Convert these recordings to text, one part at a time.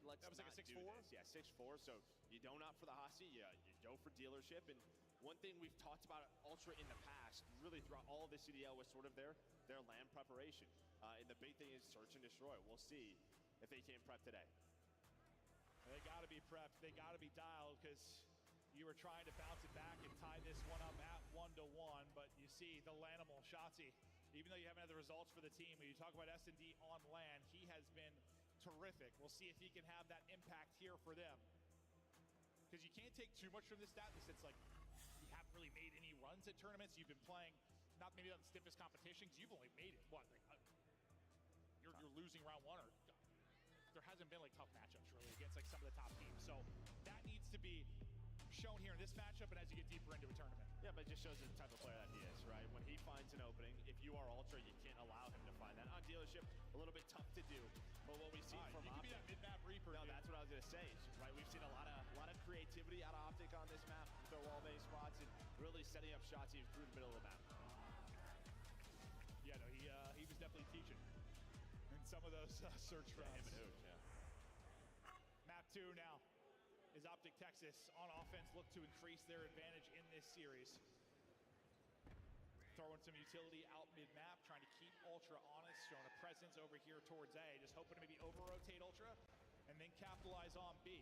let's That was like a not 6-4? do this. Yeah, 6-4. So you don't opt for the Hossie, you go for dealership. And one thing we've talked about Ultra in the past, really throughout all of the CDL, was sort of their land preparation. And the big thing is search and destroy. We'll see if they can prep today. They got to be prepped. They got to be dialed because you were trying to bounce it back and tie this one up at 1-1. But you see the Lanimal, Shotzzy, even though you haven't had the results for the team, when you talk about S&D on land, he has been terrific. We'll see if he can have that impact here for them. Because you can't take too much from this stat in the sense like you haven't really made any runs at tournaments. You've been playing not maybe on the stiffest competition because you've only made it, what, like you're losing round one, or there hasn't been like tough matchups really against like some of the top teams. So that needs to be shown here in this matchup and as you get deeper into a tournament. Yeah, but it just shows the type of player that he is, right? When he finds an opening, if you are Ultra, you can't allow him to find that. On dealership, a little bit tough to do. But what we've seen from you can be that mid-map Reaper. No, dude. that's what I was gonna say, right? We've seen a lot of creativity out of Optic on this map, throw wall base spots, and really setting up shots even through the middle of the map. Yeah, no, he was definitely teaching in some of those search rounds. Him and Hook, yeah. Map 2 now is Optic Texas on offense, look to increase their advantage in this series. Throwing some utility out mid-map, trying to keep Ultra honest, showing a presence over here towards A, just hoping to maybe over-rotate Ultra and then capitalize on B.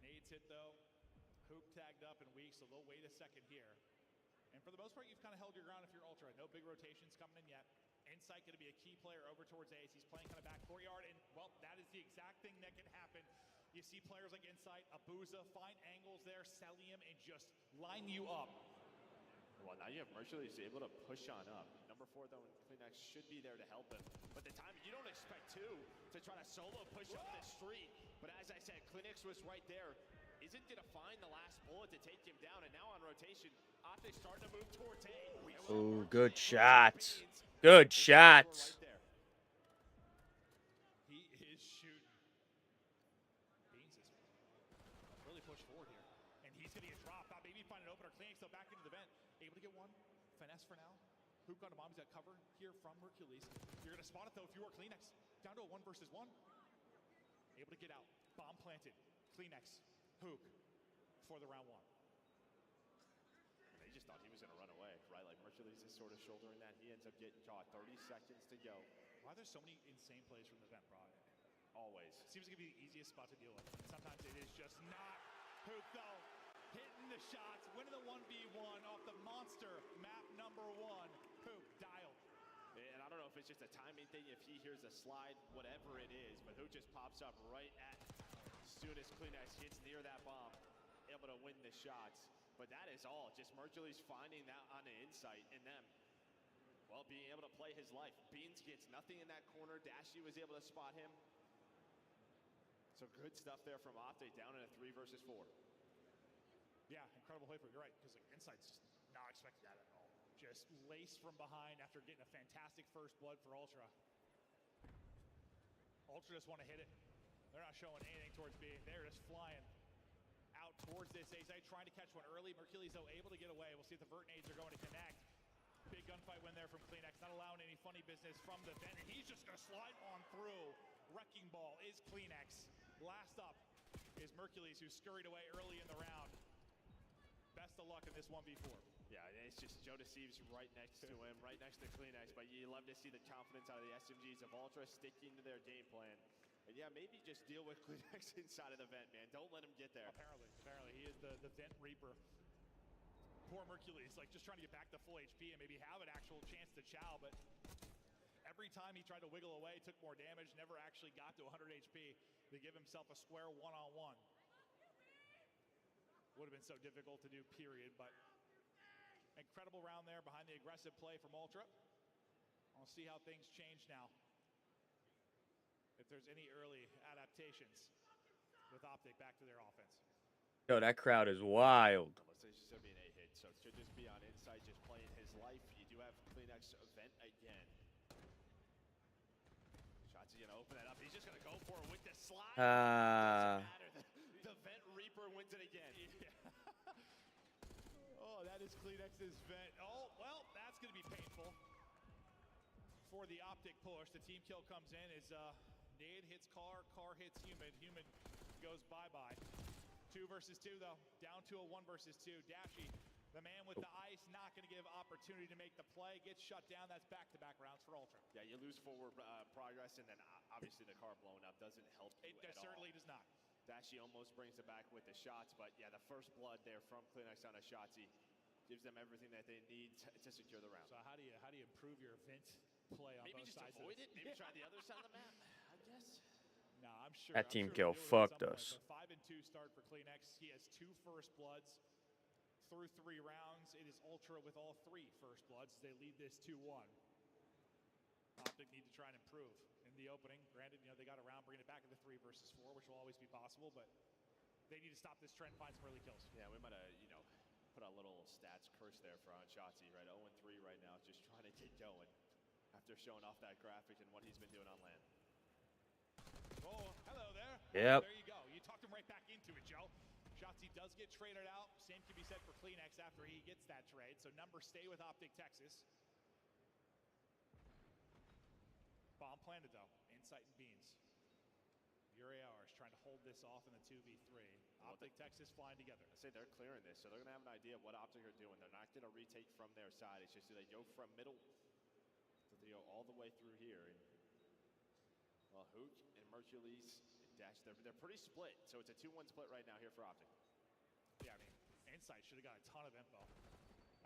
Nades hit though, Hook tagged up and weak, so they'll wait a second here. And for the most part, you've kind of held your ground if you're Ultra. No big rotations coming in yet. Insight going to be a key player over towards A as he's playing kind of back courtyard, and well, that is the exact thing that can happen. You see players like Insight, Abuza, find angles there, Celium, and just line you up. Well, now you have Mercury who's able to push on up. Number 4, though, Kleenex should be there to help him. But the time, you don't expect two to try to solo push up the street. But as I said, Kleenex was right there. Isn't going to find the last bullet to take him down. And now on rotation, Optic starting to move towards A. Oh, good shots. Good shots. He is shooting. Beans is really pushed forward here. And he's going to get dropped. Now maybe find an opener. Kleenex though back into the vent. Able to get one. Finesse for now. Hook on a bomb. He's got cover here from Hercules. You're going to spot it though if you are Kleenex. Down to a 1 versus 1. Able to get out. Bomb planted. Kleenex. Hook for the round 1. They just thought he was going to run away, right? Like Mercury's is sort of shouldering that. He ends up getting caught. 30 seconds to go. Why are there so many insane plays from the vent, Broad? Always. Seems like it'd be the easiest spot to deal with. Sometimes it is just not. Hook though, hitting the shots, winning the 1v1 off the monster map number 1. Hook dialed. And I don't know if it's just a timing thing, if he hears a slide, whatever it is, but Hook just pops up right at as soon as Kleenex gets near that bomb, able to win the shots. But that is all. Just Mercury's finding that on the Insight, and them, well, being able to play his life. Beans gets nothing in that corner. Dashy was able to spot him. So good stuff there from Optic, down in a 3 versus 4. Yeah, incredible play for you're right, because like, Insight's just not expecting that at all. Just laced from behind after getting a fantastic first blood for Ultra. Ultra just want to hit it. They're not showing anything towards B. They're just flying out towards this A site, trying to catch one early. Mercury's though able to get away. We'll see if the vert nades are going to connect. Big gunfight win there from Kleenex, not allowing any funny business from the vent, and he's just going to slide on through. Wrecking ball is Kleenex. Last up is Mercury's, who scurried away early in the round. Best of luck in this 1v4. Yeah, it's just Joe Deceives right next to him, right next to Kleenex, but you love to see the confidence out of the SMGs of Ultra sticking to their game plan. And yeah, maybe just deal with Kleenex inside of the vent, man. Don't let him get there. Apparently he is the vent reaper. Poor Mercury's like just trying to get back to full HP and maybe have an actual chance to chow, but every time he tried to wiggle away, took more damage, never actually got to 100 HP to give himself a square one-on-one. Would have been so difficult to do, period, but incredible round there behind the aggressive play from Ultra. I'll see how things change now. If there's any early adaptations with Optic back to their offense. Yo, that crowd is wild. Let's say it's just going to be an 8 hit, so it should just be on Insight, just playing his life. You do have Kleenex event again. Shots going to open that up. He's just going to go for it with the slide. Doesn't matter. The vent reaper wins it again. Yeah. Oh, that is Kleenex's vent. Oh, well, that's going to be painful. for the Optic push. The team kill comes in as Nade hits Car hits Human. Human goes bye-bye. 2 versus 2 though, down to a 1 versus 2. Dashy, the man with the ice, not going to give opportunity to make the play. Gets shut down. That's back-to-back rounds for Ultra. Yeah, you lose forward progress, and then obviously the car blowing up doesn't help you It certainly does not. Dashy almost brings it back with the shots, but yeah, the first blood there from CleanX on a Shotzzy gives them everything that they need to secure the round. So how do you improve your event play on Maybe both just sides? avoid it. Maybe try the other side of the map. I guess. No, I'm sure. That team they kill do it at fucked some us. point, but 5-2 start for CleanX. He has 2 first bloods through 3 rounds. It is Ultra with all 3 first bloods. They lead this 2-1. Optic need to try and improve in the opening. Granted, they got around bringing it back into 3 versus 4, which will always be possible, but they need to stop this trend, find some early kills. Yeah, we might have, put a little stats curse there for Shotzzy, right? 0-3 right now, just trying to get going after showing off that graphic and what he's been doing on land. Oh, hello there. Yep. There you go. You talked him right back into it, Joe. Shotzzy does get traded out. Same can be said for CleanX after he gets that trade. So numbers stay with Optic Texas. Bomb planted though. Insight and Beans. Yuri Hours trying to hold this off in the 2v3. Optic Texas flying together. I say they're clearing this, so they're going to have an idea of what Optic are doing. They're not going to retake from their side. It's just that they go from middle, so they go all the way through here. And, well, Hook and Mercules and Dash, they're pretty split. So it's a 2-1 split right now here for Optic. Yeah, I mean, Insight should have got a ton of info.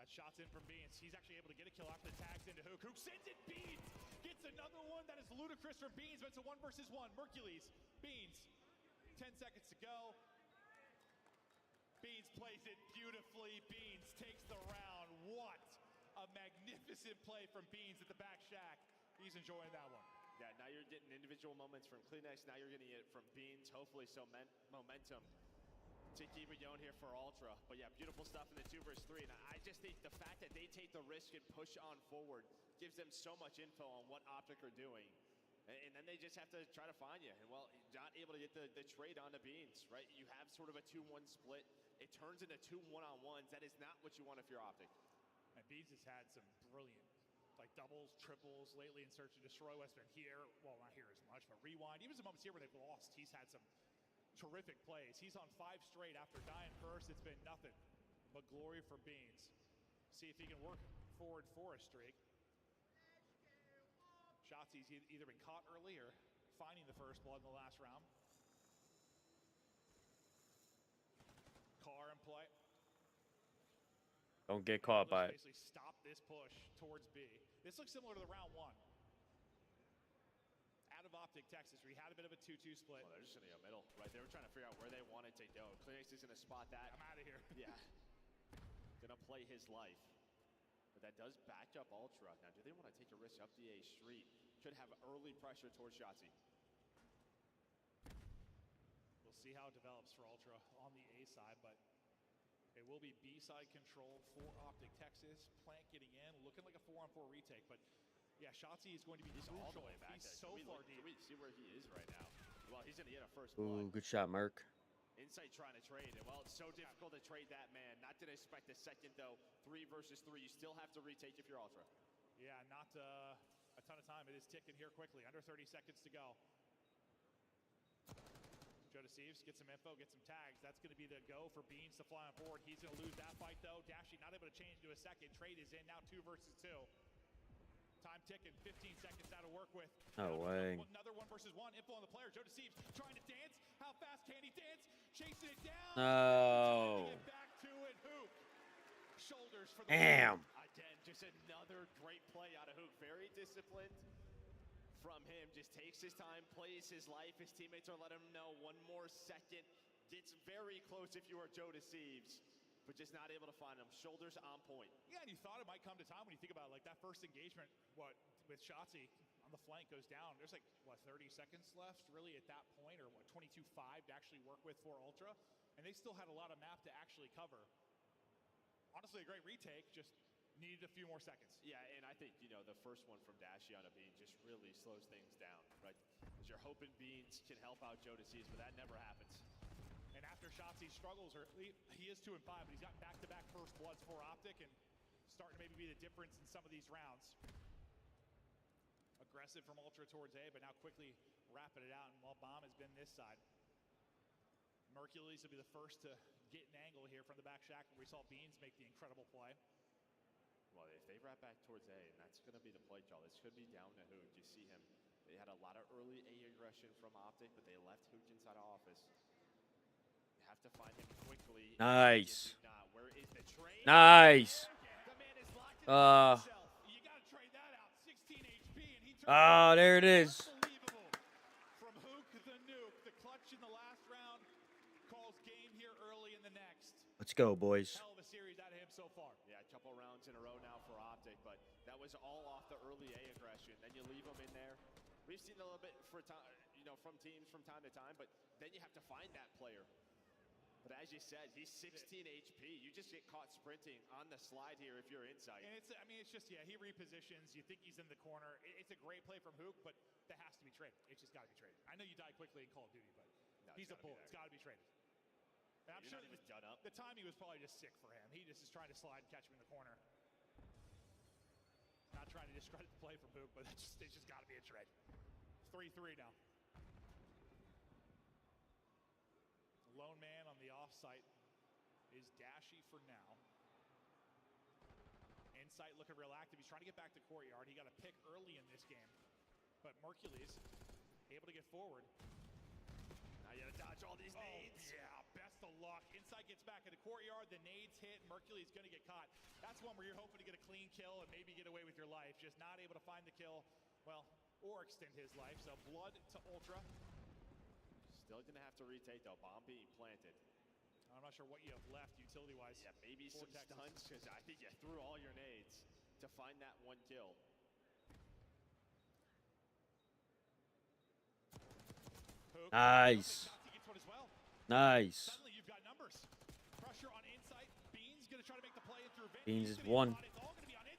That shot's in from Beans. He's actually able to get a kill after the tags into Hook. Hook sends it. Beans gets another one. That is ludicrous from Beans, but it's a 1 versus 1. Mercules, Beans, 10 seconds to go. Beans plays it beautifully. Beans takes the round. What a magnificent play from Beans at the back shack. He's enjoying that one. Yeah, now you're getting individual moments from CleanX. Now you're getting it from Beans. Hopefully some momentum to keep it going here for Ultra. But yeah, beautiful stuff in the 2 versus 3. And I just think the fact that they take the risk and push on forward gives them so much info on what Optic are doing. And then they just have to try to find you. And well, not able to get the trade onto Beans, right? You have sort of a 2-1 split. It turns into 2 1-on-1s. That is not what you want if you're Optic. And Beans has had some brilliant doubles, triples lately in Search and Destroy. Western here, well, not here as much, but Rewind. Even some moments here where they've lost, he's had some terrific plays. He's on 5 straight after dying first. It's been nothing but glory for Beans. See if he can work forward for a streak. Shotzzy's either been caught early or finding the first blood in the last round. Car in play. Don't get caught by it. Basically stop this push towards B. This looks similar to the round 1. Out of Optic Texas, where he had a bit of a 2-2 split. Well, they're just in the middle, right? They were trying to figure out where they wanted to go. CleanX is going to spot that. I'm out of here. Yeah. Going to play his life. But that does back up Ultra. Now, do they want to take a risk up the A street? Could have early pressure towards Shotzzy. We'll see how it develops for Ultra on the A side, but it will be B side control for Optic Texas. Plant getting in, looking like a 4-on-4 retake, but yeah, Shotzzy is going to be He's all the way back. He's so far deep. Can we see where he is right now? Well, he's going to get a first Ooh, blood. good shot, Merc. Insight trying to trade, and well, it's so difficult to trade that man. Not to expect a second, though. 3 versus 3. You still have to retake if you're Ultra. Yeah, not a ton of time. It is ticking here quickly. Under 30 seconds to go. Joe Deceives gets some info, gets some tags. That's going to be the go for Beans to fly on board. He's going to lose that fight, though. Dashy not able to change to a second. Trade is in. Now 2 versus 2. Time ticking. 15 seconds now to work with. No way. Another 1 versus 1. Info on the player. Joe Deceives trying to dance. How fast can he dance? Chasing it down. No. Get back to it. Hook. Shoulders for the Damn. Again, just another great play out of Hook. Very disciplined from him. Just takes his time, plays his life. His teammates are letting him know 1 more second. Gets very close if you are Joe Deceives, but just not able to find him. Shoulders on point. Yeah, and you thought it might come to time when you think about it, like that first engagement, with Shotzzy on the flank goes down. There's like, 30 seconds left really at that point, or 22.5 to actually work with for Ultra. And they still had a lot of map to actually cover. Honestly, a great retake, just needed a few more seconds. Yeah, and I think, the first one from Dashy on a Bean just really slows things down, right? Because you're hoping Beans can help out Joe Deceives, but that never happens. And after Shotzzy struggles early, he is 2-5, but he's got back-to-back first bloods for Optic and starting to maybe be the difference in some of these rounds. Aggressive from Ultra towards A, but now quickly wrapping it out, and while Bomb has been this side. Mercules will be the first to get an angle here from the back shack, where we saw Beans make the incredible play. Well, if they wrap back towards A, and that's going to be the play call, this could be down to Hook. You see him. They had a lot of early A aggression from Optic, but they left Hook inside of office. You have to find him quickly. Nice. Where is the trade? Nice. The man is locked in himself. You got to trade that out. 16 HP, and he There it is. Unbelievable. From Hook the Nuke, the clutch in the last round calls game here early in the next. Let's go, boys. Hell of a series out of him so far. Yeah, a couple rounds in a row now for Optic, but that was all off the early A aggression. Then you leave him in there. We've seen a little bit for time, from teams from time to time, but then you have to find that player. But as you said, he's 16 HP. You just get caught sprinting on the slide here if you're inside. And it's just, he repositions. You think he's in the corner. It's a great play from Hook, but that has to be traded. It's just got to be traded. I know you die quickly in Call of Duty, but he's a bull. It's got to be traded. And I'm sure the timing was probably just sick for him. He just is trying to slide and catch him in the corner. Not trying to discredit the play from Hook, but it's just got to be a trade. 3-3 now. Lone man on the offsite is Dashy for now. Insight looking real active. He's trying to get back to Courtyard. He got a pick early in this game. But Mercules able to get forward. Now you gotta dodge all these nades. Yeah, best of luck. Insight gets back into Courtyard. The nades hit. Mercules gonna get caught. That's one where you're hoping to get a clean kill and maybe get away with your life. Just not able to find the kill, well, or extend his life. So blood to Ultra. Still gonna have to retake though. Bomb being planted. I'm not sure what you have left utility-wise. Yeah, maybe some stuns, because I think you threw all your nades to find that one kill. Nice. Nice. Suddenly you've got numbers. Pressure on Insight. Beans gonna try to make the play through Vince. Beans is one.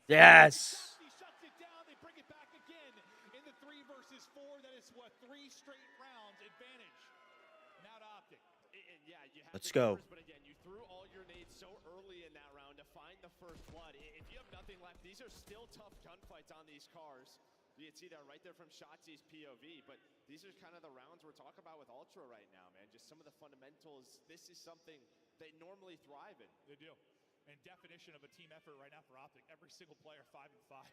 Yes. He shuts it down. They bring it back again in the 3 versus 4. That is 3 straight rounds advantage. Now to Optic. And yeah, you have Let's go. Numbers, but again, you threw all your nades so early in that round to find the first blood. If you have nothing left, these are still tough gunfights on these cars. You can see that right there from Shotzi's POV, but these are kind of the rounds we're talking about with Ultra right now, man. Just some of the fundamentals. This is something they normally thrive in. They do. And definition of a team effort right now for Optic. Every single player 5 and 5.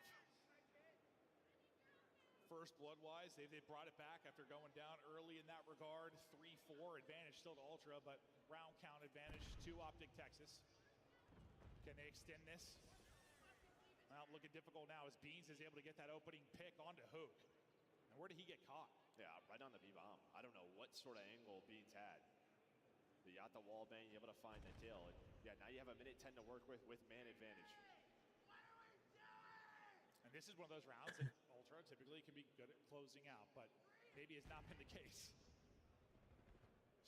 First blood-wise, they brought it back after going down early in that regard. 3-4 advantage still to Ultra, but round count advantage to Optic Texas. Can they extend this? Well, looking difficult now as Beans is able to get that opening pick onto Hook. And where did he get caught? Yeah, right on the B-bomb. I don't know what sort of angle Beans had. You got the wall bang, you're able to find the kill. And yeah, now you have a minute 10 to work with man advantage. And this is one of those rounds that Ultra typically can be good at closing out, but maybe has not been the case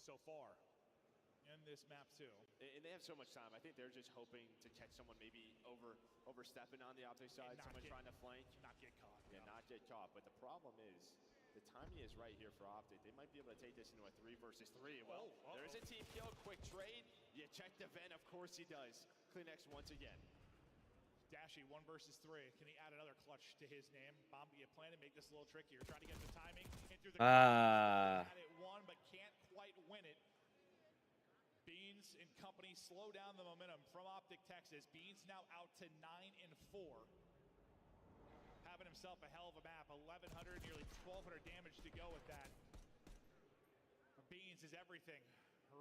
so far in this map too. And they have so much time. I think they're just hoping to catch someone maybe overstepping on the Optic side, someone trying to flank. Not get caught. Yeah, not get caught. But the problem is, the timing is right here for Optic. They might be able to take this into a 3 versus 3. Well, there's a team kill, quick trade. You check the vent, of course he does. Kleenex once again. Dashy 1 versus 3. Can he add another clutch to his name? Bomb, you plan to make this a little trickier. Trying to get the timing. Hit through the had it won, but can't quite win it. Beans and company slow down the momentum from Optic Texas. Beans now out to 9 and 4. Having himself a hell of a map. 1,100, nearly 1,200 damage to go with that. Beans is everything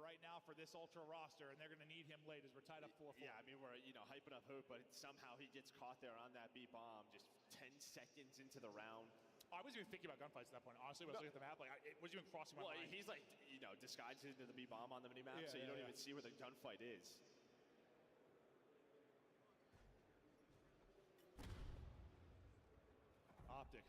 right now for this Ultra roster, and they're going to need him late as we're tied up 4-4. Yeah, I mean, we're hyping up Hook, but somehow he gets caught there on that B-bomb just 10 seconds into the round. I wasn't even thinking about gunfights at that point. Honestly, when I was looking at the map, it wasn't even crossing my mind. He's like, disguised into the B-bomb on the minimap, so you don't even see where the gunfight is. Optic.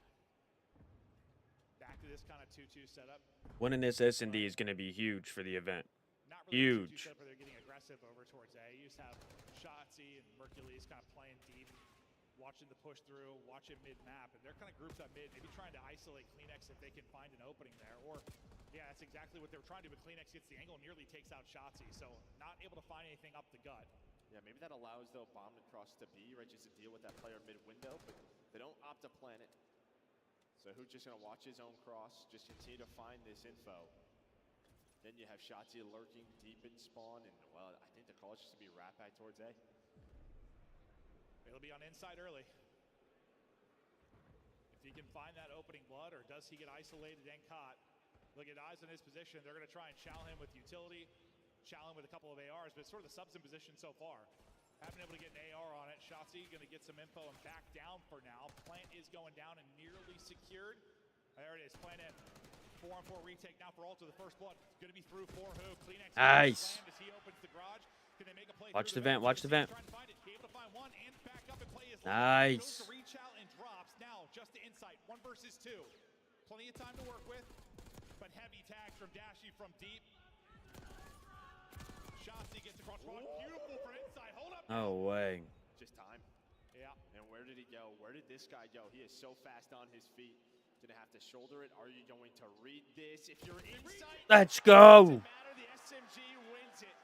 Back to this kind of 2-2 setup. Winning this S&D is going to be huge for the event. Not really huge. Where they're getting aggressive over towards A. You just have Shotzi and Mercules kind of playing deep, watching the push through, watching mid-map, and they're kind of grouped up mid, maybe trying to isolate Kleenex if they can find an opening there. Or, yeah, that's exactly what they were trying to do, but Kleenex gets the angle, nearly takes out Shotzi, so not able to find anything up the gut. Yeah, maybe that allows, though, Bomb to cross to B, right, just to deal with that player mid-window, but they don't opt to plan it. So Hoot just gonna watch his own cross, just continue to find this info. Then you have Shotzzy lurking deep in spawn, and well, I think the call is just gonna be right back towards A. It'll be on inside early. If he can find that opening blood, or does he get isolated and caught? Look at eyes in his position. They're gonna try and chow him with utility, chow him with a couple of ARs, but it's sort of the subs in position so far. Haven't been able to get an AR on it. Shotzzy gonna get some info and back down for now. Plant is going down and nearly secured. There it is, plant in. 4-on-4 retake now for Ultra. The first blood gonna be through for who? Kleenex Nice. as he opens the garage. Can they make a play Watch through the vent, watch the vent. Trying to find it. Be able to find one and back up and play his Nice. Goes to reach out and drops. Now just to insight. 1 versus 2. Plenty of time to work with. But heavy tags from Dashy from deep. Shotzzy gets across front. Beautiful for inside. Hold up. No way. Just time. Yeah. And where did he go? Where did this guy go? He is so fast on his feet. Gonna have to shoulder it. Are you going to read this? If you're inside, Let's go. doesn't matter. The SMG wins it.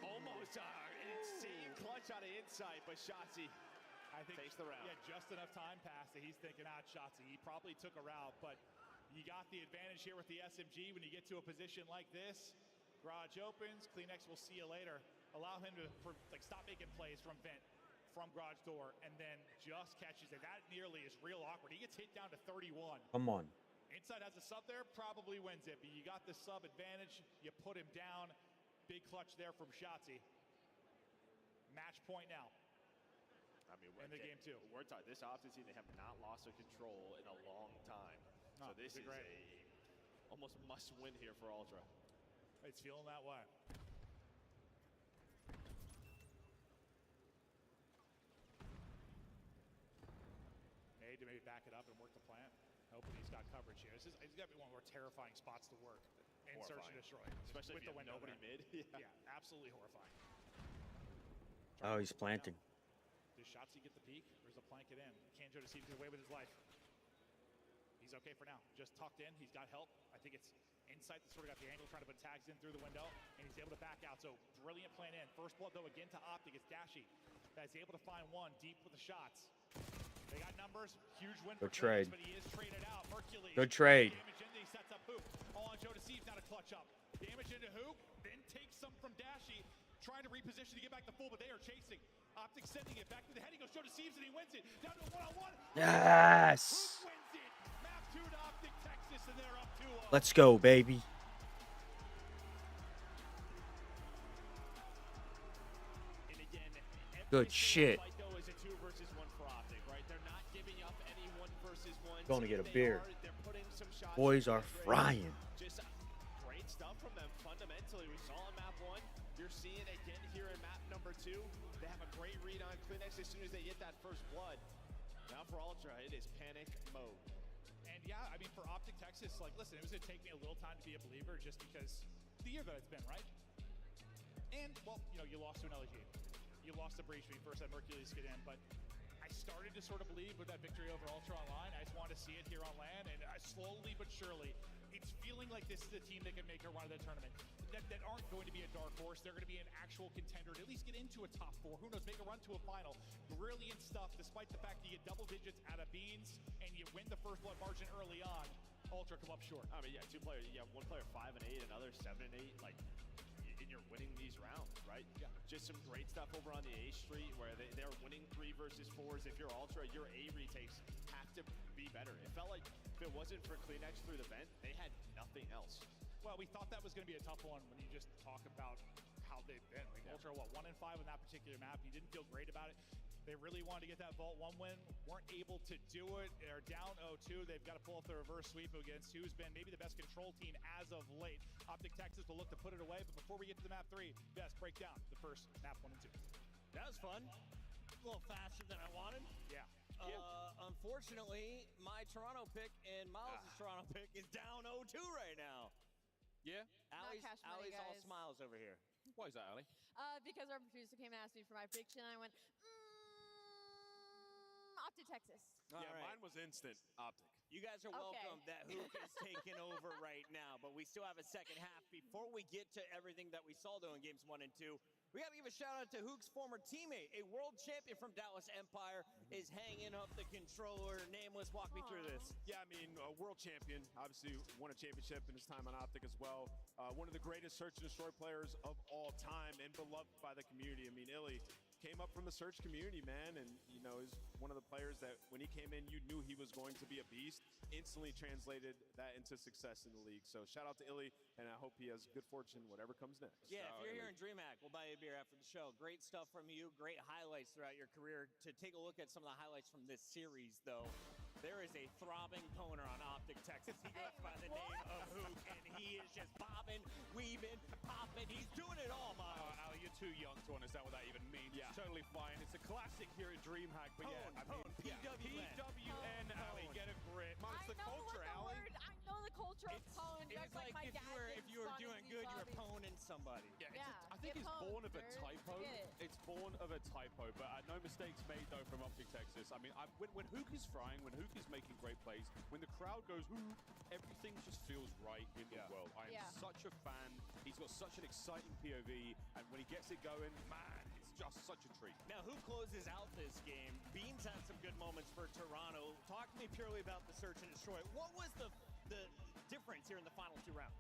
Almost an insane clutch out of inside, but Shotzzy I think takes the round. Yeah, just enough time passed that he's thinking, Shotzzy. He probably took a route, but you got the advantage here with the SMG when you get to a position like this. Garage opens. Kleenex will see you later. Allow him to stop making plays from vent, from garage door, and then just catches it. That nearly is real awkward. He gets hit down to 31. Come on. Inside has a sub there, probably wins it, but you got the sub advantage. You put him down. Big clutch there from Shotzzy. Match point now. I mean, in the game too. We're talking this Optic team. They have not lost their control in a long time. So this is almost must-win here for Ultra. It's feeling that way. Made to maybe back it up and work the plant. Hoping he's got coverage here. He's got to be one of our terrifying spots to work. In search and destroy. Especially with if the window nobody there. mid. Yeah, absolutely horrifying. Oh, he's planting. Does Shotzzy get the peek, or does the plank it in? Kanjo deceives his way with his life. He's okay for now. Just tucked in. He's got help. I think it's insight that sort of got the angle, trying to put tags in through the window, and he's able to back out. So brilliant plan in. First blood, though, again to Optic. It's Dashy that's able to find one deep with the shots. They got numbers. Huge win for trade. Kleenex, but he is traded out. Hercules. Good trade. Damage in, he sets up Hoop. All on Joe Deceives, now to clutch up. Damage into Hoop, then takes some from Dashy. Trying to reposition to get back to full, but they are chasing. Optic sending it back to the head. He goes Joe Deceives, and he wins it. Down to a one-on-one. Yes. Hoop wins it. Map 2 to Optic Texas, and they're up 2-0. Let's go, baby. And again, Good shit. Fight, though, is a 2 versus 1 for Optic, right? They're not giving up any 1 versus 1. Going to get a They beer. they're putting some shots. Boys in are the frying. Just great stuff from them fundamentally. We saw in map 1. You're seeing again here in map number 2. They have a great read on Kleenex as soon as they get that first blood. Now for Ultra, it is panic mode. And yeah, I mean, for Optic Texas, listen, it was going to take me a little time to be a believer just because the year that it's been, right? And, well, you lost to an LG. You lost to Breach when you first had Hercules get in, but I started to sort of believe with that victory over Ultra Online. I just wanted to see it here on LAN, and slowly but surely, it's feeling like this is a team that can make a run of the tournament. That aren't going to be a dark horse. They're going to be an actual contender to at least get into a top 4. Who knows, make a run to a final. Brilliant stuff, despite the fact that you get double digits out of Beans and you win the first blood margin early on. Ultra come up short. I mean, yeah, 2 players. You have 1 player 5 and 8, another 7 and 8. And you're winning these rounds, right? Yeah. Just some great stuff over on the A Street where they're winning 3 versus 4s. If you're Ultra, your A retakes have to be better. It felt like if it wasn't for Kleenex through the vent, they had nothing else. Well, we thought that was going to be a tough one when you just talk about how they've been. Ultra, 1 and 5 on that particular map. You didn't feel great about it. They really wanted to get that Vault 1 win. Weren't able to do it. They're down 0-2. They've got to pull off the reverse sweep against who's been maybe the best control team as of late. Optic Texas will look to put it away. But before we get to the map 3, yes, break down the first map 1 and 2. That was fun. A little faster than I wanted. Yeah. Unfortunately, my Toronto pick and Miles' Toronto pick is down 0-2 right now. Yeah? Allie's cash money, all guys. smiles over here. Why is that, Allie? Because our producer came and asked me for my prediction, and I went, Optic Texas. All Yeah, right. mine was instant Optic. You guys are welcome that Hook is taking over right now, but we still have a second half. Before we get to everything that we saw, though, in games 1 and 2, we got to give a shout-out to Hook's former teammate, a world champion from Dallas Empire, is hanging up the controller. Nameless, walk me through this. Yeah, I mean, a world champion, obviously won a championship in his time on Optic as well. One of the greatest search and destroy players of all time and beloved by the community. I mean, Illy came up from the search community, man, and, you know, is one of the players that when he came in, you knew he was going to be a beast. Instantly translated that into success in the league. So shout out to Illy, and I hope he has good fortune whatever comes next. Yeah, if you're here in DreamHack, we'll buy you a beer after the show. Great stuff from you, great highlights throughout your career. To take a look at some of the highlights from this series, though, there is a throbbing poner on Optic Texas. He goes by the name of Hook, and he is just bobbing, weaving, popping. He's doing it all, Miles. Ali, you're too young to understand what that even means. Yeah. It's totally fine. It's a classic here at DreamHack, but yeah, I mean, PWN, Ali, get a grip. Miles, the culture, Allie. I know the culture of Pwn. It's Just like my if dad you were did doing Sonic good, you were Zombies. poning somebody. Yeah, I think get it's pwned, born of a dude. typo. Get it. It's born of a typo, but no mistakes made, though, from Optic Texas. I mean, when Hook is frying, when Hook is making great plays, when the crowd goes, ooh, everything just feels right in the world. I am Yeah. such a fan. He's got such an exciting POV, and when he gets it going, man, it's just such a treat. Now, who closes out this game? Beans had some good moments for Toronto. Talk to me purely about the search and destroy. What was the difference here in the final 2 rounds?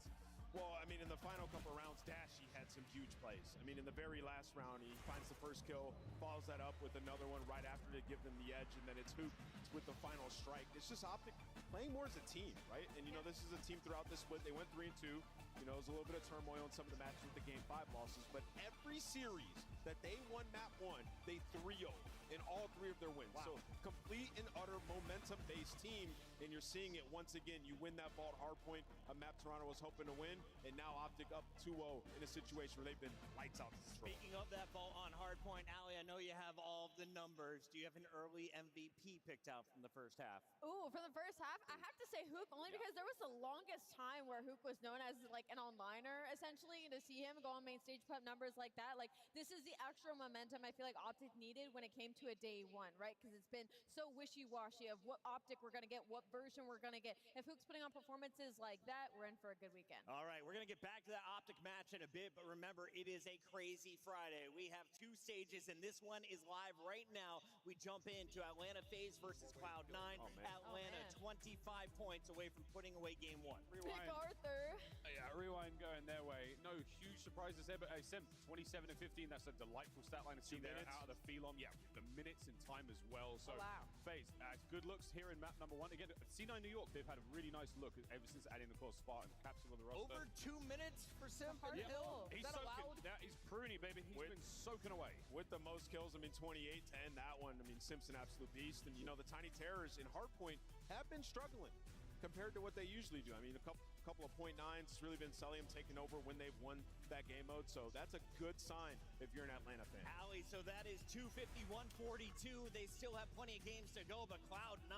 Well, I mean, in the final couple rounds, Dashy had some huge plays. I mean, in the very last round, he finds the first kill, follows that up with another one right after to give them the edge, and then it's Hook with the final strike. It's just Optic playing more as a team, right? And, you know, this is a team throughout this split. They went 3-2. You know, it was a little bit of turmoil in some of the matches with the Game 5 losses, but every series that they won map 1, they 3-0 in all 3 of their wins. Wow. So complete and utter momentum-based team, and you're seeing it once again. You win that vault hardpoint, a map Toronto was hoping to win, and now Optic up 2-0 in a situation where they've been lights out to control. Speaking of that vault on hardpoint, Ali, I know you have all of the numbers. Do you have an early MVP picked out from the first half? Ooh, for the first half, I have to say Hook, only because there was the longest time where Hook was known as like an onliner, essentially, and to see him go on main stage, put up numbers like that, like this is the extra momentum I feel like Optic needed when it came to a day 1, right? Because it's been so wishy-washy of what Optic we're going to get, what version we're going to get. If Hook's putting on performances like that, we're in for a good weekend. All right, we're going to get back to that Optic match in a bit, but remember, it is a crazy Friday. We have 2 stages, and this one is live right now. We jump into Atlanta FaZe versus Cloud9. Atlanta, 25 points away from putting away game 1. Pick Arthur. Yeah, Rewind going their way. No huge surprises there, but Sim, 27 and 15, that's a delightful stat line to see there out of the Phelon. Yeah, the minutes and time as well. So, wow. FaZe, good looks here in map number 1. Again, C9 New York, they've had a really nice look ever since adding, of course, Spartan Capsule on the roster. Over 2 minutes for Sim. Hard hill. He's Is that soaking. allowed? Yeah, he's pruny, baby. He's been soaking away. With the most kills, I mean, 28-10, that one, I mean, Simpson, absolute beast. And, you know, the Tiny Terrors in Hardpoint have been struggling compared to what they usually do. I mean, a couple of .9s, it's really been Celium taking over when they've won that game mode. So that's a good sign if you're an Atlanta fan. Ali, so that is 251-42. They still have plenty of games to go, but Cloud9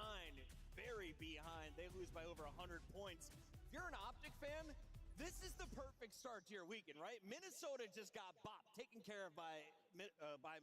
very behind. They lose by over 100 points. If you're an Optic fan, this is the perfect start to your weekend, right? Minnesota just got bopped, taken care of by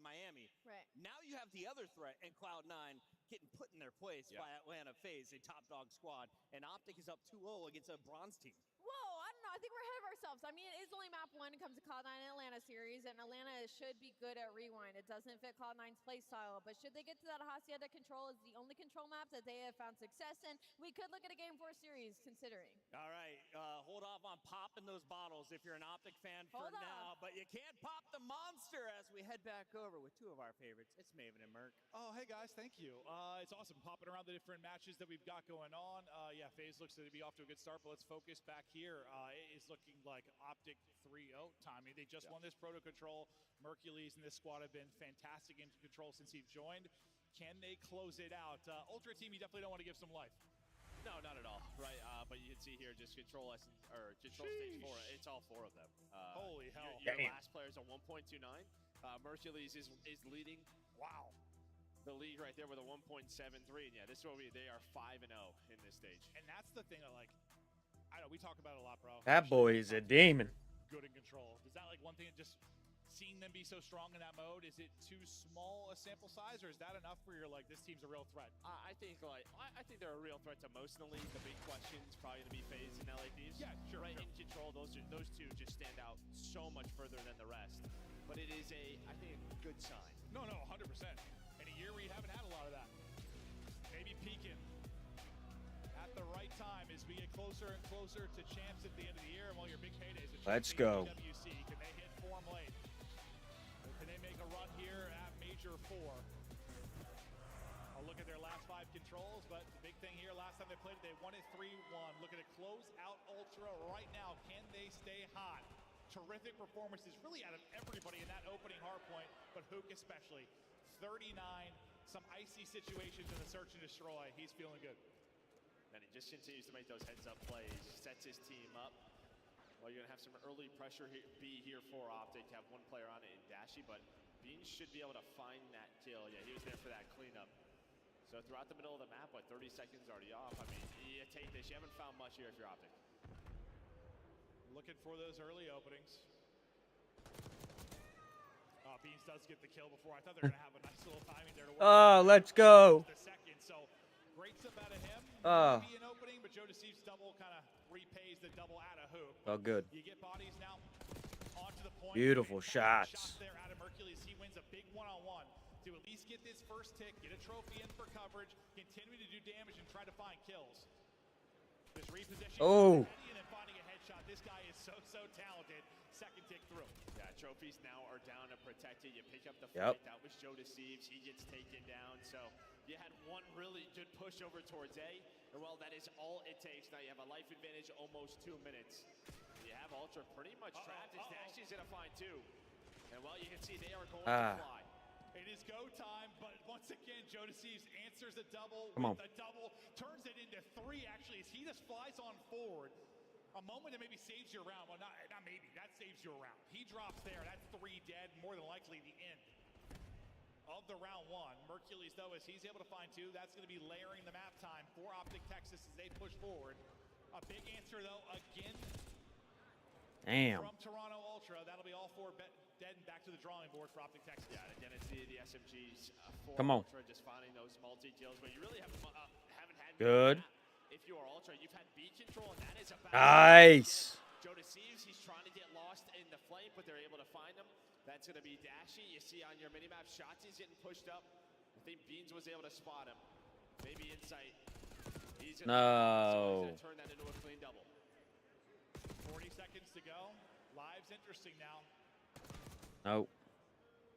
Miami. Right. Now you have the other threat in Cloud9 getting put in their place by Atlanta FaZe, a top dog squad, and Optic is up 2-0 against a bronze team. Whoa, I don't know. I think we're ahead of ourselves. I mean, it is only map 1 when it comes to Cloud9 and Atlanta series, and Atlanta should be good at Rewind. It doesn't fit Cloud9's play style, but should they get to that Hacienda control is the only control map that they have found success in, we could look at a Game 4 series considering. All right, hold off on popping those bottles if you're an Optic fan for Hold on. now, but you can't pop the monster as we head back over with 2 of our favorites. It's Maven and Merc. Oh, hey guys, thank you. It's awesome popping around the different matches that we've got going on. Yeah, FaZe looks to be off to a good start, but let's focus back here. It is looking like Optic 3-0 timing. They just won this Proto Control. Mercules and this squad have been fantastic in control since he's joined. Can they close it out? Ultra Team, you definitely don't want to give some life. No, not at all, right? But you can see here, just control stage 4. It's all 4 of them. Holy hell. Your last player's on 1.29. Mercules is leading. Wow. The league right there with a 1.73. And yeah, this is what they are 5-0 in this stage. And that's the thing I know we talk about it a lot, bro. That boy is a demon. Good in control. Is that like one thing that just seeing them be so strong in that mode, is it too small a sample size, or is that enough where you're like, this team's a real threat? I think they're a real threat to most in the league. The big question's probably going to be FaZe and LA Thieves. Yeah, sure. Right, sure. in control, those two just stand out so much further than the rest. But it is I think, a good sign. No, 100%. In a year where you haven't had a lot of that. Maybe peaking at the right time as we get closer and closer to champs at the end of the year and all your big paydays. Let's go. WC, can they hit form late? Or can they make a run here at Major 4? I'll look at their last 5 controls, but the big thing here, last time they played, they won it 3-1. Looking to close out Ultra right now. Can they stay hot? Terrific performances really out of everybody in that opening hard point, but Hook especially. 39, some icy situations in the search and destroy. He's feeling good. And he just continues to make those heads-up plays, sets his team up. Well, you're going to have some early pressure here for Optic to have one player on it in Dashy, but Beans should be able to find that kill. Yeah, he was there for that cleanup. So throughout the middle of the map, 30 seconds already off. I mean, you take this. You haven't found much here if you're Optic. Looking for those early openings. Beans does get the kill before. I thought they were going to have a nice little timing there to work. Oh, let's go. The second, so great stuff out of him. Maybe an opening, but Joe Deceiv's double kind of repays the double out of Hoop. Oh, good. You get bodies now onto the point. Beautiful shots. Shot there out of Mercules. He wins a big one-on-one to at least get this first tick, get a trophy in for coverage, continue to do damage and try to find kills. This reposition. Oh. And then finding a headshot. This guy is so talented. Second tick through. Yeah, trophies now are down and protected. You pick up the fight. That was Joe Deceives. He gets taken down. So you had one really good push over towards A. And well, that is all it takes. Now you have a life advantage, almost 2 minutes. You have Ultra pretty much trapped. His Dashy's going to find 2. And well, you can see they are going to fly. It is go time, but once again, Joe Deceives answers a double Come on. with a double, turns it into 3 actually as he just flies on forward. A moment that maybe saves your round. Well, not maybe, that saves your round. He drops there, that's 3 dead, more than likely the end of the round 1. Mercules, though, as he's able to find 2, that's going to be layering the map time for Optic Texas as they push forward. A big answer, though, again. Damn. From Toronto Ultra, that'll be all 4 dead and back to the drawing board for Optic Texas. Yeah, and again, it's the SMGs for Come on. Ultra, just finding those multi-kills, but you really haven't had Good. If you are Ultra, you've had B control, and that is about Nice. Joe Deceives, he's trying to get lost in the flame, but they're able to find him. That's going to be Dashy. You see on your minimap, Shotzi's getting pushed up. I think Beans was able to spot him. Maybe Insight. He's gonna turn that into a clean double. 40 seconds to go. Live's interesting now. Nope.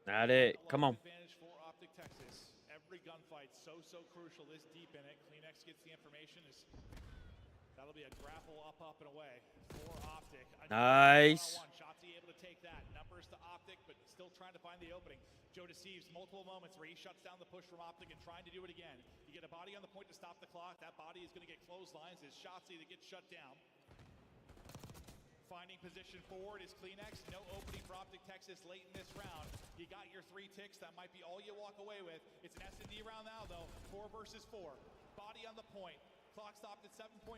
Not it. Come on. Advantage for Optic Texas. Every gunfight so crucial this deep in it. Kleenex gets the information. That'll be a grapple up and away for Optic. Nice. Shotzi able to take that. Numbers to Optic, but still trying to find the opening. Joe Deceives multiple moments where he shuts down the push from Optic and trying to do it again. You get a body on the point to stop the clock. That body is going to get clotheslines. It's Shotzi that gets shut down. Finding position forward is Kleenex. No opening for Optic Texas late in this round. You got your 3 ticks. That might be all you walk away with. It's an S&D round now, though. 4 versus 4. Body on the point. Clock stopped at 7.4.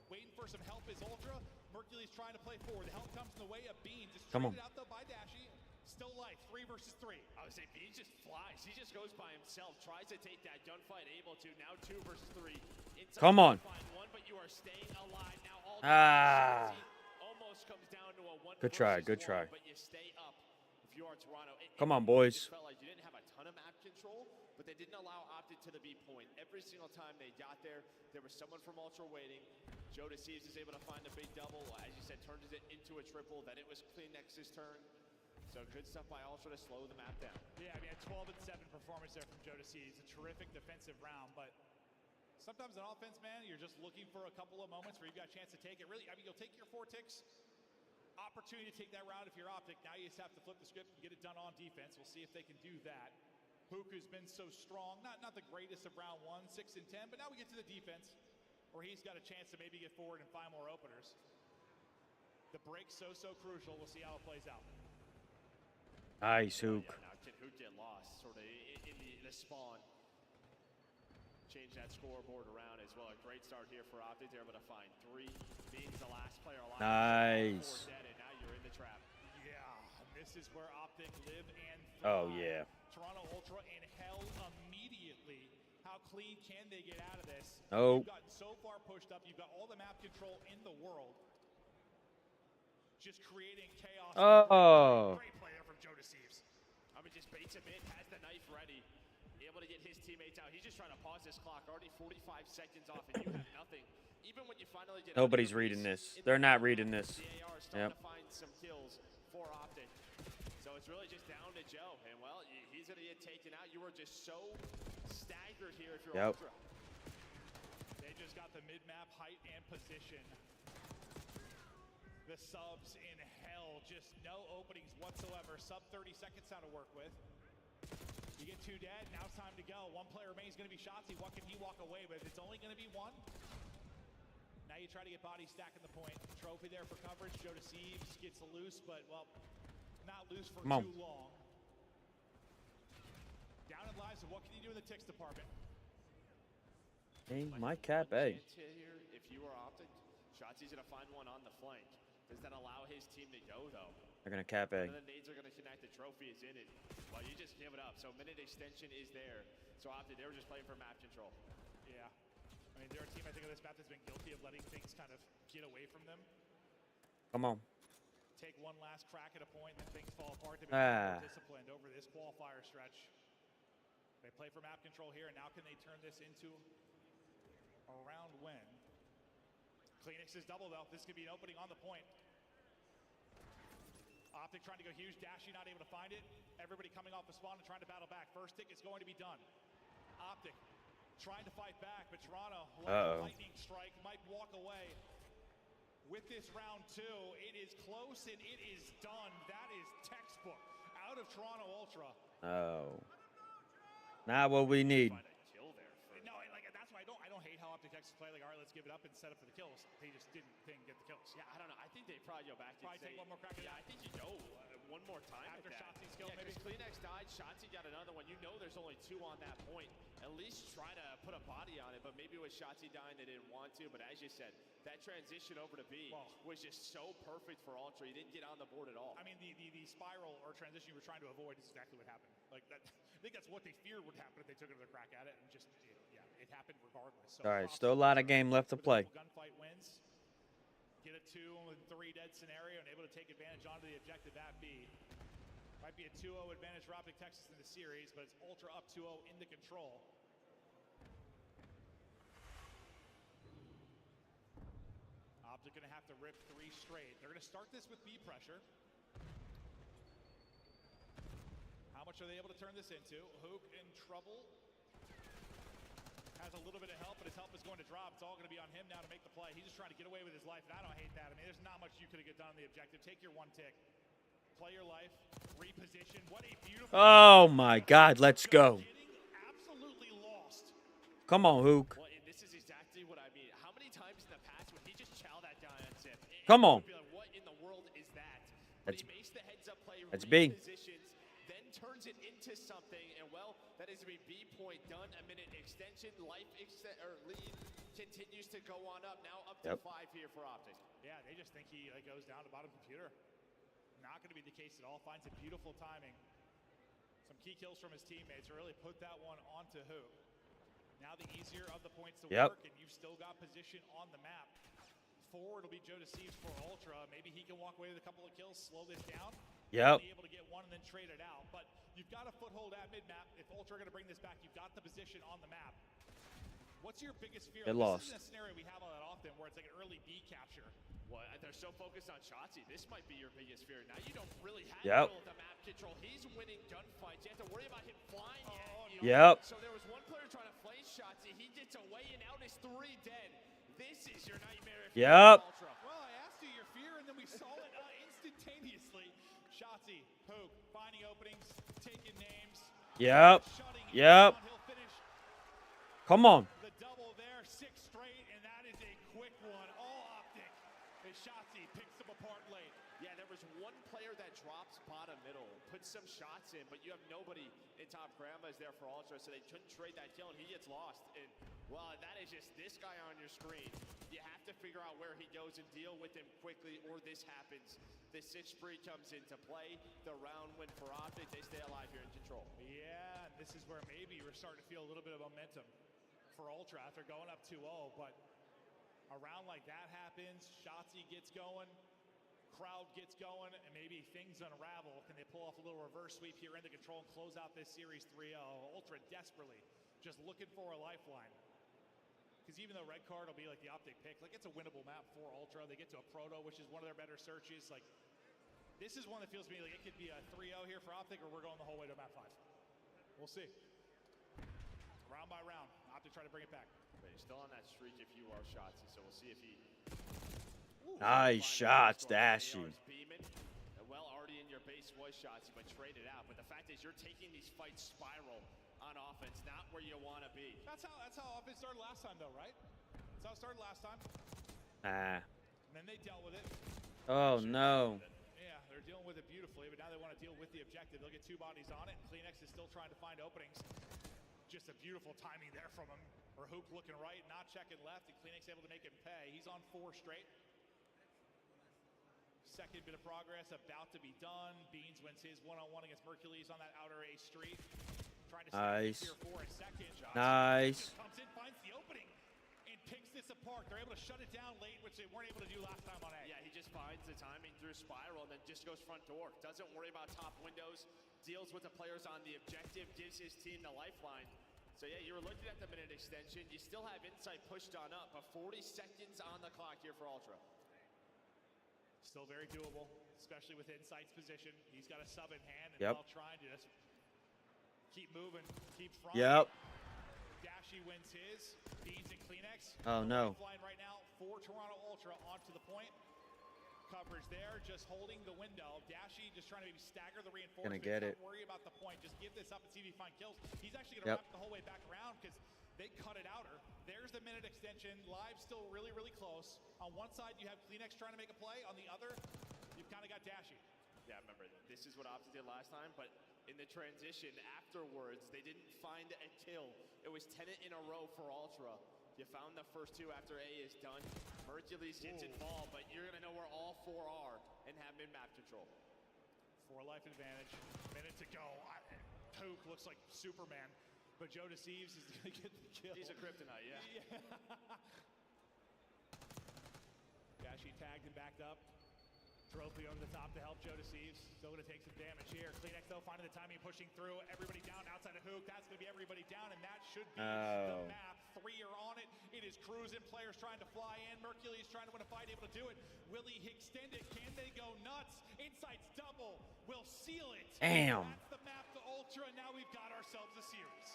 Waiting for some help is Ultra. Mercules trying to play forward. The help comes in the way of Beans. It's traded out, though, by Dashy. Still life. 3 versus 3. I would say Beans just flies. He just goes by himself. Tries to take that gunfight. Able to. Now 2 versus 3. Inside Come on. Find 1, but you are staying alive. Now all almost comes down to a 1 Good try, versus good try. 1, but you stay up if you are Toronto. Come on, boys. It felt like you didn't have a ton of map control, but they didn't allow Optic to the B point. Every single time they got there was someone from Ultra waiting. Joe Deceives is able to find a big double. As you said, turns it into a triple. Then it was Kleenex's turn. So good stuff by Ultra to slow the map down. Yeah, I mean, a 12-7 performance there from Joe Deceives. A terrific defensive round, but sometimes on offense, man, you're just looking for a couple of moments where you've got a chance to take it. Really, I mean, you'll take your 4 ticks. Opportunity to take that round if you're Optic. Now you just have to flip the script and get it done on defense. We'll see if they can do that. Hook has been so strong. Not the greatest of round 1, 6 and 10, but now we get to the defense where he's got a chance to maybe get forward and find more openers. The break's so crucial. We'll see how it plays out. Nice, Hook. Yeah, now can Hook get lost sort of in the spawn? Change that scoreboard around as well. A great start here for Optic. They're able to find 3. Beans the last player alive. Nice. 4 dead, and now you're in the trap. Yeah, this This is where Optic live and Oh, thrive. yeah. Toronto Ultra in hell immediately. How clean can they get out of this? Oh. You've gotten so far pushed up. You've got all the map control in the world. Just creating chaos. Oh. Great play there from Joe Deceives. I mean, just baits him in, has the knife ready, able to get his teammates out. He's just trying to pause this clock. Already 45 seconds off, and you have nothing. Even when you finally get Nobody's reading this. They're not reading this. The AR is starting to find some kills for Optic. So it's really just down to Joe. And, well, he's going to get taken out. You were just so staggered here if you're Ultra. They just got the mid-map height and position. The subs in hell, just no openings whatsoever. Sub 30 seconds now to work with. You get 2 dead, now it's time to go. 1 player remains, going to be Shotzzy. What can he walk away with? It's only going to be 1. Now you try to get body stacking the point. Trophy there for coverage. Joe Deceives gets loose, but, well, not loose for too long. Down in lives, so what can you do in the Tix department? Hey, my cap A. Here, if you are Optic, Shotzzy's going to find one on the flank. Does that allow his team to go, though? They're going to cap A. And the nades are going to connect. The trophy is in it. Well, you just give it up. So minute extension is there. So Optic, they were just playing for map control. Yeah. I mean, they're a team, I think, of this map that's been guilty of letting things kind of get away from them. Come on. Take one last crack at a point, then things fall apart. They've been more disciplined over this qualifier stretch. They play for map control here, and now can they turn this into a round win? Kleenex's double, though. This could be an opening on the point. Optic trying to go huge. Dashy not able to find it. Everybody coming off the spawn and trying to battle back. First tick is going to be done. Optic trying to fight back, but Toronto, like a lightning strike, might walk away with this round 2. It is close and it is done. That is textbook out of Toronto Ultra. Oh. Not what we need. No, like that's why I don't hate how Optic Texas play. Like, all right, let's give it up and set up for the kills. They just didn't get the kills. Yeah, I don't know. I think they probably go back and take one more crack at it. I think you go one more time after Shotzzy's kill. Yeah, because Kleenex died, Shotzzy got another one. You know there's only 2 on that point. At least try to put a body on it, but maybe with Shotzzy dying, they didn't want to. But as you said, that transition over to B was just so perfect for Ultra. He didn't get on the board at all. I mean, the spiral or transition you were trying to avoid is exactly what happened. Like that, I think that's what they feared would happen if they took another crack at it, and just it happened regardless. So all right, still a lot of game left to play. Gunfight wins. Get a 2 and 3 dead scenario and able to take advantage onto the objective at B. Might be a 2-0 advantage for Optic Texas in the series, but it's Ultra up 2-0 in the control. Optic going to have to rip 3 straight. They're going to start this with B pressure. How much are they able to turn this into? Hook in trouble. Has a little bit of help, but his help is going to drop. It's all going to be on him now to make the play. He's just trying to get away with his life, and I don't hate that. I mean, there's not much you could have done on the objective. Take your 1 tick. Play your life. Reposition. What a beautiful... Oh, my God. Let's go. Absolutely lost. Come on, Hook. Well, and this is exactly what I mean. How many times in the past would he just chow that guy on zip? Come on. Like, what in the world is that? But he makes the heads-up play, that's B. Then turns it into something, and well, that is a B point done. A minute extension, lead continues to go on up. Now up to 5 here for Optic. Yeah, they just think he goes down to bottom computer. Not going to be the case at all. Finds a beautiful timing. Some key kills from his teammates really put that one onto Hoop. Now the easier of the points to work, and you've still got position on the map. Forward will be Joe Deceives for Ultra. Maybe he can walk away with a couple of kills, slow this down. Yep. Be able to get 1 and then trade it out. But you've got a foothold at mid-map. If Ultra are going to bring this back, you've got the position on the map. What's your biggest fear? They This lost. isn't a scenario we have all that often where it's like an early B capture. Well, they're so focused on Shotzzy. This might be your biggest fear. Now you don't really have the map control. He's winning gunfights. You have to worry about him flying So there was one player trying to play Shotzzy. He gets away, and out is 3 dead. This is your nightmare if you're Ultra. Well, I asked you your fear, and then we saw it instantaneously. Shotzzy, Hook, finding openings, taking names. Yep. He'll finish. Come on. The double there, 6 straight, and that is a quick one. All Optic as Shotzzy picks them apart late. Yeah, there was one player that drops bottom middle, puts some shots in, but you have nobody in top. Grandma's there for Ultra, so they couldn't trade that kill, and he gets lost. And, well, that is just this guy on your screen. You have to figure out where he goes and deal with him quickly, or this happens. The 6 spree comes into play. The round win for Optic. They stay alive here in control. Yeah, and this is where maybe we're starting to feel a little bit of momentum for Ultra after going up 2-0, but a round like that happens, Shotzzy gets going, crowd gets going, and maybe things unravel. Can they pull off a little reverse sweep here into control and close out this series 3-0? Ultra desperately just looking for a lifeline. Because even though red card will be like the Optic pick, like it's a winnable map for Ultra. They get to a proto, which is one of their better searches. Like, this is one that feels to me like it could be a 3-0 here for Optic, or we're going the whole way to map 5. We'll see. Round by round, Optic try to bring it back. But he's still on that streak if you are Shotzzy, so we'll see if he... Nice shots, Dashy. Beeman, well, already in your base was Shotzzy, but traded out. But the fact is you're taking these fights spiral on offense, not where you want to be. That's how offense started last time, though, right? That's how it started last time. Ah. And then they dealt with it. Oh, no. Yeah, they're dealing with it beautifully, but now they want to deal with the objective. They'll get 2 bodies on it, and Kleenex is still trying to find openings. Just a beautiful timing there from him. Rahuk looking right, not checking left, and Kleenex able to make him pay. He's on 4 straight. Second bit of progress about to be done. Beans wins his one-on-one against Mercules on that outer A street. Trying to Nice. here for a second. Nice. Comes in, finds the opening, and picks this apart. They're able to shut it down late, which they weren't able to do last time on A. Yeah, he just finds the timing through spiral and then just goes front door. Doesn't worry about top windows. Deals with the players on the objective. Gives his team the lifeline. So yeah, you were looking at the minute extension. You still have Insight pushed on up, but 40 seconds on the clock here for Ultra. Still very doable, especially with Insight's position. He's got a sub in hand, and Yep. while trying to just keep moving, keep fronting. Yep. Dashy wins his. Beans and Kleenex. Oh, no. Line right now for Toronto Ultra onto the point. Coverage there, just holding the window. Dashy just trying to maybe stagger the reinforcements. Gonna get it. Don't worry about the point. Just give this up and see if he finds kills. He's actually going to Yep. wrap the whole way back around because they cut it outer. There's the minute extension. Live still really, really close. On one side, you have Kleenex trying to make a play. On the other, you've kind of got Dashy. Yeah, remember, this is what Optic did last time, but in the transition afterwards, they didn't find a kill. It was 10 in a row for Ultra. You found the first 2 after A is done. Mercules hits it fall, but you're going to know where all 4 are and have mid-map control. 4 life advantage. Minute to go. Hook looks like Superman, but Joe Deceives is going to get the kill. He's a kryptonite, yeah. Dashy tagged and backed up. Trophy over the top to help Joe Deceives. Still going to take some damage here. Kleenex, though, finding the timing, pushing through. Everybody down outside of Hook. That's going to be everybody down, and that should be the map. 3 are on it. It is cruising. Players trying to fly in. Mercules trying to win a fight, able to do it. Will he extend it? Can they go nuts? Insight's double will seal it. Damn. That's the map to Ultra, and now we've got ourselves a series.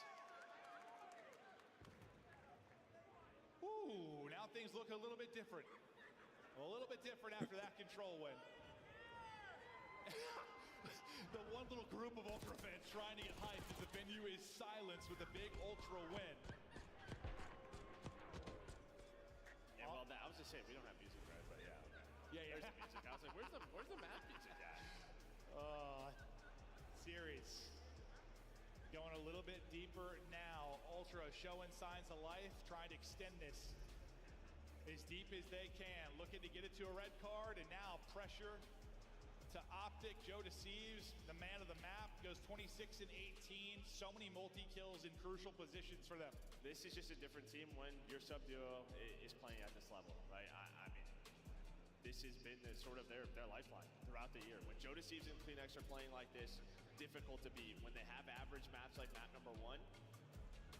Ooh, now things look a little bit different. A little bit different after that control win. The one little group of Ultra fans trying to get hyped as the venue is silenced with a big Ultra win. Yeah, well, I was just saying, we don't have music, right? But yeah. Yeah. There's the music. I was like, where's the map music at? Series. Going a little bit deeper now. Ultra showing signs of life, trying to extend this as deep as they can. Looking to get it to a red card, and now pressure to Optic. Joe Deceives, the man of the map, goes 26 and 18. So many multi-kills in crucial positions for them. This is just a different team when your sub-duo is playing at this level, right? I mean, this has been sort of their lifeline throughout the year. When Joe Deceives and Kleenex are playing like this, difficult to beat. When they have average maps like map number 1,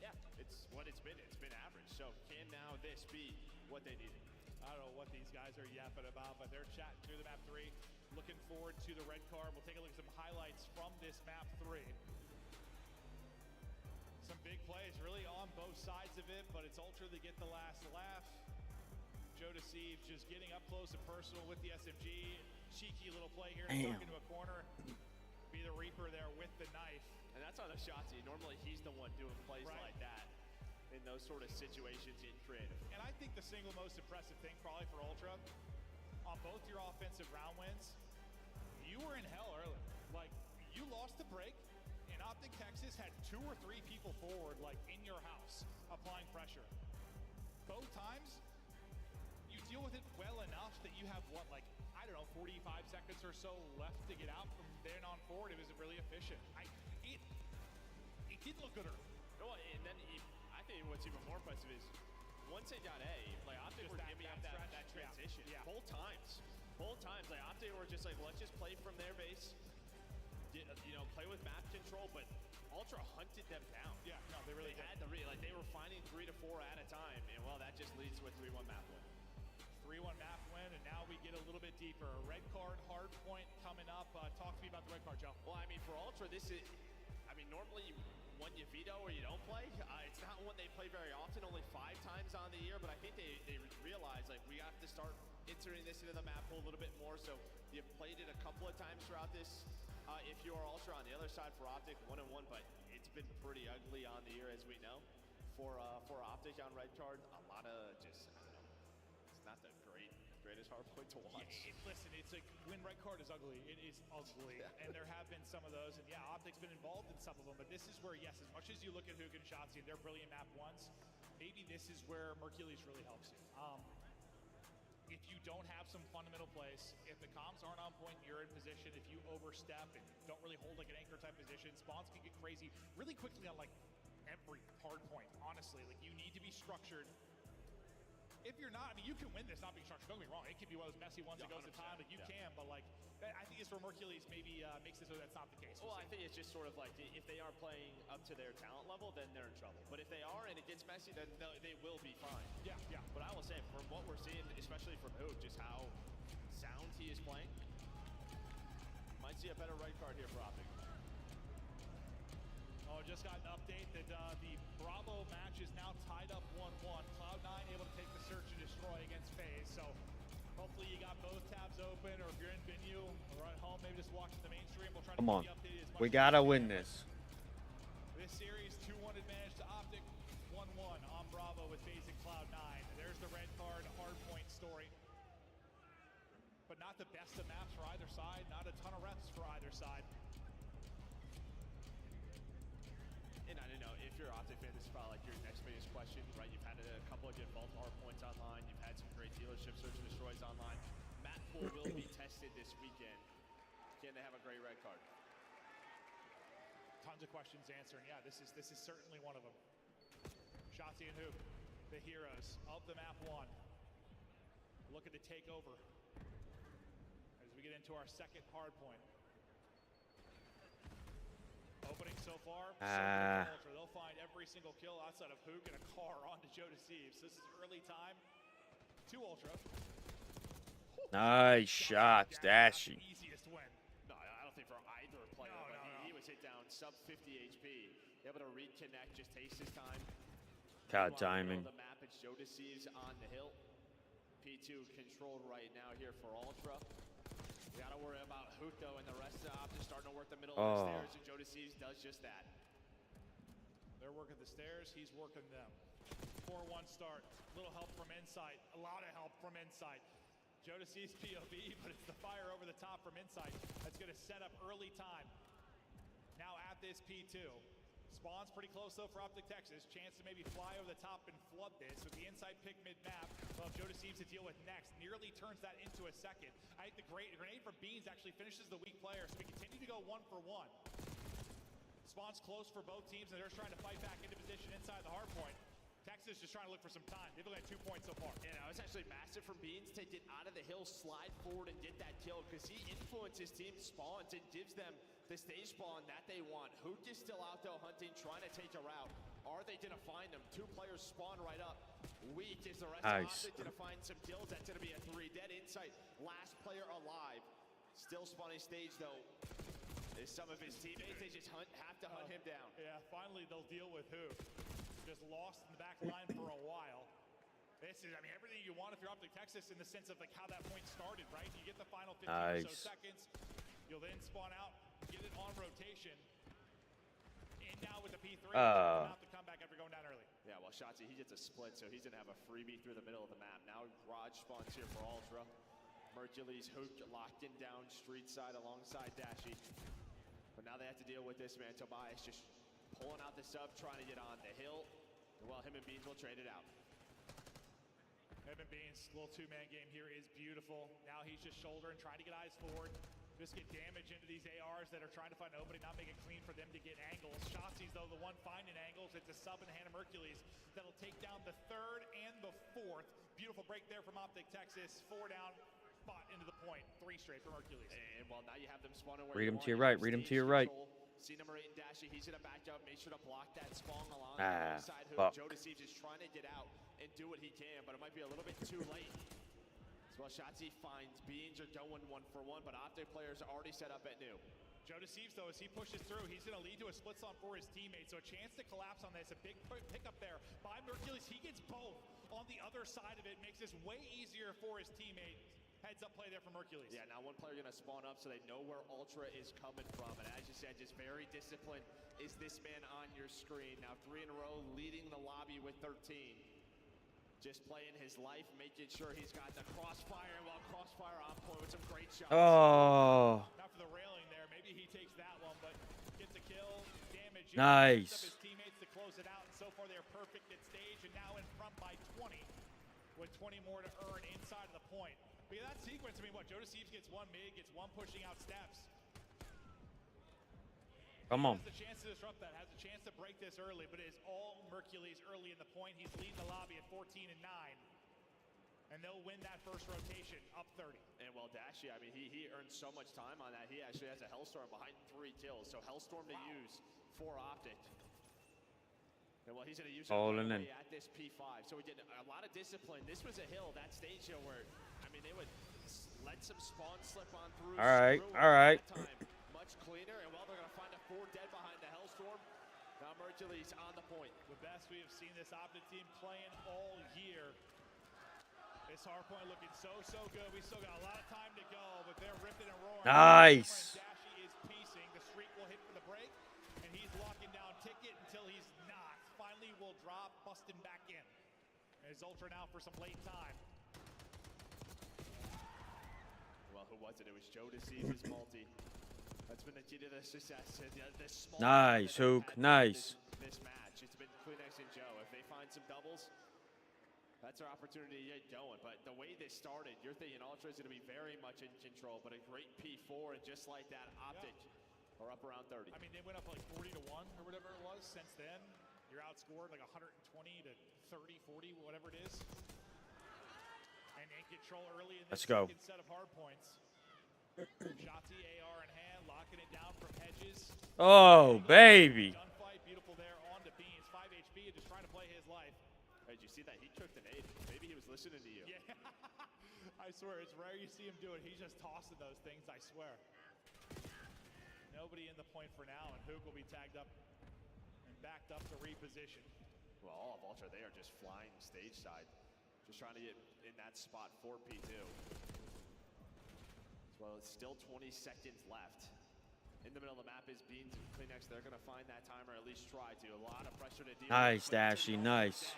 yeah, it's what it's been. It's been average. So can now this be what they needed? I don't know what these guys are yapping about, but they're chatting through the map 3. Looking forward to the red card. We'll take a look at some highlights from this map 3. Some big plays really on both sides of it, but it's Ultra that get the last laugh. Joe Deceives just getting up close and personal with the SMG. Cheeky little play here to tuck into a corner. Be the Reaper there with the knife. And that's on a Shotzzy. Normally he's the one doing plays like that in those sort of situations in creative. And I think the single most impressive thing probably for Ultra, on both your offensive round wins, you were in hell early. Like, you lost the break, and Optic Texas had 2 or 3 people forward, like in your house, applying pressure. Both times, you deal you have what, like, I don't know, 45 seconds or so left to get out from then on forward. It was really efficient. It did look good early. No, and then I think what's even more impressive is once they got A, like Optic were giving up that transition. Yeah. Both times, like Optic were just like, let's just play from their base, play with map control, but Ultra hunted them down. Yeah, no, they really had the they were finding 3 to 4 at a time, and well, that just leads to a 3-1 map win. 3-1 map win, and now we get a little bit deeper. Red card, hard point coming up. Talk to me about the red card, Joe. Well, I mean, for Ultra, normally one you veto or you don't play. It's not one they play very often, only 5 times on the year, but I think they realize, like, we have to start entering this into the map pool a little bit more, so you've played it a couple of times throughout this. If you are Ultra on the other side for Optic, 1-1, but it's been pretty ugly on the year, as we know. For Optic on red card, a lot of just, I don't know, it's not the greatest hard point to watch. Yeah, listen, it's like when red card is ugly, it is ugly, and there have been some of those, and yeah, Optic's been involved in some of them, but this is where, yes, as much as you look at Hook and Shotzzy and their brilliant map ones, maybe this is where Mercules really helps you. If you don't have some fundamental plays, if the comms aren't on point, you're in position, if you overstep and don't really hold like an anchor type position, spawns can get crazy really quickly on like every hard point, honestly. Like, you need to be structured. If you're not, I mean, you can win this not being structured, don't get me wrong. It could be one of those messy ones that goes to time, but you can, but like, I think it's where Mercules maybe makes it so that's not the case. Well, I think it's just sort of like, if they aren't playing up to their talent level, then they're in trouble. But if they are and it gets messy, then they will be fine. Yeah. But I will say, from what we're seeing, especially from Hook, just how sound he is playing, might see a better red card here for Optic. Oh, just got an update that the Bravo match is now tied up 1-1. Cloud9 able to take the search and destroy against FaZe. So hopefully you got both tabs open, or if you're in venue or at home, maybe just watching the main stream. We'll try to keep you updated as much We as gotta we win can. this. This series, 2-1 advantage to Optic, 1-1 on Bravo with FaZe and Cloud9. There's the red card, hard point story. But not the best of maps for either side, not a ton of reps for either side. And I don't know, if you're an Optic fan, this is probably like your next biggest question, right? You've had a couple of good vault hard points online. You've had some great dealership search and destroys online. Map pool will be tested this weekend. Can they have a great red card? Tons of questions answered. Yeah, this is certainly one of them. Shotzzy and Hook, the heroes of the map 1, looking to take over as we get into our second hard point. Opening so far, Ultra. They'll find every single kill outside of Hook and a car onto Joe Deceives. This is early time to Ultra. Nice shots, Dashy. Easiest win. No, I don't think for either player, but he was hit down sub 50 HP. Able to reconnect, just takes his time. God timing. The map, it's Joe Deceives on the hill. P2 controlled right now here for Ultra. We gotta worry about Hook though, and the rest of the Optic starting to work the middle of the stairs, and Joe Deceives does just that. They're working the stairs, he's working them. 4-1 start, little help from Insight, a lot of help from Insight. Joe Deceives POV, but it's the fire over the top from Insight that's gonna set up early time. Now at this P2. Spawn's pretty close though for Optic Texas. Chance to maybe fly over the top and flood this with the inside pick mid-map. Well, Joe Deceives to deal with next. Nearly turns that into a second. I think the grenade from Beans actually finishes the weak player, so we continue to go 1-for-1. Spawn's close for both teams, and they're just trying to fight back into position inside the hard point. Texas just trying to look for some time. They've only had 2 points so far. Yeah, no, it's actually massive from Beans to get out of the hill, slide forward, and get that kill, because he influences team spawns and gives them the stage spawn that they want. Hook is still out though hunting, trying to take a route. Are they gonna find him? 2 players spawn right up. Weak is the rest of Optic gonna find some kills. That's gonna be a 3. Dead Insight, last player alive. Still spawning stage though. Is some of his teammates, they just have to hunt him down. Yeah, finally they'll deal with Hook. Just lost in the back line for a while. This is, I mean, everything you want if you're Optic Texas in the sense of like how that point started, right? You get the final 15 or so seconds. You'll then spawn out, get it on rotation. And now with the P3, about to come back after going down early. Yeah, well, Shotzzy, he gets a split, so he's going to have a freebie through the middle of the map. Now Garage spawns here for Ultra. Mercules, Hook locked in down street side alongside Dashy. But now they have to deal with this, man. Tobias just pulling out the sub, trying to get on the hill. Well, him and Beans will trade it out. Evan Baines' little two-man game here is beautiful. Now he's just shouldering, trying to get eyes forward. Just get damage into these ARs that are trying to find an opening, not make it clean for them to get angles. Shotzzy's, though, the one finding angles. It's a sub in the hand of Mercules that'll take down the third and the fourth. Beautiful break there from Optic Texas. 4 down, spot into the point. 3 straight for Mercules. And well, now you have them spawning where Read you him to want. your right. Read him to your right. See number 8 and Dashy. He's gonna back up. Make sure to block that spawn along Ah, the side. fuck. Joe Deceives is trying to get out and do what he can, but it might be a little bit too late. Well, Shotzzy finds Beans are going 1-for-1, but Optic players are already set up at new. Joe Deceives, though, as he pushes through, he's going to lead to a split slump for his teammates. So a chance to collapse on this. A big pickup there by Mercules. He gets both on the other side of it. Makes this way easier for his teammates. Heads up play there for Mercules. Yeah, now one player going to spawn up so they know where Ultra is coming from. And as you said, just very disciplined is this man on your screen. Now 3 in a row, leading the lobby with 13. Just playing his life, making sure he's got the crossfire. Well, crossfire on point with some great shots. Oh, Not for the railing there. Maybe he takes that one, but gets a kill. Damage. Nice. His teammates to close it out. And so far, they're perfect at stage and now in front by 20, with 20 more to earn inside of the point. But yeah, that sequence, I mean, what? Joe Deceives gets 1 mid, gets 1 pushing out steps. come on. Has the chance to disrupt that, has a chance to break this early, but it is all Mercules early in the point. He's leading the lobby at 14 and 9. And they'll win that first rotation, up 30. And well, Dashy, I mean, he earned so much time on that. He actually has a Hellstorm behind 3 kills. So Hellstorm to use for Optic. And well, he's going to use it All right in. away at this P5. So we get a lot of discipline. This was a hill, that stage hill, where, I mean, they would let some spawn slip on through. All right, screw all right. that time. Much cleaner. And well, they're going to find a 4 dead behind the Hellstorm. Now Mercules on the point. The best we have seen this Optic team playing all year. This hardpoint looking so good. We still got a lot of time to go, but they're ripping and roaring. Nice. Dashy is piecing. The streak will hit for the break, and he's locking down Ticket until he's not. Finally will drop, busting back in. There's Ultra now for some late time. Well, who was it? It was Joe Deceives' multi. That's been the key to the success. This small Nice, Hook. Nice. This match, it's been Kleenex and Joe. If they find some doubles, that's our opportunity to get going. But the way this started, you're thinking Ultra is going to be very much in control. But a great P4, and just like that, Optic are up around 30. I mean, they went up like 40 to 1 or whatever it was. Since then, you're outscored like 120 to 30, 40, whatever it is. And in control early in this Let's go. second set of hard points. Shotzzy, AR in hand, locking it down from Hedges. Oh, baby. Gunfight, beautiful there on to Beans. 5 HP, just trying to play his life. Hey, did you see that? He took the nade. Maybe he was listening to you. Yeah, I swear, it's rare you see him do it. He's just tossing those things, I swear. Nobody in the point for now, and Hook will be tagged up and backed up to reposition. Well, all of Ultra, they are just flying stage side. Just trying to get in that spot for P2. Well, it's still 20 seconds left. In the middle of the map is Beans and Kleenex. They're going to find that time, or at least try to. A lot of pressure to deal Nice, with. Dashy. Nice.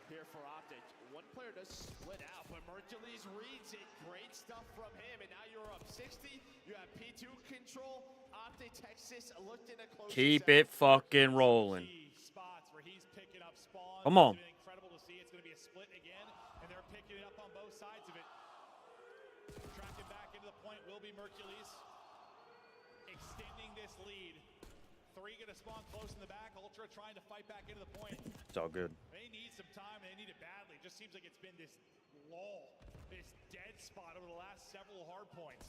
Here for Optic. One player does split out, but Mercules reads it. Great stuff from him, and now you're up 60. You have P2 control. Optic Texas looking to close. Keep it fucking rolling. Spots where he's picking up spawns. Come on. It's been incredible to see. It's going to be a split again, and they're picking it up on both sides of it. Tracking back into the point will be Mercules. Extending this lead. 3 going to spawn close in the back. Ultra trying to fight back into the point. It's all good. They need some time, and they need it badly. Just seems like it's been this lull, this dead spot over the last several hard points.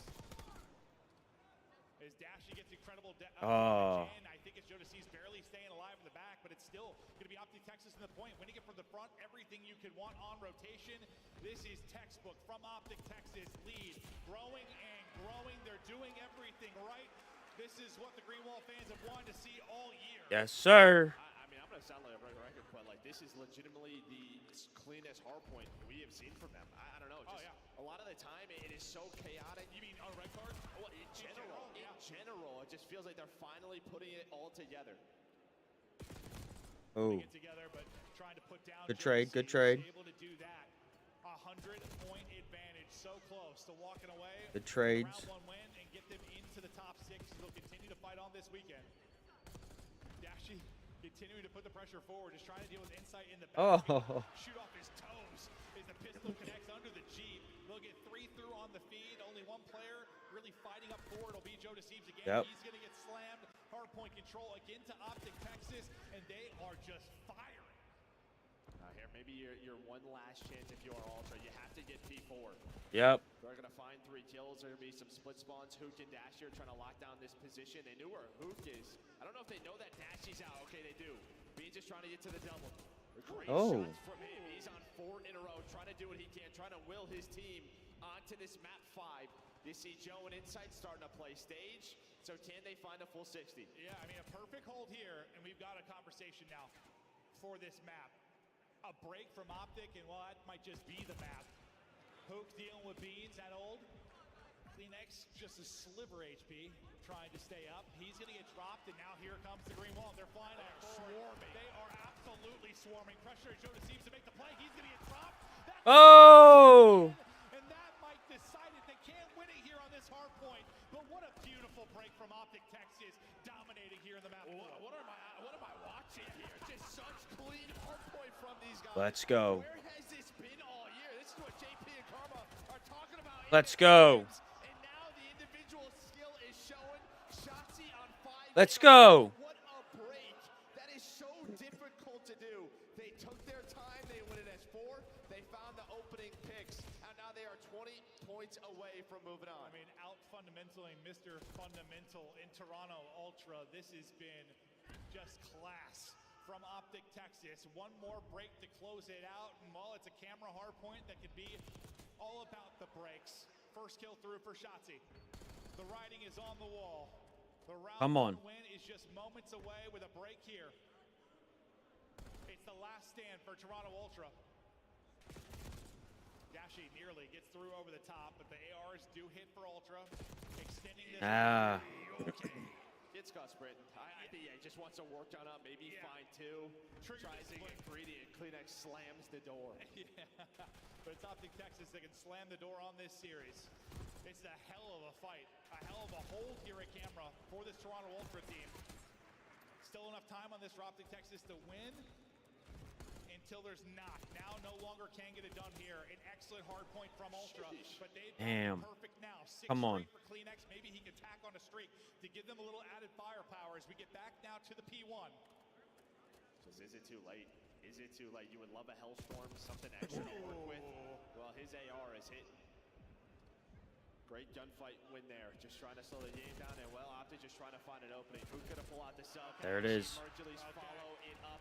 As Dashy gets incredible damage in. I think it's Joe Deceives barely staying alive in the back, but it's still going to be Optic Texas in the point. Winning it from the front, everything you could want on rotation. This is textbook from Optic Texas. Lead, growing and growing. They're doing everything right. This is what the Greenwall fans have wanted to see all year. Yes, sir. I mean, I'm going to sound like a broken record, but like this is legitimately the cleanest hard point we have seen from them. I don't know. Just a lot of the time, it is so chaotic. You mean on red card? Well, in general, it just feels like they're finally putting it all together. Oh, Get together, but trying to put down good Joe trade. Good Deceives, trade. Able to do that. 100-point advantage, so close to walking away. Good trades. Round 1 win and get them into the top 6. They'll continue to fight on this weekend. Dashy Continuing to put the pressure forward, just trying to deal with insight in the back. Oh. Shoot off his toes as the pistol connects under the Jeep. They'll get 3 through on the feed. Only one player really fighting up forward. It'll be Joe DeCeves again. Yep. He's going to get slammed. Hard point control again to Optic Texas, and they are just firing. Here, maybe your one last chance if you are Ultra. You have to get P4. Yep. They're going to find 3 kills. There going to be some split spawns. Hook and Dashier trying to lock down this position. They knew where Hook is. I don't know if they know that Dashie's out. Okay, they do. Beans just trying to get to the double. Great shots from him. He's on 4 in a row, trying to do what he can, trying to will his team onto this map 5. You see Joe and Insight starting to play stage. So can they find a full 60? Yeah, I mean, a perfect hold here, and we've got a conversation now for this map. A break from Optic, and well, that might just be the map. Hook dealing with Beans, that old. Kleenex, just a sliver HP, trying to stay up. He's going to get dropped, and now here comes the green wall. They're flying out forward. Swarming. They are absolutely swarming. Pressure Joe DeCeves to make the play. He's going to get dropped. That's Oh! and that might decide it. They can't win it here on this hard point. But what a beautiful break from Optic Texas, dominating here in the map. What am I watching here? Just such clean hard point from these guys. Let's go. Where has this been all year? This is what JP and Karma are talking about. Let's go. And now the individual skill is showing. Shotzi on 5. Let's go. What a break. That is so difficult to do. They took their time. They went it as 4. They found the opening picks. And now they are 20 points away from moving on. I mean, out fundamentaling Mr. Fundamental in Toronto Ultra. This has been just class from Optic Texas. One more break to close it out. And while it's a camera hard point that could be all about the breaks. First kill through for Shotzi. The writing is on the wall. The round 1 win is just moments away with a break here. It's the last stand for Toronto Ultra. Dashie nearly gets through over the top, but the ARs do hit for Ultra. Extending this. Okay. Gets Gus Britton. I think he just wants to work on up. Maybe find 2. Tries to get greedy, and Kleenex slams the door. Yeah. But it's Optic Texas that can slam the door on this series. It's a hell of a fight. A hell of a hold here at camera for this Toronto Ultra team. Still enough time on this for Optic Texas to win until there's not. Now no longer can get it done here. An excellent hard point from Ultra. But they've been perfect now. 6 straight for Kleenex. Maybe he can tack on a streak to give them a little added firepower as we get back now to the P1. Just, is it too late? Is it too late? You would love a Hellstorm, something extra to work with. Well, his AR is hit. Great gunfight win there. Just trying to slow the game down, and well, Optic just trying to find an opening. Who could have pulled out the sub? There it is. Mercules follow it up.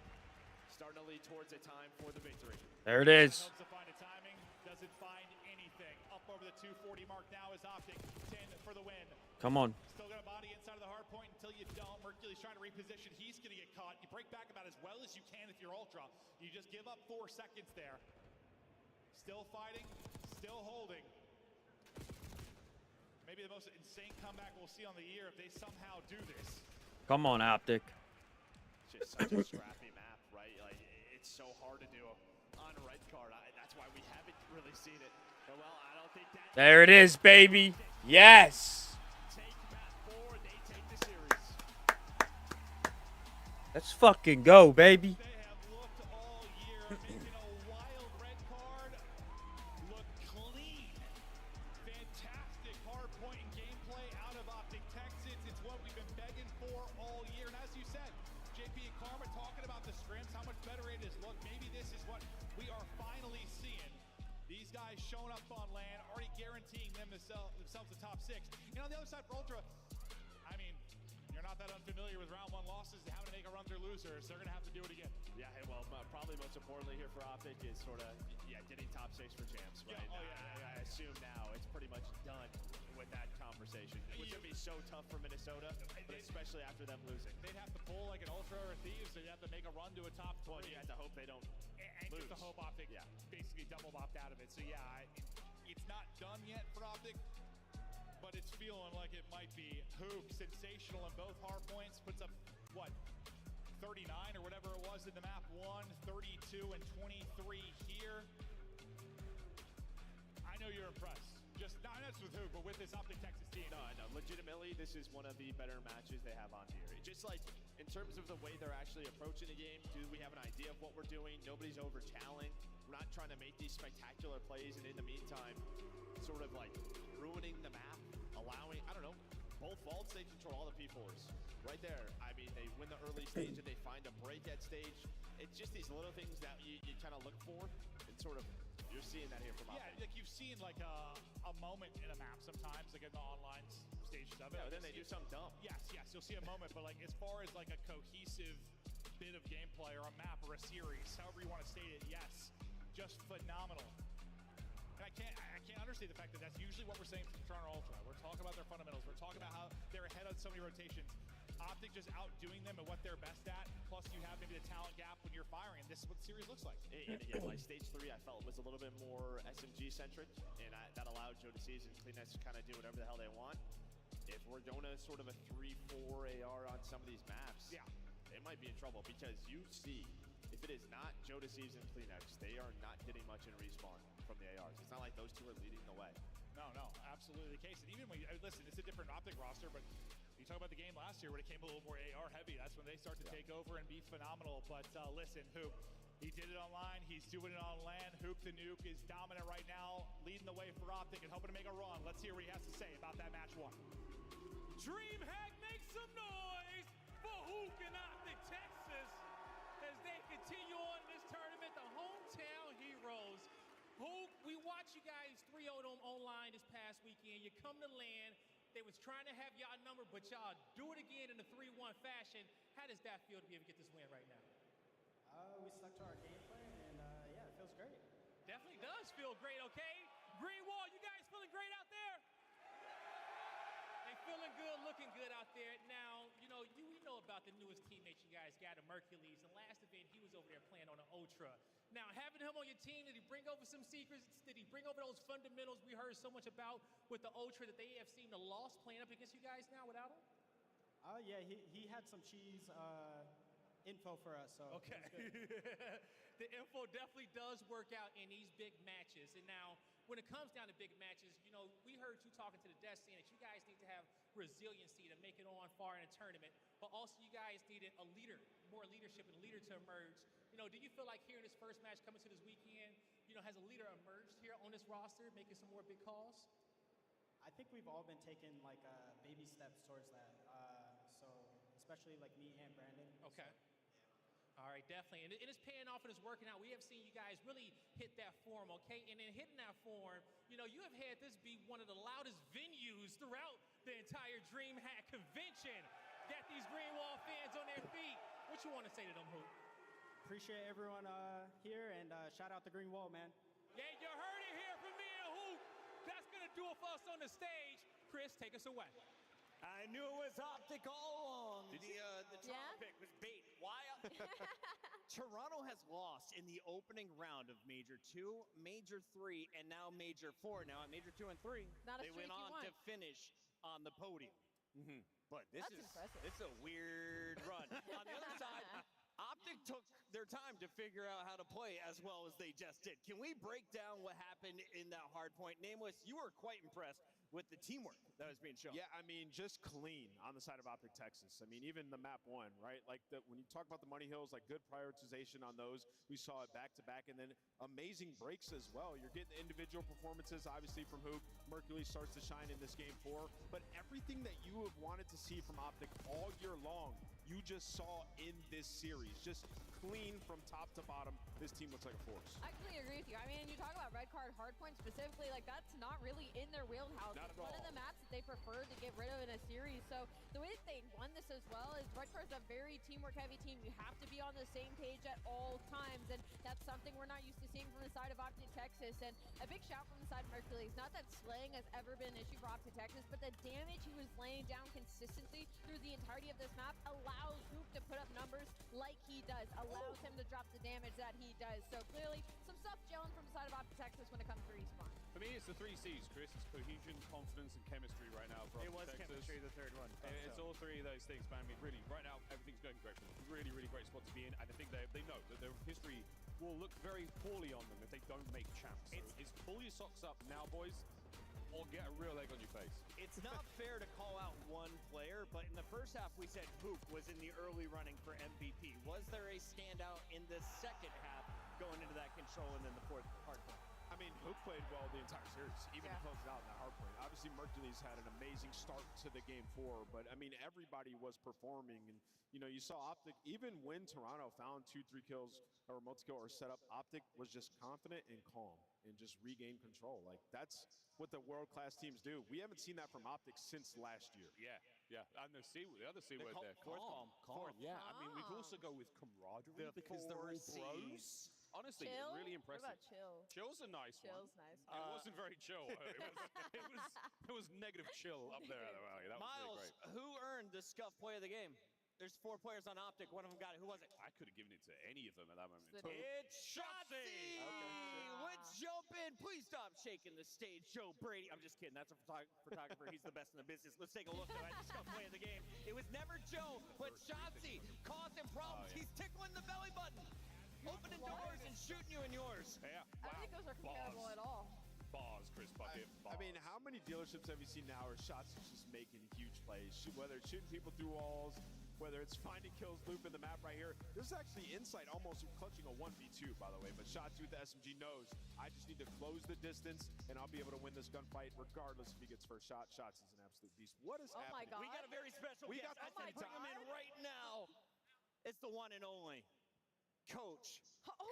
Starting to lead towards a time for the victory. There it is. Hopes to find a timing. Doesn't find anything. Up over the 240 mark now is Optic. 10 for the win. Come on. Still got a body inside of the hard point until you don't. Mercules trying to reposition. He's going to get caught. You break back about as well as you can if you're Ultra. You just give up 4 seconds there. Still fighting. Still holding. Maybe the most insane comeback we'll see on the year if they somehow do this. Come on, Optic. Just such a scrappy map, right? Like, it's so hard to do on red card. That's why we haven't really seen it. And well, I don't think that. There it is, baby. Yes. Take map 4, they take the series. Let's fucking go, baby. They have looked all year, making a wild red card look clean. Fantastic hard point and gameplay out of Optic Texas. It's what we've been begging for all year. And as you said, JP and Karma talking about the scrims, how much better it is. Look, maybe this is what we are finally seeing. These guys showing up on land, already guaranteeing themselves a top 6. And on the other side for Ultra, I mean, you're not that unfamiliar with round 1 losses and having to make a run through losers. They're going to have to do it again. Yeah, well, probably most importantly here for Optic is sort of, getting top 6 for champs, right? Yeah, I assume now it's pretty much done with that conversation, which would be so tough for Minnesota, but especially after them losing. They'd have to pull like an Ultra or a Thieves. They'd have to make a run to a top 20. Well, you have to hope they don't and lose. just to hope Optic basically double opt out of it. So yeah, it's not done yet for Optic, but it's feeling like it might be. Hook, sensational in both hard points, puts up, what, 39 or whatever it was in the map 1, 32 and 23 here. I know you're impressed. Just not chance with who, but with this Optic Texas team. No, I know. Legitimately, this is one of the better matches they have on here. Just like in terms of the way they're actually approaching the game, do we have an idea of what we're doing? Nobody's over-challenged. We're not trying to make these spectacular plays, and in the meantime, sort of like ruining the map, allowing, I don't know, both vaults, they control all the P4s. Right there, I mean, they win the early stage and they find a break at stage. It's just these little things that you kind of look for, and sort of, you're seeing that here from Yeah, Optic. like you've seen like a moment in a map sometimes, like in the online stages of it. Yeah, Like then they do something dumb. Yes, you'll see a moment, but like as far as like a cohesive bit of gameplay or a map or a series, however you want to state it, yes, just phenomenal. And I can't understate the fact that that's usually what we're saying from Toronto Ultra. We're talking about their fundamentals. We're talking about how they're ahead on so many rotations. Optic just outdoing them at what they're best at. Plus, you have maybe the talent gap when you're firing. This is what the series looks like. And again, like stage 3, I felt was a little bit more SMG centric, and that allowed Joe DeCease and Cleanest to kind of do whatever the hell they want. If we're going to sort of a 3-4 AR on some of these maps, Yeah. they might be in trouble, because you see, if it is not Joe DeCease and Cleanex, they are not getting much in respawn from the ARs. It's not like those two are leading the way. No, absolutely the case. And even when you listen, it's a different Optic roster, but you talk about the game last year when it came a little more AR heavy. That's when they start to take over and be phenomenal. But listen, Hoop, he did it online. He's doing it on land. Hoop the Nuke is dominant right now, leading the way for Optic and hoping to make a run. Let's hear what he has to say about that match 1. DreamHack makes some noise for Hook and Optic Texas as they continue on this tournament, the hometown heroes. Hook, we watched you guys 3-0 them online this past weekend. You come to land. They was trying to have y'all number, but y'all do it again in a 3-1 fashion. How does that feel to be able to get this win right now? We stuck to our game plan, and yeah, it feels great. Definitely does feel great, okay? Greenwall, you guys feeling great out there? They feeling good, looking good out there. Now, you know, we know about the newest teammates you guys got, Mercules. And last event, he was over there playing on an Ultra. Now, having him on your team, did he bring over some secrets? Did he bring over those fundamentals we heard so much about with the Ultra that they have seen the loss playing up against you guys now without him? Yeah, he had some cheese info for us, so okay. The info definitely does work out in these big matches. And now, when it comes down to big matches, you know, we heard you talking to the Destiny that you guys need to have resiliency to make it on far in a tournament, but also you guys needed a leader, more leadership and a leader to emerge. You know, do you feel like here in this first match coming to this weekend, you know, has a leader emerged here on this roster, making some more big calls? I think we've all been taking like baby steps towards that. So especially like me and Brandon. Okay. All right, definitely. And it's paying off and it's working out. We have seen you guys really hit that form, okay? And in hitting that form, you know, you have had this be one of the loudest venues throughout the entire DreamHack convention. Got these Greenwall fans on their feet. What you want to say to them, Hoop? Appreciate everyone here, and shout out the Green Wall, man. Yeah, you heard it here from me and Hoop. That's going to do it for us on the stage. Chris, take us away. I knew it was Optic all along. The Toronto pick was bait. Why? Toronto has lost in the opening round of Major 2, Major 3, and now Major 4. Now at Major 2 and 3, Not a they went streak you on want. to finish on the podium. But this That's is impressive. It's a weird run. On the other side, Optic took their time to figure out how to play as well as they just did. Can we break down what happened in that hard point? Nameless, you were quite impressed with the teamwork that was being shown. Yeah, I mean, just clean on the side of Optic Texas. I mean, even the map 1, right? Like, when you talk about the money hills, like good prioritization on those. We saw it back to back, and then amazing breaks as well. You're getting individual performances, obviously, from Hoop. Mercury starts to shine in this game 4. But everything that you have wanted to see from Optic all year long, you just saw in this series. Just clean from top to bottom. This team looks like a force. I completely agree with you. I mean, you talk about red card hardpoint specifically, like that's not really in their wheelhouse. Not It's at one of all. the maps that they prefer to get rid of in a series. So the way that they won this as well is red card's a very teamwork heavy team. You have to be on the same page at all times, and that's something we're not used to seeing from the side of Optic Texas. And a big shout from the side of Mercules. Not that slaying has ever been an issue for Optic Texas, but the damage he was laying down consistently through the entirety of this map allows Hoop to put up numbers like he does, allows him to drop the damage that he does. So clearly, some stuff gelling from the side of Optic Texas when it comes to respawn. For me, it's the 3 C's, Chris. It's cohesion, confidence, and chemistry right now for It was Optic Texas. chemistry, the third one. And it's all 3 of those things, man. I mean, really, right now, everything's going great for them. Really, really great spot to be in. And I think they know that their history will look very poorly on them if they don't make champs. So it's pull your socks up now, boys. or get a real egg on your face. It's not fair to call out one player, but in the first half, we said Hoop was in the early running for MVP. Was there a standout in the second half going into that control and then the fourth hard point? I mean, Hook played well the entire series, even to close it out in that hard point. Obviously, Mercules had an amazing start to the game 4, but I mean, everybody was performing. And, you know, you saw Optic, even when Toronto found 2-3 kills or multi-kill or setup, Optic was just confident and calm and just regained control. Like, that's what the world-class teams do. We haven't seen that from Optic since last year. Yeah. And the other C word there, Calm. Yeah, I mean, we could also go with camaraderie because they're all bros. Honestly, Chill? really impressive. What about chill? Chill's a nice Chill's one. nice. It wasn't very chill. It was negative chill up there at the rally. That was Miles, really great. who earned the scuff play of the game? There's 4 players on Optic. One of them got it. Who was it? I could have given it to any of them at that moment. It's the- It's Shotzi! Let's jump in. Please stop shaking the stage, Joe Brady. I'm just kidding. That's a photographer. He's the best in the business. Let's take a look at the scuff play of the game. It was never Joe, but Shotzi causing problems. He's tickling the belly button, opening doors and shooting you in yours. Yeah. I don't think those are comparable at all. Bars, Chris Bucket. I mean, how many dealerships have you seen now where shots are just making huge plays? Whether it's shooting people through walls, whether it's finding kills, loop in the map right here. This is actually Insight almost clutching a 1v2, by the way. But Shotzi with the SMG knows, I just need to close the distance, and I'll be able to win this gunfight regardless if he gets first shot. Shotzi's an absolute beast. What is Oh my happening? God. We got a very special We guest. got I can bring him in right now. It's the one and only Coach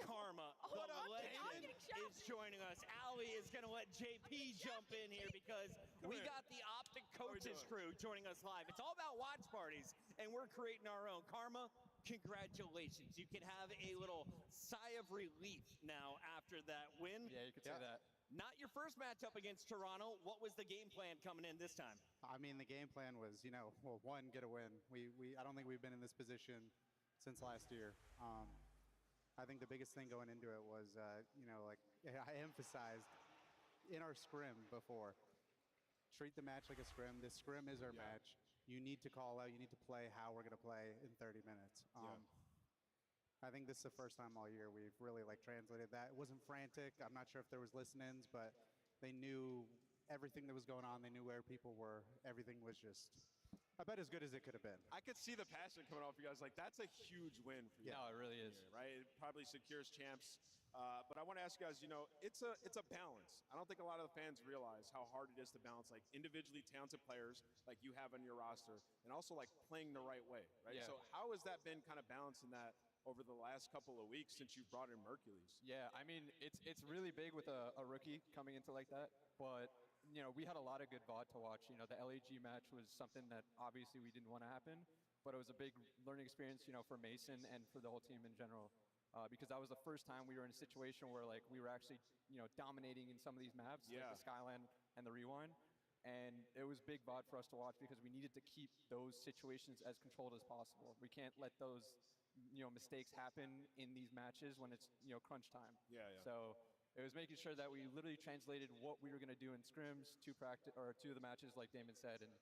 Karma. Hold The on, I'm legend getting shot. is joining us. Ali is going to let JP jump in here because we got the Optic Coaches crew joining us live. It's all about watch parties, and we're creating our own. Karma, congratulations. You can have a little sigh of relief now after that win. Yeah, you could say that. Not your first matchup against Toronto. What was the game plan coming in this time? I mean, the game plan was, well, one, get a win. I don't think we've been in this position since last year. I think the biggest thing going into it was, like I emphasized in our scrim before, treat the match like a scrim. This scrim is our match. You need to call out. You need to play how we're going to play in 30 minutes. I think this is the first time all year we've really translated that. It wasn't frantic. I'm not sure if there was listen-ins, but they knew everything that was going on. They knew where people were. Everything was just, I bet, as good as it could have been. I could see the passion coming off you guys. Like, that's a huge win for you. No, it really is. Right? It probably secures champs. But I want to ask you guys, it's a balance. I don't think a lot of the fans realize how hard it is to balance individually talented players like you have on your roster and also playing the right way, right? Yeah. So how has that been kind of balancing that over the last couple of weeks since you brought in Mercules? Yeah, I mean, it's really big with a rookie coming into like that, but we had a lot of good VOD to watch. The LAG match was something that obviously we didn't want to happen, but it was a big learning experience, for Mason and for the whole team in general, because that was the first time we were in a situation where we were actually, dominating in some of these maps, like the Skyland and the Rewind. And it was big VOD for us to watch because we needed to keep those situations as controlled as possible. We can't let those mistakes happen in these matches when it's crunch time. So it was making sure that we literally translated what we were going to do in scrims to the matches, like Damon said, and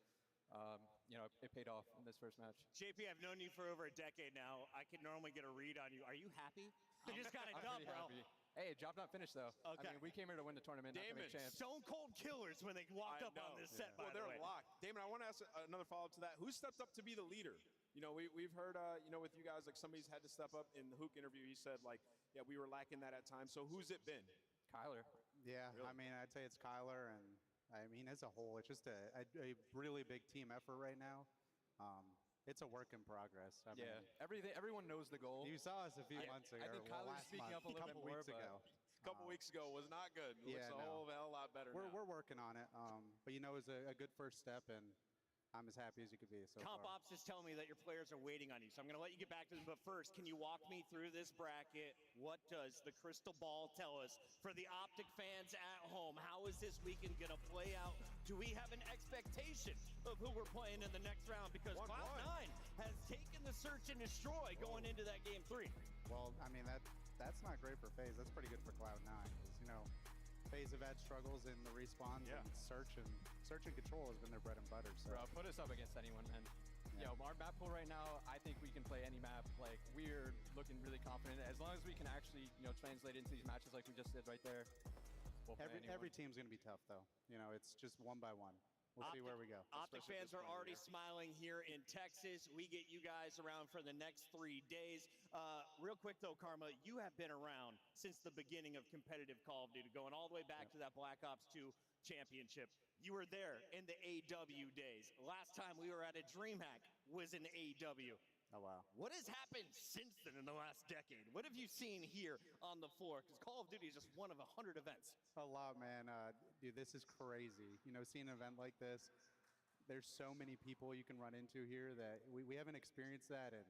it paid off in this first match. JP, I've known you for over a decade now. I can normally get a read on you. Are you happy? You just got it done, bro. Happy. Hey, job not finished though. Okay. I mean, we came here to win the tournament, not to make champs. Stone cold killers when they walked up on this set, by the way. They're locked. Damon, I want to ask another follow-up to that. Who stepped up to be the leader? We've heard, with you guys, somebody's had to step up. In the Hook interview, he said, we were lacking that at times. So who's it been? Kyler. Yeah, really? I mean, I'd say it's Kyler, and I mean, as a whole, it's just a really big team effort right now. It's a work in progress. I mean, everyone knows the goal. You saw us a few months ago. I think Kyler's speaking up a little bit more, ago. A couple weeks ago was not good. It looks a whole hell lot better now. We're working on it, but it was a good first step, and I'm as happy as you could be so Comp far. Ops is telling me that your players are waiting on you, so I'm going to let you get back to them. But first, can you walk me through this bracket? What does the crystal ball tell us for the Optic fans at home? How is this weekend going to play out? Do we have an expectation of who we're playing in the next round? Because Cloud9 has taken the search and destroy going into that game 3. Well, I mean, that's not great for FaZe. That's pretty good for Cloud9. Because, FaZe have had struggles in the respawns, and search and control has been their bread and butter. So Bro, put us up against anyone, man. Our map pool right now, I think we can play any map. We're looking really confident. As long as we can actually, translate into these matches like we just did right there, We'll play anyone. Every team's going to be tough, though. You know, it's just one by one. We'll see where we go. Optic fans are already smiling here in Texas. We get you guys around for the next 3 days. Real quick, though, Karma, you have been around since the beginning of competitive Call of Duty, going all the way back to that Black Ops 2 championship. You were there in the AW days. Last time we were at a DreamHack was an AW. Oh, wow. What has happened since then in the last decade? What have you seen here on the floor? Because Call of Duty is just one of 100 events. A lot, man. Dude, this is crazy. You know, seeing an event like this, there's so many people you can run into here that we haven't experienced that in,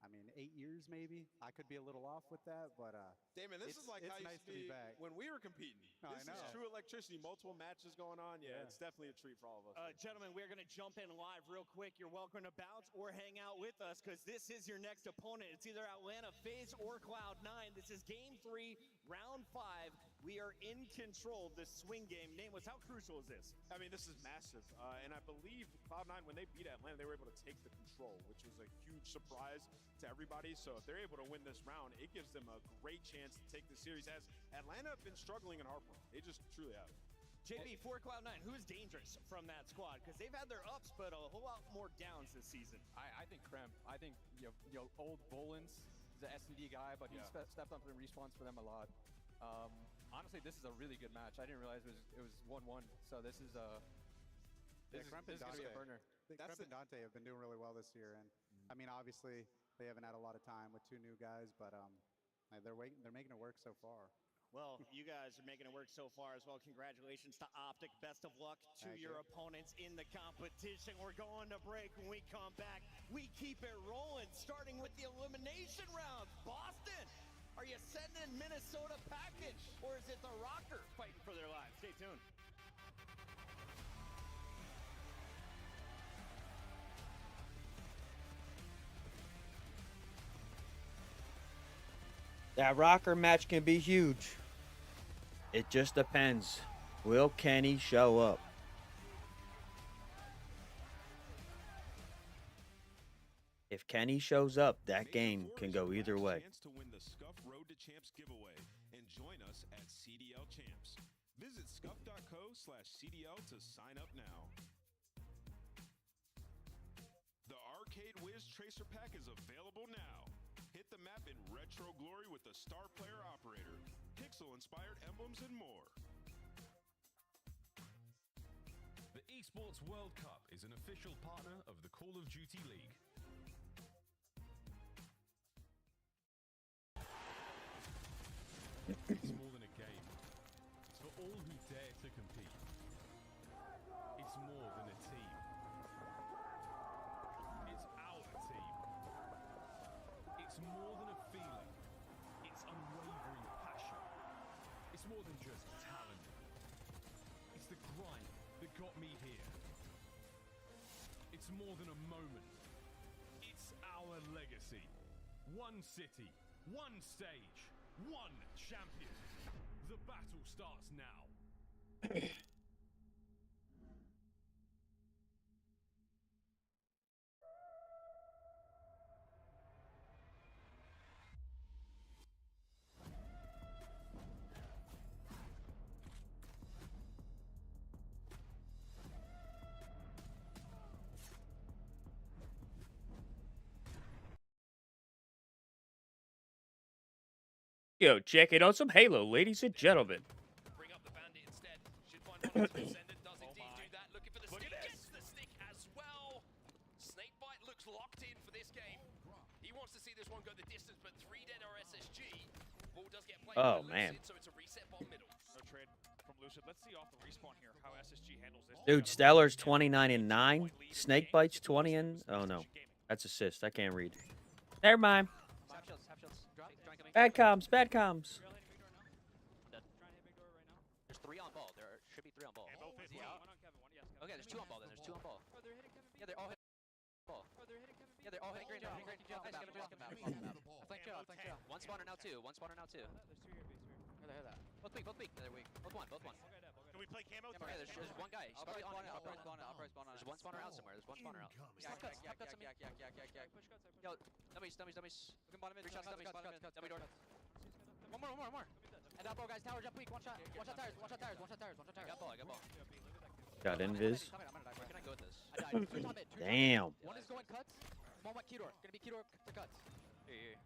I mean, 8 years maybe. I could be a little off with that, but Damon, this is like how nice to be back when we were competing. No, This is true electricity. Multiple matches going on. Yeah, it's definitely a treat for all of us. Gentlemen, we're going to jump in live real quick. You're welcome to bounce or hang out with us because this is your next opponent. It's either Atlanta FaZe or Cloud9. This is Game 3, Round 5. We are in control of this swing game. Nameless, how crucial is this? I mean, this is massive. And I believe Cloud9, when they beat Atlanta, they were able to take the control, which was a huge surprise to everybody. So if they're able to win this round, it gives them a great chance to take the series, as Atlanta have been struggling in Heartbreak. They just truly have. JB, for Cloud9, who is dangerous from that squad? Because they've had their ups, but a whole lot more downs this season. I think Kremp. I think old Bolins is an SND guy, but he stepped up and respawns for them a lot. Honestly, this is a really good match. I didn't realize it was 1-1. So this is Kremp and going to be a burner. Kremp and Dante have been doing really well this year, and I mean, obviously they haven't had a lot of time with 2 new guys, but they're making it work so far. Well, you guys are making it work so far as well. Congratulations to Optic. Best of luck to your opponents in the competition. We're going to break. When we come back, we keep it rolling, starting with the elimination rounds. Boston, are you sending Minnesota package, or is it the Rocker fighting for their lives? Stay tuned. That Rocker match can be huge. It just depends. Will Kenny show up? If Kenny shows up, that game can go either way. Chance to win the Scuf Road to Champs giveaway and join us at CDL Champs. Visit scuf.co/CDL to sign up now. The Arcade Wiz Tracer Pack is available now. Hit the map in retro glory with the Star Player Operator, pixel-inspired emblems, and more. The Esports World Cup is an official partner of the Call of Duty League. It's more than a game. It's for all who dare to compete. It's more than a team. It's our team. It's more than a feeling. It's unwavering passion. It's more than just talent. It's the grind that got me here. It's more than a moment. It's our legacy. One city, one stage, one champion. The battle starts now. Yo, check it out some Halo, ladies and gentlemen. Bring up the bandit instead. Should find one to send it. Does indeed do that. Looking for the stick. Gets the stick as well. Snakebite looks locked in for this game. He wants to see this one go the distance, but 3 dead are SSG. Ball does get played. Oh, man. So it's a reset bottom middle. No trade from Lucid. Let's see off the respawn here how SSG handles this. Dude, Stellar's 29-9. Snakebite's 20 and... Oh, no. That's assist. I can't read. Never mind. Bad comms. Bad comms. There's 3 on ball. There should be 3 on ball. Is he out? Okay, there's 2 on ball then. There's 2 on ball. Yeah, they're all hitting ball. Yeah, they're all hitting green. Nice, get him. Flank jail. One spawner now 2. One spawner now 2. Hear that. Both weak. They're weak. Both one. Can we play camo? Yeah, there's 1 guy. He's probably on it. There's 1 spawner out somewhere. There's 1 spawner out. Yo, dummies. 3 shots, dummies. Dummy door. One more. And up, guys. Tower jump weak. One shot. One shot tires. One shot tires. One shot tires. One shot tires. I got ball. Got invis. I'm gonna die. Where can I go with this? I died. Two top mid. Damn. One is going cuts. One went Kedor. Gonna be Kedor to cuts. Here.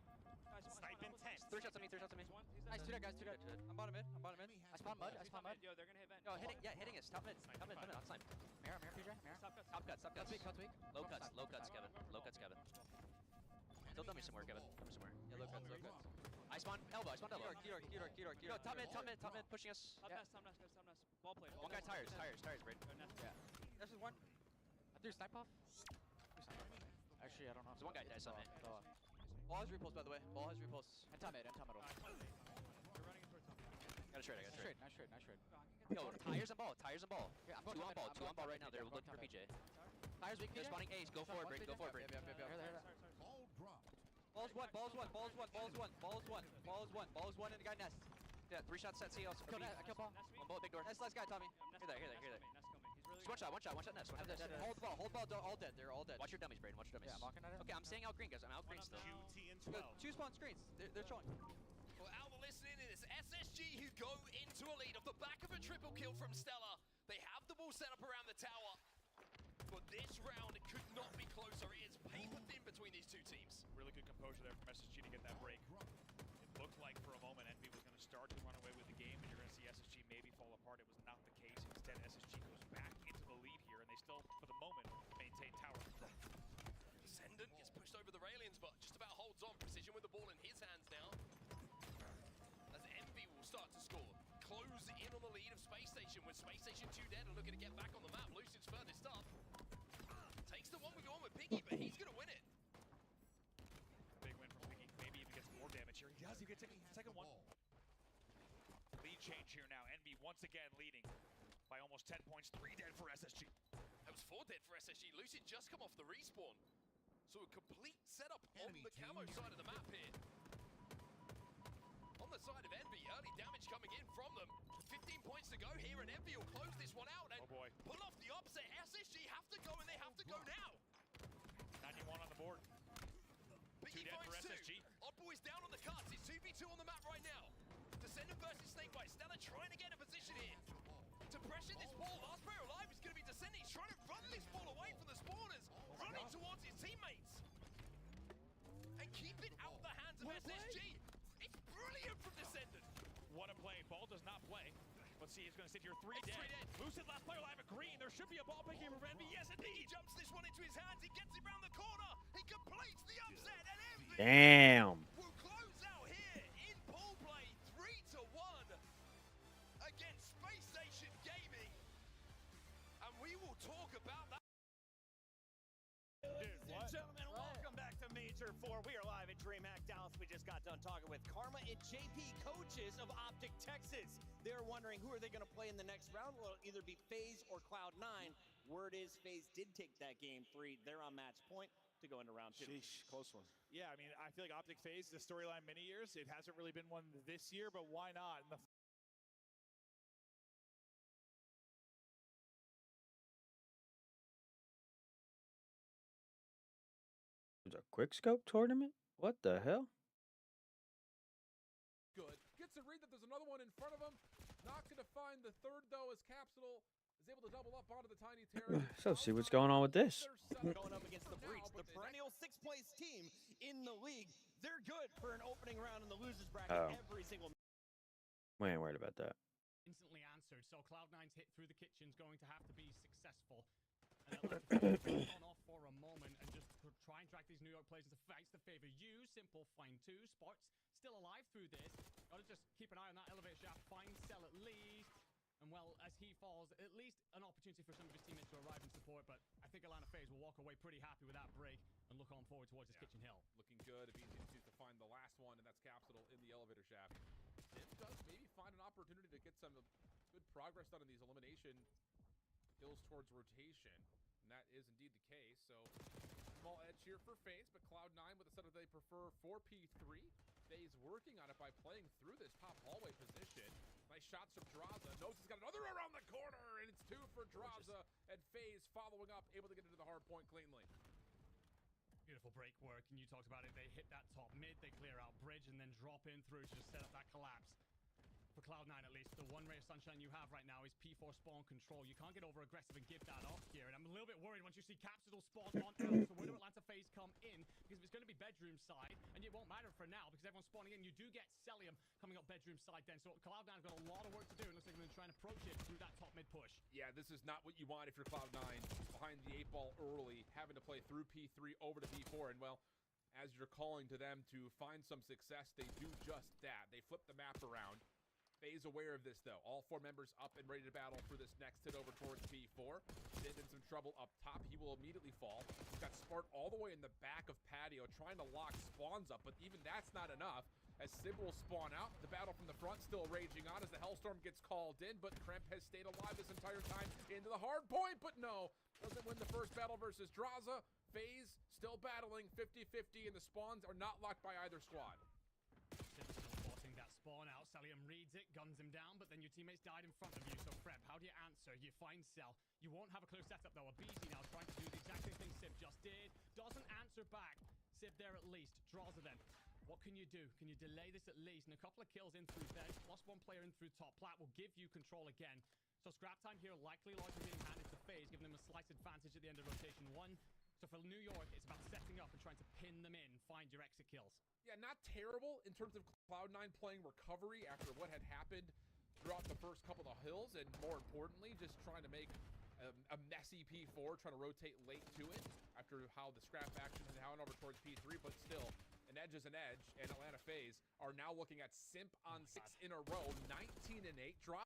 Snipe intense. 3 shots on me. 3 shots on me. Nice. 2 dead, guys. 2 dead. I'm bottom mid. I'm bottom mid. I spawn mud. I spawn mud. Yo, they're gonna hit vent. No, hitting is top mid. Top mid. On snipe. Mirror, PJ. Mirror. Top cuts. Top cuts. Cuts weak. Low cuts, Kevin. Low cuts, Kevin. Still dumb me somewhere, Kevin. Dumb me somewhere. Yeah, low cuts. I spawned elbow. Kedor. Yo, top mid. Pushing us. Top nest. Ball play. One guy tires, Braden. Yeah. This is one. I threw snipe off. Actually, I don't know. So one guy dies on me. Ball has repulse, by the way. Ball has repulse. And top mid. You're running towards top. Got a trade. Nice trade. Yo, tires and ball. Yeah, I'm going 2 on ball right now. They're looking for PJ. Tires weak. They're spawning A's. Go forward, Braden. Balls one, and the guy nest. Yeah, 3 shots set C. Also. Kill ball. One bullet, big door. Nice last guy, Tommy. Here there. One shot nest. Hold the ball, all dead. They're all dead. Watch your dummies, Braden. Yeah, I'm walking at it. Okay, I'm staying out green, guys. I'm out green still. QT and 12. 2 spawn screens. They're showing. Well, out the listening is SSG, who go into a lead off the back of a triple kill from Stella. They have the ball set up around the tower. But this round, it could not be closer. It is paper thin between these two teams. Really good composure there from SSG to get that break. It looked like for a moment Envy was going to start to run away with the game, and you're going to see SSG maybe fall apart. It was not the case. Instead, SSG goes back into the lead here, and they still, for the moment, maintain tower control. Descendant gets pushed over the railings, but just about holds on. Precision with the ball in his hands now. As Envy will start to score. Close in on the lead of Space Station, with Space Station 2 dead and looking to get back on the map. Lucid's furthest up. Takes the 1v1 with Piggy, but he's going to win it. Big win from Piggy. Maybe even gets more damage here. He does. He gets second one. Lead change here now. Envy once again leading by almost 10 points. 3 dead for SSG. That was 4 dead for SSG. Lucid just come off the respawn. So a complete setup on the camo side of the map here. On the side of Envy, early damage coming in from them. 15 points to go here, and Envy will close this one out and pull off the upset. SSG have to go, and they have to go now. 91 on the board. Piggy 2 dead for finds SSG. Odd Boy's down on the cuts. It's 2v2 on the map right now. Descendant versus Snakebite. Stella trying to get a position here. To pressure this ball, last player alive is going to be Descendant. He's trying to run this ball away from the spawners. Running towards his teammates. And keep it out the hands of SSG. It's brilliant from Descendant. What a play. Ball does not play. Let's see, he's going to sit here 3 dead. Lucid, last player alive at green. There should be a ball pick here for Envy. Yes, indeed. He jumps this one into his hands. He gets it round the corner. He completes the upset. And Envy Damn. will close out here in pool play 3-1 against Space Station Gaming. And we will talk about that. Ladies and gentlemen, welcome back to Major 4. We are live at DreamHack Dallas. We just got done talking with Karma and JP, coaches of Optic Texas. They're wondering who are they going to play in the next round. Will it either be FaZe or Cloud9? Word is FaZe did take that game 3. They're on match point to go into round 2. Sheesh, close one. Yeah, I mean, I feel like Optic FaZe, the storyline many years. It hasn't really been one this year, but why not? And It's a quick scope tournament? What the hell? Good. Gets to read that there's another one in front of him. Not going to find the third, though, as Capsule is able to double up onto the tiny terrace. So see what's going on with this. Going up against the Breach, the perennial 6th place team in the league. They're good for an opening round in the losers bracket every single. We ain't worried about that. Instantly answered, so Cloud9's hit through the kitchen's going to have to be successful. And they'll have to on off for a moment and just try and drag these New York players into fights to favor you. Simple find 2 spots. Still alive through this. Gotta just keep an eye on that elevator shaft. Find Cell at least. And well, as he falls, at least an opportunity for some of his teammates to arrive and support. But I think Atlanta FaZe will walk away pretty happy with that break and look on forward towards his kitchen hill. Looking good. Easy to find the last one, and that's Capsule in the elevator shaft. It does maybe find an opportunity to get some good progress done in these elimination kills towards rotation. And that is indeed the case. So small edge here for FaZe, but Cloud9 with a setup they prefer 4P3. FaZe working on it by playing through this top hallway position. Nice shots from Drazah. Knows he's got another around the corner, and it's 2 for Drazah. And FaZe following up, able to get into the hard point cleanly. Beautiful break work, and you talked about it. They hit that top mid, they clear out bridge, and then drop in through to just set up that collapse. for Cloud9 at least. The one ray of sunshine you have right now is P4 spawn control. You can't get over aggressive and give that off here. And I'm a little bit worried once you see Capsule spawn on out. So where do Atlanta FaZe come in? Because if it's going to be bedroom side, and it won't matter for now because everyone's spawning in, you do get Cellium coming up bedroom side then. So Cloud9 have got a lot of work to do. It looks like they're going to try and approach it through that top mid push. Yeah, this is not what you want if you're Cloud9 behind the 8-ball early, having to play through P3 over to P4. And well, as you're calling to them to find some success, they do just that. They flip the map around. FaZe aware of this, though. All 4 members up and ready to battle for this next hit over towards P4. They've in some trouble up top. He will immediately fall. He's got Spark all the way in the back of Patio, trying to lock spawns up, but even that's not enough. As Sib will spawn out, the battle from the front still raging on as the Hellstorm gets called in, but Kremp has stayed alive this entire time into the hard point, but no, doesn't win the first battle versus Drazah. FaZe still battling 50-50, and the spawns are not locked by either squad. Still forcing that spawn out. Cellium reads it, guns him down, but then your teammates died in front of you. So Prep, how do you answer? You find Cell. You won't have a clear setup though. aBeZy now trying to do the exact same thing Sib just did. Doesn't answer back. Sib there at least. Drazah then. What can you do? Can you delay this at least? And a couple of kills in through bed, plus 1 player in through top plat will give you control again. So scrap time here likely largely being handed to FaZe, giving them a slight advantage at the end of rotation 1. So for New York, it's about setting up and trying to pin them in, find your exit kills. Yeah, not terrible in terms of Cloud9 playing recovery after what had happened throughout the first couple of hills, and more importantly, just trying to make a messy P4, trying to rotate late to it after how the scrap action had gone over towards P3, but still, an edge is an edge, and Atlanta FaZe are now looking at Simp on 6 in a row, 19-8, drop.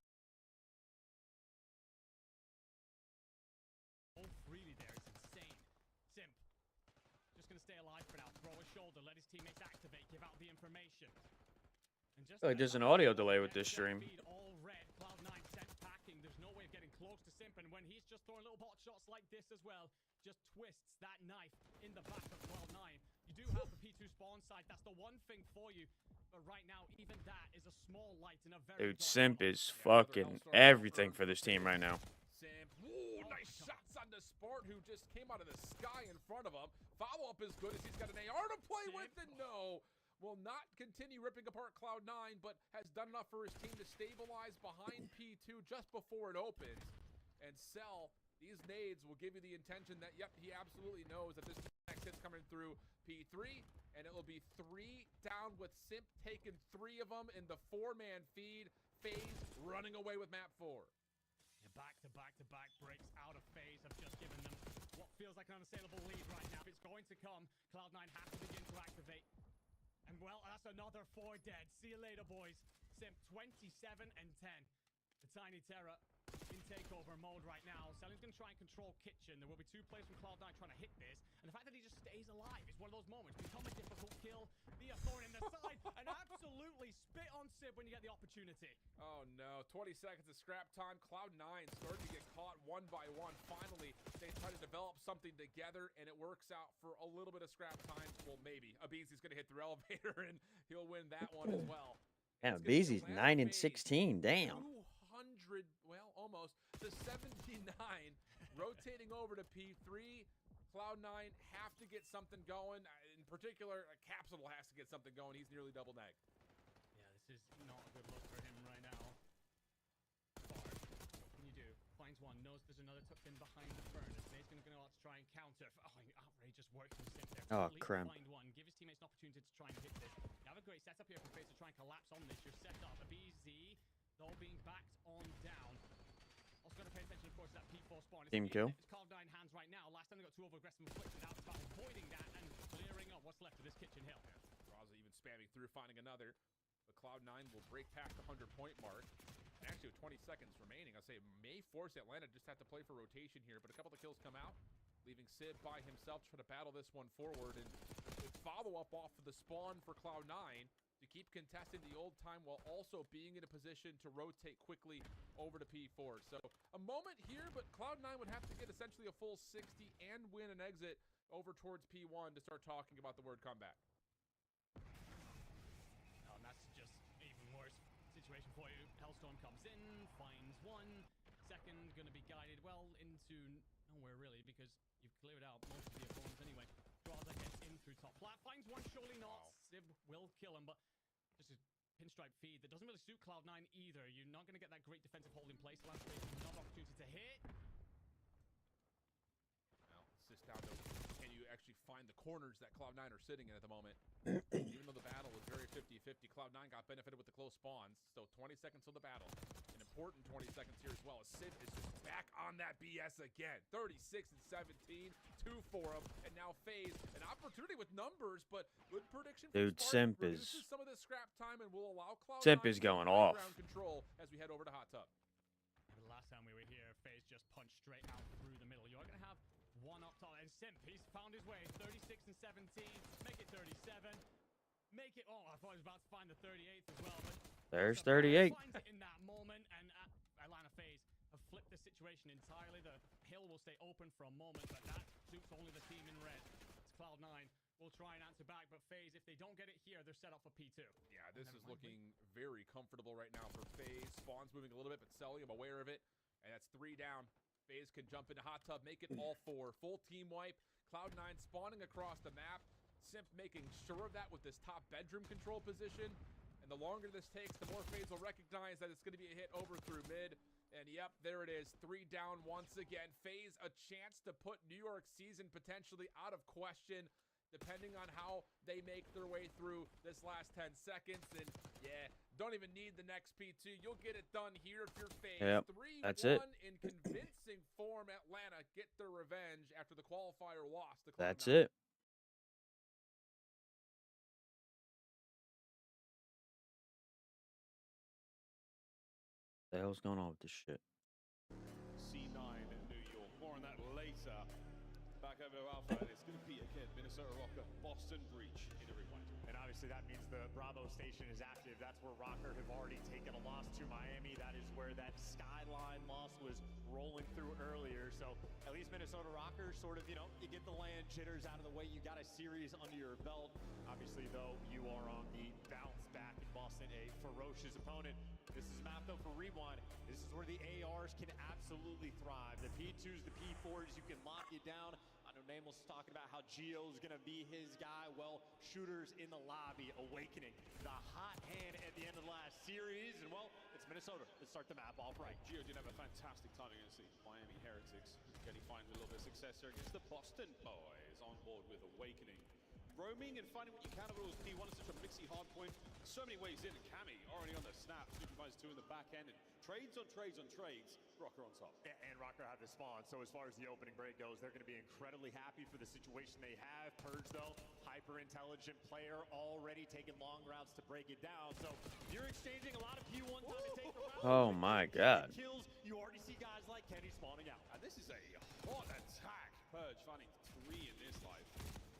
Oh, freely there, it's insane. Simp, just gonna stay alive for now, throw his shoulder, let his teammates activate, give out the information. And just I feel like there's an audio delay with this stream. all red, Cloud9 sent packing, there's no way of getting close to Simp, and when he's just throwing little pot shots like this as well, just twists that knife in the back of Cloud9. You do have the P2 spawn side, that's the one thing for you, but right now, even that is a small light in a very Dude, Simp is fucking everything for this team right now. Simp, ooh, nice shots on the Sport, who just came out of the sky in front of him. Follow-up is good as he's got an AR to play with, and no, will not continue ripping apart Cloud9, but has done enough for his team to stabilize behind P2 just before it opens. And Cell, these nades will give you the intention that, yep, he absolutely knows that this next hit's coming through P3, and it will be 3 down with Simp taking 3 of them in the 4-man feed. FaZe running away with map 4. Back-to-back-to-back breaks out of FaZe have just given them what feels like an unassailable lead right now. If it's going to come, Cloud9 have to begin to activate. And well, that's another 4 dead. See you later, boys. Simp 27 and 10. The Tiny Terror in takeover mode right now. Cellium's going to try and control Kitchen. There will be 2 players from Cloud9 trying to hit this. And the fact that he just stays alive is one of those moments. Become a difficult kill. Be a thorn in the side. And absolutely spit on Sib when you get the opportunity. Oh no, 20 seconds of scrap time. Cloud9 starting to get caught one by one. Finally, they try to develop something together, and it works out for a little bit of scrap time. Well, maybe. aBeZy's going to hit through elevator, and he'll win that one as well. Yeah, aBeZy's 9 and 16. Damn. 200, well, almost, to 79. Rotating over to P3. Cloud9 have to get something going. In particular, Capsule has to get something going. He's nearly double neg. Yeah, this is not a good look for him right now. Bard, what can you do? Finds one, knows there's another tucked in behind the furnace. Nate's going to go out to try and counter. Oh, outrageous work from Simp there. Oh, Completely cramp. Find one, give his teammates an opportunity to try and hit this. You have a great setup here for FaZe to try and collapse on this. You're set up. aBeZy, though, being backed on down. Also got to pay attention, of course, to that P4 spawn. Team kill. It's Cloud9 hands right now. Last time they got 2 over aggressive infliction. Now it's about avoiding that and clearing up what's left of this kitchen hill. Drazah even spamming through, finding another. But Cloud9 will break past the 100-point mark. And actually, with 20 seconds remaining, I'll say may force Atlanta just have to play for rotation here. But a couple of kills come out, leaving Sib by himself to try to battle this one forward. And with follow-up off of the spawn for Cloud9 to keep contesting the old time while also being in a position to rotate quickly over to P4. So a moment here, but Cloud9 would have to get essentially a full 60 and win an exit over towards P1 to start talking about the word comeback. Oh, and that's just even worse situation for you. Hellstorm comes in, finds one. Second, going to be guided well into nowhere really because you've cleared out most of the opponents anyway. Drazah gets in through top plat, finds one, surely not. Sib will kill him, but just a pinstripe feed that doesn't really suit Cloud9 either. You're not going to get that great defensive hold in place. Last phase, another opportunity to hit. Now, assist down to can you actually find the corners that Cloud9 are sitting in at the moment? Even though the battle was very 50-50, Cloud9 got benefited with the close spawns. Still 20 seconds till the battle. An important 20 seconds here as well. As Simp is just back on that BS again. 36 and 17, 2 for him, and now FaZe an opportunity with numbers, but good prediction. Dude, Simp is some of the scrap time and will allow Cloud9 Simp is going off. ground control as we head over to Hot Tub. The last time we were here, FaZe just punched straight out through the middle. You're going to have one up top, and Simp, he's found his way. 36 and 17, make it 37. Make it, oh, I thought he was about to find the 38th as well, but there's 38. finds it in that moment, and Atlanta FaZe have flipped the situation entirely. The hill will stay open for a moment, but that suits only the team in red. It's Cloud9 will try and answer back, but FaZe, if they don't get it here, they're set up for P2. Yeah, this is looking very comfortable right now for FaZe. Spawn's moving a little bit, but Cellium aware of it, and that's 3 down. FaZe can jump into Hot Tub, make it all 4. Full team wipe. Cloud9 spawning across the map. Simp making sure of that with this top bedroom control position. And the longer this takes, the more FaZe will recognize that it's going to be a hit over through mid. And yep, there it is. 3 down once again. FaZe a chance to put New York season potentially out of question, depending on how they make their way through this last 10 seconds. And yeah, don't even need the next P2. You'll get it done here if you're FaZe. Yep, 3-1 that's it. in convincing form. Atlanta get their revenge after the qualifier loss. That's it. The hell's going on with this shit? C9 in New York. More on that later. Back over to Alpha, and it's going to be again Minnesota Rocker, Boston Breach in a rewind. And obviously that means the Bravo station is active. That's where Rocker have already taken a loss to Miami. That is where that Skyline loss was rolling through earlier. So at least Minnesota Rocker sort of, you know, you get the land jitters out of the way. You got a series under your belt. Obviously, though, you are on the bounce back in Boston, a ferocious opponent. This is a map, though, for Rewind. This is where the ARs can absolutely thrive. The P2s, the P4s, you can lock you down. I know Nameless is talking about how Gio's going to be his guy. Well, shooters in the lobby, Awakening, the hot hand at the end of the last series. And, well, it's Minnesota. Let's start the map off right. Gio did have a fantastic time against the Miami Heretics. Getting finds a little bit of success here against the Boston Boys on board with Awakening. Roaming and finding what you can of those P1 is such a mixy hard point. So many ways in, and Cammy already on the snap. Snoopy finds 2 in the back end, and trades on trades on trades. Rocker on top. And Rocker have the spawn, so as far as the opening break goes, they're going to be incredibly happy for the situation they have. Purge, though, hyper-intelligent player, already taking long routes to break it down. So you're exchanging a lot of P1 time to take the route. Oh my God. Kills, you already see guys like Kenny spawning out. And this is a hot attack. Purge finding 3 in this life.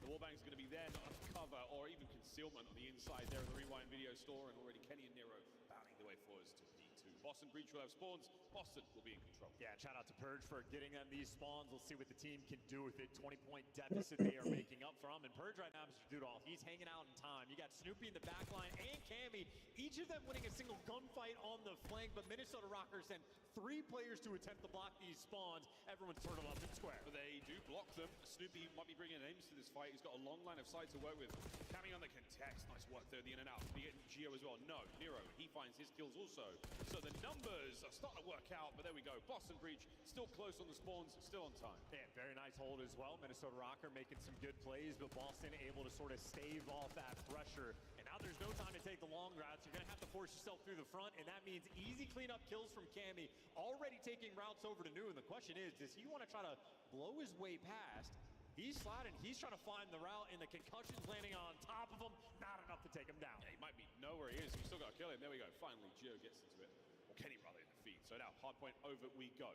The Warbang's going to be there, not enough cover or even concealment on the inside there of the Rewind video store, and already Kenny and Nero bounding the way forwards to P2. Boston Breach will have spawns. Boston will be in control. Yeah, shout out to Purge for getting them these spawns. We'll see what the team can do with it. 20-point deficit they are making up from. And Purge right now, Mr. Doodle, he's hanging out in time. You got Snoopy in the back line and Cammy, each of them winning a single gunfight on the flank, but Minnesota Rockers sent 3 players to attempt to block these spawns. Everyone's turtled up in square. But they do block them. Snoopy might be bringing names to this fight. He's got a long line of sight to work with. Cammy on the contest. Nice work there, the in and out. Be getting Gio as well. No, Nero, he finds his kills also. So the numbers are starting to work out, but there we go. Boston Breach still close on the spawns, still on time. Yeah, very nice hold as well. Minnesota Rocker making some good plays, but Boston able to sort of stave off that pressure. And now there's no time to take the long routes. You're going to have to force yourself through the front, and that means easy cleanup kills from Cammy. Already taking routes over to New, and the question is, does he want to try to blow his way past? He's sliding. He's trying to find the route, and the concussion's landing on top of him. Not enough to take him down. Yeah, he might know where he is. He's still got to kill him. There we go. Finally, Gio gets into it. Or Kenny, rather, in the feed. So now, hard point over we go.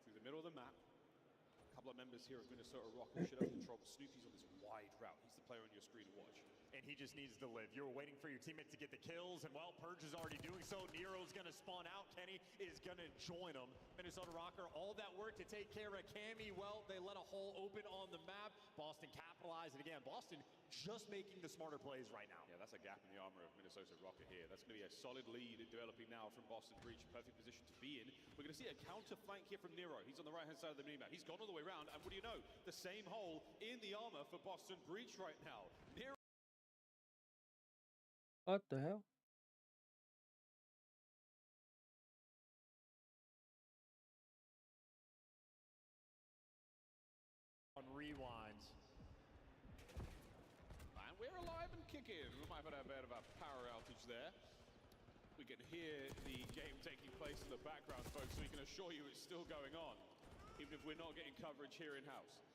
Through the middle of the map. A couple of members here of Minnesota Rocker should have control. Snoopy's on this wide route. He's the player on your screen to watch. And he just needs to live. You're waiting for your teammate to get the kills, and well, Purge is already doing so. Nero's gonna spawn out. Kenny is gonna join him. Minnesota Rocker, all that work to take care of Cammy. Well, they let a hole open on the map. Boston capitalized, and again, Boston just making the smarter plays right now. Yeah, that's a gap in the armor of Minnesota Rocker here. That's gonna be a solid lead developing now from Boston Breach. Perfect position to be in. We're gonna see a counter flank here from Nero. He's on the right-hand side of the mini-map. He's gone all the way around, and what do you know? The same hole in the armor for Boston Breach right now. Nero. What the hell? rewinds. And we're alive and kicking. We might have had a bit of a power outage there. We can hear the game taking place in the background, folks, so we can assure you it's still going on, even if we're not getting coverage here in-house.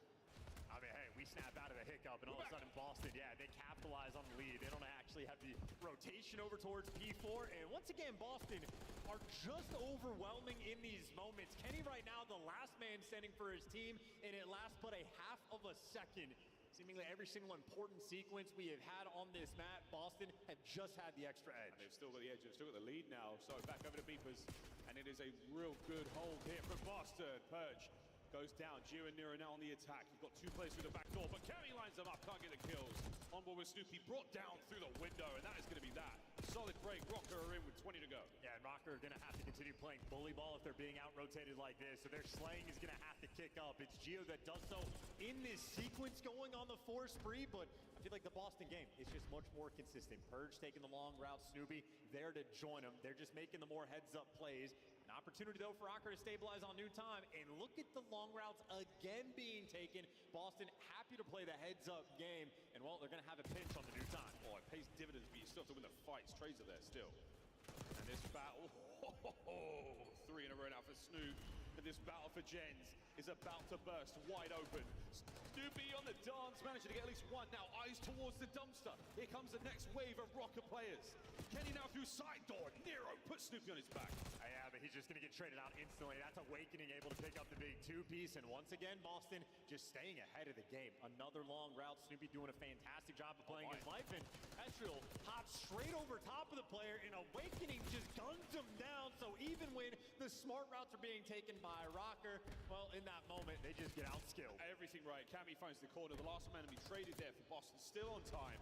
I mean, hey, we snap out of the hiccup, and all of a sudden Boston, yeah, they capitalize on the lead. They don't actually have the rotation over towards P4. And once again, Boston are just overwhelming in these moments. Kenny right now, the last man standing for his team, and it lasts but a half of a second. Seemingly every single important sequence we have had on this map, Boston have just had the extra edge. And they've still got the edge, they've still got the lead now. So back over to Beepers, and it is a real good hold here for Boston. Purge goes down. Gio and Nero now on the attack. You've got two players through the back door, but Cammy lines them up, can't get the kills. On board with Snoopy, brought down through the window, and that is going to be that. Solid break. Rocker are in with 20 to go. Yeah, and Rocker are going to have to continue playing bully ball if they're being out-rotated like this, so their slaying is going to have to kick up. It's Gio that does so in this sequence going on the 4 spree, but I feel like the Boston game is just much more consistent. Purge taking the long route, Snoopy there to join him. They're just making the more heads-up plays. An opportunity, though, for Rocker to stabilize on new time. And look at the long routes again being taken. Boston happy to play the heads-up game. And, well, they're going to have a pinch on the new time. Oh, it pays dividends, but you still have to win the fights. Trades are there still. And this battle, 3 in a row now for Snoop. And this battle for Gens is about to burst wide open. Snoopy on the dance, managing to get at least one. Now eyes towards the dumpster. Here comes the next wave of Rocker players. Kenny now through side door. Nero puts Snoopy on his back. Yeah, but he's just going to get traded out instantly. That's Awakening able to pick up the big 2-piece. And once again, Boston just staying ahead of the game. Another long route. Snoopy doing a fantastic job of playing his life. And Estriel hops straight over top of the player. And Awakening just guns him down. So even when the smart routes are being taken by Rocker, well, in that moment, they just get outskilled. Everything right. Cammy finds the corner. The last man to be traded there for Boston. Still on time.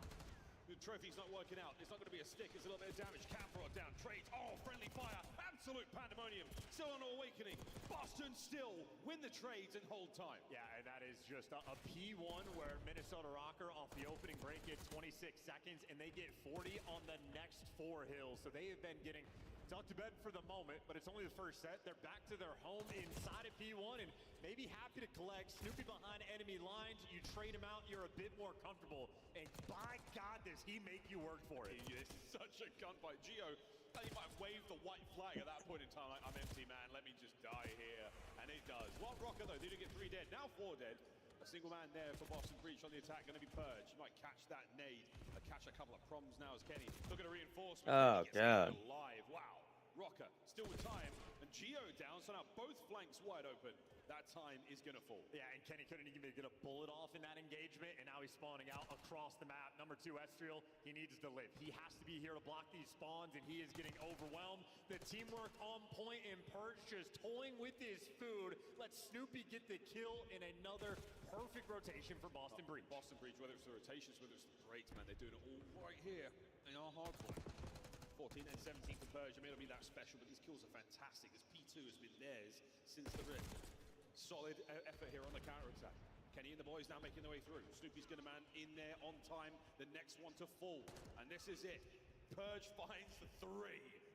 The trophy's not working out. It's not going to be a stick. It's a little bit of damage. Cam brought down. Trades. Oh, friendly fire. Absolute pandemonium. Still on Awakening. Boston still win the trades and hold time. Yeah, and that is just a P1 where Minnesota Rocker off the opening break get 26 seconds, and they get 40 on the next 4 hills. So they have been getting tucked to bed for the moment, but it's only the first set. They're back to their home inside of P1 and maybe happy to collect. Snoopy behind enemy lines. You trade him out, you're a bit more comfortable. And by God, does he make you work for it. It's such a gunfight. Gio, he might wave the white flag at that point in time. Like, I'm empty, man. Let me just die here. And it does. Well, Rocker, though, didn't get 3 dead. Now 4 dead. A single man there for Boston Breach on the attack. Going to be Purge. He might catch that nade. Catch a couple of proms now as Kenny looking to reinforcement. Oh, God. Alive. Wow. Rocker still with time, and Gio down, so now both flanks wide open. That time is going to fall. Yeah, and Kenny couldn't even get a bullet off in that engagement, and now he's spawning out across the map. Number 2, Estriel, he needs to live. He has to be here to block these spawns, and he is getting overwhelmed. The teamwork on point, and Purge just toying with his food. Let Snoopy get the kill in another perfect rotation for Boston Breach. Boston Breach, whether it's the rotations, whether it's the breaks, man, they're doing it all right here in our hardpoint. 14 and 17 for Purge. It may not be that special, but these kills are fantastic. This P2 has been theirs since the rip. Solid effort here on the counter-attack. Kenny and the boys now making their way through. Snoopy's going to man in there on time. The next one to fall. And this is it. Purge finds the 3.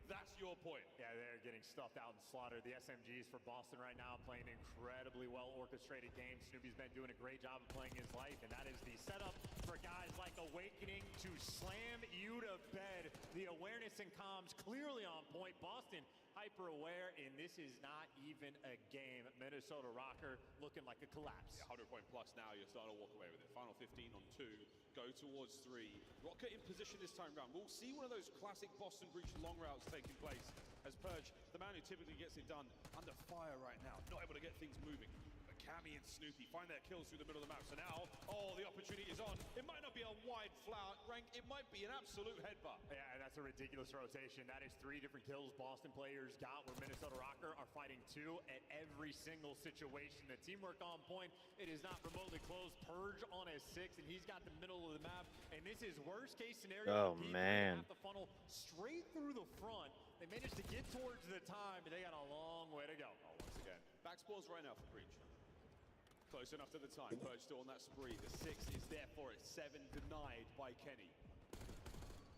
That's your point. Yeah, they're getting stuffed out and slaughtered. The SMGs for Boston right now playing an incredibly well-orchestrated game. Snoopy's been doing a great job of playing his life, and that is the setup for guys like Awakening to slam you to bed. The awareness and comms clearly on point. Boston hyper-aware, and this is not even a game. Minnesota Rocker looking like a collapse. Yeah, 100 point plus now. You're starting to walk away with it. Final 15 on 2. Go towards 3. Rocker in position this time round. We'll see one of those classic Boston Breach long routes taking place as Purge, the man who typically gets it done, under fire right now. Not able to get things moving. But Cammy and Snoopy find their kills through the middle of the map. So now, the opportunity is on. It might not be a wide flower rank. It might be an absolute headbutt. Yeah, and that's a ridiculous rotation. That is 3 different kills Boston players got, where Minnesota Rocker are fighting 2 at every single situation. The teamwork on point. It is not remotely close. Purge on a 6, and he's got the middle of the map. And this is worst case scenario. Oh, man. Have the funnel straight through the front. They managed to get towards the time, but they got a long way to go. Oh, once again. Back spawns right now for Breach. Close enough to the time. Purge still on that spree. The 6 is there for it. 7 denied by Kenny.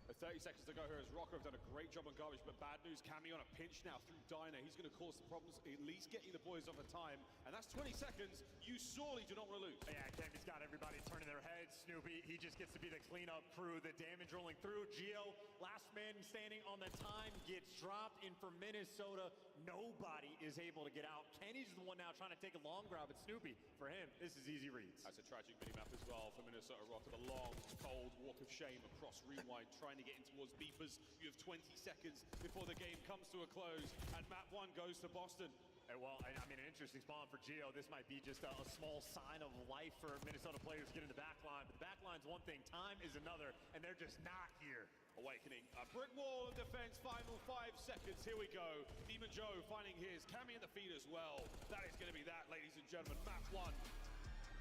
A 30 seconds to go here as Rocker have done a great job on garbage, but bad news, Cammy on a pinch now through Diner. He's going to cause some problems, at least getting the boys off a time, and that's 20 seconds you sorely do not want to lose. Yeah, Cammy's got everybody turning their heads. Snoopy, he just gets to be the cleanup crew, the damage rolling through. Gio, last man standing on the time, gets dropped, and for Minnesota, nobody is able to get out. Kenny's the one now trying to take a long grab at Snoopy. For him, this is easy reads. That's a tragic minimap as well for Minnesota Rocker. The long, cold walk of shame across Rewind, trying to get in towards Beepers. You have 20 seconds before the game comes to a close, and map 1 goes to Boston. Well, I mean, an interesting spawn for Gio. This might be just a small sign of life for Minnesota players to get in the back line. But the back line's one thing, time is another, and they're just not here. Awakening, a brick wall of defense, final 5 seconds, here we go. Demon Joe finding his, Cammy in the feed as well. That is going to be that, ladies and gentlemen. Map 1,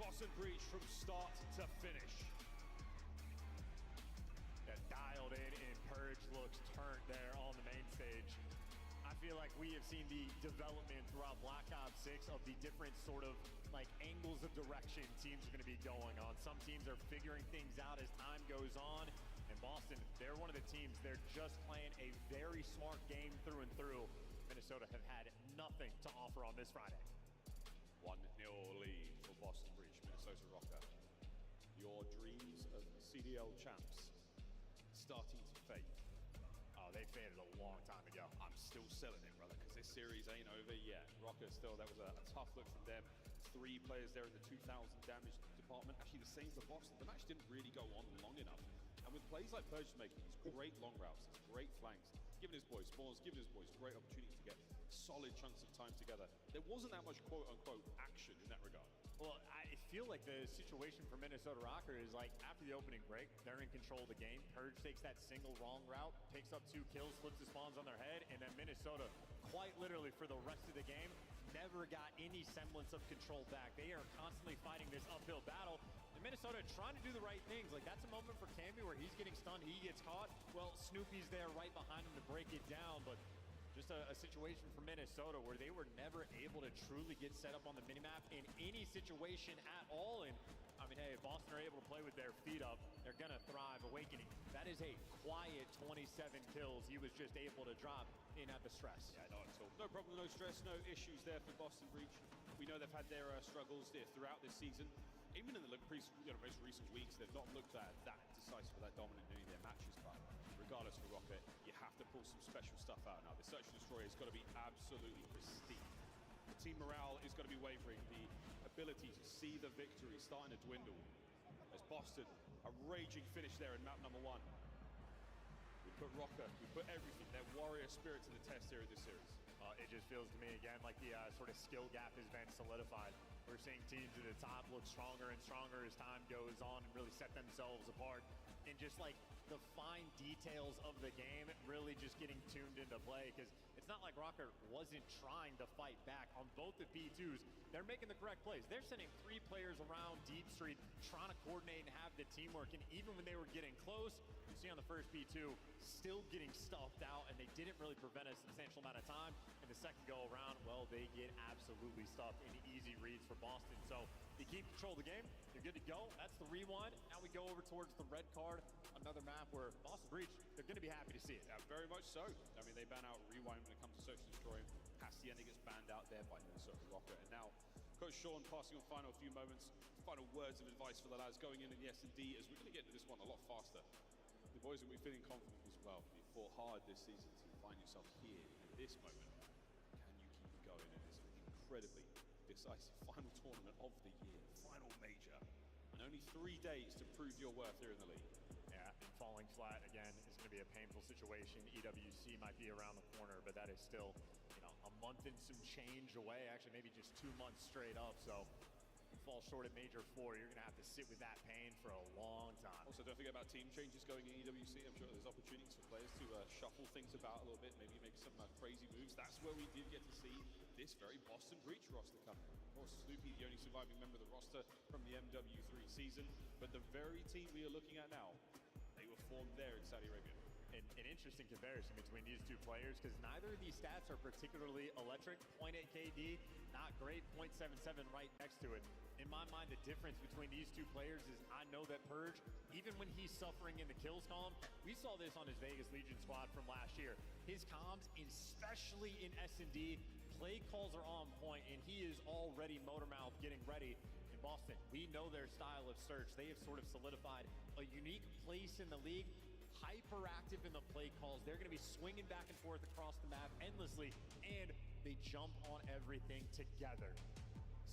Boston Breach from start to finish. Yeah, dialed in, and Purge looks turned there on the main stage. I feel like we have seen the development throughout Black Ops 6 of the different sort of like angles of direction teams are going to be going on. Some teams are figuring things out as time goes on. And Boston, they're one of the teams, they're just playing a very smart game through and through. Minnesota have had nothing to offer on this Friday. 1-0 lead for Boston Breach, Minnesota Rocker. Your dreams of CDL champs starting to fade. Oh, they faded a long time ago. I'm still selling it, brother, because this series ain't over yet. Rocker still, that was a tough look from them. 3 players there in the 2,000 damage department. Actually, the same for Boston. The match didn't really go on long enough. And with plays like Purge making these great long routes, these great flanks, giving his boys spawns, giving his boys great opportunities to get solid chunks of time together, there wasn't that much quote-unquote action in that regard. Well, I feel like the situation for Minnesota Rocker is like after the opening break, they're in control of the game. Purge takes that single wrong route, picks up 2 kills, flips the spawns on their head, and then Minnesota, quite literally for the rest of the game, never got any semblance of control back. They are constantly fighting this uphill battle. And Minnesota trying to do the right things. Like that's a moment for Cammy where he's getting stunned, he gets caught. Well, Snoopy's there right behind him to break it down, but just a situation for Minnesota where they were never able to truly get set up on the minimap in any situation at all. And I mean, hey, if Boston are able to play with their feet up, they're gonna thrive. Awakening, that is a quiet 27 kills he was just able to drop in at the stress. Yeah, not at all. No problem, no stress, no issues there for Boston Breach. We know they've had their struggles there throughout this season. Even in the most recent weeks, they've not looked that decisive or that dominant in any of their matches. But regardless for Rocket, you have to pull some special stuff out now. The Search and Destroy has got to be absolutely pristine. The team morale is going to be wavering. The ability to see the victory starting to dwindle. As Boston, a raging finish there in map number 1. We put Rocker, we put everything, their warrior spirit to the test here in this series. It just feels to me, again, like the sort of skill gap has been solidified. We're seeing teams at the top look stronger and stronger as time goes on and really set themselves apart. And just like the fine details of the game really just getting tuned into play, because it's not like Rocker wasn't trying to fight back on both the P2s. They're making the correct plays. They're sending 3 players around Deep Street, trying to coordinate and have the teamwork. And even when they were getting close, you see on the first P2, still getting stuffed out, and they didn't really prevent a substantial amount of time. And the second go around, well, they get absolutely stuffed in easy reads for Boston. So they keep control of the game. They're good to go. That's the rewind. Now we go over towards the red card, another map where Boston Breach, they're going to be happy to see it. Yeah, very much so. I mean, they ban out Rewind when it comes to Search and Destroy. Hacienda gets banned out there by Minnesota Rocker. And now, Coach Sean passing on final few moments, final words of advice for the lads going in the S&D as we're going to get into this one a lot faster. The boys will be feeling confident as well. You fought hard this season to find yourself here at this moment. Can you keep it going in this incredibly decisive final tournament of the year, final major, and only 3 days to prove your worth here in the league? Yeah, and falling flat again is going to be a painful situation. EWC might be around the corner, but that is still, you know, a month and some change away. Actually, maybe just 2 months straight up. So you fall short at Major 4, you're going to have to sit with that pain for a long time. Also, don't forget about team changes going in EWC. I'm sure there's opportunities for players to shuffle things about a little bit, maybe make some crazy moves. That's where we did get to see this very Boston Breach roster come. Of course, Snoopy, the only surviving member of the roster from the MW3 season, but the very team we are looking at now, they were formed there in Saudi Arabia. an interesting comparison between these two players because neither of these stats are particularly electric. 0.8 KD, not great. 0.77 right next to it. In my mind, the difference between these two players is I know that Purge, even when he's suffering in the kills column, we saw this on his Vegas Legion squad from last year. His comms, especially in S&D, play calls are on point, and he is already motor mouth getting ready. In Boston, we know their style of search. They have sort of solidified a unique place in the league, hyperactive in the play calls. They're going to be swinging back and forth across the map endlessly, and they jump on everything together.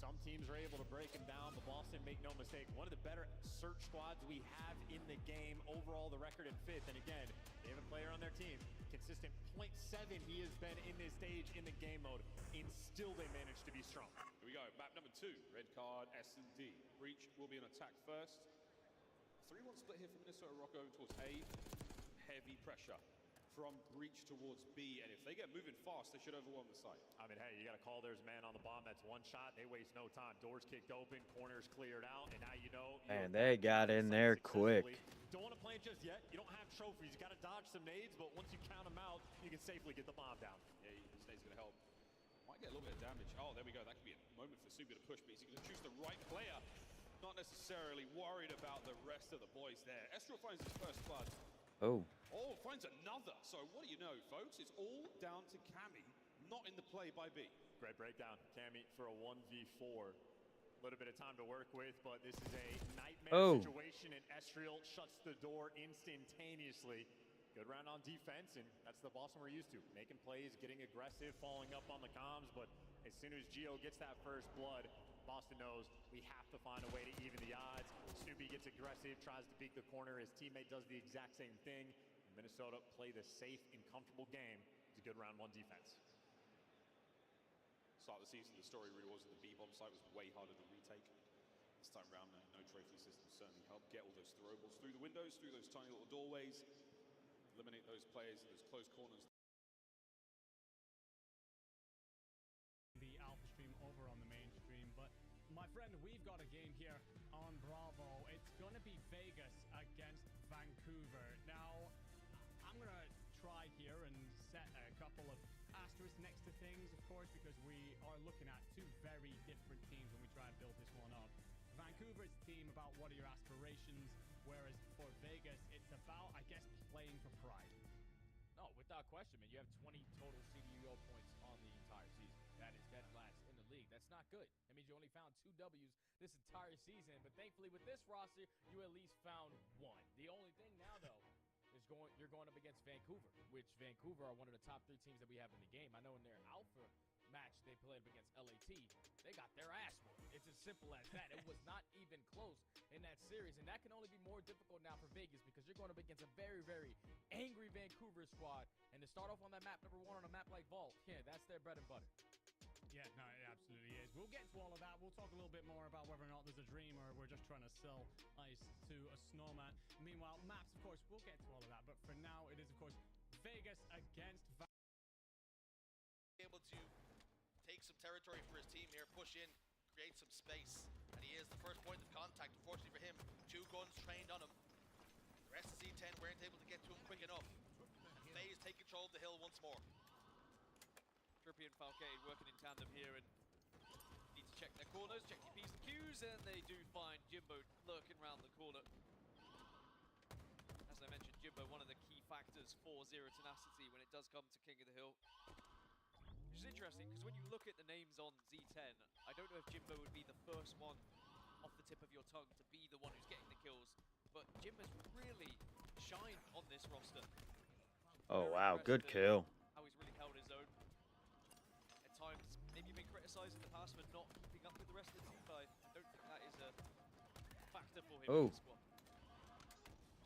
Some teams are able to break them down, but Boston, make no mistake, one of the better search squads we have in the game. Overall, the record in 5th, and again, they have a player on their team. Consistent 0.7 he has been in this stage in the game mode, and still they managed to be strong. Here we go, map number 2, red card S&D. Breach will be an attack first. 3-1 split here for Minnesota Rocco towards A. Heavy pressure from Breach towards B, and if they get moving fast, they should overwhelm the site. I mean, hey, you got to call there's man on the bomb. That's one shot. They waste no time. Doors kicked open, corners cleared out, and now you know. And they got in there quick. Don't want to play it just yet. You don't have trophies. You got to dodge some nades, but once you count them out, you can safely get the bomb down. Yeah, this nade's going to help. Might get a little bit of damage. Oh, there we go. That could be a moment for Subi to push, but he's going to choose the right player. Not necessarily worried about the rest of the boys there. Estrel finds his first blood. Oh. Oh, finds another. So what do you know, folks? It's all down to Cammy, not in the play by B. Great breakdown, Cammy, for a 1v4. A little bit of time to work with, but this is a nightmare situation, and Estriel shuts the door instantaneously. Good round on defense, and that's the Boston we're used to. Making plays, getting aggressive, following up on the comms, but as soon as Gio gets that first blood, Boston knows we have to find a way to even the odds. Snoopy gets aggressive, tries to peek the corner. His teammate does the exact same thing. Minnesota play the safe and comfortable game. It's a good round 1 defense. Start of the season, the story really was that the B-bomb site was way harder to retake. This time around, no trophy system certainly helped get all those throwables through the windows, through those tiny little doorways, eliminate those players in those close corners. The alpha stream over on the mainstream, but my friend, we've got a game here on Bravo. It's going to be Vegas against Vancouver. Now, I'm going to try here and set a couple of asterisks next to things, of course, because we are looking at two very different teams when we try and build this one up. Vancouver's team about what are your aspirations, whereas for Vegas, it's about, I guess, playing for pride. No, without question, man. You have 20 total CDUO points on the entire season. That is dead last in the league. That's not good. That means you only found 2 W's this entire season. But thankfully, with this roster, you at least found 1. The only thing now, though, is you're going up against Vancouver, which Vancouver are one of the top 3 teams that we have in the game. I know in their alpha match they played against LAT, they got their ass whooped. It's as simple as that. It was not even close in that series, and that can only be more difficult now for Vegas because you're going up against a very, very angry Vancouver squad, and to start off on that map number 1 on a map like Vault, yeah, that's their bread and butter. Yeah, no, it absolutely is. We'll get to all of that. We'll talk a little bit more about whether or not there's a dream or we're just trying to sell ice to a snowman. Meanwhile, maps, of course, we'll get to all of that. But for now, it is, of course, Vegas against able to take some territory for his team here, push in, create some space. And he is the first point of contact, unfortunately for him. 2 guns trained on him. The rest of Z10 weren't able to get to him quick enough. FaZe take control of the hill once more. Trippy and Falcade working in tandem here and need to check their corners, check your P's and Q's, and they do find Jimbo lurking around the corner. As I mentioned, Jimbo, one of the key factors for Zero Tenacity when it does come to King of the Hill. Which is interesting, because when you look at the names on Z10, I don't know if Jimbo would be the first one off the tip of your tongue to be the one who's getting the kills, but Jimbo's really shined on this roster. Oh, wow. Good kill. How he's really held his own. At times, maybe been criticised in the past for not keeping up with the rest of the team, but I don't think that is a factor for him in the squad.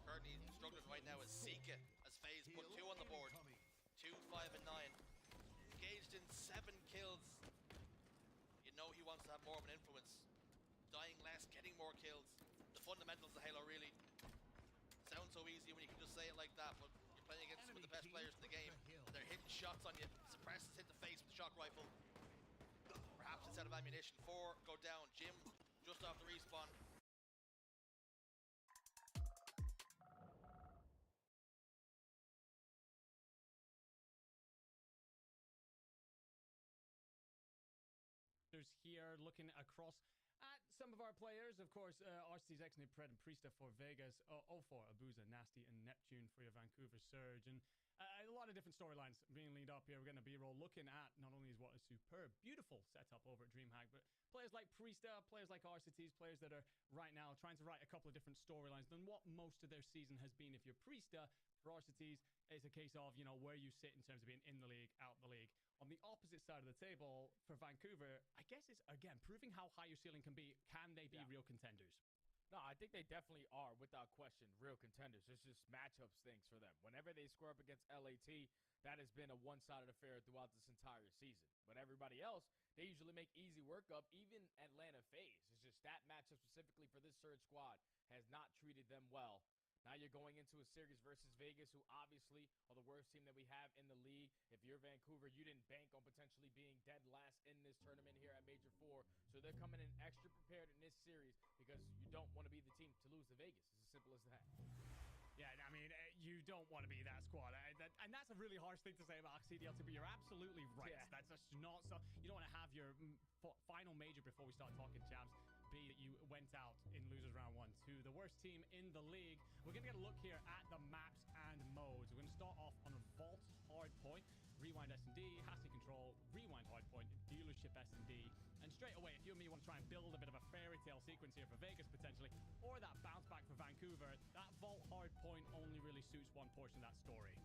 Currently struggling right now is Zika, as FaZe put 2 on the board. 2, 5, and 9. Engaged in 7 kills. You know he wants to have more of an influence. Dying less, getting more kills. The fundamentals of Halo really sound so easy when you can just say it like that, but you're playing against some of the best players in the game. They're hitting shots on you. Suppresses hit the face with the shock rifle. Perhaps instead of ammunition. 4 go down. Jim just off the respawn. here, looking across at some of our players. Of course, RCT's Exnib, Pred, and Priesta for Vegas. O4, Abuza, Nasty, and Neptune for your Vancouver Surge. And a lot of different storylines being leaned up here. We're getting a B-roll looking at not only is what a superb, beautiful setup over at DreamHack, but players like Priesta, players like RCTs, players that are right now trying to write a couple of different storylines than what most of their season has been. If you're Priesta, for RCTs, it's a case of, you know, where you sit in terms of being in the league, out the league. On the opposite side of the table, for Vancouver, I guess it's, again, proving how high your ceiling can be. Can they be real contenders? No, I think they definitely are, without question, real contenders. It's just matchups things for them. Whenever they score up against LAT, that has been a one-sided affair throughout this entire season. But everybody else, they usually make easy work up. Even Atlanta FaZe. It's just that matchup specifically for this Surge squad has not treated them well. Now you're going into a series versus Vegas, who obviously are the worst team that we have in the league. If you're Vancouver, you didn't bank on potentially being dead last in this tournament here at Major 4. So they're coming in extra prepared in this series because you don't want to be the team to lose to Vegas. It's as simple as that. Yeah, I mean, you don't want to be that squad. And that's a really harsh thing to say about CDLT, but you're absolutely right. Yeah. That's just not so. You don't want to have your final major before we start talking champs be that you went out in losers round 1 to the worst team in the league. We're going to get a look here at the maps and modes. We're going to start off on a Vault Hardpoint, Rewind S&D, Hasty Control, Rewind Hardpoint, Dealership S&D. And straight away, if you and me want to try and build a bit of a fairy tale sequence here for Vegas potentially, or that bounce back for Vancouver, that Vault Hardpoint only really suits one portion of that story.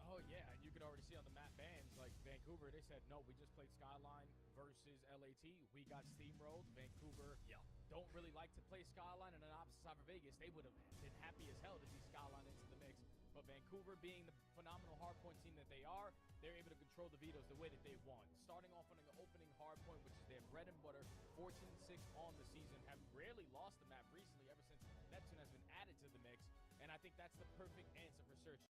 Oh, yeah, and you could already see on the map bans, like Vancouver, they said, no, we just played Skyline versus LAT. We got steamrolled. Vancouver don't really like to play Skyline, and on the opposite side for Vegas, they would have been happy as hell to see Skyline into the mix. But Vancouver, being the phenomenal hardpoint team that they are, they're able to control the vetoes the way that they want. Starting off on an opening hardpoint, which is their bread and butter, 14-6 on the season, have rarely lost the map recently ever since Neptune has been added to the mix, and I think that's the perfect answer for Surge.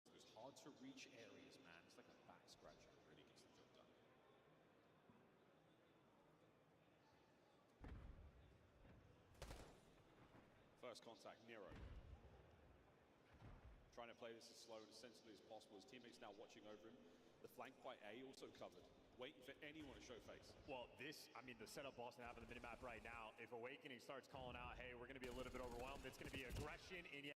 Those hard to reach areas, man. It's like a back scratcher. It really gets the job done. First contact, Nero. Trying to play this as slow and as sensibly as possible. His teammates now watching over him. The flank by A also covered. Waiting for anyone to show face. Well, the setup Boston have on the minimap right now, if Awakening starts calling out, hey, we're going to be a little bit overwhelmed, it's going to be aggression in.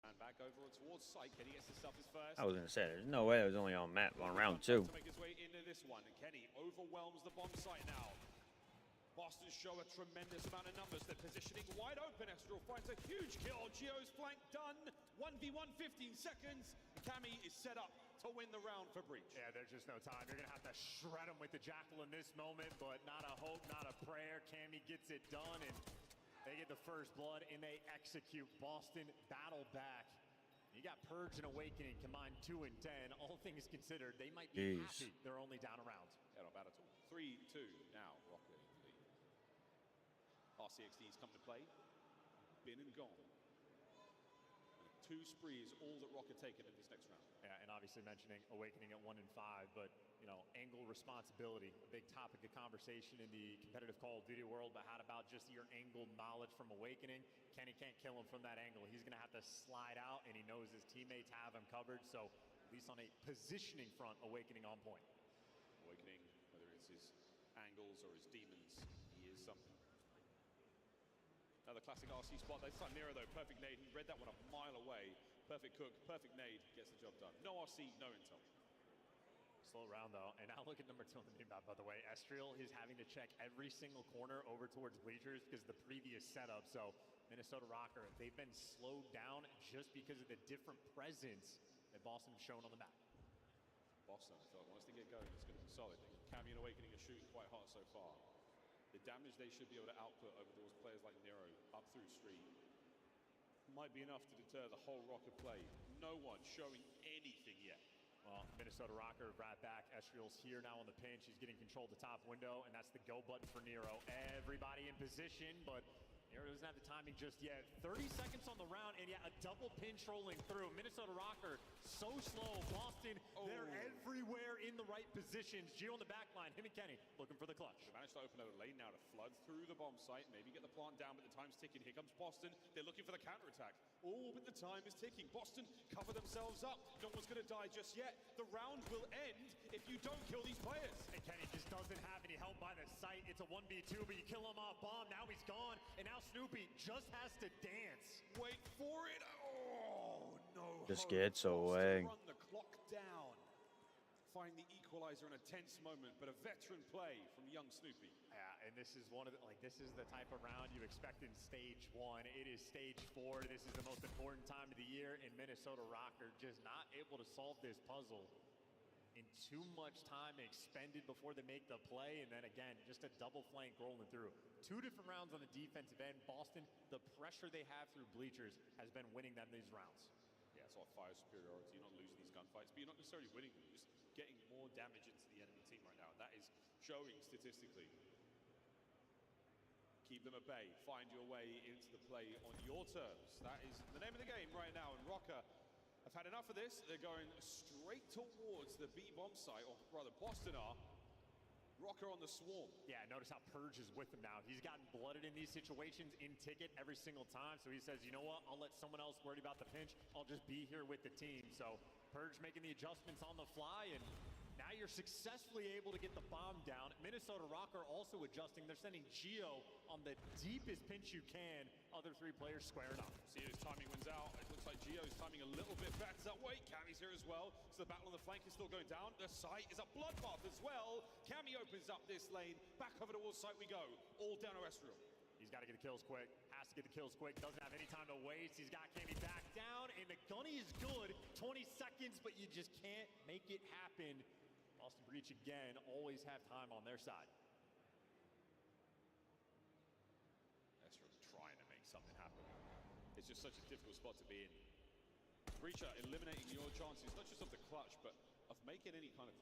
And back over towards Sight. Kenny gets himself his first. I was going to say, there's no way it was only on map on round 2. To make his way into this one. And Kenny overwhelms the bomb site now. Boston show a tremendous amount of numbers. They're positioning wide open. Estral finds a huge kill. Geo's flank done. 1v1, 15 seconds. Cammy is set up to win the round for Breach. Yeah, there's just no time. You're going to have to shred him with the Jackal in this moment, but not a hope, not a prayer. Cammy gets it done, and they get the first blood, and they execute. Boston battle back. You got Purge and Awakening combined 2 and 10. All things considered, they might be happy they're only down a round. Yeah, not bad at all. 3-2 now. Rocket lead. RCXD's come to play. Been and gone. And 2 sprees, all that Rocket taken in this next round. Yeah, and obviously mentioning Awakening at 1 and 5, but you know, angle responsibility, a big topic of conversation in the competitive Call of Duty world. But how about just your angle knowledge from Awakening? Kenny can't kill him from that angle. He's going to have to slide out, and he knows his teammates have him covered. So at least on a positioning front, Awakening on point. Awakening, whether it's his angles or his demons, he is something. Another classic RC spot. That's like Nero though. Perfect nade. He read that one a mile away. Perfect cook. Perfect nade. Gets the job done. No RC, no intel. Slow round though, and now look at number 2 on the minimap, by the way. Estriel is having to check every single corner over towards bleachers because of the previous setup. So Minnesota Rocker, they've been slowed down just because of the different presence that Boston's shown on the map. Boston, I thought, once they get going, it's going to be solid. Cammy and Awakening are shooting quite hard so far. The damage they should be able to output over those players like Nero up through street might be enough to deter the whole Rocket play. No one showing anything yet. Well, Minnesota Rocker brought back. Estriel's here now on the pinch. He's getting control of the top window, and that's the go button for Nero. Everybody in position, but Nero doesn't have the timing just yet. 30 seconds on the round, and yeah, a double pinch rolling through. Minnesota Rocker, so slow. Boston, they're everywhere in the right positions. Gio on the back line, him and Kenny looking for the clutch. They managed to open a lane now to flood through the bomb site, maybe get the plant down, but the time's ticking. Here comes Boston. They're looking for the counterattack. Oh, but the time is ticking. Boston cover themselves up. No one's going to die just yet. The round will end if you don't kill these players. And Kenny just doesn't have any help by the site. It's a 1v2, but you kill him off bomb. Now he's gone, and now Snoopy just has to dance. Wait for it. Oh, no. Just gets away. Run the clock down. Find the equalizer in a tense moment, but a veteran play from young Snoopy. Yeah, and this is one of the, this is the type of round you expect in stage 1. It is stage 4. This is the most important time of the year, and Minnesota Rocker just not able to solve this puzzle in too much time expended before they make the play, and then again, just a double flank rolling through. 2 different rounds on the defensive end. Boston, the pressure they have through bleachers has been winning them these rounds. Yeah, it's like fire superiority. You're not losing these gunfights, but you're not necessarily winning them. You're just getting more damage into the enemy team right now. That is showing statistically. Keep them at bay. Find your way into the play on your terms. That is the name of the game right now. And Rocker have had enough of this. They're going straight towards the B bomb site, or rather Boston are. Rocker on the swarm. Yeah, notice how Purge is with him now. He's gotten blooded in these situations in ticket every single time. So he says, you know what? I'll let someone else worry about the pinch. I'll just be here with the team. So Purge making the adjustments on the fly, and now you're successfully able to get the bomb down. Minnesota Rocker also adjusting. They're sending Gio on the deepest pinch you can. Other 3 players squaring up. See his timing wins out. It looks like Gio's timing a little bit better. Wait, Cammy's here as well. So the battle on the flank is still going down. The site is a bloodbath as well. Cammy opens up this lane. Back over towards site we go. All down terrestrial. He's got to get the kills quick. Has to get the kills quick. Doesn't have any time to waste. He's got Cammy back down, and the gunny is good. 20 seconds, but you just can't make it happen. Boston Breach again, always have time on their side. Ezra trying to make something happen. It's just such a difficult spot to be in. Breacher eliminating your chances, not just of the clutch, but of making any kind of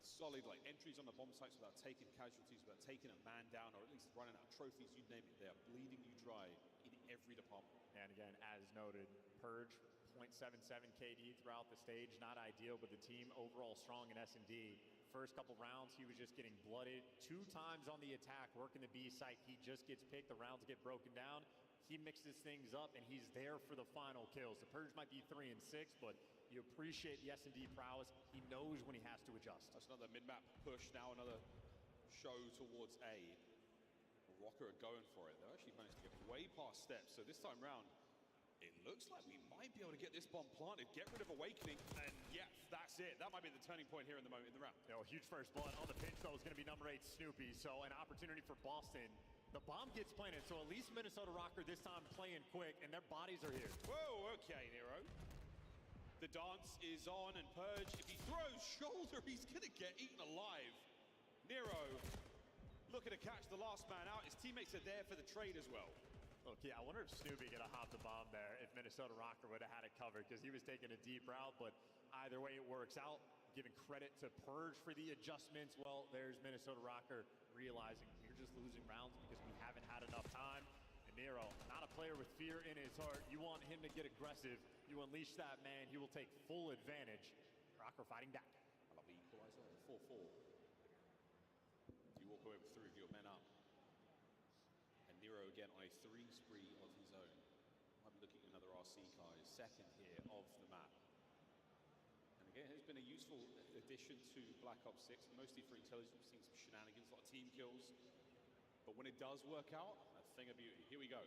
solid entries on the bomb sites without taking casualties, without taking a man down, or at least running out of trophies, you name it. They are bleeding you dry in every department. And again, as noted, Purge, 0.77 KD throughout the stage. Not ideal, but the team overall strong in S&D. First couple rounds, he was just getting blooded. 2 times on the attack, working the B site. He just gets picked. The rounds get broken down. He mixes things up, and he's there for the final kills. The Purge might be 3 and 6, but you appreciate the S&D prowess. He knows when he has to adjust. That's another mid-map push. Now another show towards A. Rocker are going for it. They actually managed to get way past steps. So this time round, it looks like we might be able to get this bomb planted, get rid of Awakening, and yeah, that's it. That might be the turning point here in the moment in the round. You know, huge first blood on the pinch, though, is going to be number 8, Snoopy. So an opportunity for Boston. The bomb gets planted, so at least Minnesota Rocker this time playing quick, and their bodies are here. Whoa, okay, Nero. The dance is on, and Purge, if he throws shoulder, he's going to get eaten alive. Nero looking to catch the last man out. His teammates are there for the trade as well. Look, yeah, I wonder if Snoopy could have hopped the bomb there if Minnesota Rocker would have had it covered, because he was taking a deep route, but either way it works out. Giving credit to Purge for the adjustments. Well, there's Minnesota Rocker realizing we're just losing rounds because we haven't had enough time. And Nero, not a player with fear in his heart. You want him to get aggressive. You unleash that man, he will take full advantage. Rocker fighting back. I love the equalizer, 4-4. You walk away with 3 of your men up. And Nero again on a 3 spree of his own. I'm looking at another RC car, his second here of the map. And again, it's been a useful addition to Black Ops 6, mostly for intelligence. We've seen some shenanigans, a lot of team kills. But when it does work out, a thing of beauty. Here we go.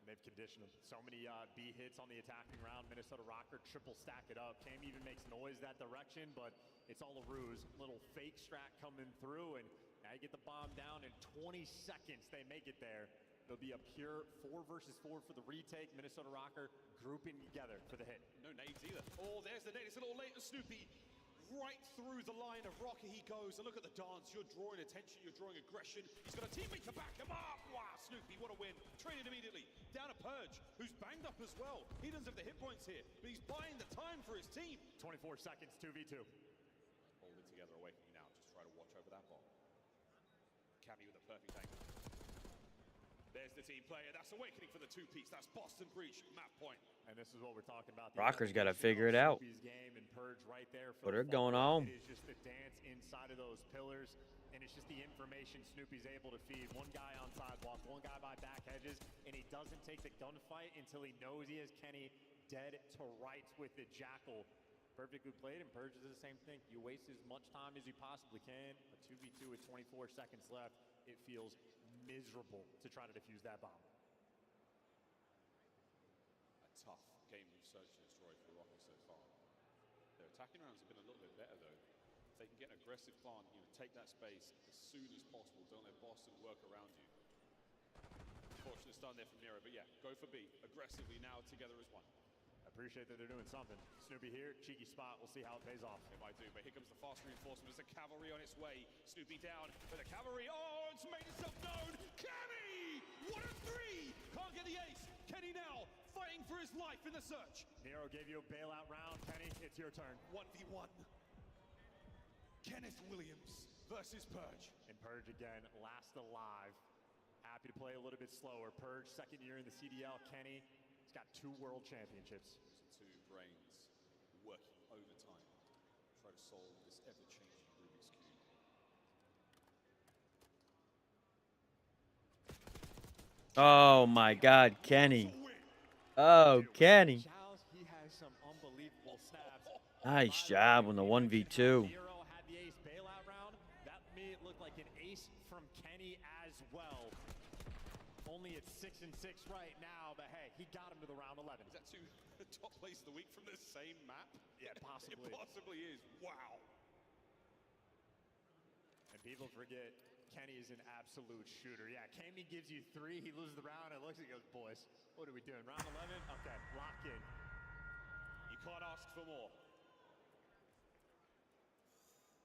They've conditioned him. So many B hits on the attacking round. Minnesota Rocker triple stack it up. Cam even makes noise that direction, but it's all a ruse. Little fake strat coming through, and now you get the bomb down in 20 seconds. They make it there. There'll be a pure 4 versus 4 for the retake. Minnesota Rocker grouping together for the hit. No nades either. Oh, there's the nade. It's a little late. Snoopy right through the line of Rocker he goes. And look at the dance. You're drawing attention. You're drawing aggression. He's got a teammate to back him up. Wow, Snoopy, what a win. Traded immediately. Down to Purge, who's banged up as well. He doesn't have the hit points here, but he's buying the time for his team. 24 seconds, 2v2. Holding together, Awakening now. Just try to watch over that ball. Cammy with a perfect angle. There's the team player. That's Awakening for the two-piece. That's Boston Breach, map point. And this is what we're talking about. Rocker's got to figure it out. Game and Purge right there for Put the her going fumble. home. It is just the dance inside of those pillars, and it's just the information Snoopy's able to feed. One guy on sidewalk, one guy by back hedges, and he doesn't take the gunfight until he knows he has Kenny dead to rights with the Jackal. Perfectly played, and Purge is the same thing. You waste as much time as you possibly can. A 2v2 with 24 seconds left. It feels miserable to try to defuse that bomb. A tough game of Search and Destroy for Rocker so far. Their attacking rounds have been a little bit better though. If they can get an aggressive plant, take that space as soon as possible. Don't let Boston work around you. Fortunate start there from Nero, but yeah, go for B aggressively now together as one. I appreciate that they're doing something. Snoopy here, cheeky spot. We'll see how it pays off. It might do, but here comes the fast reinforcement. There's a cavalry on its way. Snoopy down, but the cavalry, oh, it's made itself known. Kenny! 1 of 3! Can't get the ace. Kenny now fighting for his life in the search. Nero gave you a bailout round. Kenny, it's your turn. 1v1. Kenneth Williams versus Purge. And Purge again, last alive. Happy to play a little bit slower. Purge, second year in the CDL. Kenny, he's got 2 world championships. Two brains working overtime. Try to solve this ever-changing Rubik's Cube. Oh my God, Kenny. Oh, Kenny. He has some unbelievable snaps. Nice job on the 1v2. Nero had the ace bailout round. That made it look like an ace from Kenny as well. Only at 6 and 6 right now, but hey, he got him to the round 11. Is that 2 top plays of the week from the same map? Yeah, possibly. It possibly is. Wow. And people forget Kenny is an absolute shooter. Yeah, Kenny gives you 3, he loses the round, and looks and goes, boys, what are we doing? Round 11? Okay, lock in. You can't ask for more.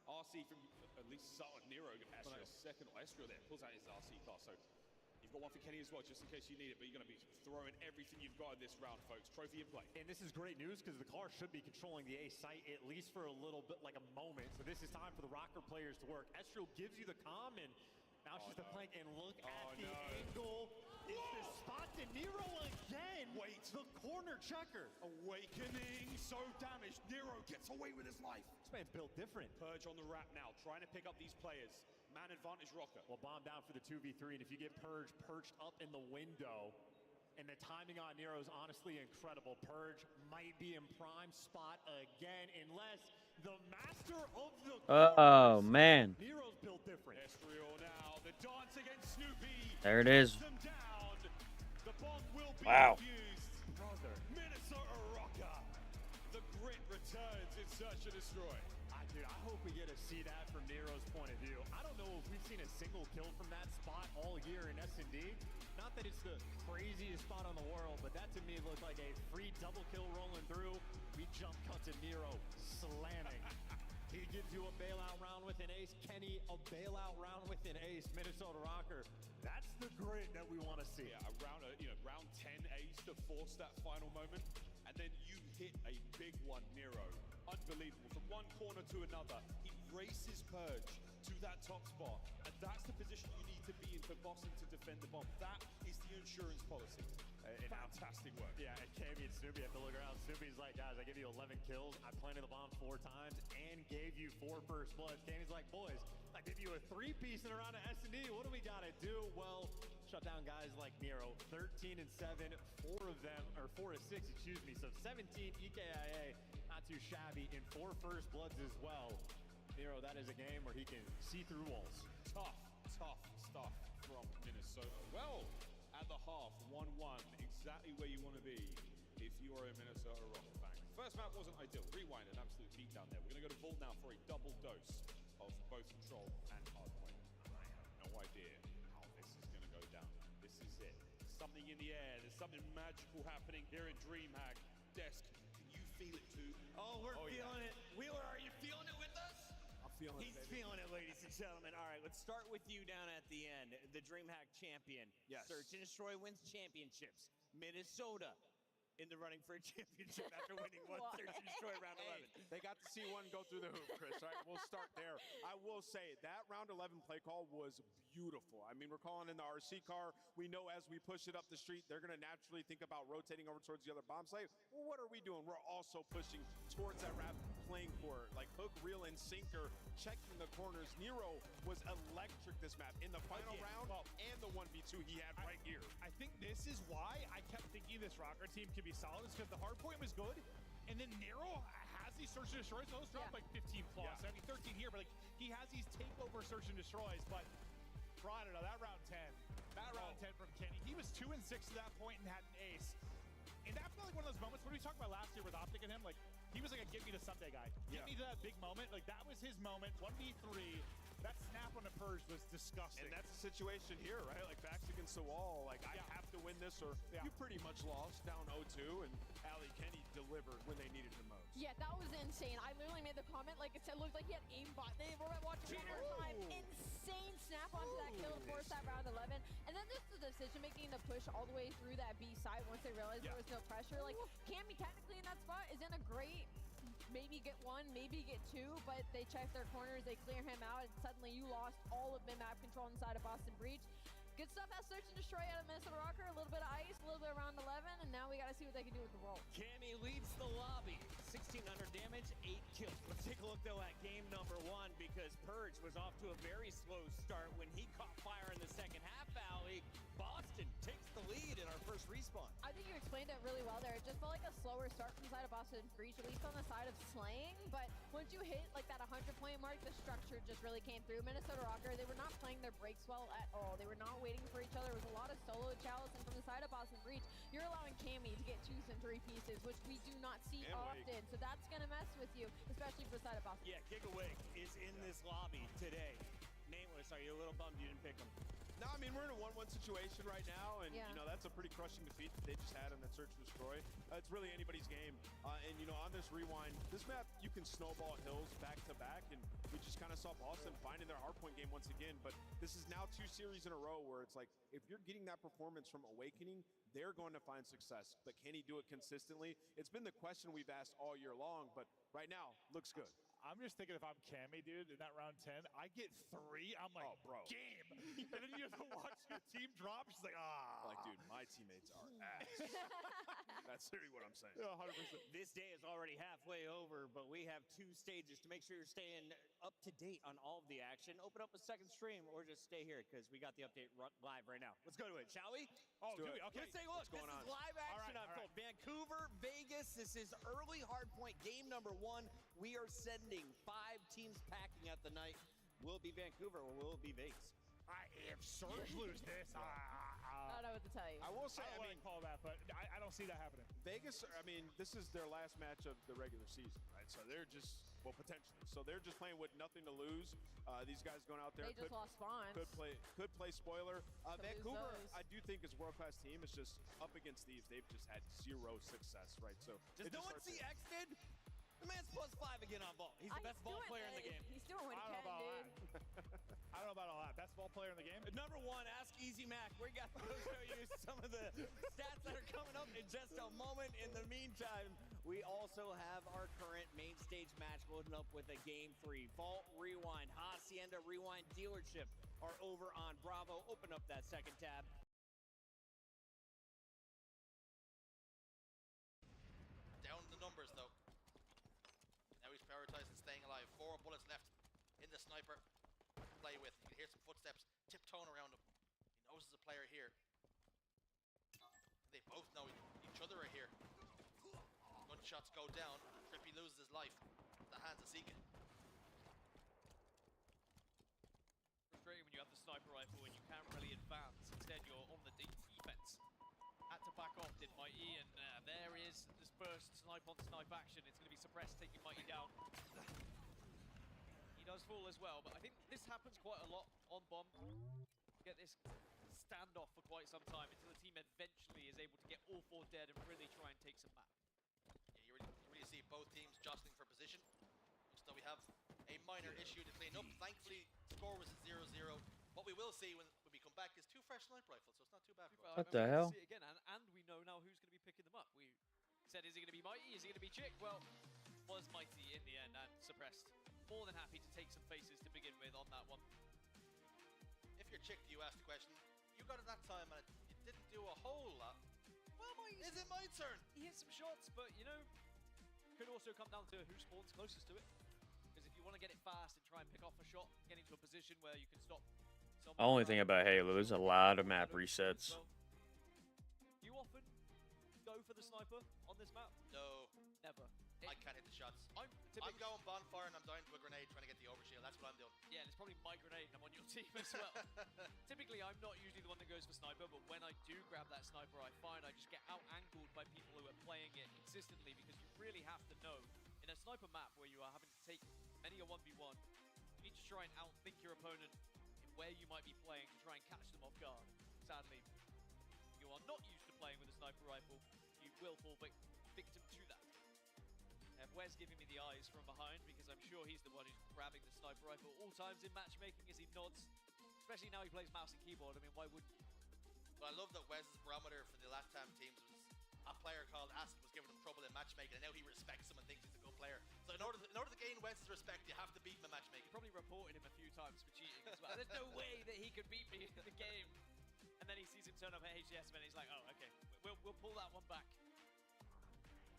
RC from at least start with Nero, pulling out a second. Estro there pulls out his RC car. So you've got one for Kenny as well, just in case you need it. But you're going to be throwing everything you've got in this round, folks. Trophy in play. And this is great news because the car should be controlling the A site at least for a little bit, like a moment. So this is time for the Rocker players to work. Estro gives you the comm, and now it's just a plank. And look at the angle. It's the spot to Nero again. Wait. The corner checker. Awakening. So damaged. Nero gets away with his life. This man's built different. Purge on the wrap now, trying to pick up these players. Man advantage Rocker. Well, bomb down for the 2v3, and if you get Purge perched up in the window, and the timing on Nero is honestly incredible. Purge might be in prime spot again, unless the master of the Oh, man. Nero's built different. Esriel now, the dance against Snoopy. There it is. Them down. The bomb will be Wow. defused. Brother. Minnesota Rocker. The grit returns in Search and Destroy. Dude, I hope we get to see that from Nero's point of view. I don't know if we've seen a single kill from that spot all year in S&D. Not that it's the craziest spot on the world, but that to me looked like a free double kill rolling through. We jump cut to Nero slamming. He gives you a bailout round with an ace. Kenny, a bailout round with an ace. Minnesota Rocker. That's the grit that we want to see. Yeah, round 10 ace to force that final moment, and then you hit a big one, Nero. Unbelievable. From one corner to another, he races Purge to that top spot, and that's the position you need to be in for Boston to defend the bomb. That is the insurance policy. Fantastic work. Yeah, and Cammy and Snoopy have to look around. Snoopy's like, guys, I give you 11 kills. I planted the bomb 4 times and gave you 4 first bloods. Cammy's like, boys, I give you a 3-piece in a round of S&D. What do we got to do? Well, shut down guys like Nero. 13 and 7, 4 of them, or 4 to 6, excuse me. So 17 EKIA, not too shabby, and 4 first bloods as well. Nero, that is a game where he can see through walls. Tough stuff from Minnesota. Well, at the half, 1-1, exactly where you want to be if you are a Minnesota Rocker fan. First map wasn't ideal. Rewind, an absolute beatdown there. We're going to go to Vault now for a double dose of both Control and Hardpoint. I have no idea how this is going to go down. This is it. Something in the air. There's something magical happening here in DreamHack. Desk, can you feel it too? Oh, we're feeling it. Wheeler, are you feeling it with us? He's feeling it, ladies and gentlemen. All right, let's start with you down at the end. The DreamHack champion. Yes. Search and Destroy wins championships. Minnesota in the running for a championship after winning one Search and Destroy round 11. They got to see one go through the hoop, Chris, right? We'll start there. I will say that round 11 play call was beautiful. I mean, we're calling in the RC car. We know as we push it up the street, they're going to naturally think about rotating over towards the other bomb site. Well, what are we doing? We're also pushing towards that wrap, playing for it. Like hook, reel, and sinker, checking the corners. Nero was electric this map in the final round and the 1v2 he had right here. I think this is why I kept thinking this Rocker team could be solid, is because the hard point was good, and then Nero has these search and destroys. Those dropped like 15 plus. I mean, 13 here, but like he has these takeover search and destroys. But bro, I don't know, that round 10 from Kenny, he was 2 and 6 to that point and had an ace. And that felt like one of those moments when we talked about last year with Optic and him, like he was like a get me to Sunday guy. Get me to that big moment. Like that was his moment. 1v3. That snap on the Purge was disgusting. And that's the situation here, right? Like backs against the wall. Like I have to win this or you pretty much lost down 0-2, and Ali Kenny delivered when they needed him most. Yeah, that was insane. I literally made the comment, like it said, looked like he had aimbot. They were watching time. Insane snap onto that kill to force that round 11. And then just the decision making to push all the way through that B side once they realized there was no pressure. Like Cammy technically in that spot is in a great, maybe get 1, maybe get 2, but they check their corners, they clear him out, and suddenly you lost all of mid-map control inside of Boston Breach. Good stuff as search and destroy out of Minnesota Rocker. A little bit of ice, a little bit around 11, and now we got to see what they can do with the roll. Cammy leads the lobby. 1,600 damage, 8 kills. Let's take a look, though, at game number 1, because Purge was off to a very slow start when he caught fire in the second half, Ali. Boston takes the lead in our first respawn. I think you explained it really well there. It just felt like a slower start from the side of Boston Breach, at least on the side of slaying. But once you hit like that 100-point mark, the structure just really came through. Minnesota Rocker, they were not playing their breaks well at all. They were not waiting for each other. It was a lot of solo chalice. And from the side of Boston Breach, you're allowing Cammy to get 2s and 3 pieces, which we do not see often. So that's going to mess with you, especially for the side of Boston. Yeah, Gigawig is in this lobby today. Nameless, are you a little bummed you didn't pick him? No, I mean, we're in a 1-1 situation right now, and, you know, that's a pretty crushing defeat that they just had on that search and destroy. It's really anybody's game. And, you know, on this rewind, this map, you can snowball hills back-to-back, and we just kind of saw Boston finding their hardpoint game once again. But this is now 2 series in a row where it's like, if you're getting that performance from Awakening, they're going to find success. But can he do it consistently? It's been the question we've asked all year long, but right now, looks good. I'm just thinking if I'm Cammy, dude, in that round 10, I get 3. I'm like, bro. Game. And then you have to watch your team drop. She's like, Like, dude, my teammates are ass. That's literally what I'm saying. 100%. This day is already halfway over, but we have 2 stages to make sure you're staying up to date on all of the action. Open up a second stream or just stay here because we got the update live right now. Let's go to it, shall we? Oh, dude, okay. Let's take a look. This is live action. I'm told. Vancouver, Vegas. This is early hardpoint game number 1. We are sending 5 teams packing at the night. Will it be Vancouver or will it be Vegas? If Surge lose this, I don't know what to tell you. I will say, I don't call that, but I don't see that happening. Vegas, I mean, this is their last match of the regular season, right? So they're just, well, potentially. So they're just playing with nothing to lose. These guys going out there. They just lost spawns. Could play spoiler. Vancouver, those. I do think is a world-class team. It's just up against thieves. They've just had 0 success, right? So does no one see Xdid? The man's +5 again on ball. He's the best ball player in the game. He's doing what he can, dude. I don't know about all that. Best ball player in the game? Number 1, Ask Easy Mac. We got to show you some of the stats that are coming up in just a moment. In the meantime, we also have our current main stage match loading up with a game 3. Vault Rewind, Hacienda Rewind Dealership are over on Bravo. Open up that second tab. Down the numbers, though. Now he's prioritizing staying alive. 4 bullets left in the sniper to play with. You can hear some footsteps tiptoeing around him. He knows there's a player here. They both know each other are here. Gunshots go down. Trippy loses his life at the hands of Seekin. Frustrating when you have the sniper rifle and you can't really advance. Instead, you're on the defense. Had to back off, did Mighty, and there is this burst snipe on snipe action. It's going to be suppressed, taking Mighty down. He does fall as well, but I think this happens quite a lot on Bomb. You get this standoff for quite some time until the team eventually is able to get all 4 dead and really try and take some map. Yeah, you really see both teams jostling for position. Looks though we have a minor issue to clean up. Thankfully, score was at 0-0. What we will see when we come back is 2 fresh sniper rifles, so it's not too bad. What the hell? See it again, and we know now who's going to be picking them up. We said, is it going to be Mighty? Is it going to be Chick? Well, was Mighty in the end and suppressed. More than happy to take some faces to begin with. Chick, you asked the question. You got it that time, and you didn't do a whole lot. Well, Is it my turn? He hit some shots, but you know, could also come down to who spawns closest to it. Because if you want to get it fast and try and pick off a shot, get into a position where you can stop. Only thing about Halo, there's a lot of map resets. Do you often go for the sniper on this map? No. Never. I can't hit the shots. I'm going bonfire and I'm dying to a grenade trying to get the overshield. That's what I'm doing. Yeah, and it's probably my grenade and I'm on your team as well. Typically, I'm not usually the one that goes for sniper, but when I do grab that sniper, I find I just get out-angled by people who are playing it consistently, because you really have to know, in a sniper map where you are having to take many a 1v1, you need to try and outthink your opponent in where you might be playing to try and catch them off guard. Sadly, if you are not used to playing with a sniper rifle, you will fall victim to that. Wes giving me the eyes from behind, because I'm sure he's the one who's grabbing the sniper rifle all times in matchmaking as he nods. Especially now he plays mouse and keyboard. I mean, why wouldn't you? But I love that Wes's barometer for the LATAM teams was a player called Acid was giving him trouble in matchmaking, and now he respects him and thinks he's a good player. So in order to gain Wes's respect, you have to beat him in matchmaking. Probably reported him a few times for cheating as well. There's no way that he could beat me in the game. And then he sees him turn up at HGS and he's like, oh, okay, we'll pull that one back.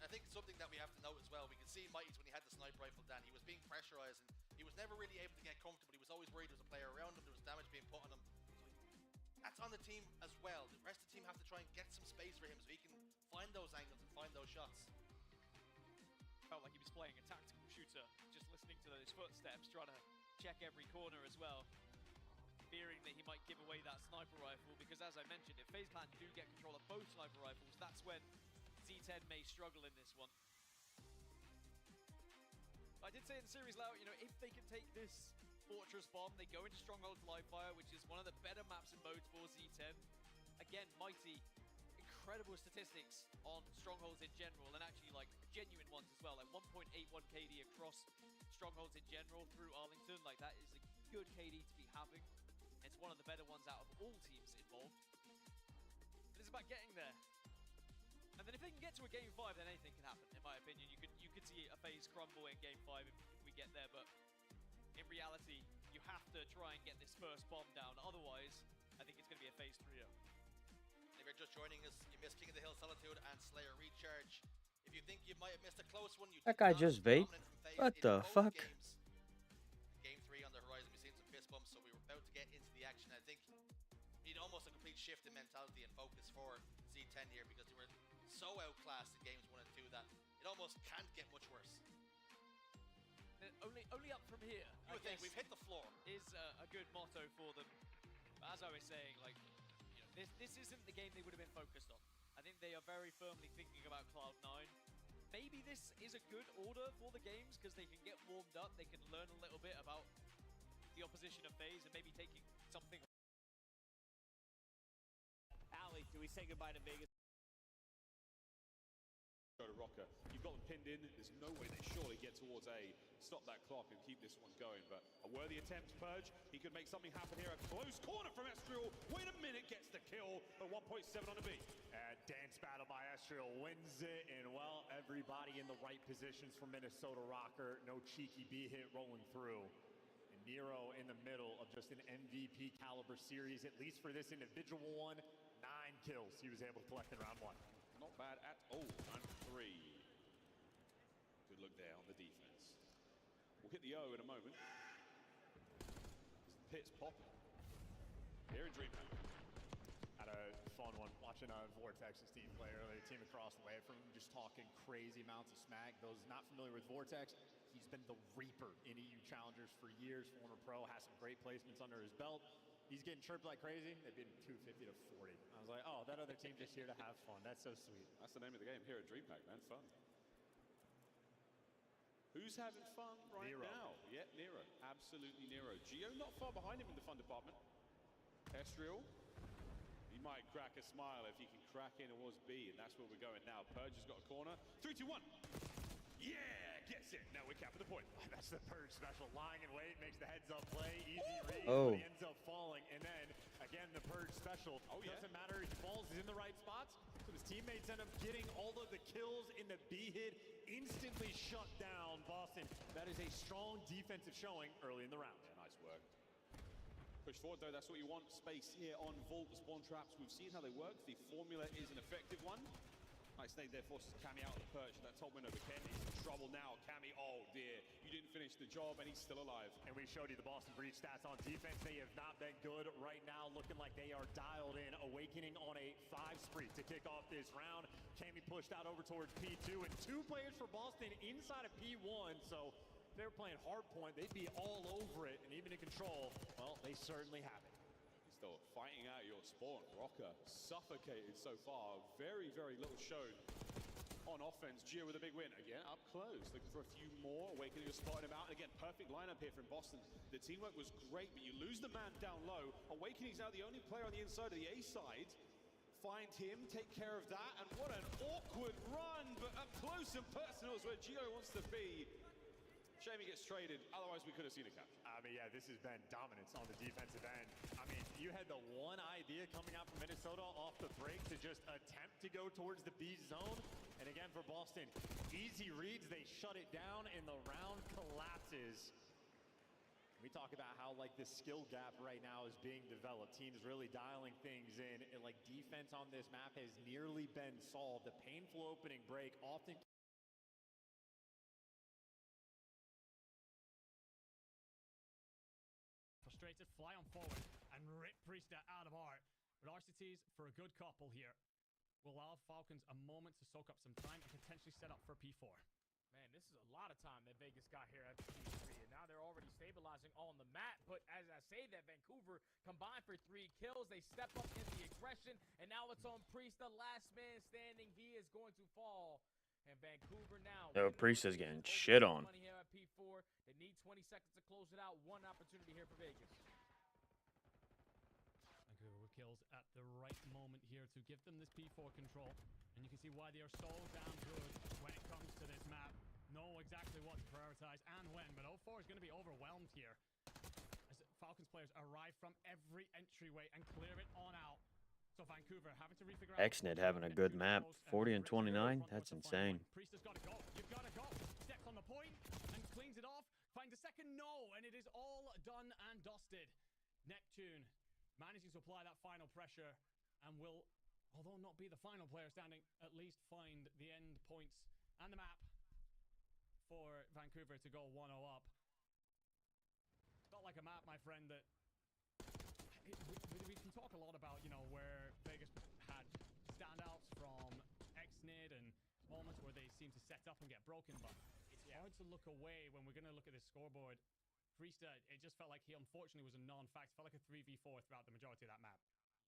I think something that we have to note as well, we could see Mighty's when he had the sniper rifle down, he was being pressurized and he was never really able to get comfortable. He was always worried there was a player around him, there was damage being put on him. So that's on the team as well. The rest of the team have to try and get some space for him so he can find those angles and find those shots. Felt like he was playing a tactical shooter, just listening to those footsteps, trying to check every corner as well, fearing that he might give away that sniper rifle, because as I mentioned, if FaZe Clan do get control of both sniper rifles, that's when Z10 may struggle in this one. I did say in the series, Lau, you know, if they can take this Fortress bomb, they go into Stronghold live fire, which is one of the better maps and modes for Z10. Again, Mighty, incredible statistics on Strongholds in general, and actually like genuine ones as well, like 1.81 KD across Strongholds in general through Arlington. Like, that is a good KD to be having. It's one of the better ones out of all teams involved. But it's about getting there. And then if they can get to a Game 5, then anything can happen, in my opinion. You could see a FaZe crumble in Game 5 if we get there, but in reality, you have to try and get this first bomb down. Otherwise, I think it's going to be a FaZe 3-0. If you're just joining us, you missed King of the Hill Solitude and Slayer Recharge. If you think you might have missed a close one, you That guy just vaped? What the fuck? Game 3 on the horizon, we've seen some fist bumps, so we were about to get into the action. I think we need almost a complete shift in mentality and focus for Z10 here, because they were so outclassed in games 1 and 2 that it almost can't get much worse. Only up from here. You would think we've hit the floor. Is a good motto for them. But as I was saying, like, you know, this isn't the game they would have been focused on. I think they are very firmly thinking about Cloud9. Maybe this is a good order for the games, because they can get warmed up, they can learn a little bit about the opposition of FaZe, and maybe taking something. Ali, do we say goodbye to Vegas? Go to Rocker. You've got them pinned in. There's no way they surely get towards A. Stop that clock and keep this one going. But a worthy attempt, Purge. He could make something happen here. A close corner from Estriel. Wait a minute, gets the kill. But 1.7 on the B. Dance battle by Estriel wins it. And, well, everybody in the right positions for Minnesota Rocker. No cheeky B hit rolling through. And Nero in the middle of just an MVP caliber series, at least for this individual one. 9 kills he was able to collect in round 1. Not bad at all. And 3. Good look there on the defense. We'll hit the O in a moment. Pit's popping. Here in DreamHack. Had a fun one watching Vortex's team play earlier. Team across the way from him, just talking crazy amounts of smack. Those not familiar with Vortex, he's been the Reaper in EU Challengers for years. Former pro, has some great placements under his belt. He's getting chirped like crazy. They beat him 250 to 40. I was like, oh, that other team just here to have fun. That's so sweet. That's the name of the game here at DreamHack, man. Fun. Who's having fun right Nero. now? Yeah, Nero. Absolutely Nero. Gio not far behind him in the fun department. Estriel. He might crack a smile if he can crack in towards B, and that's where we're going now. Purge has got a corner. 3, 2, 1. Yeah, gets it. Now we're capping the point. That's the Purge special. Lying in wait, makes the heads up play. Easy read, Oh. but he ends up falling. And then, again, the Purge special. Oh, yeah. Doesn't matter. He falls. He's in the right spots. So his teammates end up getting all of the kills in the B hit. Instantly shut down Boston. That is a strong defensive showing early in the round. Yeah, nice work. Push forward, though. That's what you want. Space here on Vault. Spawn traps. We've seen how they work. The formula is an effective one. Nice nade there, forces Cammy out of the perch. That top window, but Kenny's in trouble now. Cammy, oh dear. You didn't finish the job, and he's still alive. And we showed you the Boston Breach stats on defense. They have not been good right now, looking like they are dialed in. Awakening on a 5 spree to kick off this round. Cammy pushed out over towards P2, and 2 players for Boston inside of P1, so if they were playing hard point, they'd be all over it, and even in control, well, they certainly have it. Still fighting out your spawn. Rocker suffocated so far. Very, very little showed on offense. Gio with a big win. Again, up close. Looking for a few more. Awakening was spotting him out. Again, perfect lineup here from Boston. The teamwork was great, but you lose the man down low. Awakening's now the only player on the inside of the A side. Find him, take care of that, and what an awkward run, but up close and personal is where Gio wants to be. Shame he gets traded, otherwise we could have seen a capture. I mean, yeah, this has been dominance on the defensive end. I mean, you had the one idea coming out from Minnesota off the break to just attempt to go towards the B zone. And again, for Boston, easy reads, they shut it down, and the round collapses. We talk about how, like, the skill gap right now is being developed. Teams really dialing things in. And, like, defense on this map has nearly been solved. The painful opening break often... Frustrated, fly on forward and rip Priesta out of art. But RCTs for a good couple here will allow Falcons a moment to soak up some time and potentially set up for P4. Man, this is a lot of time that Vegas got here at P3, and now they're already stabilizing on the map. But as I say that, Vancouver combined for 3 kills. They step up in the aggression, and now it's on Priesta, last man standing. He is going to fall. And Vancouver now. Yo, Priesta's getting shit on. Money here at P4. They need 20 seconds to close it out. One opportunity here for Vegas. Vancouver with kills at the right moment here to give them this P4 control. And you can see why they are so damn good when it comes to this map. Know exactly what to prioritize and when. But 0-4 is going to be overwhelmed here as Falcons players arrive from every entryway and clear it on out. So Vancouver having to refigure out. Xnit having a good map. 40 and 29. That's insane. Priesta's got to go. You've got to go. Steps on the point and cleans it off. Finds a second no, and it is all done and dusted. Neptune managing to apply that final pressure and will, although not be the final player standing, at least find the end points and the map for Vancouver to go 1-0 up. Felt like a map, my friend, that we can talk a lot about, you know, where Vegas had standouts from Xnit and moments where they seem to set up and get broken, but it's hard to look away when we're going to look at this scoreboard. Priesta, it just felt like he unfortunately was a non-fact. Felt like a 3v4 throughout the majority of that map.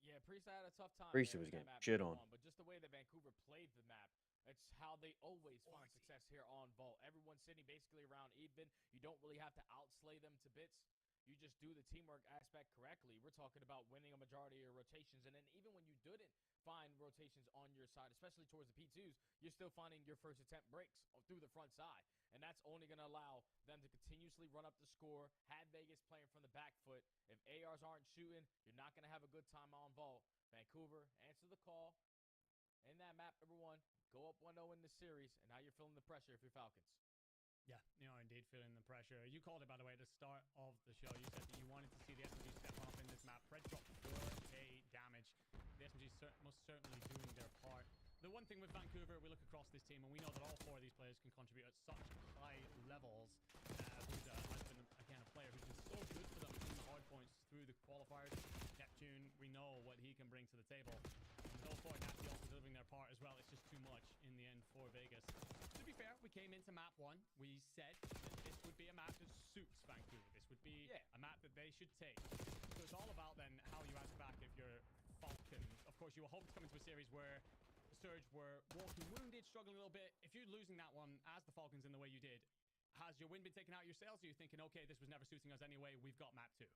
Yeah, Priesta had a tough time. Priesta was getting shit on. But just the way that Vancouver played the map, it's how they always find success here on Vault. Everyone's sitting basically around even. You don't really have to outslay them to bits. You just do the teamwork aspect correctly. We're talking about winning a majority of your rotations. And then even when you didn't find rotations on your side, especially towards the P2s, you're still finding your first attempt breaks through the front side. And that's only going to allow them to continuously run up the score, had Vegas playing from the back foot. If ARs aren't shooting, you're not going to have a good time on Vault. Vancouver, answer the call. In that map, everyone, go up 1-0 in the series, and now you're feeling the pressure if you're Falcons. Yeah, you know, indeed feeling the pressure. You called it, by the way, at the start of the show. You said that you wanted to see the SMG step up in this map. Pred dropped 4k damage. The SMG most certainly doing their part. The one thing with Vancouver, we look across this team, and we know that all 4 of these players can contribute at such high levels. Buda has been, again, a player who's been so good for them in the hard points through the qualifiers. Neptune, we know what he can bring to the table. And those 4 Nasty also delivering their part as well. It's just too much in the end for Vegas. To be fair, we came into map 1. We said that this would be a map that suits Vancouver. This would be a map that they should take. So it's all about then how you answer back if you're Falcons. Of course, you will hope to come into a series where Surge were walking wounded, struggling a little bit. If you're losing that one as the Falcons in the way you did, has your win been taken out of your sails? Or are you thinking, okay, this was never suiting us anyway, we've got map 2?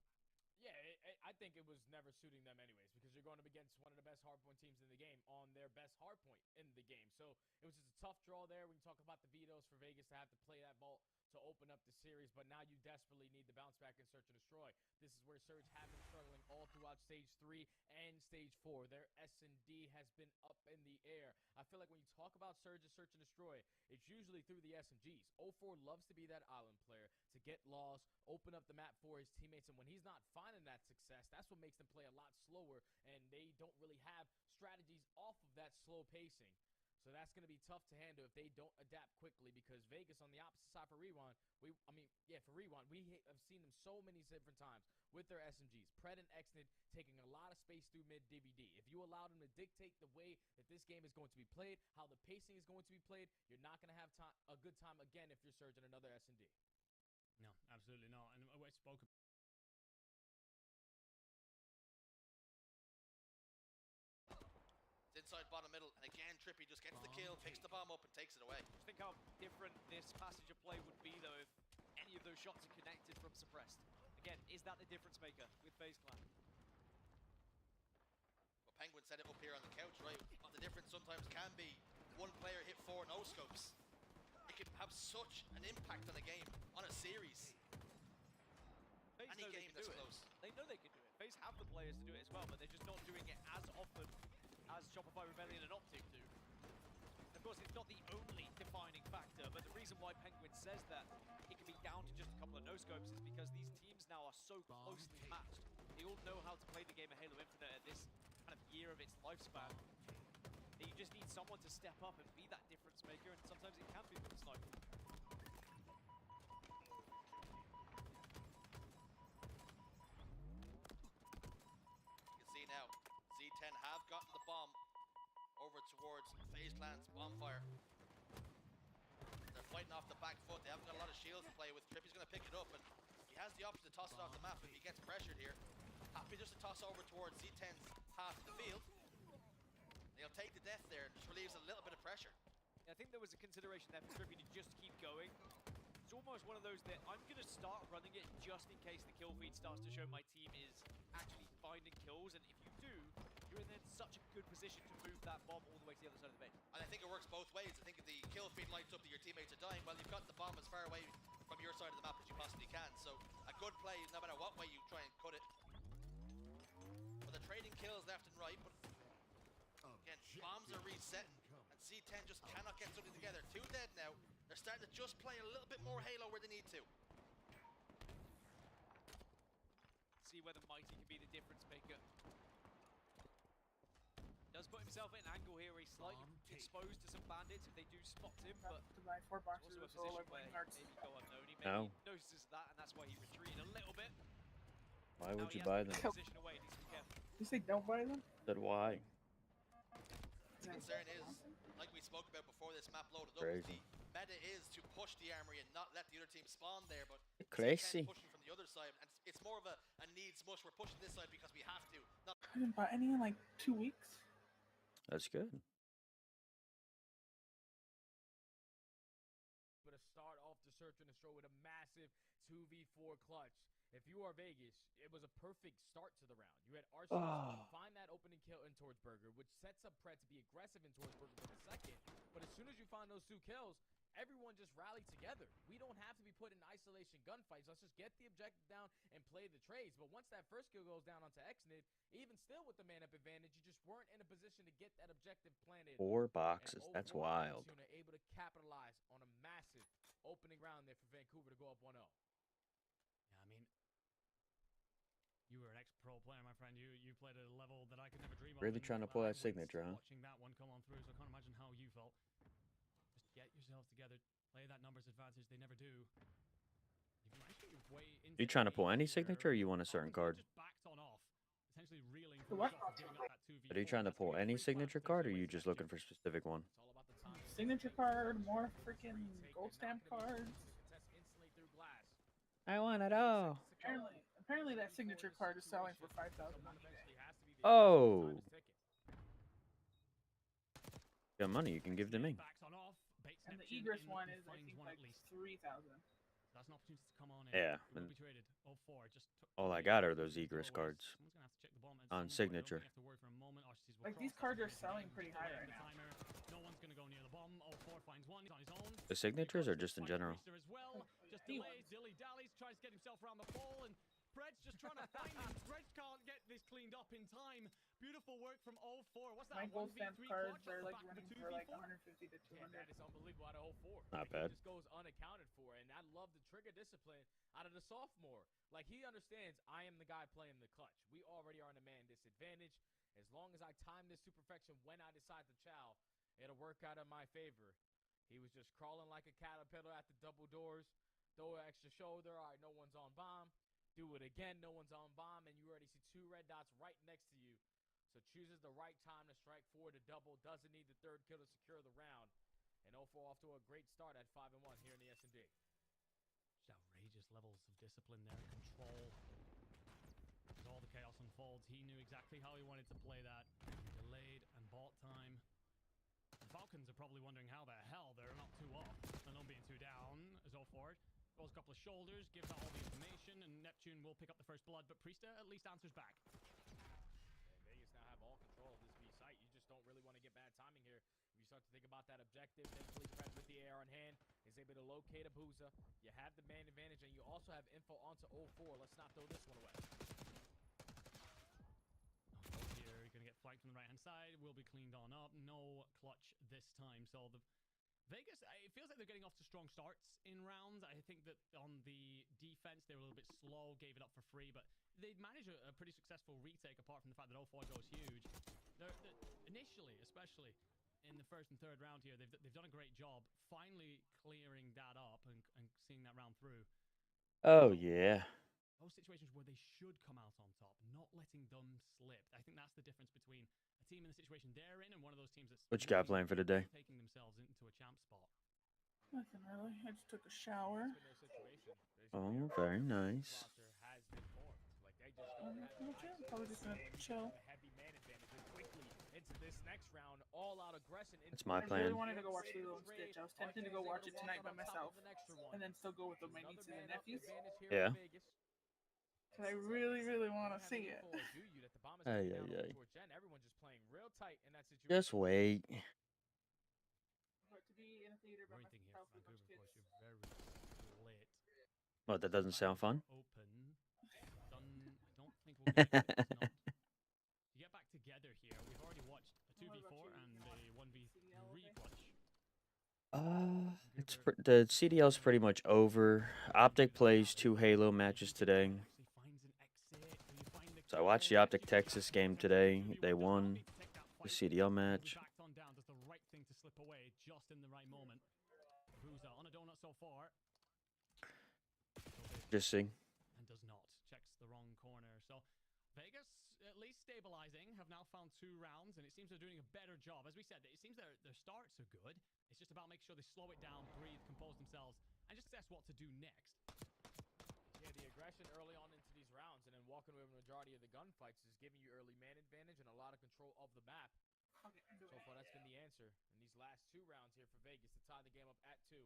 Yeah, I think it was never suiting them anyways, because you're going up against one of the best hardpoint teams in the game on their best hardpoint in the game. So it was just a tough draw there. We can talk about the vetoes for Vegas to have to play that Vault to open up the series, but now you desperately need the bounce back in Search and Destroy. This is where Surge have been struggling all throughout Stage 3 and Stage 4. Their S&D has been up in the air. I feel like when you talk about Surge and Search and Destroy, it's usually through the S&Gs. 04 loves to be that island player, to get lost, open up the map for his teammates, and when he's not finding that success, that's what makes them play a lot slower, and they don't really have strategies off of that slow pacing. So that's going to be tough to handle if they don't adapt quickly, because Vegas on the opposite side for Rewind, we have seen them so many different times with their SMGs. Pred and Exnid taking a lot of space through mid-DBD. If you allow them to dictate the way that this game is going to be played, how the pacing is going to be played, you're not going to have a good time again if you're surging another S&D. No, absolutely not. And I spoke inside bottom middle, and again Trippy just gets the kill, picks the bomb up and takes it away. Just think how different this passage of play would be though if any of those shots are connected from suppressed. Again, is that the difference maker with FaZe Clan? Well, Penguin set it up here on the couch, right? What the difference sometimes can be, one player hit 4 no-scopes. It can have such an impact on a game, on a series. FaZe Any game that's close. They know they can do it. FaZe have the players to do it as well, but they're just not doing it as often as Shopify Rebellion and Optic do. Of course, it's not the only defining factor, but the reason why Penguin says that it can be down to just a couple of no-scopes is because these teams now are so closely matched. They all know how to play the game of Halo Infinite at this kind of year of its lifespan. That you just need someone to step up and be that difference maker, and sometimes it can be with the sniper. You can see now, Z10 have gotten the bomb over towards FaZe Clan's bonfire. They're fighting off the back foot. They haven't got a lot of shields to play with. Trippy's going to pick it up, and he has the option to toss it off the map if he gets pressured here. Happy just to toss over towards Z10's half of the field. He'll take the death there and just relieves a little bit of pressure. I think there was a consideration there for Trippy to just keep going. It's almost one of those that I'm going to start running it just in case the kill feed starts to show my team is actually finding kills, and if you do, you're in such a good position to move that bomb all the way to the other side of the bench. And I think it works both ways. I think if the kill feed lights up that your teammates are dying, well, you've got the bomb as far away from your side of the map as you possibly can. So a good play, no matter what way you try and cut it. But they're trading kills left and right, but again, bombs are resetting, and C10 just cannot get something together. 2 dead now. They're starting to just play a little bit more Halo where they need to. See whether Mighty can be the difference maker. Does put himself in an angle here where he's slightly exposed to some bandits if they do spot him, but to buy 4 boxes also a of all position like where hearts. maybe go unknown. He No. maybe notices that, and that's why he retreated a little bit. Why Now would he you has buy to them? position away, he needs to be careful. You say don't buy them? Said why? The concern is, like we spoke about before this map loaded up, Crazy. the meta is to push the armory and not let the other team spawn there, but Crazy. pushing from the other side, and it's more of a needs mush. We're pushing this side because we have to. Not I haven't bought any in like 2 weeks. That's good. But to start off the Search and Destroy with a massive 2v4 clutch. If you are Vegas, it was a perfect start to the round. You had Arsenal find that opening kill in towards Burger, which sets up Pred to be aggressive in towards Burger for the second. But as soon as you find those 2 kills, everyone just rallied together. We don't have to be put in isolation gunfights. Let's just get the objective down and play the trades. But once that first kill goes down onto Exnid, even still with the man-up advantage, you just weren't in a position to get that objective planted. 4 boxes. That's overall, wild. Fortuna able to capitalize on a massive opening round there for Vancouver to go up 1-0. Yeah, I mean, you were an ex-pro player, my friend. You played at a level that I could never dream of. Really and trying to pull that I was signature, huh? Watching that one come on through, so I can't imagine how you felt. Just get yourselves together, play that numbers advantage. They never do. You've managed to get your way into You trying to the pull any game here. signature, or you want a certain card? Just backed on off, essentially reeling The from what? the shock of giving up that 2v4. Are you trying to pull any signature card, or are you just looking for a specific one? Signature card, more freaking gold stamp cards. I want it all. Apparently that signature card is selling for 5,000. Oh. Got money you can give to me. And the Egress one is, I think, like 3,000. That's an opportunity to come on in. Yeah, Will and be traded. 04 just took all I got are those Egress cards Someone's gonna have to check the bomb at on some point. I don't signature. think you have to worry for a moment. Archie's will Like these cross. cards are selling pretty high right now. Timer. No one's gonna go near the bomb. 04 finds one. He's on his own. The signatures, or just in general? As well. Just delays, dilly dallies, tries to get himself around the ball, and Pred's just trying to find him. Pred can't get this cleaned up in time. Beautiful work from 0-4. What's that? My gold stamp 1v3 cards clutch are off the like back of running the for like 2v4? 150 to 200. Yeah, that is unbelievable out of 0-4. Not Like, bad. He just goes unaccounted for, and I love the trigger discipline out of the sophomore. Like, he understands I am the guy playing the clutch. We already are in a man disadvantage. As long as I time this to perfection when I decide to chow, it'll work out in my favor. He was just crawling like a caterpillar at the double doors. Throw an extra shoulder. All right, no one's on bomb. Do it again. No one's on bomb. And you already see 2 red dots right next to you. So chooses the right time to strike forward to double. Doesn't need the 3rd kill to secure the round. And 0-4 off to a great start at 5-1 here in the S&D. Just outrageous levels of discipline there. Control. As all the chaos unfolds, he knew exactly how he wanted to play that. Delayed and bought time. The Falcons are probably wondering how the hell they're not 2 off and not being 2 down as 0-4. Goes a couple of shoulders, gives out all the information, and Neptune will pick up the first blood, but Priesta at least answers back. And Vegas now have all control of this B site. You just don't really want to get bad timing here. If you start to think about that objective, thankfully Pred with the AR in hand is able to locate Abuza. You have the man advantage, and you also have info onto 0-4. Let's not throw this one away. Here, you're going to get flanked from the right-hand side. Will be cleaned on up. No clutch this time. So the Vegas, it feels like they're getting off to strong starts in rounds. I think that on the defense, they were a little bit slow, gave it up for free, but they managed a pretty successful retake apart from the fact that 0-4 goes huge. They're initially, especially in the 1st and 3rd round here, they've done a great job finally clearing that up and seeing that round through. Oh, yeah. Those situations where they should come out on top, not letting them slip. I think that's the difference between a team in the situation they're in and one of those teams that's What you got playing for today? taking themselves into a champ spot. Nothing really. I just took a shower. Oh, very nice. Probably just gonna chill. Into this next round, all out aggression. That's my I plan. really wanted to go watch Lilo and Stitch. I was tempted to go watch it tonight by myself, and then still go with my nieces and nephews. Yeah. Because I really, really want to see it. Ay, ay, ay. Everyone just playing real tight in that situation. Just wait. But to be in a theater by myself with a bunch of kids. What, that doesn't sound fun? To get back together here, we've already watched a 2v4 and a 1v3 clutch. The CDL's pretty much over. Optic plays 2 Halo matches today. So I watched the Optic Texas game today. They won the CDL match. Backed on down, does the right thing to slip away just in the right moment. Abuza on a donut so far. Just see. And does not. Checks the wrong corner. So Vegas, at least stabilizing, have now found 2 rounds, and it seems they're doing a better job. As we said, it seems their starts are good. It's just about making sure they slow it down, breathe, compose themselves, and just assess what to do next. Yeah, the aggression early on into these rounds, and then walking away with the majority of the gunfights is giving you early man advantage and a lot of control of the map. So far, that's been the answer in these last 2 rounds here for Vegas to tie the game up at 2.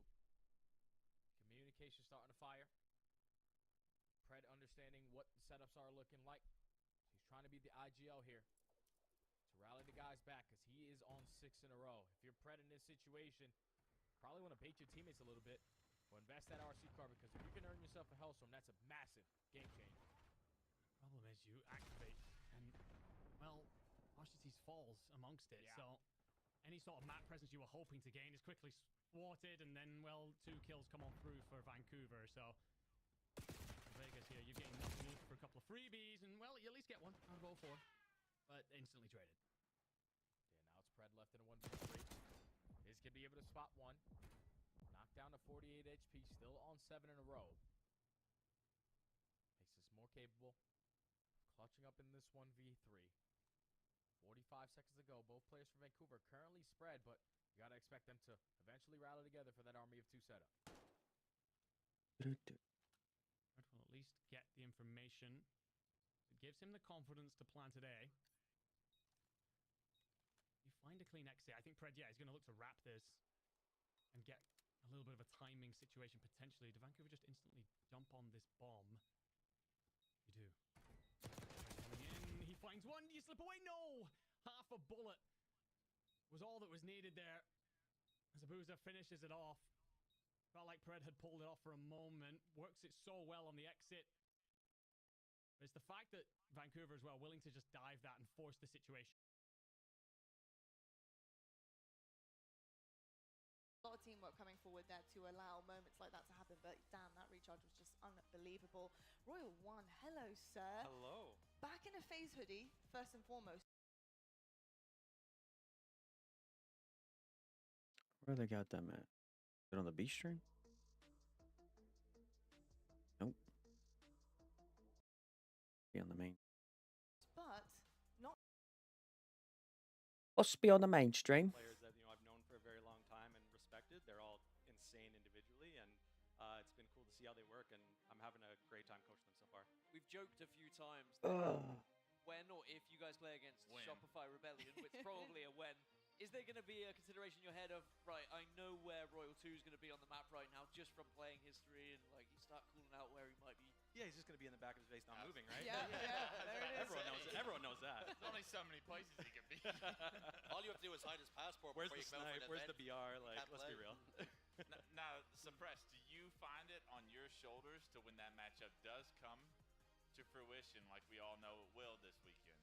Communication starting to fire. Pred understanding what the setups are looking like. He's trying to be the IGL here to rally the guys back because he is on 6 in a row. If you're Pred in this situation, probably want to bait your teammates a little bit or invest that RC card because if you can earn yourself a Hellstorm, that's a massive game changer. Problem is you activate and, well, RCT's falls amongst it, so any sort of map presence you were hoping to gain is quickly thwarted, and then, well, 2 kills come on through for Vancouver, so Vegas here, you're getting nothing for a couple of freebies, and, well, you at least get one out of 0-4, but instantly traded. Yeah, now it's Pred left in a 1v3. Is going to be able to spot 1. Knocked down to 48 HP, still on 7 in a row. Makes us more capable. Clutching up in this 1v3. 45 seconds to go. Both players from Vancouver currently spread, but you got to expect them to eventually rally together for that army of 2 setup. Red will at least get the information. It gives him the confidence to plan today. You find a clean exit. I think Pred, yeah, is going to look to wrap this and get a little bit of a timing situation potentially. Do Vancouver just instantly jump on this bomb? You do. Coming in, he finds one. Do you slip away? No! Half a bullet was all that was needed there. As Abuza finishes it off. Felt like Pred had pulled it off for a moment. Works it so well on the exit. the fact that Vancouver as well willing to just dive that and force the situation. A lot of teamwork coming forward there to allow moments like that to happen, but damn, that recharge was just unbelievable. Royal One, hello, sir. Hello. Back in a FaZe hoodie, first and foremost. Where they got them at? Is it on the B stream? Nope. Be on the main. But not Must be on the mainstream. Players that I've known for a very long time and respected. They're all insane individually, and it's been cool to see how they work. And I'm having a great time coaching them so far. We've joked a few times that when or if you guys play against When. Shopify Rebellion, which probably a when, is there going to be a consideration in your head of, right, I know where Royal 2 is going to be on the map right now just from playing history, and like you start calling out where he might be? Yeah, he's just going to be in the back of his base, not moving, right? Yeah, there it is. Everyone knows that. There's only so many places he can be. All you have to do is hide his passport Where's before the you come out snipe? for an Where's the event. BR? You Like, can't let's be play. real. Now, Suppress, do you find it on your shoulders to when that matchup does come to fruition, like we all know it will this weekend,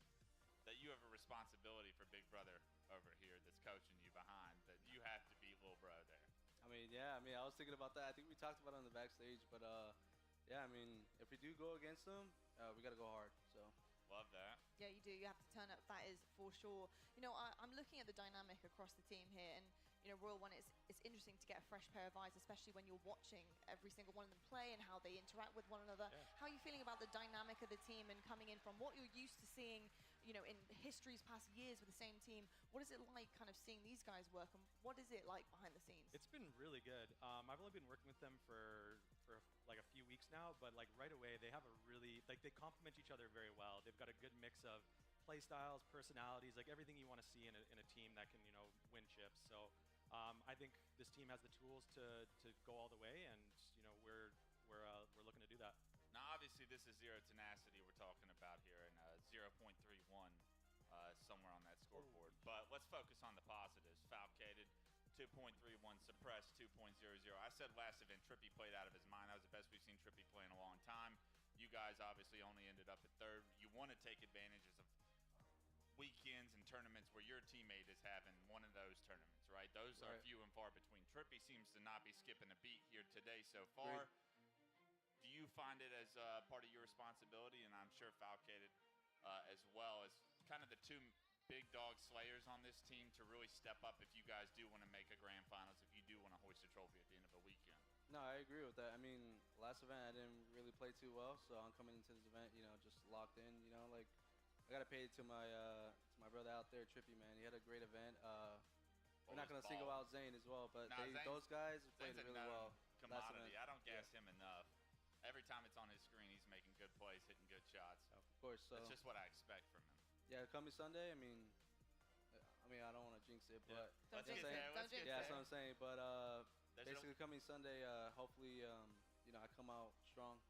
that you have a responsibility for Big Brother over here that's coaching you behind, that you have to be little bro there? I mean, yeah, I was thinking about that. I think we talked about it on the backstage, but yeah, I mean, if we do go against them, we got to go hard, so. Love that. Yeah, you do. You have to turn up. That is for sure. You know, I'm looking at the dynamic across the team here, and you know, Royal One, it's interesting to get a fresh pair of eyes, especially when you're watching every single one of them play and how they interact with one another. Yeah. How are you feeling about the dynamic of the team and coming in from what you're used to seeing, you know, in history's past years with the same team? What is it like kind of seeing these guys work, and what is it like behind the scenes? It's been really good. I've only been working with them for like a few weeks now, but like right away they have a really, like, they complement each other very well. They've got a good mix of play styles, personalities, like everything you want to see in a team that can, win chips. So I think this team has the tools to go all the way, and we're looking to do that. Now, obviously, this is Zero Tenacity we're talking about here, and 0.31 somewhere on that scoreboard. But let's focus on the positives. Falcated, 2.31, Suppressed, 2.00. I said last event, Trippy played out of his mind. That was the best we've seen Trippy play in a long time. You guys obviously only ended up at third. You want to take advantages of weekends and tournaments where your teammate is having one of those tournaments, right? Those are Right. few and far between. Trippy seems to not be skipping a beat here today so far. Do you find it as part of your responsibility, and I'm sure Falcated as well, as kind of the two big dog slayers on this team to really step up if you guys do want to make a grand finals, if you do want to hoist a trophy at the end of a weekend? No, I agree with that. I mean, last event I didn't really play too well, so I'm coming into this event, just locked in. Like I gotta pay it to my brother out there, Trippy, man. He had a great event. We're not gonna single out Zane as well, but those guys played Zane's a really well. Last commodity. event. I don't gas him enough. Every time it's on his screen, he's making good plays, hitting good shots. Of course. So That's just what I expect from him. yeah, coming Sunday. I mean, I don't want to jinx it, but Don't you know jinx what I'm it. saying? Don't jinx Yeah, it. that's what I'm saying. But There's basically, coming Sunday, hopefully, I come out strong.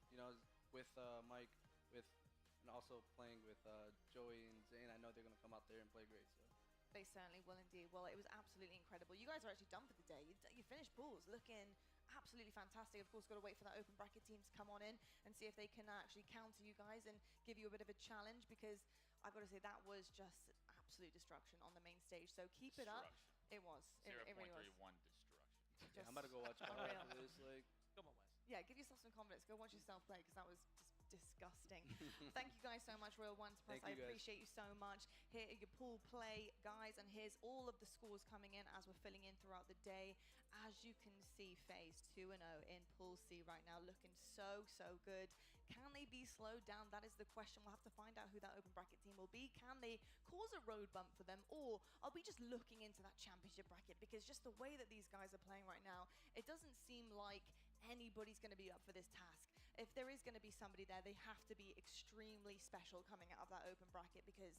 With Mike, and also playing with Joey and Zane. I know they're gonna come out there and play great. So. They certainly will indeed. Well, it was absolutely incredible. You guys are actually done for the day. You finished pools looking absolutely fantastic. Of course, got to wait for that open bracket team to come on in and see if they can actually counter you guys and give you a bit of a challenge, because I've got to say that was just absolute destruction on the main stage. So keep it up. It was. It really was. 0.31 destruction. Yeah, I'm about to go watch it Unreal. after this. Like, come on, Wes. Yeah, give yourself some confidence. Go watch yourself play, because that was just disgusting. Thank you guys so much, Royal One Press. Thank I you, guys. appreciate you so much. Here are your pool play, guys, and here's all of the scores coming in as we're filling in throughout the day. As you can see, FaZe 2-0 in Pool C right now, looking so good. Can they be slowed down? That is the question. We'll have to find out who that open bracket team will be. Can they cause a road bump for them, or are we just looking into that championship bracket? Because just the way that these guys are playing right now, it doesn't seem like anybody's going to be up for this task. If there is going to be somebody there, they have to be extremely special coming out of that open bracket, because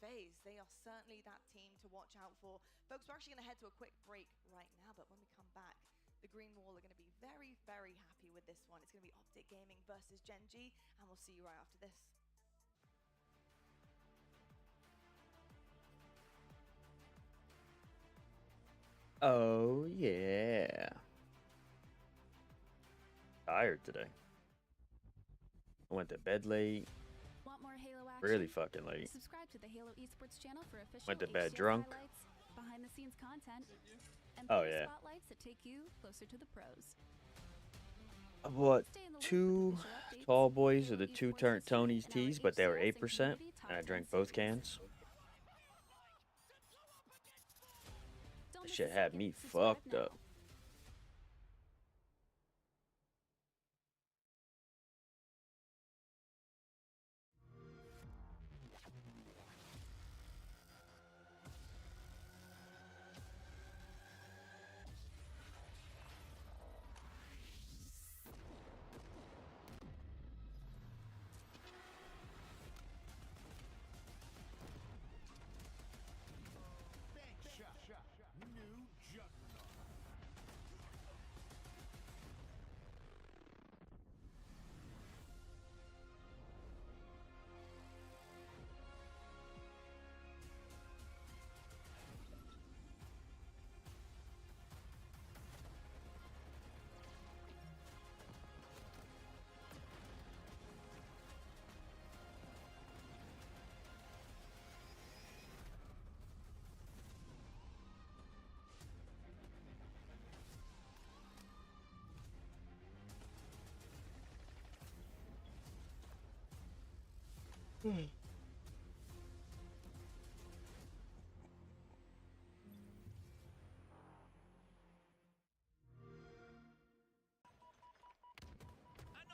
FaZe, they are certainly that team to watch out for. Folks, we're actually going to head to a quick break right now, but when we come back, the Green Wall are going to be very, very happy with this one. It's going to be Optic Gaming versus Gen G, and we'll see you right after this. Oh, yeah. Tired today. I went to bed late. more Halo action? Really fucking late. Subscribe to the Halo Esports channel for official Went to bed HCS drunk. highlights, behind-the-scenes content, and Oh, player yeah. spotlights that take you closer to the pros. I bought 2 tall boys of the 2 Tony's teas, but they were 8%, and I drank both cans. That shit had me fucked up. And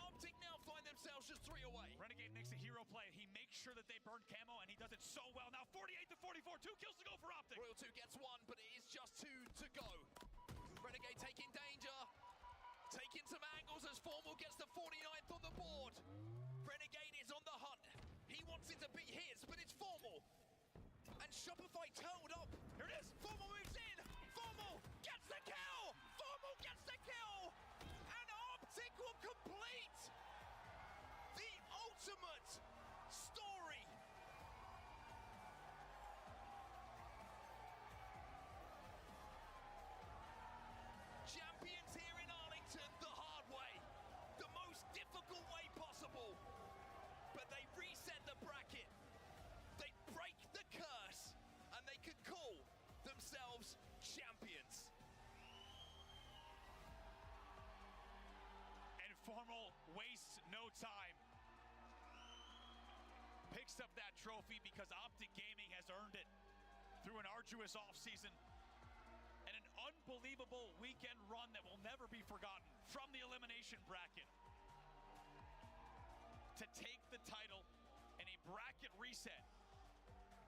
Optic now find themselves just 3 away. Renegade makes a hero play. He makes sure that they burn camo, and he does it so well. Now 48 to 44, 2 kills to go for Optic. Royal 2 gets 1, but it is just 2 to go. Renegade taking danger, taking some angles as Formal gets the 49th on the board. Renegade is on the hunt. He wants it to be his, but it's Formal. And Shopify turned up. Here it is. Formal moves in. Formal gets the kill. Formal gets the kill. And Optic will complete the ultimate story. Champions here in Arlington the hard way. The most difficult way possible. But they reset the bracket. They break the curse. And they can call themselves champions. And Formal wastes no time. Picks up that trophy because Optic Gaming has earned it through an arduous offseason and an unbelievable weekend run that will never be forgotten from the elimination bracket. To take the title in a bracket reset,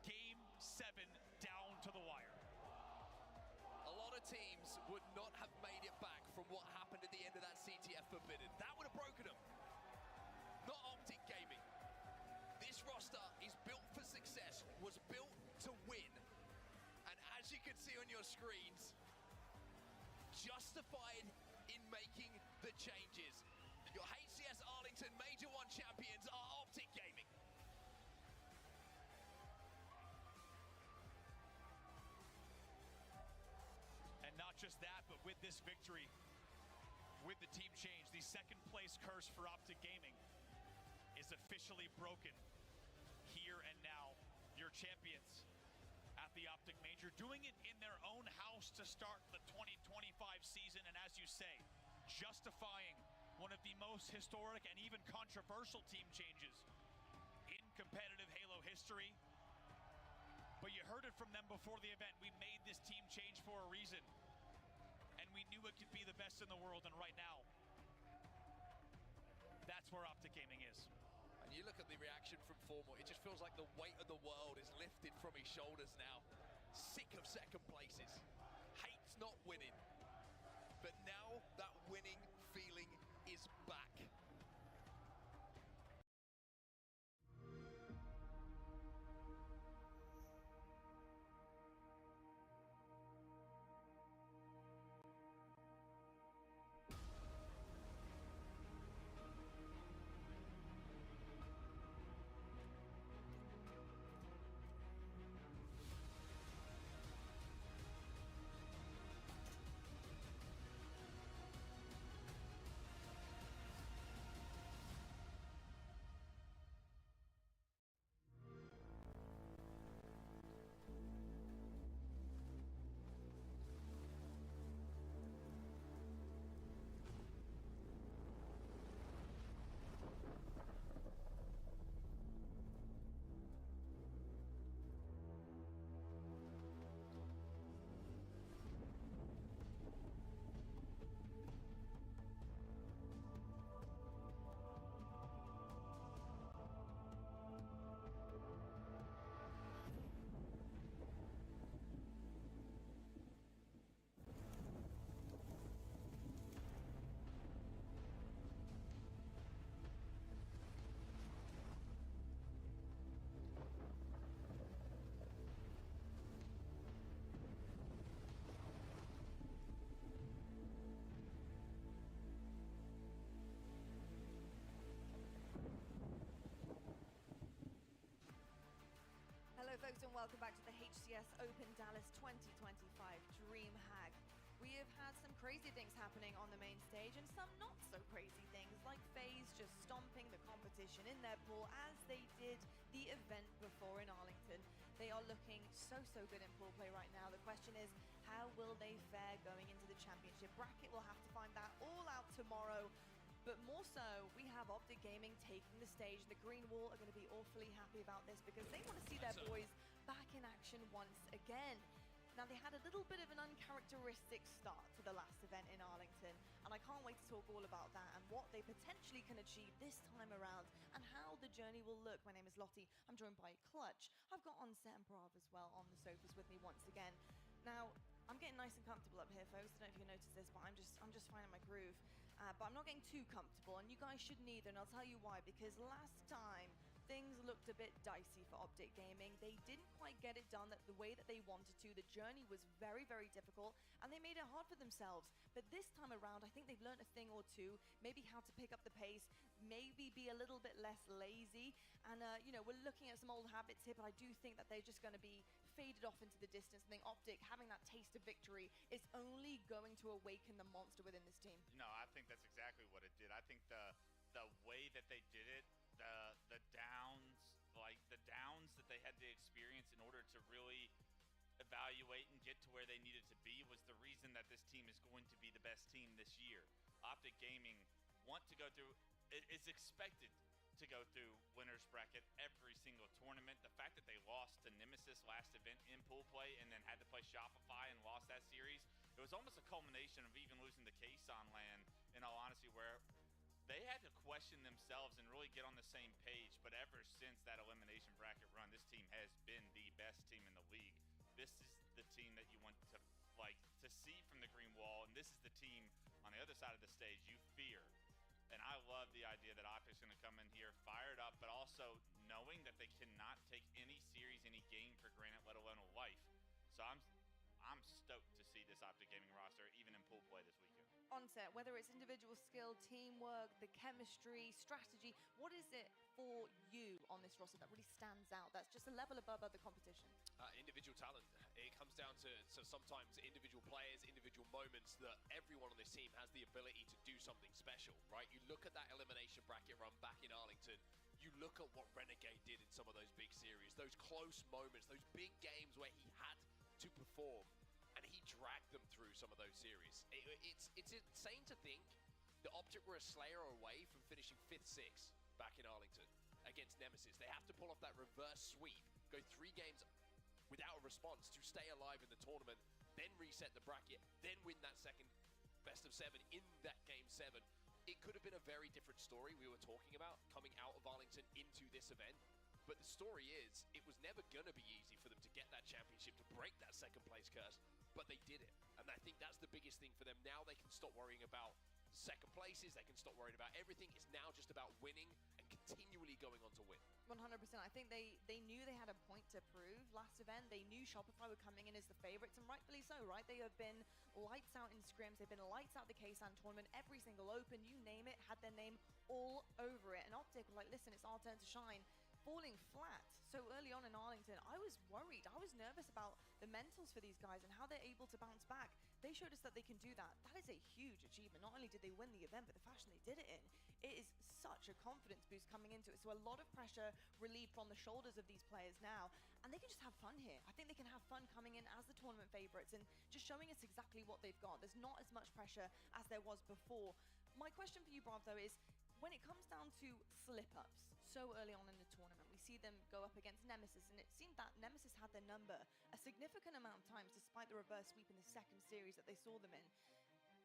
Game 7 down to the wire. A lot of teams would not have made it back from what happened at the end of that CTF Forbidden. That would have broken them. Not Optic Gaming. This roster is built for success, was built to win. And as you can see on your screens, justified in making the changes. Your HCS Arlington Major 1 champions are Optic Gaming. And not just that, but with this victory, with the team change, the second place curse for Optic Gaming is officially broken. Here and now, your champions at the Optic Major, doing it in their own house to start the 2025 season, and as you say, justifying one of the most historic and even controversial team changes in competitive Halo history. But you heard it from them before the event. We made this team change for a reason, and we knew it could be the best in the world, and right now, that's where Optic Gaming is. And you look at the reaction from Formal, it just feels like the weight of the world is lifted from his shoulders now. Sick of second places, hates not winning. But now that winning feeling is back. folks, and welcome back to the HCS Open Dallas 2025 DreamHack. We have had some crazy things happening on the main stage and some not so crazy things, like FaZe just stomping the competition in their pool as they did the event before in Arlington. They are looking so good in pool play right now. The question is, how will they fare going into the championship bracket? We'll have to find that all out tomorrow. But more so, we have Optic Gaming taking the stage. The Green Wall are going to be awfully happy about this because they want to see their boys back in action once again. Now, they had a little bit of an uncharacteristic start to the last event in Arlington, and I can't wait to talk all about that and what they potentially can achieve this time around and how the journey will look. My name is Lottie. I'm joined by Clutch. I've got Onset and Brav as well on the sofas with me once again. Now, I'm getting nice and comfortable up here, folks. I don't know if you noticed this, but I'm just finding my groove. But I'm not getting too comfortable, and you guys shouldn't either, and I'll tell you why. Because last time, things looked a bit dicey for Optic Gaming. They didn't quite get it done the way that they wanted to. The journey was very difficult, and they made it hard for themselves. But this time around, I think they've learned a thing or two, maybe how to pick up the pace, maybe be a little bit less lazy. And, you know, we're looking at some old habits here, but I do think that they're just going to be faded off into the distance. I think Optic, having that taste of victory, is only going to awaken the monster within this team. No, I think that's exactly what it did. I think the way that they did it, the downs, like the downs that they had to experience in order to really evaluate and get to where they needed to be was the reason that this team is going to be the best team this year. Optic Gaming want to go through, is expected to go through winner's bracket every single tournament. The fact that they lost to Nemesis last event in pool play and then had to play Shopify and lost that series, it was almost a culmination of even losing to Kason LAN, in all honesty, where they had to question themselves and really get on the same page. But ever since that elimination bracket run, this team has been the best team in the league. This is the team that you want to see from the Green Wall, and this is the team on the other side of the stage you fear. And I love the idea that Optic's going to come in here fired up, but also knowing that they cannot take any series, any game for granted, let alone a life. So I'm stoked to see this Optic Gaming roster, even in pool play this weekend. Onset, whether it's individual skill, teamwork, the chemistry, strategy, what is it for you on this roster that really stands out, that's just a level above other competition? Individual talent. It comes down to sometimes individual players, individual moments that everyone on this team has the ability to do something special, right? You look at that elimination bracket run back in Arlington, you look at what Renegade did in some of those big series, those close moments, those big games where he had to perform, and he dragged them through some of those series. It's insane to think that Optic were a Slayer away from finishing 5th, 6th back in Arlington against Nemesis. They have to pull off that reverse sweep, go 3 games without a response to stay alive in the tournament, then reset the bracket, then win that second best of 7 in that game 7. It could have been a very different story we were talking about coming out of Arlington into this event. But the story is, it was never going to be easy for them to get that championship, to break that second place curse, but they did it. And I think that's the biggest thing for them. Now they can stop worrying about second places, they can stop worrying about everything. It's now just about winning and continually going on to win. 100%. I think they knew they had a point to prove last event. They knew Shopify were coming in as the favorites, and rightfully so, right? They have been lights out in scrims. They've been lights out the Kasan tournament. Every single open, you name it, had their name all over it. And Optic were like, listen, it's our turn to shine. Falling flat so early on in Arlington, I was worried. I was nervous about the mentals for these guys and how they're able to bounce back. They showed us that they can do that. That is a huge achievement. Not only did they win the event, but the fashion they did it in. It is such a confidence boost coming into it. So a lot of pressure relieved from the shoulders of these players now. And they can just have fun here. I think they can have fun coming in as the tournament favorites and just showing us exactly what they've got. There's not as much pressure as there was before. My question for you, Brav, though, is when it comes down to slip-ups so early on in the tournament, we see them go up against Nemesis, and it seemed that Nemesis had their number a significant amount of times despite the reverse sweep in the second series that they saw them in.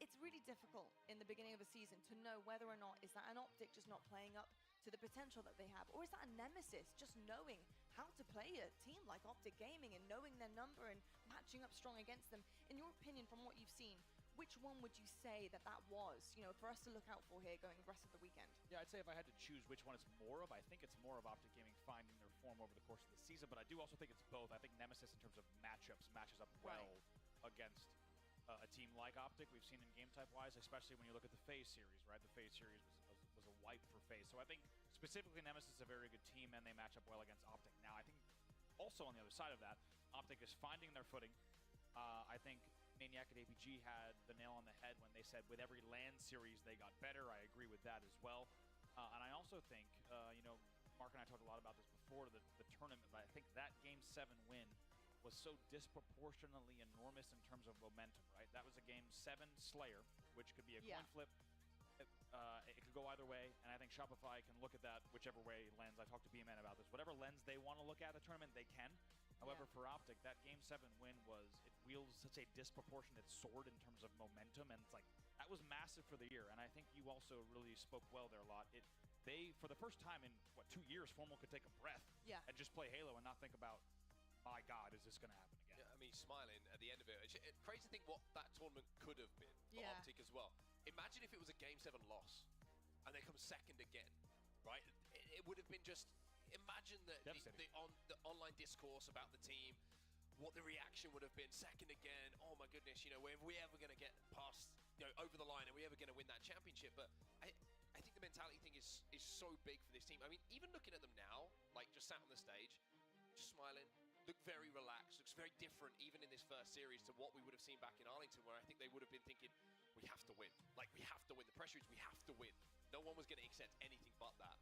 It's really difficult in the beginning of a season to know whether or not is that an Optic just not playing up to the potential that they have, or is that a Nemesis just knowing how to play a team like Optic Gaming and knowing their number and matching up strong against them. In your opinion, from what you've seen, which one would you say that was, you know, for us to look out for here going the rest of the weekend? Yeah, I'd say if I had to choose which one it's more of, I think it's more of Optic Gaming finding their form over the course of the season, but I do also think it's both. I think Nemesis, in terms of matchups, matches up well against a team like Optic. We've seen in game type-wise, especially when you look at the FaZe series, right? The FaZe series was a wipe for FaZe. So I think specifically Nemesis is a very good team, and they match up well against Optic. Now, I think also on the other side of that, Optic is finding their footing. I think Maniac at APG had the nail on the head when they said with every LAN series they got better. I agree with that as well. And I also think, Mark and I talked a lot about this before the tournament, but I think that Game 7 win was so disproportionately enormous in terms of momentum, right? That was a Game 7 Slayer, which could be a coin flip. It could go either way, and I think Shopify can look at that whichever way lens. I talked to B-Man about this. Whatever lens they want to look at the tournament, they can. However, for Optic, that Game 7 win it wields such a disproportionate sword in terms of momentum, and it's like, that was massive for the year, and I think you also really spoke well there a lot. They, for the first time in, 2 years, Formal could take a breath and just play Halo and not think about, my God, is this going to happen again? Yeah, I mean, smiling at the end of it. It's crazy to think what that tournament could have been for Optic as well. Imagine if it was a Game 7 loss, and they come second again, right? It would have been just... Imagine the online discourse about the team, what the reaction would have been. Second again, oh my goodness, are we ever going to get past, over the line? Are we ever going to win that championship? But I think the mentality thing is so big for this team. I mean, even looking at them now, like just sat on the stage, just smiling, look very relaxed, looks very different even in this first series to what we would have seen back in Arlington, where I think they would have been thinking, we have to win. Like, we have to win. The pressure is we have to win. No one was going to accept anything but that.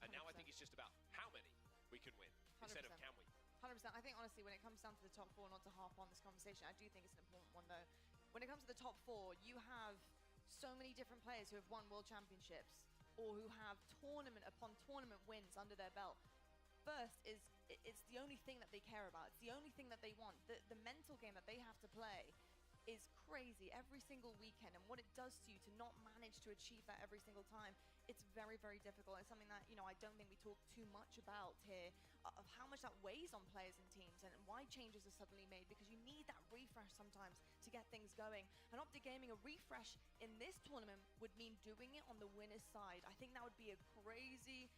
And 100%. Now I think it's just about how many we can win 100%. Instead of can we. 100%. I think, honestly, when it comes down to the top 4, not to harp on this conversation, I do think it's an important one, though. When it comes to the top 4, you have so many different players who have won world championships or who have tournament upon tournament wins under their belt. First it's the only thing that they care about. It's the only thing that they want. The mental game that they have to play is crazy every single weekend, and what it does to you to not manage to achieve that every single time, it's very, very difficult. It's something that, I don't think we talk too much about here, of how much that weighs on players and teams, and why changes are suddenly made, because you need that refresh sometimes to get things going. And Optic Gaming, a refresh in this tournament would mean doing it on the winner's side. I think that would be a crazy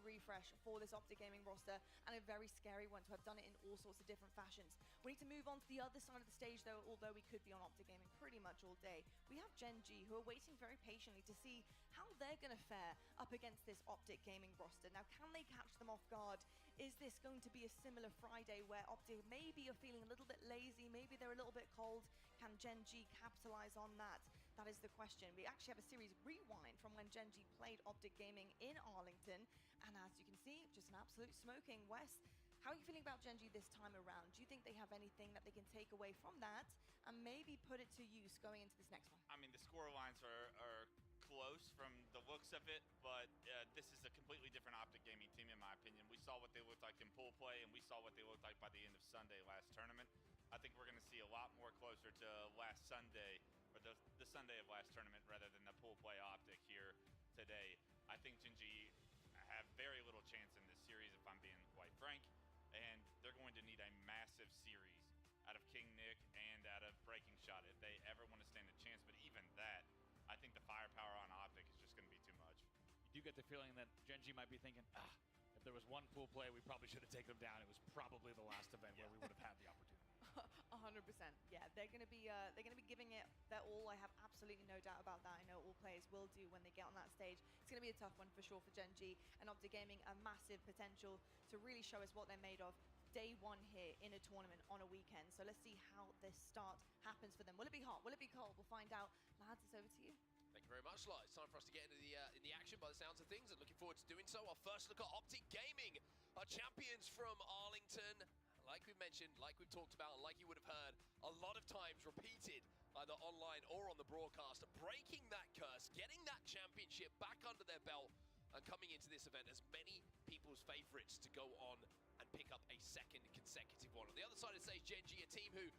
refresh for this Optic Gaming roster, and a very scary one to have done it in all sorts of different fashions. We need to move on to the other side of the stage, though, although we could be on Optic Gaming pretty much all day. We have Gen G, who are waiting very patiently to see how they're going to fare up against this Optic Gaming roster. Now, can they catch them off guard? Is this going to be a similar Friday where Optic maybe are feeling a little bit lazy, maybe they're a little bit cold? Can Gen G capitalize on that? That is the question. We actually have a series rewind from when Gen G played Optic Gaming in Arlington, and as you can see, just an absolute smoking. Wes, how are you feeling about Gen G this time around? Do you think they have anything that they can take away from that and maybe put it to use going into this next one? I mean, the score lines are close from the looks of it, but this is a completely different Optic Gaming team, in my opinion. We saw what they looked like in pool play, and we saw what they looked like by the end of Sunday last tournament. I think we're going to see a lot more closer to last Sunday, or the Sunday of last tournament, rather than the pool play Optic here today. I think Gen G have very little chance in this series, if I'm being quite frank, and they're going to need a massive series out of King Nick and out of Breaking Shot if they ever want to stand a chance. But even that, I think the firepower on Optic is just going to be too much. You do get the feeling that Gen G might be thinking, if there was one pool play, we probably should have taken them down. It was probably the last event where we would have had the opportunity. 100%. Yeah, they're gonna be giving it their all. I have absolutely no doubt about that. I know all players will do when they get on that stage. It's gonna be a tough one for sure for Gen G, and Optic Gaming a massive potential to really show us what they're made of. Day 1 here in a tournament on a weekend. So let's see how this start happens for them. Will it be hot? Will it be cold? We'll find out. Lads, it's over to you. Thank you very much, Lars. It's time for us to get into the action by the sounds of things, and looking forward to doing so. Our first look at Optic Gaming, our champions from Arlington. Like we've mentioned, like we've talked about, and like you would have heard a lot of times repeated, either online or on the broadcast, breaking that curse, getting that championship back under their belt, and coming into this event as many people's favorites to go on and pick up a second consecutive one. On the other side of the stage, Gen G, a team who,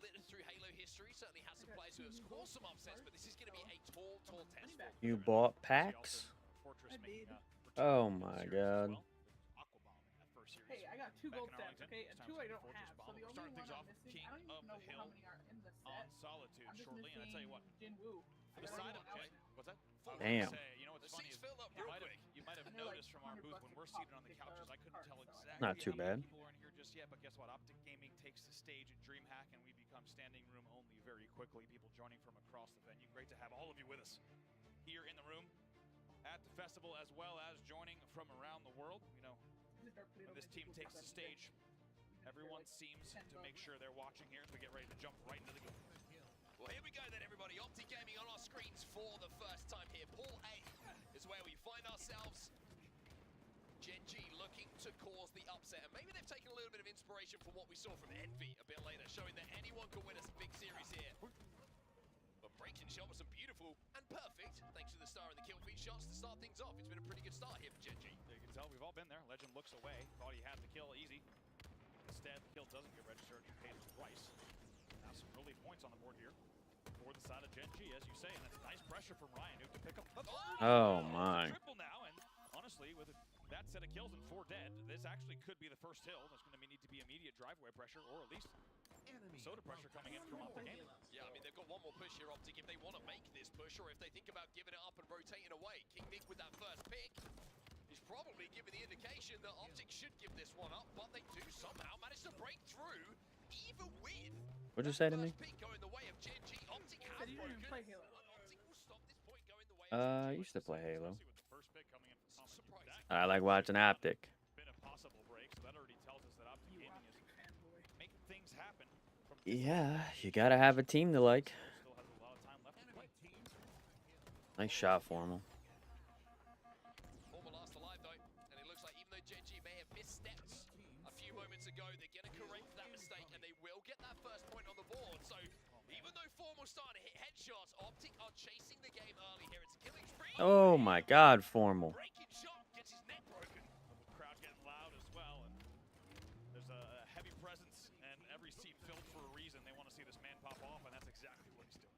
littered through Halo history, certainly has some players who have scored some upsets, but this is going to be a tall test for them. You bought packs? I did. Oh my God. Hey, I got 2 gold sets, okay, and 2 I don't have. So the only one I'm missing, I don't even know how many are in the set. Solitude I'm just shortly, and I tell you what, Jin Woo. for the side of what's that? Damn. You know what's funny is you might have noticed from our booth when we're seated on the couches, I couldn't tell exactly Not too how many bad. people are in here just yet, but guess what? Optic Gaming takes the stage at DreamHack, and we become standing room only very quickly. People joining from across the venue. Great to have all of you with us here in the room at the festival, as well as joining from around the world. You know, when this team takes the stage, Everyone seems to make sure they're watching here as we get ready to jump right into the game. Well, here we go then, everybody. Optic Gaming on our screens for the first time here. Pool A is where we find ourselves. Gen G looking to cause the upset. And maybe they've taken a little bit of inspiration from what we saw from Envy a bit later, showing that anyone can win us a big series here. But breaking shot was some beautiful and perfect, thanks to the star and the kill feed shots to start things off. It's been a pretty good start here for Gen G. You can tell we've all been there. Legend looks away, thought he had the kill easy. Instead, the kill doesn't get registered, pays twice. Now some early points on the board here for the side of Gen G, as you say, and that's nice pressure from Ryan Nuke to pick up. Oh my. Triple now, and honestly, with that set of kills and 4 dead, this actually could be the first hill. There's going to need to be immediate drive-away pressure, or at least soda pressure coming in from Optic Gaming. Yeah, I mean, they've got one more push here, Optic, if they want to make this push, or if they think about giving it up and rotating away. King Nick with that first pick is probably giving the indication that Optic should give this one up, but they do somehow manage to break through, even with What'd you say to me? pick going the way of Gen G. Optic has broken. Play Halo. Optic will stop this point going the way I used to play Halo. I like watching Optic. Been a possible break, so that already tells us that Optic Gaming is making things happen. Yeah, you gotta have a team to like. Still has a lot of time left to play. Nice shot, Formal. Formal last alive though, and it looks like even though Gen G may have misstepped a few moments ago, they're going to correct that mistake, and they will get that first point on the board. So even though Formal's starting to hit headshots, Optic are chasing the game early here. It's a killing spree. Oh my God, Formal. Breaking shot gets his neck broken. The crowd getting loud as well, and there's a heavy presence, and every seat filled for a reason. They want to see this man pop off, and that's exactly what he's doing.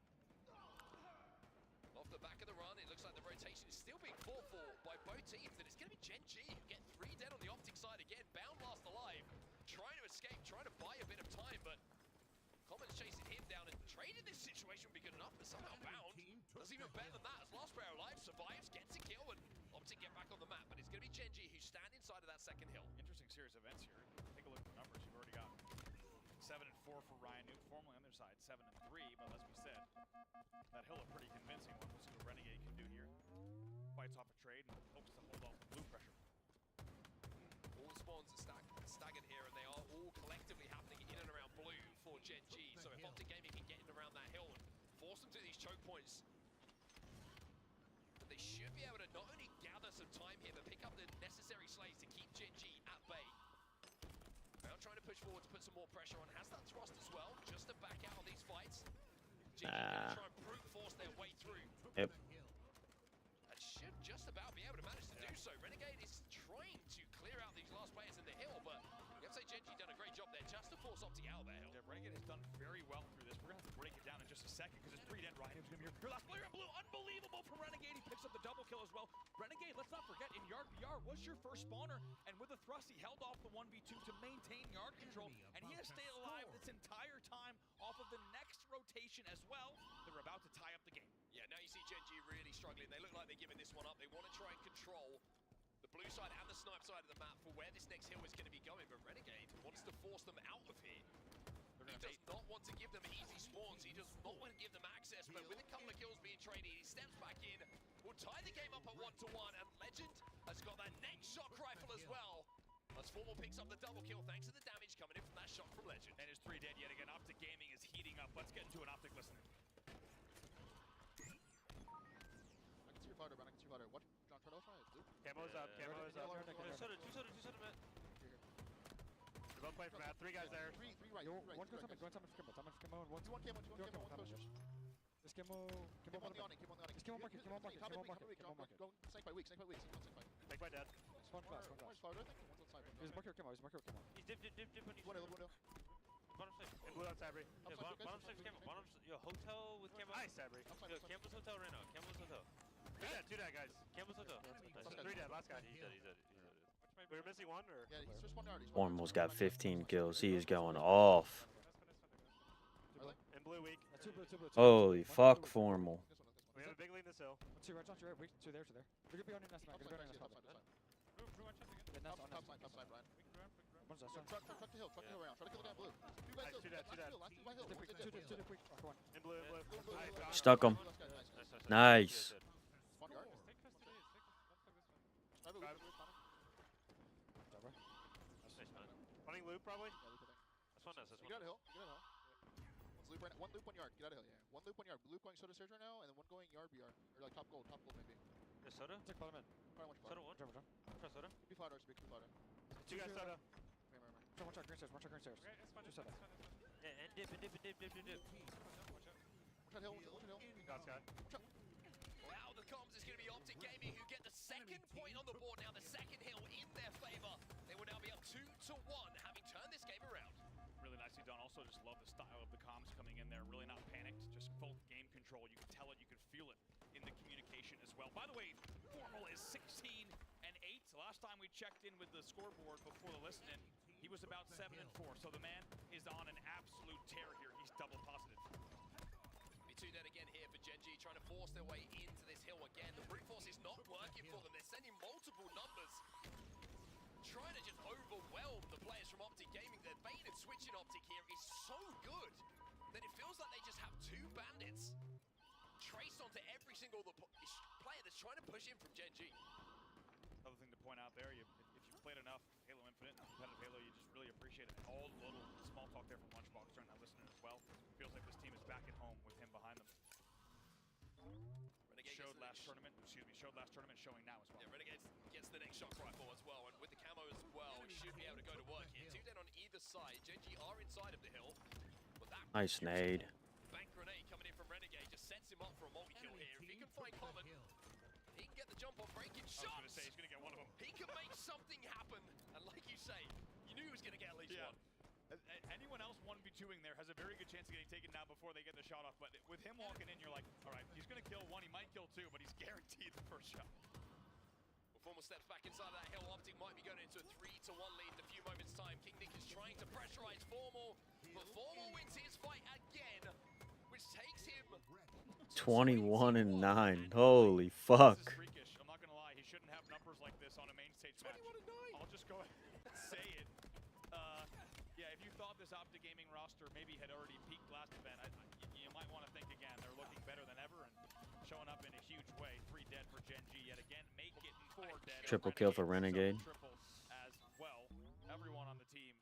Off the back of the run, it looks like the rotation is still being fought for by both teams, and it's going to be Gen G who get 3 dead on the Optic side again. Bound last alive, trying to escape, trying to buy a bit of time, but Common's chasing him down, and trade in this situation would be good enough, but somehow Bound does even better than that as last player alive survives, gets a kill, and Optic get back on the map, but it's going to be Gen G who stand inside of that second hill. Interesting series of events here. Take a look at the numbers. You've already got 7 and 4 for Ryan Nuke, formally on their side 7 and 3, but as we said, that hill a pretty convincing one. We'll see what Renegade can do here. Fights off a trade and hopes to hold off the blue pressure. All the spawns are staggered here, and they are all collectively happening in and around blue for Gen G. So if Optic Gaming can get in around that hill and force them to these choke points, then they should be able to not only gather some time here, but pick up the necessary slays to keep Gen G at bay. Now trying to push forward to put some more pressure on. Has that thrust as well, just to back out of these fights. Gen G going to try and brute force their way through. Yep. And should just about be able to manage to do so. Renegade is trying to clear out these last players in the hill, but you have to say Gen G done a great job there just to force Optic out of their hill. Yeah, Renegade has done very well through this. We're going to have to break it down in just a second because it's 3 dead. Ryan is going to be your last player in blue. Unbelievable from Renegade. He picks up the double kill as well. Renegade, let's not forget, in Yard BR was your first spawner, and with a thrust, he held off the 1v2 to maintain yard control, and he has stayed alive this entire time off of the next rotation as well. They're about to tie up the game. Yeah, now you see Gen G really struggling. They look like they're giving this one up. They want to try and control the blue side and the snipe side of the map for where this next hill is going to be going, but Renegade wants to force them out of here. He does not want to give them easy spawns. He does not want to give them access, but with a couple of kills being traded, he steps back in, will tie the game up at 1-1, and Legend has got that next shock rifle as well. As Formal picks up the double kill thanks to the damage coming in from that shot from Legend. And his 3 dead yet again. Optic Gaming is heating up. Let's get into an Optic listening. I can see your fighter, man. I can see your fighter. What? John Turtle try? Blue? Camo's up, Camo's up. Two soda, man. They're both playing from that. 3 guys there. Three right. One goes up and one Kimbo. Someone's Kimbo and one Camo, push. Is Kimbo Kimbo on the awning, Kimbo on the awning. Is Kimbo market, Kimbo market, Kimbo market, Kimbo market. Go snake by weak, snake by weak. Take my dad. One flash. One's fighter, I think. One's on side. He's marker Kimbo, He's dip. One hill. Bottom 6. And blue on Sabri. Bottom 6 Camo. Yo, hotel with Camo. Nice, Sabri. Yo, Camo's hotel right now. Camo's hotel. 2 dead, guys. Camo's hotel. 3 dead, last guy. He's dead. We were missing 1, or? Yeah, he's just 1 yard. Formal's got 15 kills. He is going off. And blue weak. Holy fuck, Formal. We have a big lead in this hill. 2 right, 2 right. Wait, 2 there. They're gonna be on your nest map. They're gonna be on your nest map. Top side, Brian. One's us. Truck the hill around. Try to kill the guy in blue. 2 guys Two dead. Last 2 by hill. Two quick. Come on. In blue. Nice. Stuck him. Nice. 1 yard. Running Pushing loop, probably. Yeah, loop, I think. That's one. That's You got a hill. You got a hill. One's loop right now. One loop, 1 yard. Get out of hill, yeah. One loop, 1 yard. Loop going Soda Surge right now, and then one going yard BR. Or like top gold maybe. Yeah, Soda? Take bottom in. Probably Soda one. Trust Soda. Could be fodder, big fodder. Two guys Soda. Watch out, green stairs. Watch out, green stairs. Okay, it's fine. Just Soda. Yeah, and dip. Watch out hill. Got Sky. Wow, the comms is going to be Optic Gaming who get the second point on the board now, the second hill in their favor. They will now be up 2-1, having turned this game around. Really nicely done. Also, just love the style of the comms coming in there. Really not panicked, just full game control. You can tell it, you can feel it in the communication as well. By the way, Formal is 16-8. Last time we checked in with the scoreboard before the listen-in, he was about 7-4. So the man is on an absolute tear here. He's double positive. B2 dead again here for Gen G, trying to force their way into this hill again. The brute force is not working for them. They're sending multiple numbers, trying to just overwhelm the players from Optic Gaming. Their bait and switching Optic here is so good that it feels like they just have two bandits traced onto every single player that's trying to push in from Gen G. Another thing to point out there, if you played enough Halo Infinite and competitive Halo, you just really appreciate it. All the little small talk there from Lunchbox during that listening as well. Feels like this team is back at home with him behind them. Renegade showed last tournament, showing now as well. Yeah, Renegade gets the next shock rifle as well, and with the camo as well, should be able to go to work here. 2 dead on either side. Gen G are inside of the hill, but that Nice nade. bank grenade coming in from Renegade just sets him up for a multi-kill here. If he can find Common, he can get the jump on breaking shots. I was going to say, he's going to get one of them. He can make something happen, and like you say, you knew he was going to get at least one. Anyone else 1v2ing there has a very good chance of getting taken down before they get the shot off, but with him walking in, you're like, all right, he's going to kill one, he might kill two, but he's guaranteed the first shot. Well, Formal steps back inside of that hill. Optic might be going into a 3-1 lead in a few moments' time. King Nick is trying to pressurize Formal, but Formal wins his fight again, which takes him 21-9. Holy fuck. This is freakish. I'm not going to lie, he shouldn't have numbers like this on a main stage match. 21-9. I'll just go ahead and say it. Yeah, if you thought this Optic Gaming roster maybe had already peaked last event, you might want to think again. They're looking better than ever and showing up in a huge way. 3 dead for Gen G yet again. Make it 4 dead. Triple kill for Renegade. Triple as well. Everyone on the team,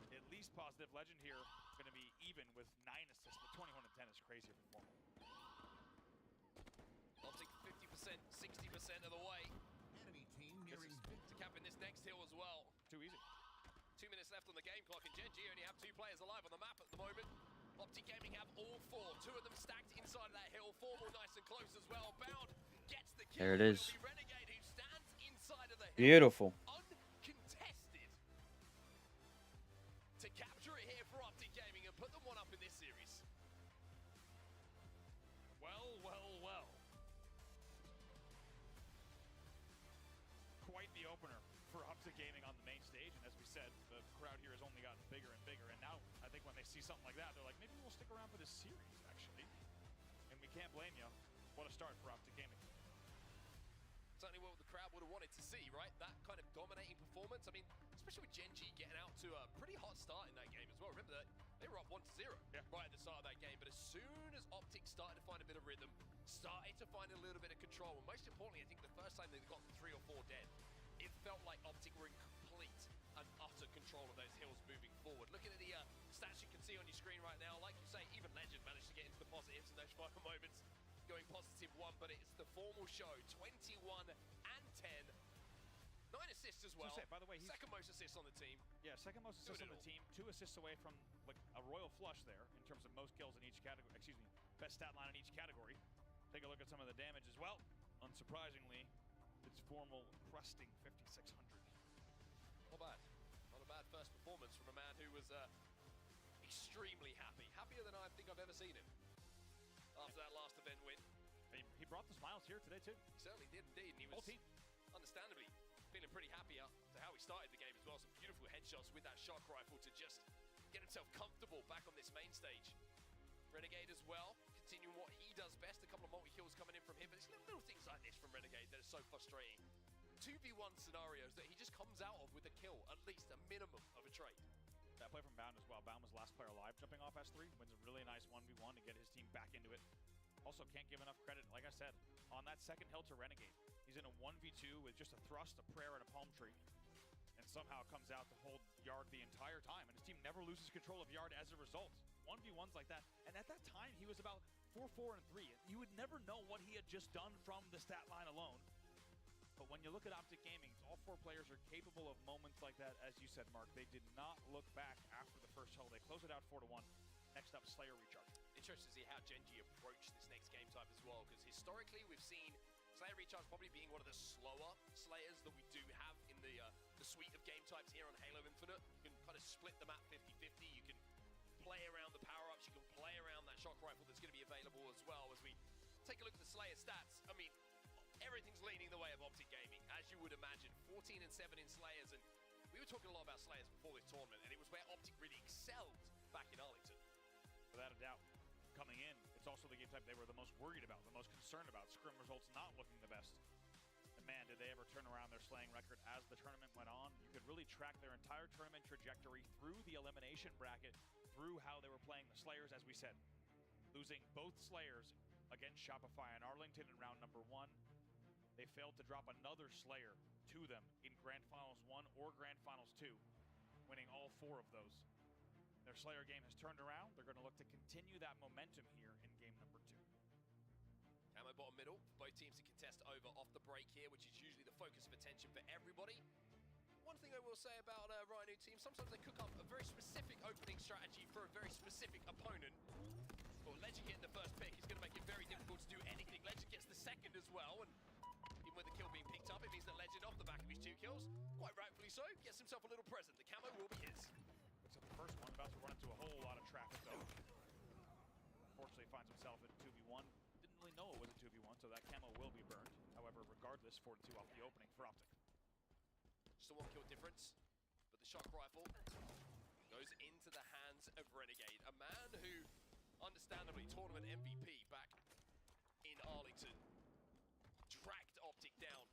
at least positive. Legend here going to be even with 9 assists, but 21-10 is crazy for Formal. Optic 50%, 60% of the way. Enemy team nearing to cap in this next hill as well. Too easy. 2 minutes left on the game clock, and Gen G only have 2 players alive on the map at the moment. Optic Gaming have all 4. 2 of them stacked inside of that hill. Formal nice and close as well. Bound gets the kill. There it is. It'll be Renegade who stands inside of the hill. Beautiful. Uncontested. To capture it here for Optic Gaming and put them one up in this series. Well. Quite the opener for Optic Gaming on the main stage, and as we said, the crowd here has only gotten bigger and bigger, and now I think when they see something like that, they're like, maybe we'll stick around for this series, actually. And we can't blame you. What a start for Optic Gaming. Certainly what the crowd would have wanted to see, right? That kind of dominating performance. I mean, especially with Gen G getting out to a pretty hot start in that game as well. Remember that they were up 1-0 right at the start of that game, but as soon as Optic started to find a bit of rhythm, started to find a little bit of control, and most importantly, I think the first time they got 3 or 4 dead, it felt like Optic were in complete and utter control of those hills moving forward. Looking at the stats you can see on your screen right now, like you say, even Legend managed to get into the positives in those final moments, going +1, but it's the Formal show, 21-10. 9 assists as well. By the way, he's second most assists on the team. Yeah, second most assists on the team. 2 assists away from like a royal flush there in terms of most kills in each category. Excuse me, best stat line in each category. Take a look at some of the damage as well. Unsurprisingly, it's Formal cresting 5,600. Not bad. Not a bad first performance from a man who was extremely happy. Happier than I think I've ever seen him after that last event win. He brought the smiles here today too. He certainly did indeed, and he was understandably feeling pretty happy up to how he started the game as well. Some beautiful headshots with that shock rifle to just get himself comfortable back on this main stage. Renegade as well, continuing what he does best. A couple of multi-kills coming in from him, but it's little things like this from Renegade that are so frustrating. 2v1 scenarios that he just comes out of with a kill, at least a minimum of a trade. That play from Bound as well. Bound was last player alive jumping off S3. Wins a really nice 1v1 to get his team back into it. Also can't give enough credit, like I said, on that second hill to Renegade. He's in a 1v2 with just a thrust, a prayer, and a palm tree. And somehow comes out to hold Yard the entire time, and his team never loses control of Yard as a result. 1v1s like that, and at that time he was about 4-4-3. You would never know what he had just done from the stat line alone. But when you look at Optic Gaming, all 4 players are capable of moments like that, as you said, Mark. They did not look back after the first hull. They close it out 4-1. Next up, Slayer Recharge. Interesting to see how Gen G approach this next game type as well, because historically we've seen Slayer Recharge probably being one of the slower Slayers that we do have in the suite of game types here on Halo Infinite. You can kind of split the map 50-50. You can play around the power-ups. You can play around that shock rifle that's going to be available as well. As we take a look at the Slayer stats, I mean, everything's leaning the way of Optic Gaming, as you would imagine. 14-7 in Slayers, and we were talking a lot about Slayers before this tournament, and it was where Optic really excelled back in Arlington. Without a doubt, coming in, it's also the game type they were the most worried about, the most concerned about. Scrim results not looking the best. And man, did they ever turn around their slaying record as the tournament went on. You could really track their entire tournament trajectory through the elimination bracket, through how they were playing the Slayers, as we said. Losing both Slayers against Shopify and Arlington in round number 1. They failed to drop another Slayer to them in Grand Finals 1 or Grand Finals 2, winning all 4 of those. Their Slayer game has turned around. They're going to look to continue that momentum here in game number 2. Camo bottom middle, both teams to contest over off the break here, which is usually the focus of attention for everybody. One thing I will say about Rhino team, sometimes they cook up a very specific opening strategy for a very specific opponent. Well, Legend getting the first pick is going to make it very difficult to do anything. Legend gets the second as well, and even with the kill being picked up, it means that Legend, off the back of his 2 kills, quite rightfully so, gets himself a little present. The camo will be his. Looks like the first one about to run into a whole lot of traffic, though. Unfortunately, finds himself in 2v1. Didn't really know it was a 2v1, so that camo will be burned. However, regardless, 4-2 off the opening for Optic. Just a 1 kill difference, but the shock rifle goes into the hands of Renegade, a man who, understandably, tournament MVP back in Arlington, dragged Optic down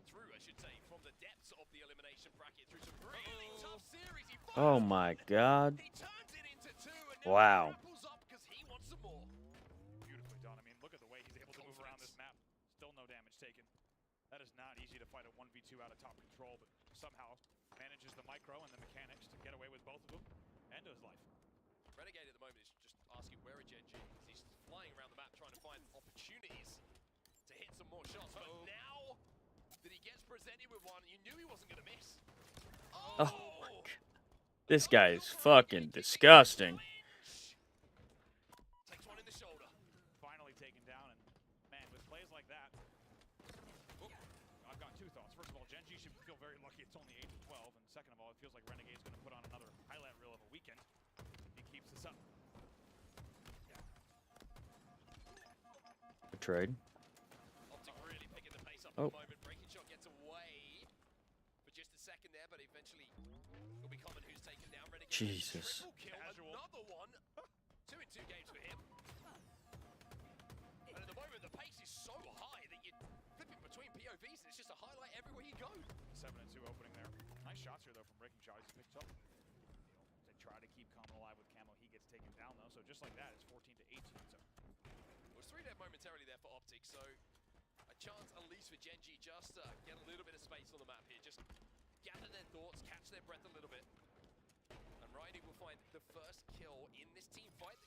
through, I should say, from the depths of the elimination bracket through some really tough series. He Oh my God. He turns it into 2, and now Wow. he rappels up because he wants some more. Beautifully done. I mean, look at the way he's able to move around this map. Still no damage taken. That is not easy to fight a 1v2 out of top control, but somehow manages the micro and the mechanics to get away with both of them and his life. Renegade at the moment is just asking where is Gen G, because he's flying around the map trying to find opportunities to hit some more shots. But now that he gets presented with one, you knew he wasn't going to miss. Oh my God. This guy is fucking disgusting. Takes one in the shoulder. Finally taken down, and man, with plays like that, I've got 2 thoughts. First of all, Gen G should feel very lucky it's only 8-12, and second of all, it feels like Renegade's going to put on another highlight reel of a weekend. He keeps this up. A trade. Optic really picking the pace up Oh. at the moment. Breaking shot gets away for just a second there, but eventually it'll be Common who's taken down. Renegade. Jesus. Triple kill, another one. 2 in 2 games for him. And at the moment, the pace is so high that you're flipping between POVs, and it's just a highlight everywhere you go. 7-2 opening there. Nice shots here, though, from Breaking Shot. He's picked up. They try to keep Common alive with camo. He gets taken down, though. So just like that, it's 14-18. So It was 3 dead momentarily there for Optic, so a chance at least for Gen G just to get a little bit of space on the map here. Just gather their thoughts, catch their breath a little bit. And Riley will find the first kill in this team fight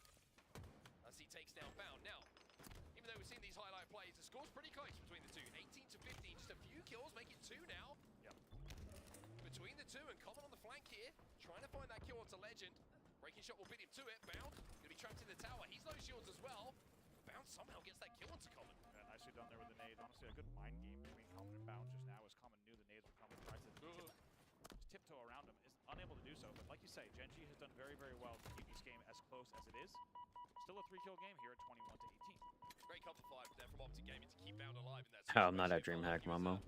as he takes down Bound. Now, even though we've seen these highlight plays, the score's pretty close between the two. 18-15, just a few kills, make it 2 now. Yep. Between the two, and Common on the flank here, trying to find that kill onto Legend. Breaking shot will beat him to it. Bound, gonna be trapped in the tower. He's low shields as well. Bound somehow gets that kill onto Common. yeah, nicely done there with the nades. Honestly, a good mind game between Common and Bound just now, as Common knew the nades would come and tries to tiptoe around him. Is unable to do so, but like you say, Gen G has done very, very well to keep this game as close as it is. Still a 3-kill game here at 21-18. Great cover 5 there from Optic Gaming to keep Bound alive in that Oh, I'm not at situation. DreamHack, Momo.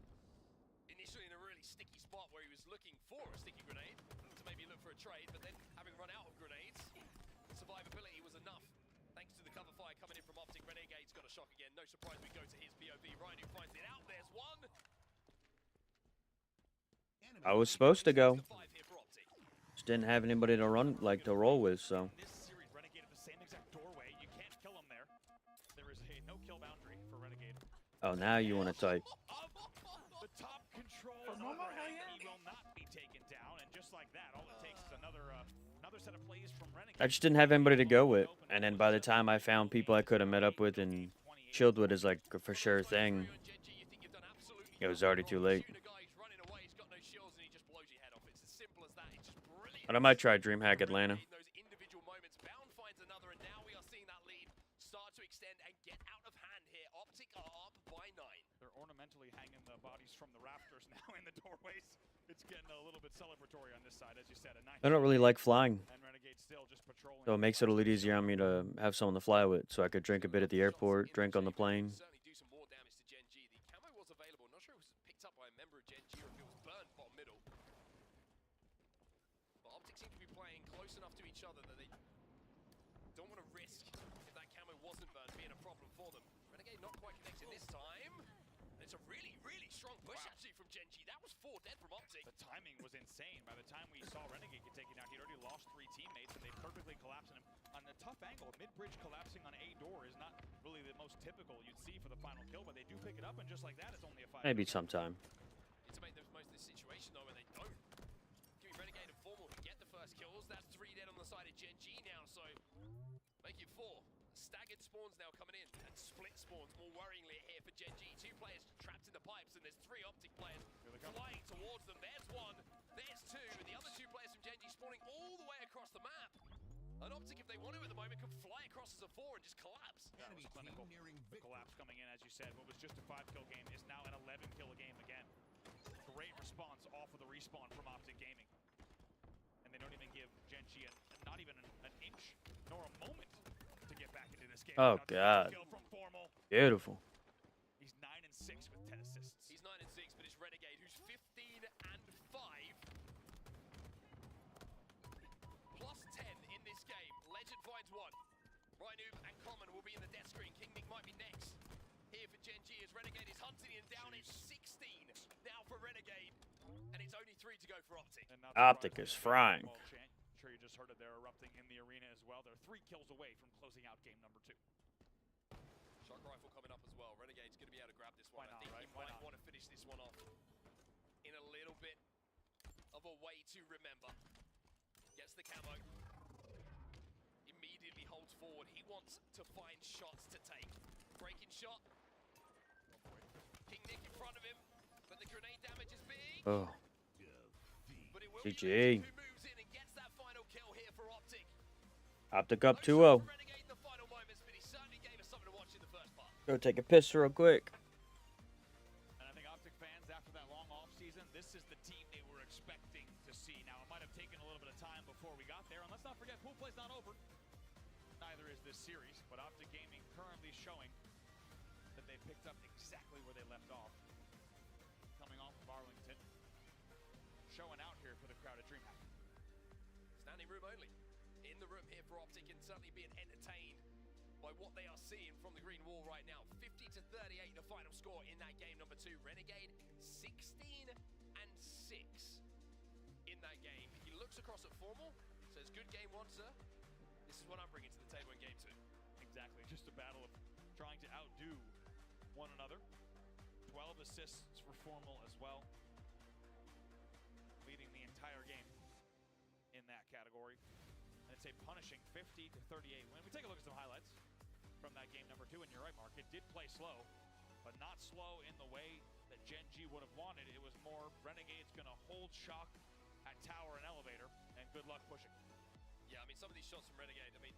Initially in a really sticky spot where he was looking for a sticky grenade to maybe look for a trade, but then having run out of grenades, survivability was enough. Thanks to the cover fire coming in from Optic, Renegade's got a shock again. No surprise we go to his POV. Ryan who finds it out. There's one. I was supposed to go. Just didn't have anybody to run, like, to roll with, so. This series, Renegade at the same exact doorway. You can't kill him there. There is a no-kill boundary for Renegade. Oh, now you want to type. The top control For Momo, hell yeah. he will will not be taken down, and just like that, all it takes is another set of plays from Renegade. I just didn't have anybody to go with, and then by the time I found people I could have met up with and chilled with as like a for sure thing, it was already too late. But I might try DreamHack Atlanta. They're ornamentally hanging the bodies from the rafters now in the doorways. It's getting a little bit celebratory on this side, as you said. I don't really like flying, so it makes it a little easier on me to have someone to fly with, so I could drink a bit at the airport, drink on the plane. The timing was insane. By the time we saw Renegade get taken out, he'd already lost 3 teammates, and they perfectly collapsed on him. On the tough angle, mid-bridge collapsing on A door is not really the most typical you'd see for the final kill, but they do pick it up, and just like that, it's only a 5. Maybe sometime. To make the most of this situation, though, and they don't. Give me Renegade and Formal to get the first kills. That's 3 dead on the side of Gen G now, so make it 4. Staggered spawns now coming in, and split spawns more worryingly here for Gen G. 2 players trapped in the pipes, and there's 3 Optic players flying towards them. There's 1, there's 2, and the other 2 players from Gen G spawning all the way across the map. An Optic, if they want to at the moment, can fly across as a 4 and just collapse. That was clinical. The collapse coming in, as you said. What was just a 5-kill game is now an 11-kill game again. Great response off of the respawn from Optic Gaming. And they don't even give Gen G not even an inch nor a moment to get back into this game. Oh, God. Beautiful. He's 9 and 6 with 10 assists. He's 9 and 6, but it's Renegade, who's 15 and 5. Plus 10 in this game. Legend finds 1. Rynoob and Common will be in the death screen. King Nick might be next. Here for Gen G as Renegade is hunting him down. It's 16 now for Renegade. And it's only 3 to go for Optic. Optic is frying. I'm sure you just heard it. They're erupting in the arena as well. They're 3 kills away from closing out game number 2. Shock rifle coming up as well. Renegade's going to be able to grab this one. I think he might want to finish this one off in a little bit of a way to remember. Gets the camo. Immediately holds forward. He wants to find shots to take. Breaking shot. King Nick in front of him, but the grenade damage is big. Oh. But it will GG. be who moves in and gets that final kill here for Optic. Optic up 2-0. Go take a piss real quick. And I think Optic fans, after that long off season, this is the team they were expecting to see. Now, it might have taken a little bit of time before we got there, and let's not forget, pool play's not over. Neither is this series, but Optic Gaming currently showing that they picked up exactly where they left off. Coming off of Arlington, showing out here for the crowd at DreamHack. Standing room only. In the room here for Optic, and certainly being entertained by what they are seeing from the green wall right now. 50-38 the final score in that game number 2. Renegade 16 and 6 in that game. He looks across at Formal, says, good game 1, sir. This is what I'm bringing to the table in game 2. Exactly, just a battle of trying to outdo one another. 12 assists for Formal as well, leading the entire game in that category. And it's a punishing 50-38 win. We take a look at some highlights from that game number 2, and you're right, Mark, it did play slow, but not slow in the way that Gen G would have wanted. It was more Renegade's gonna hold Shock at tower and elevator, and good luck pushing. Yeah, I mean, some of these shots from Renegade, I mean,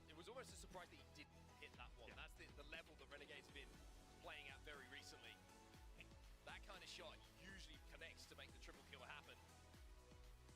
it was almost a surprise that he didn't hit that one. Yeah. That's the level that Renegade's been playing at very recently. That kind of shot usually connects to make the triple kill happen.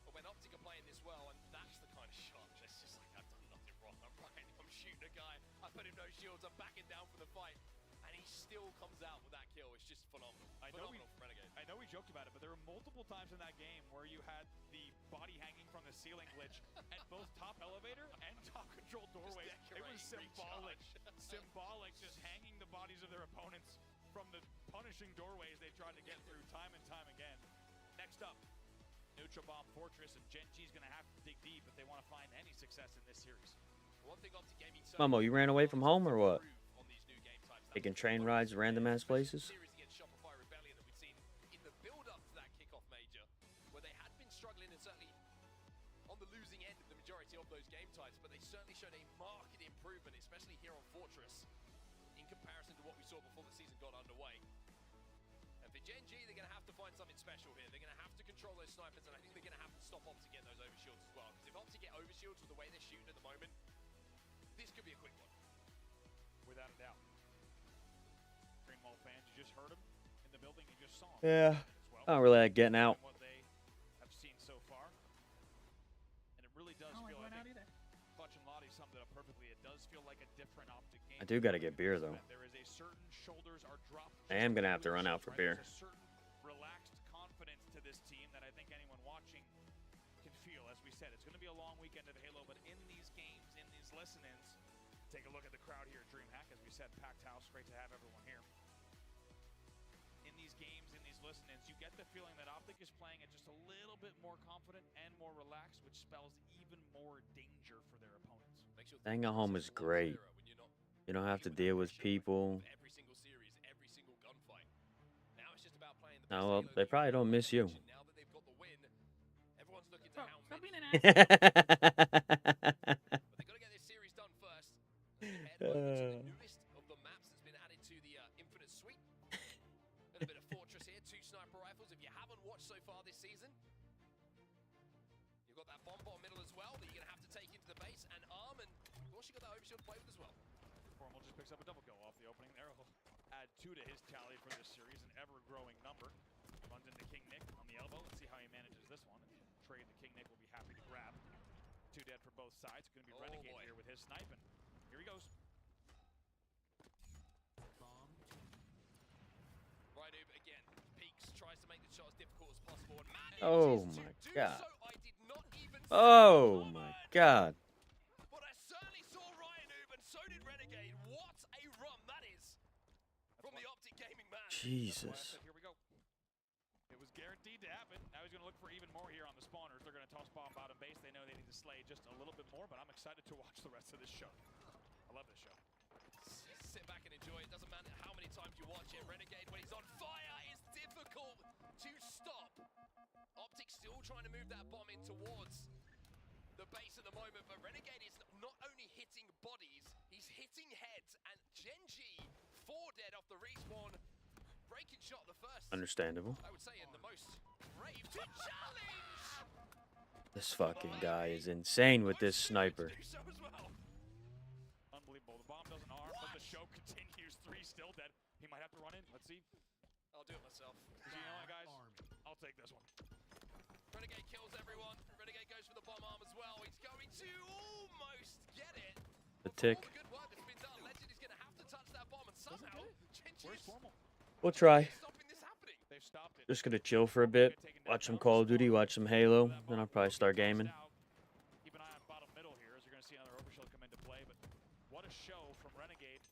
But when Optic are playing this well, and that's the kind of shot, it's just like, I've done nothing wrong. I'm shooting a guy, I put him no shields, I'm backing down from the fight, and he still comes out with that kill. It's just phenomenal. Phenomenal for Renegade. I know we joked about it, but there were multiple times in that game where you had the body hanging from the ceiling glitch at both top elevator and top control doorways. It was symbolic. Symbolic, just hanging the bodies of their opponents from the punishing doorways they tried to get through time and time again. Next up, Neutral Bomb Fortress, and Gen G's going to have to dig deep if they want to find any success in this series. One thing Optic Gaming Momo, you ran away from home or what? Taking train rides random ass places? Series against Shopify Rebellion that we've seen in the build-up to that kickoff major, when certainly on the losing end of the majority of those game types, but they certainly showed a marked improvement, especially here on Fortress, in comparison to what we saw before the season got underway. And for Gen G, they're going to have to find something special here. They're going to have to control those snipers, and I think they're going to have to stop Optic getting those overshields as well. Because if Optic get overshields with the way they're shooting at the moment, this could be a quick one. Without a doubt. Greenwall fans, you just heard him in the building. You just saw him. Yeah. I don't really like getting out. What they have seen so far. And it really does feel like Clutch and Lottie summed it up perfectly. It does feel like a different Optic game. I do got to get beer, though. There is a certain shoulders are dropped. I am going to have to run out for beer. There's a certain relaxed confidence to this team that I think anyone watching can feel. As we said, it's going to be a long weekend of Halo, but in these games, in these listen-ins, take a look at the crowd here at DreamHack. As we said, packed house. Great to have everyone here. In these games, in these listen-ins, you get the feeling that Optic is playing it just a little bit more confident and more relaxed, which spells even more danger for their opponents. Staying at home is great. You don't have to deal with people. Oh, well, they probably don't miss you. Stop being an But they got to get this series done first. The newest of the maps that's been added to the Infinite Suite. A little bit of Fortress here, 2 sniper rifles. If you haven't watched so far this season, you've got that bomb middle as well that you're going to have to take into the base. And Arm, and of course you got that overshield to play with as well. Formal just picks up a double kill off the opening there. He'll add 2 to his tally for this series, an ever-growing number. Runs into King Nick on the elbow. Let's see how he manages this one. Trade the King Nick will be happy to grab. 2 dead for both sides. Going to be Renegade here with his sniping. Here he goes. Right over again. Peaks tries to make the shot as difficult as possible. And Oh my god. Oh my god. But I certainly saw Ryan Noob, and so did Renegade. What a run that is from the Optic Gaming man. Jesus. Here we go. It was guaranteed to happen. Now he's going to look for even more here on the spawners. They're going to toss bomb bottom base. They know they need to slay just a little bit more, but I'm excited to watch the rest of this show. I love this show. Sit back and enjoy it. Doesn't matter how many times you watch it. Renegade, when he's on fire, is difficult to stop. Optic still trying to move that bomb in towards the base at the moment, but Renegade is not only hitting bodies, he's hitting heads, and Gen G, 4 dead off the respawn. Breaking shot the first. Understandable. I would say in the most brave to challenge. This fucking guy is insane with this sniper. Unbelievable. The bomb doesn't arm, but the show continues. 3 still dead. He might have to run in. Let's see. I'll do it myself. You know what, guys? I'll take this one. Renegade kills everyone. Renegade goes for the bomb arm as well. He's going to almost get it. The tick. Good work that's been done. Legend is going to have to touch that bomb, and somehow Where's Formal? We'll try. They've stopped it. Just gonna chill for a bit, watch some Call of Duty, watch some Halo, then I'll probably start gaming. Keep an eye on bottom middle here, as you're going to see another overshield come into play. But what a show from Renegade.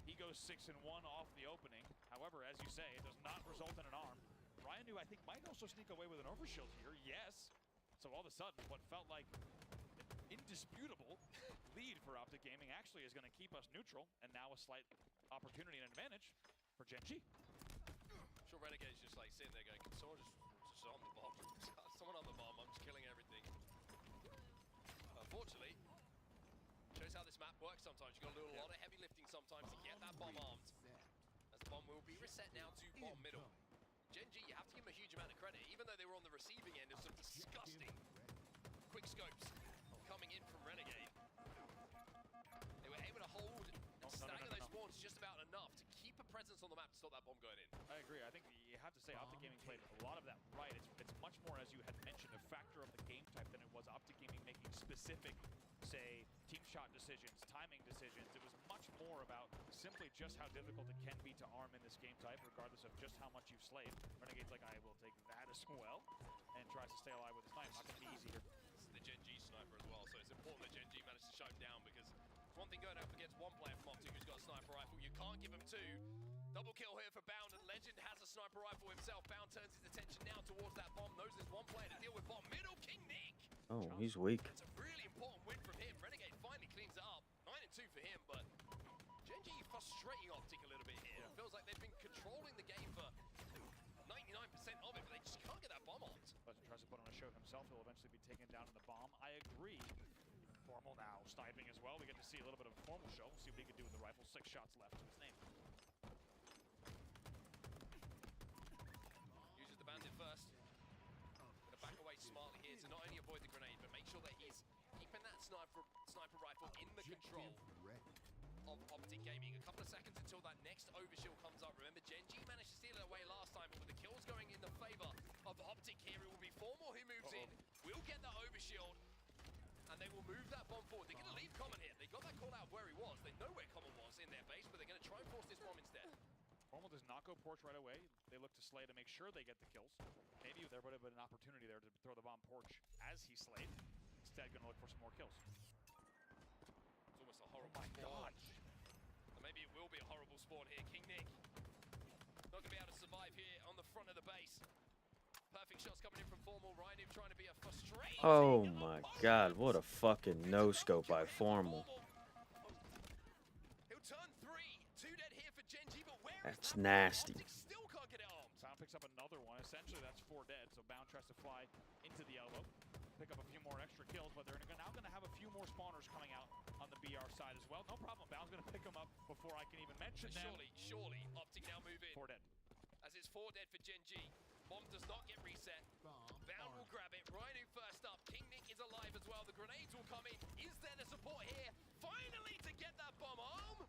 He goes 6-1 off the opening. However, as you say, it does not result in an arm. Ryan, who I think might also sneak away with an overshield here. Yes. So all of a sudden, what felt like an indisputable lead for Optic Gaming actually is going to keep us neutral, and now a slight opportunity and advantage for Gen G. Sure, Renegade's just like sitting there going, can someone just on the bomb? Someone on the bomb, I'm just killing everything. Unfortunately, shows how this map works sometimes. You've got to do a lot of heavy lifting sometimes to get that bomb armed. As the bomb will be reset now to bottom middle. Gen G, you have to give them a huge amount of credit, even though they were on the receiving end of some disgusting quick scopes coming in from Renegade. They were able to hold and stagger those spawns just about enough to keep a presence on the map to stop that bomb going in. I agree. I think you have to say Optic Gaming played a lot of that right. It's much more, as you had mentioned, a factor of the game type than it was Optic Gaming making specific, say, team shot decisions, timing decisions. It was much more about simply just how difficult it can be to arm in this game type, regardless of just how much you've slayed. Renegade's like, I will take that as well, and tries to stay alive with his knife. Not going to be easy here. This is the Gen G sniper as well, so it's important that Gen G managed to shut him down, because it's one thing going up against one player from Optic who's got a sniper rifle. You can't give him 2. Double kill here for Bound, and Legend has a sniper rifle himself. Bound turns his attention now towards that bomb. Knows there's one player to deal with bomb. Middle, King Nick. Oh, he's weak. It's a really important win from him. Renegade finally cleans it up. 9-2 for him, but Gen G frustrating Optic a little bit here. It feels like they've been controlling the game for 99% of it, but they just can't get that bomb armed. Legend tries to put on a show himself. himself. He'll eventually be taken down in the bomb. I agree. Formal now sniping as well. We get to see a little bit of a Formal show. We'll see what he can do with the rifle. 6 shots left to his name. Uses the bandit first. Gonna back away smartly here to not only avoid the grenade, but make sure that he's keeping that sniper rifle in the control of Optic Gaming. A couple of seconds until that next overshield comes up. Remember, Gen G managed to steal it away last time, but with the kills going in the favor of Optic here, it will be Formal who moves in. Will get that overshield, and they will move that bomb forward. They're going to leave Common here. They got that call out where he was. They know where Common was in their base, but they're going to try and force this bomb instead. Formal does not go porch right away. They look to Slay to make sure they get the kills. Maybe there would have been an opportunity there to throw the bomb porch as he slayed. Instead, going to look for some more kills. It's almost a horrible spawn. And maybe it will be a horrible spawn here. King Nick not going to be able to survive here on the front of the base. Perfect shots coming in from Formal. Ryan trying to be a frustrating. Oh my god, what a fucking no-scope by Formal. He'll turn 3. 2 dead here for Gen G, but where That's nasty. still can't get it on. Sound picks up another one. Essentially, that's 4 dead. So Bound tries to fly into the elbow, pick up a few more extra kills, but they're now going to have a few more spawners coming out on the BR side as well. No problem. Bound's going to pick them up before I can even mention them. Surely, Optic now move in. 4 dead. As it's 4 dead for Gen G. Bomb does not get reset. Bound will grab it. Rhino first up. King Nick is alive as well. The grenades will come in. Is there the support here? Finally to get that bomb arm.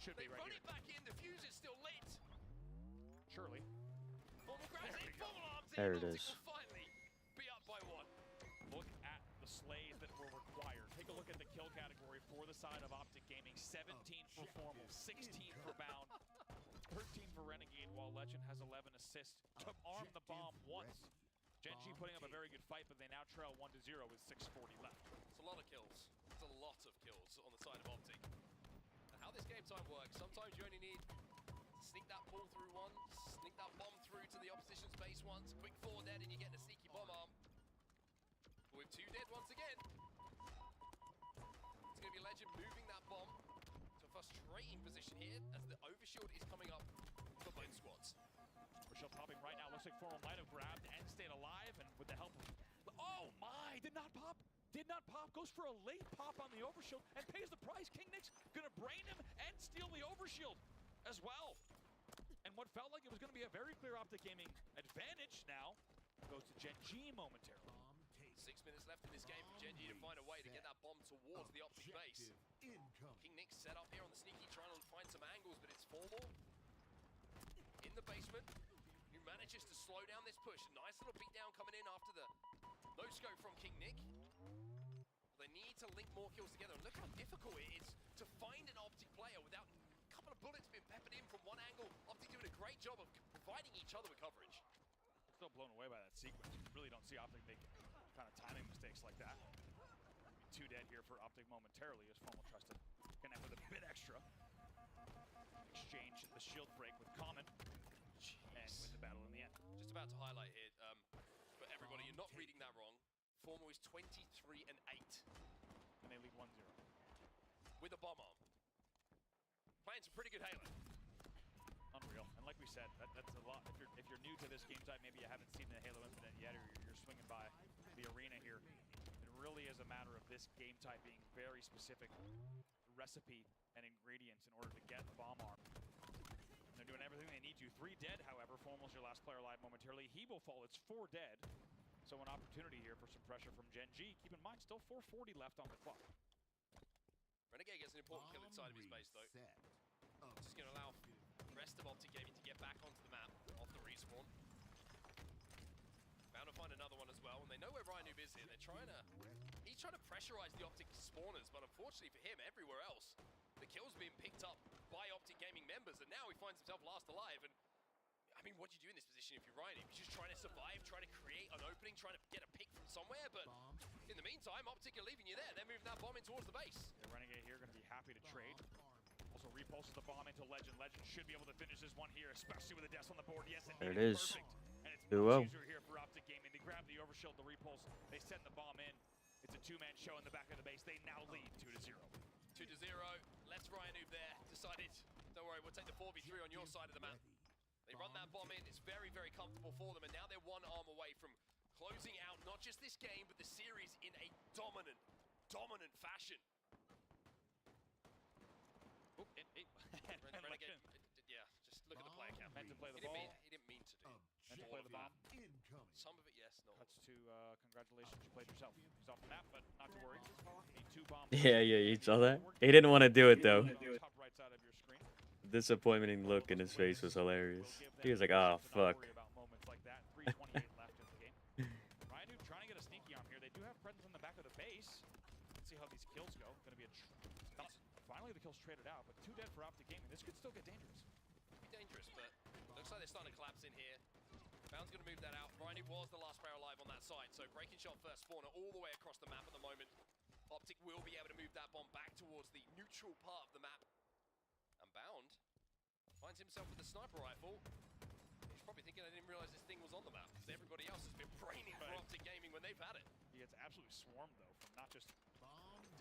Should be they right run here. it back in. The fuse is still lit. Surely. Formal grabs it. Formal arms it. There it Optic is. will finally be up by 1. Look at the slays that were required. Take a look at the kill category for the side of Optic Gaming. 17 for Formal, 16 for Bound, 13 for Renegade, while Legend has 11 assists to arm the bomb once. Gen G putting up a very good fight, but they now trail 1-0 with 6:40 left. It's a lot of kills. It's a lot of kills on the side of Optic. And how this game time works, sometimes you only need to sneak that pull through once, sneak that bomb through to the opposition's base once, quick 4 dead and you get a sneaky bomb arm. But with 2 dead once again, it's going to be Legend moving that bomb to a frustrating position here as the overshield is coming up for both squads. Overshield popping right now. Looks like Formal might have grabbed and stayed alive, and with the help of... Oh my! Did not pop! Did not pop. Goes for a late pop on the overshield and pays the price. King Nick's going to brain him and steal the overshield as well. And what felt like it was going to be a very clear Optic Gaming advantage now goes to Gen G momentarily. 6 minutes left in this game for Gen G to find a way to get that bomb towards the Optic base. King Nick set up here on the sneaky, trying to find some angles, but it's Formal in the basement who manages to slow down this push. Nice little beatdown coming in after the no-scope from King Nick. They need to link more kills together. And look how difficult it is to find an Optic player without a couple of bullets being peppered in from one angle. Optic doing a great job of providing each other with coverage. Still blown away by that sequence. Really don't see Optic make kind of timing mistakes like that. 2 dead here for Optic momentarily as Formal tries to connect with a bit extra. Exchange the shield break with Common and win the battle in the end. Just about to highlight here, but everybody, you're not reading that wrong. Formal is 23-8. And they lead 1-0. With a bomb arm. Playing some pretty good Halo. Unreal. And like we said, that's a lot. If you're new to this game type, maybe you haven't seen the Halo Infinite yet, or you're swinging by the arena here. It really is a matter of this game type being very specific recipe and ingredients in order to get the bomb arm. And they're doing everything they need to. 3 dead, however. Formal's your last player alive momentarily. He will fall. It's 4 dead. So an opportunity here for some pressure from Gen G. Keep in mind, still 4:40 left on the clock. Renegade gets an important kill inside of his base, though. Just going to allow the rest of Optic Gaming to get back onto the map off the respawn. Bound to find another one as well, and they know where Ryan Noob is here. He's trying to pressurize the Optic spawners, but unfortunately for him, everywhere else, the kills being picked up by Optic Gaming members, and now he finds himself last alive. And I mean, what do you do in this position if you're Ryan Noob? You're just trying to survive, trying to create an opening, trying to get a pick from somewhere, but in the meantime, Optic are leaving you there. They're moving that bomb in towards the base. The Renegade here going to be happy to trade. Also repulses the bomb into Legend. Legend should be able to finish this one here, especially with the deaths on the board. Yes, there it is. Perfect. And it's 2-0. much easier here for Optic Gaming. They grab the overshield, the repulse. They send the bomb in. It's a 2-man show in the back of the base. They now lead 2-0. 2-0. Lets Ryan Noob there. Decided, don't worry, we'll take the 4v3 on your side of the map. They run that bomb in. It's very, very comfortable for them. And now they're 1 arm away from closing out not just this game, but the series in a dominant fashion. Oh, Renegade, yeah, just look at the player count. Meant to play the He didn't ball. he didn't mean to do. Meant to play the bomb. Some of it, yes, not Cuts to congratulations, you played yourself. He's off the map, but not to worry. A 2-bomb. Yeah, you saw that? He didn't want to do it though. Top right side of your screen. Disappointing look in his face was hilarious. He was like, "Oh fuck." About moments like that. 3:28 left in the game. Ryan Dude trying to get a sneaky arm here. They do have presence on the back of the base. Let's see how these kills go. Going to be a finally the kills traded out, but 2 dead for Optic Gaming. This could still get dangerous. Be dangerous, but looks like they're starting to collapse in here. Bound's going to move that out. Bryony was the last player alive on that side, so breaking shot first spawner all the way across the map at the moment. Optic will be able to move that bomb back towards the neutral part of the map. And Bound finds himself with a sniper rifle. He's probably thinking, I didn't realize this thing was on the map, because everybody else has been braining for Optic Gaming when they've had it. He gets absolutely swarmed, though, from not just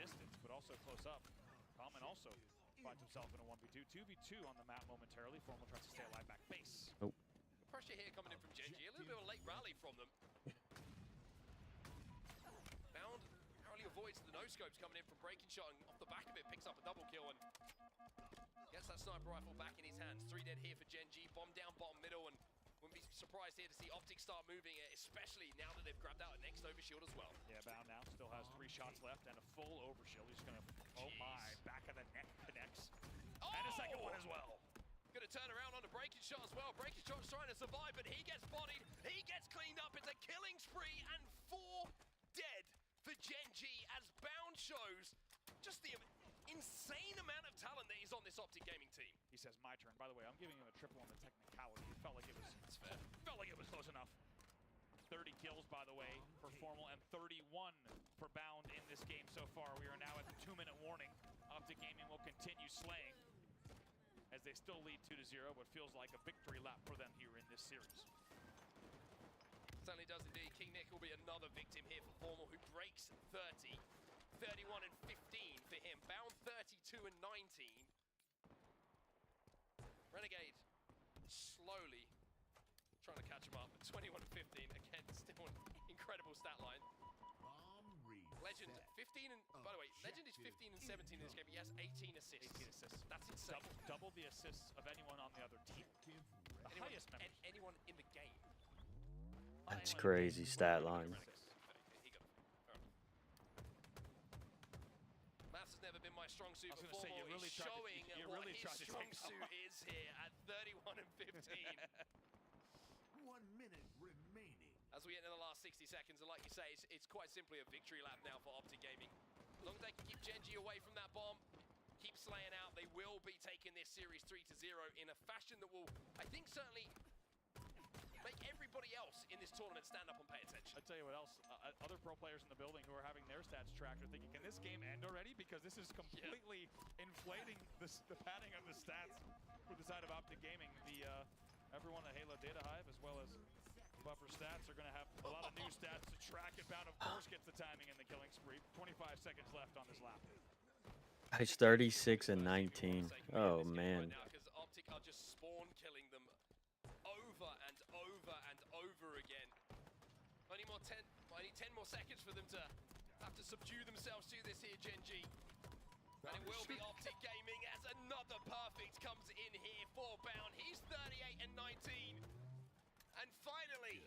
distance, but also close up. Common also finds himself in a 1v2. 2v2 on the map momentarily. Formal tries to stay alive back base. Oh. The pressure here coming in from Gen G. A little bit of a late rally from them. Bound narrowly avoids the no-scopes coming in from breaking shot, and off the back of it picks up a double kill and gets that sniper rifle back in his hands. 3 dead here for Gen G. Bomb down bottom middle, and wouldn't be surprised here to see Optic start moving it, especially now that they've grabbed out a next overshield as well. Yeah, Bound now still has 3 shots left and a full overshield. He's gonna, oh my, back of the neck connects. Oh! And a second one as well. Gonna turn around on a breaking shot as well. Breaking shot's trying to survive, but he gets bodied. He gets cleaned up. It's a killing spree, and 4 dead for Gen G as Bound shows just the insane amount of talent that is on this Optic Gaming team. He says, my turn. By the way, I'm giving him a triple on the technicality. It felt like it was, that's fair. Felt like it was close enough. 30 kills, by the way, for Formal, and 31 for Bound in this game so far. We are now at the 2-minute warning. Optic Gaming will continue slaying as they still lead 2-0, but feels like a victory lap for them here in this series. Certainly does indeed. King Nick will be another victim here for Formal, who breaks 30. 31 and 15 for him. Bound 32 and 19. Renegade slowly trying to catch him up. 21 and 15. Again, still an incredible stat line. Legend 15 and, by the way, Legend is 15 and 17 in this game. He has 18 assists. 18 assists. That's insane. Double the assists of anyone on the other team. Anyone in the game. That's crazy stat line. Maths has never been my strong suit before. Say, you really showing what really his strong suit is here at 31 and 15. 1 minute remaining. As we enter the last 60 seconds, and like you say, it's quite simply a victory lap now for Optic Gaming. As long as they can keep Gen G away from that bomb, keep slaying out, they will be taking this series 3-0 in a fashion that will, I think, certainly make everybody else in this tournament stand up and pay attention. I'll tell you what else, other pro players in the building who are having their stats tracked are thinking, can this game end already? Because this is completely inflating the padding of the stats for the side of Optic Gaming. Everyone at Halo Data Hive, as well as Buffer Stats, are going to have a lot of new stats to track, and Bound, of course, gets the timing in the killing spree. 25 seconds left on this lap. It's 36 and 19. Oh, man. Right now, because Optic are just spawn killing them over and over and over again. I need 10 more seconds for them to have to subdue themselves to this here, Gen G. And it will be Optic Gaming as another perfect comes in here for Bound. He's 38 and 19. And finally,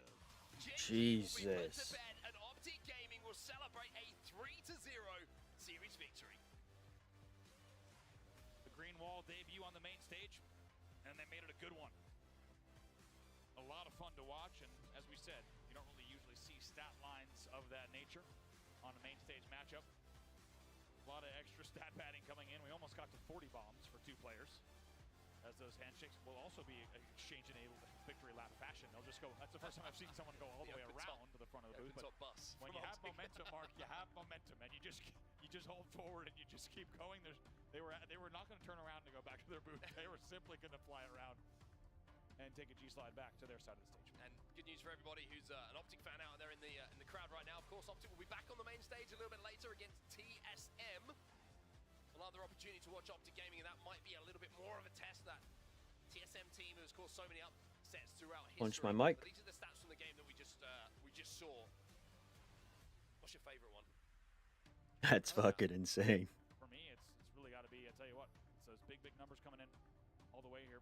Gen G will be put to bed, and Optic Gaming will celebrate a 3-0 series victory. The Green Wall debut on the main stage, and they made it a good one. A lot of fun to watch, and as we said, you don't really usually see stat lines of that nature on a main stage matchup. A lot of extra stat padding coming in. We almost got to 40 bombs for 2 players, as those handshakes will also be exchanged in a victory lap fashion. They'll just go, that's the first time I've seen someone go all the way around to the front of the booth. But when you have momentum, Mark, you have momentum, and you just hold forward and you just keep going. They were not going to turn around to go back to their booth. They were simply going to fly around and take a G-slide back to their side of the stage. And good news for everybody who's an Optic fan out there in the crowd right now. Of course, Optic will be back on the main stage a little bit later against TSM. Another opportunity to watch Optic Gaming, and that might be a little bit more of a test. That TSM team has caused so many upsets throughout history. Punch my mic. But these are the stats from the game that we just saw. your favorite one? That's fucking insane. For me, it's really got to be, I tell you what, it's those big numbers coming in all the way here.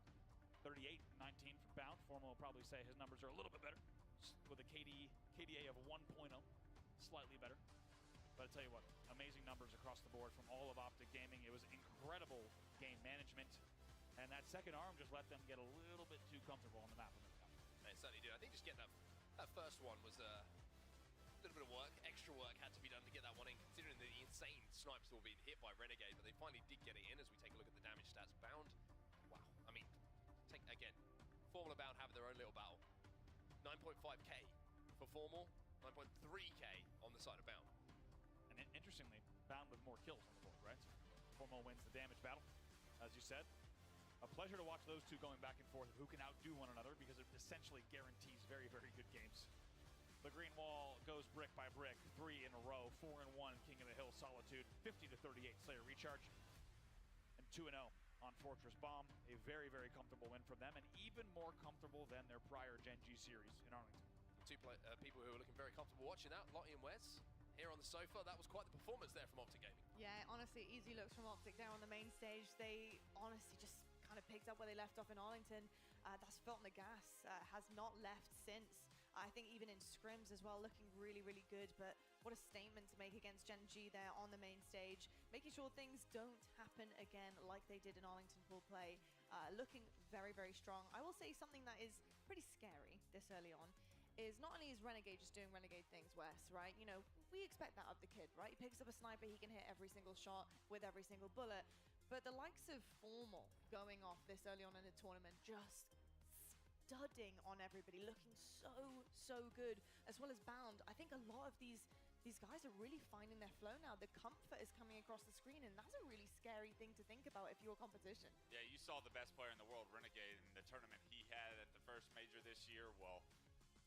38-19 for Bound. Formal will probably say his numbers are a little bit better with a KDA of 1.0, slightly better. But I tell you what, amazing numbers across the board from all of Optic Gaming. It was incredible game management, and that second arm just let them get a little bit too comfortable on the map. It certainly did. I think just getting that first one was a little bit of work, extra work had to be done to get that one in, considering the insane snipes that were being hit by Renegade, but they finally did get it in as we take a look at the damage stats. Bound, wow, I mean, take again, Formal and Bound have their own little battle. 9.5k for Formal, 9.3k on the side of Bound. And interestingly, Bound with more kills on the board, right? Formal wins the damage battle, as you said. A pleasure to watch those two going back and forth of who can outdo one another, because it essentially guarantees very, very good games. The green wall goes brick by brick, 3 in a row, 4-1 King of the Hill Solitude, 50-38 Slayer Recharge, and 2-0 on Fortress Bomb. A very, very comfortable win from them, and even more comfortable than their prior Gen G series in Arlington. Two people who are looking very comfortable watching that, Lottie and Wes. Here on the sofa, that was quite the performance there from Optic Gaming. Yeah, honestly, easy looks from Optic there on the main stage. They honestly just kind of picked up where they left off in Arlington. That's felt on the gas, has not left since. I think even in scrims as well, looking really, really good. But what a statement to make against Gen G there on the main stage, making sure things don't happen again like they did in Arlington Pool Play. Looking very, very strong. I will say something that is pretty scary this early on is not only is Renegade just doing Renegade things, Wes, right? You know, we expect that of the kid, right? He picks up a sniper, he can hit every single shot with every single bullet. But the likes of Formal going off this early on in the tournament, just studding on everybody, looking so good, as well as Bound. I think a lot of these guys are really finding their flow now. The comfort is coming across the screen, and that's a really scary thing to think about if you're competition. Yeah, you saw the best player in the world, Renegade, in the tournament he had at the first major this year. Well,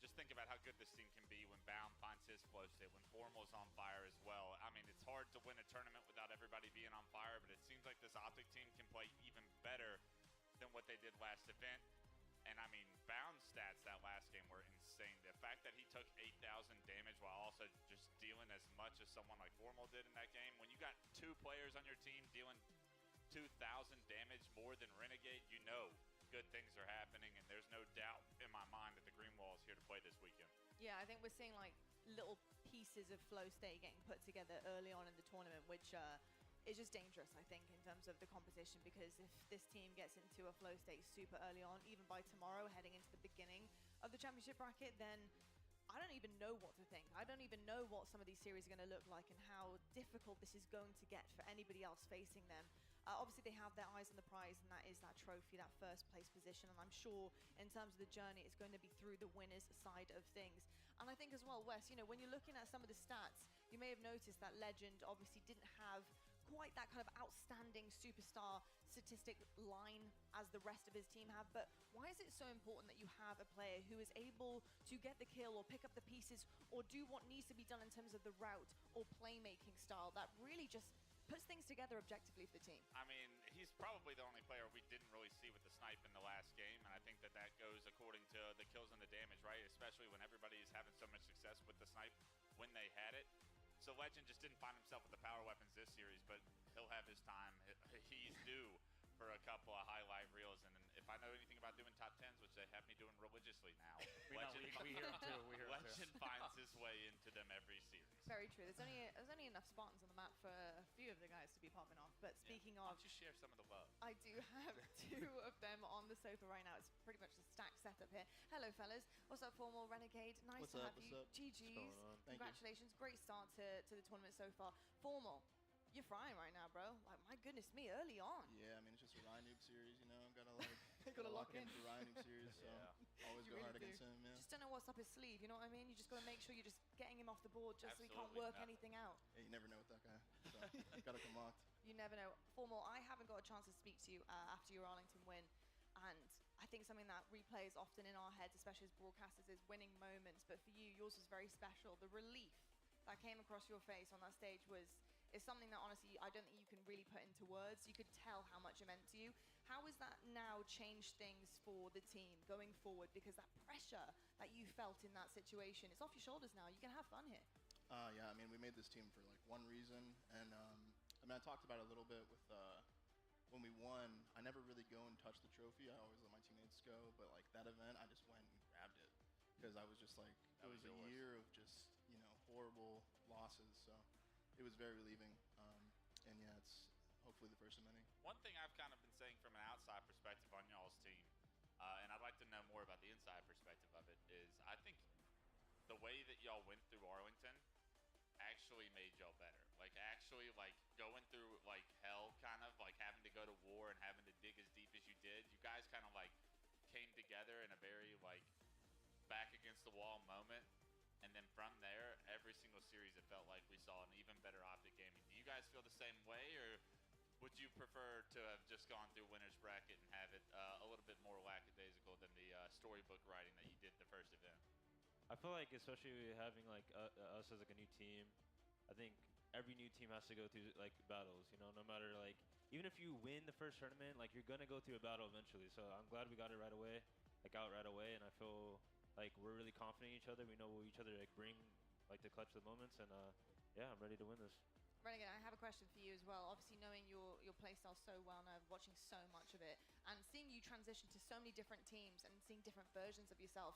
just think about how good this team can be when Bound finds his flow state, when Formal's on fire as well. I mean, it's hard to win a tournament without everybody being on fire, but it seems like this Optic team can play even better than what they did last event. And I mean, Bound's stats that last game were insane. The fact that he took 8,000 damage while also just dealing as much as someone like Formal did in that game. When you got two players on your team dealing 2,000 damage more than Renegade, you know good things are happening, and there's no doubt in my mind that the Green Wall is here to play this weekend. Yeah, I think we're seeing like little pieces of flow state getting put together early on in the tournament, which is just dangerous, I think, in terms of the competition, because if this team gets into a flow state super early on, even by tomorrow, heading into the beginning of the championship bracket, then I don't even know what to think. I don't even know what some of these series are going to look like and how difficult this is going to get for anybody else facing them. Obviously, they have their eyes on the prize, and that is that trophy, that first place position. And I'm sure in terms of the journey, it's going to be through the winner's side of things. And I think as well, Wes, you know, when you're looking at some of the stats, you may have noticed that Legend obviously didn't have quite that kind of outstanding superstar statistic line as the rest of his team have. But why is it so important that you have a player who is able to get the kill or pick up the pieces or do what needs to be done in terms of the route or playmaking style that really just puts things together objectively for the team? I mean, he's probably the only player we didn't really see with the snipe in the last game, and I think that that goes according to the kills and the damage, right? Especially when everybody is having so much success with the snipe when they had it. So Legend just didn't find himself with the power weapons this series, but he'll have his time. He's due for a couple of highlight reels, and if I know anything about doing top 10s, which they have me doing religiously now, we hear him too. Legend finds his way into them every series. Very true. There's only enough Spartans on the map for a few of the guys to be popping off. But speaking of, why don't you share some of the love? I do have two of them on the sofa right now. It's pretty much a stacked setup here. Hello, fellas. What's up, Formal Renegade? Nice to have you. GG's. Congratulations. Great start to the tournament so far. Formal, you're frying right now, bro. Like, my goodness me, early on. Yeah, I mean, it's just a Ryan Noob series, you know. Gotta like gotta lock in for Ryan Noob series, so always go hard against him. Yeah. Just don't know what's up his sleeve. You know what I mean? You just gotta make sure you're just getting him off the board, just so he can't work anything out. Yeah, you never know with that guy. So gotta come locked. You never know. Formal, I haven't got a chance to speak to you after your Arlington win, and I think something that replays often in our heads, especially as broadcasters, is winning moments. But for you, yours was very special. The relief that came across your face on that stage is something that honestly I don't think you can really put into words. You could tell how much it meant to you. How has that now changed things for the team going forward? Because that pressure that you felt in that situation, it's off your shoulders now. You can have fun here. Yeah, I mean, we made this team for like one reason, and I mean, I talked about it a little bit with when we won. I never really go and touch the trophy. I always let my teammates go, but like that event, I just went and grabbed it because I was just like, it was a year of just horrible losses, so it was very relieving. And yeah, it's hopefully the first of many. One thing I've kind of been saying from an outside perspective on y'all's team, and I'd like to know more about the inside perspective of it, is I think the way that y'all went through Arlington actually made y'all better. Like actually like going through like hell, kind of like having to go to war and having to dig as deep as you did. You guys kind of like came together in a very like back against the wall moment. And then from there, every single series, it felt like we saw an even better Optic Gaming. Do you guys feel the same way, or would you prefer to have just gone through winner's bracket and have it a little bit more lackadaisical than the storybook writing that you did the first event? I feel like, especially having like us as like a new team, I think every new team has to go through like battles. You know, no matter like even if you win the first tournament, like you're gonna go through a battle eventually. So I'm glad we got it right away, like out right away, and I feel like we're really confident in each other. We know what each other like bring, like to clutch the moments, and yeah, I'm ready to win this. Renegade, I have a question for you as well. Obviously, knowing your playstyle so well now, watching so much of it, and seeing you transition to so many different teams and seeing different versions of yourself,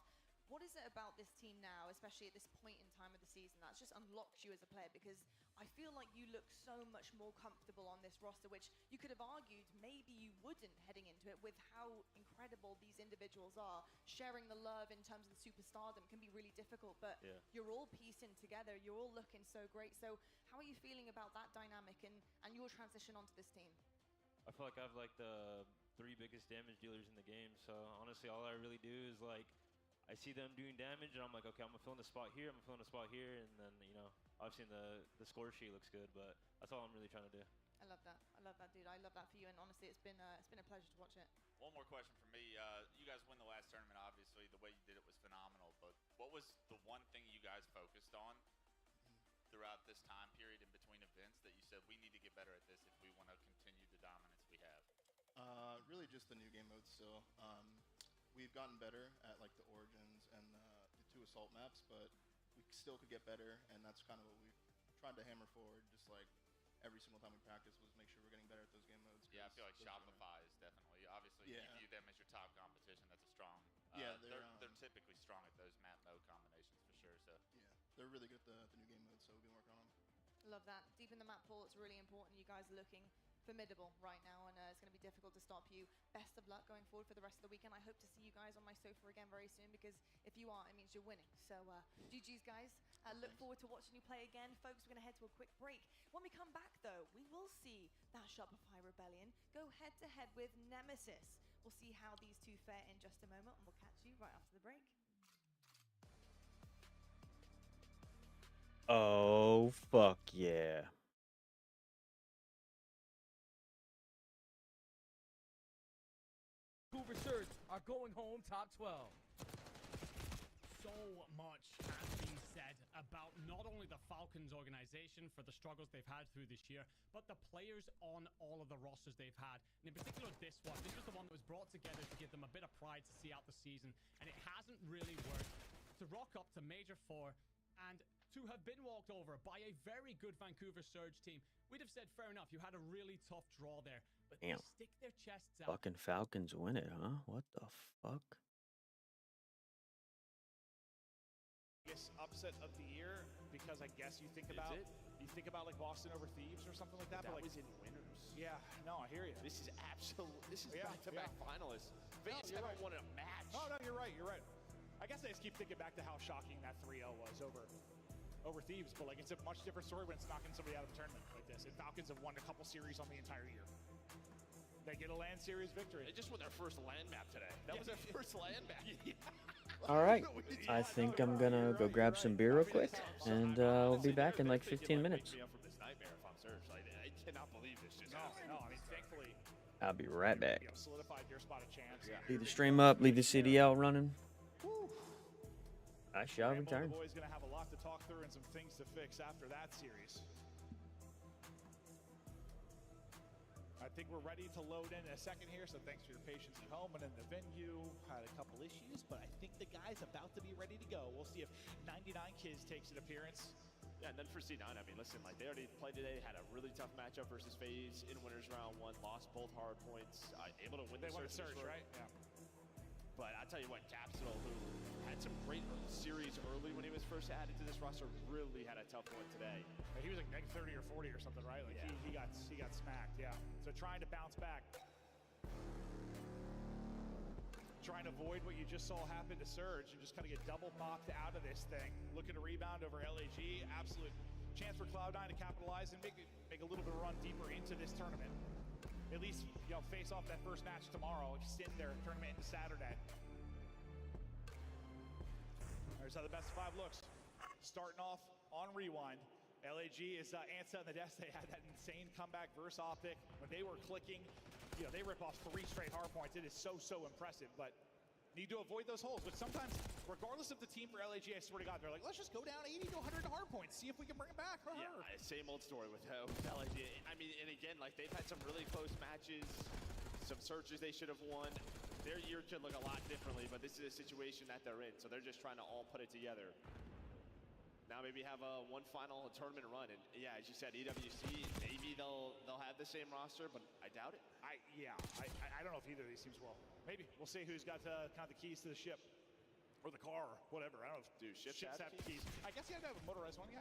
what is it about this team now, especially at this point in time of the season, that's just unlocked you as a player? Because I feel like you look so much more comfortable on this roster, which you could have argued maybe you wouldn't heading into it, with how incredible these individuals are. Sharing the love in terms of the superstardom can be really difficult, but you're all piecing together, you're all looking so great. So how are you feeling about that dynamic and your transition onto this team? I feel like I have like the 3 biggest damage dealers in the game, so honestly all I really do is like I see them doing damage, and I'm like, okay, I'm gonna fill in the spot here, I'm gonna fill in the spot here, and then, you know, obviously the score sheet looks good, but that's all I'm really trying to do. I love that, dude. I love that for you, and honestly, it's been a pleasure to watch it. One more question from me. You guys win the last tournament, obviously. The way you did it was phenomenal, but what was the one thing you guys focused on throughout this time period in between events that you said, we need to get better at this if we want to continue the dominance we have? Really just the new game modes still. We've gotten better at like the Origins and the 2 assault maps, but we still could get better, and that's kind of what we've tried to hammer forward, just like every single time we practice, was make sure we're getting better at those game modes. Yeah, I feel like Shopify is definitely, obviously, you view them as your top competition. That's a strong, they're typically strong at those map mode combinations for sure. So yeah, they're really good at the new game modes, so we've been working on them. Love that. Deep in the map pool, it's really important. You guys are looking formidable right now, and it's going to be difficult to stop you. Best of luck going forward for the rest of the weekend. I hope to see you guys on my sofa again very soon, because if you are, it means you're winning. So GG's, guys. Look forward to watching you play again. Folks, we're going to head to a quick break. When we come back, though, we will see that Shopify Rebellion go head-to-head with Nemesis. We'll see how these two fare in just a moment, and we'll catch you right after the break. Oh, fuck yeah. Vancouver Surge are going home top 12. So much has been said about not only the Falcons organization for the struggles they've had through this year, but the players on all of the rosters they've had. And in particular, this one. This was the one that was brought together to give them a bit of pride to see out the season. And it hasn't really worked. To rock up to Major 4 and to have been walked over by a very good Vancouver Surge team, we'd have said, fair enough, you had a really tough draw there. But Damn. they stick their chests out. Fucking Falcons win it, huh? What the fuck? Biggest upset of the year, because I guess you think about like Boston over Thieves or something like that. That but like, was in winners. Yeah, no, I hear you. This is back-to-back finalists. Vegas haven't won a match. Oh, no, you're right. I guess I just keep thinking back to how shocking that 3-0 was over Thieves, but like it's a much different story when it's knocking somebody out of a tournament like this. And Falcons have won a couple series on the entire year. They get a LAN series victory. They just won their first LAN map today. That was their first LAN map. All right. I think I'm going to go grab some beer real quick, and we'll be back in like 15 minutes. I cannot believe this just happened. No, I mean, thankfully, I'll be right back. solidified your spot a chance. Leave the stream up, leave the CDL running. I shall return. The boys going to have a lot to talk through and some things to fix after that series. I think we're ready to load in a second here, so thanks for your patience at home and in the venue. Had a couple issues, but I think the guy's about to be ready to go. We'll see if 99 Kids takes an appearance Yeah, and then for C9, I mean, listen, like they already played today, had a really tough matchup versus FaZe in winners round 1, lost both hard points, able to win They the won the Surge, right? Yeah. But I tell you what, Capsule, who had some great series early when he was first added to this roster, really had a tough one today. He was like -30 or 40 or something, right? Like yeah. he got smacked, yeah. So trying to bounce back. Trying to avoid what you just saw happen to Surge and just kind of get double knocked out of this thing. Looking to rebound over LAG. Absolute chance for Cloud9 to capitalize and make a little bit of run deeper into this tournament. At least, you know, face off that first match tomorrow, extend their tournament into Saturday. There's how the best of 5 looks. Starting off on Rewind. LAG is Ansa on the desk. They had that insane comeback versus Optic. When they were clicking, you know, they rip off 3 straight hard points. It is so impressive, but need to avoid those holes. But sometimes, regardless of the team for LAG, I swear to God, they're like, let's just go down 80 to 100 hard points, see if we can bring it back. Yeah, same old story with LAG. I mean, and again, like they've had some really close matches, some searches they should have won. Their year could look a lot differently, but this is a situation that they're in, so they're just trying to all put it together. Now maybe have one final tournament run, and yeah, as you said, EWC, maybe they'll have the same roster, but I doubt it. I don't know if either of these teams will. Maybe we'll see who's got kind of the keys to the ship or the car, or whatever. I don't know. Do ships have keys? I guess you have to have a motorized one. Yeah.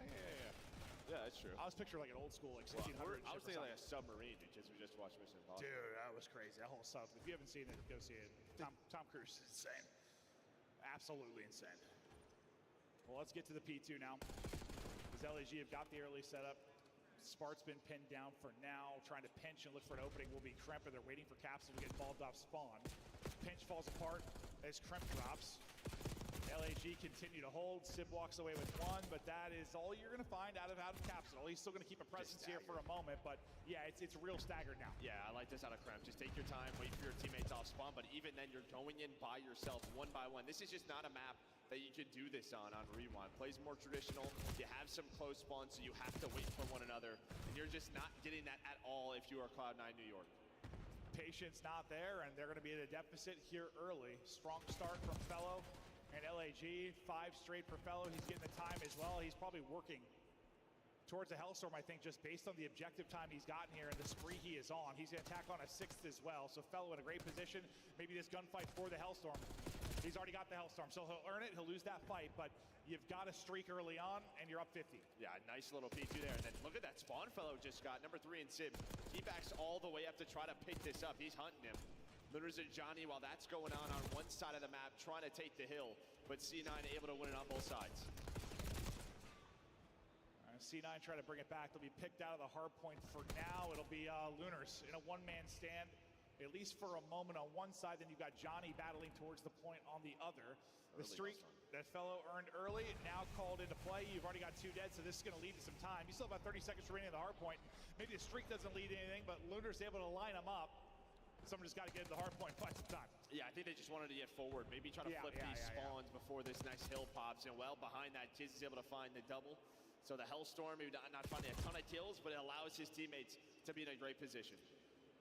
Yeah, that's true. I was picturing like an old school, like 1600. I was thinking like a submarine because we just watched Mission Impossible. Dude, that was crazy. That whole sub. If you haven't seen it, go see it. Tom Cruise is insane. Absolutely insane. Well, let's get to the P2 now. As LAG have got the early setup. Spart's been pinned down for now. Trying to pinch and look for an opening will be Kremper. They're waiting for Capsule to get involved off spawn. Pinch falls apart as Kremp drops. LAG continue to hold. Sib walks away with 1, but that is all you're going to find out of Capsule. He's still going to keep a presence here for a moment, but yeah, it's real staggered now. Yeah, I like this out of Kremp. Just take your time, wait for your teammates off spawn, but even then you're going in by yourself, 1 by 1. This is just not a map that you can do this on Rewind. Plays more traditional. You have some close spawns, so you have to wait for one another, and you're just not getting that at all if you are Cloud9 New York. Patience not there, and they're going to be at a deficit here early. Strong start from Fellow and LAG. 5 straight for Fellow. He's getting the time as well. He's probably working towards a Hellstorm, I think, just based on the objective time he's gotten here and the spree he is on. He's going to attack on a 6th as well, so Fellow in a great position. Maybe this gunfight for the Hellstorm. He's already got the Hellstorm, so he'll earn it. He'll lose that fight, but you've got a streak early on, and you're up 50. Yeah, nice little P2 there. And then look at that spawn Fellow just got, number 3 in Sib. He backs all the way up to try to pick this up. He's hunting him. Lunars and Johnny, while that's going on one side of the map, trying to take the hill, but C9 able to win it on both sides. C9 trying to bring it back. They'll be picked out of the hard point for now. It'll be Lunars in a 1-man stand, at least for a moment on one side. Then you've got Johnny battling towards the point on the other. The streak that Fellow earned early, now called into play. You've already got 2 dead, so this is going to lead to some time. You still have about 30 seconds remaining at the hard point. Maybe the streak doesn't lead to anything, but Lunars able to line them up. Someone just got to get to the hard point, find some time. Yeah, I think they just wanted to get forward. Maybe try to flip these spawns before this nice hill pops. And well, behind that, Kiz is able to find the double. So the Hellstorm, maybe not finding a ton of kills, but it allows his teammates to be in a great position.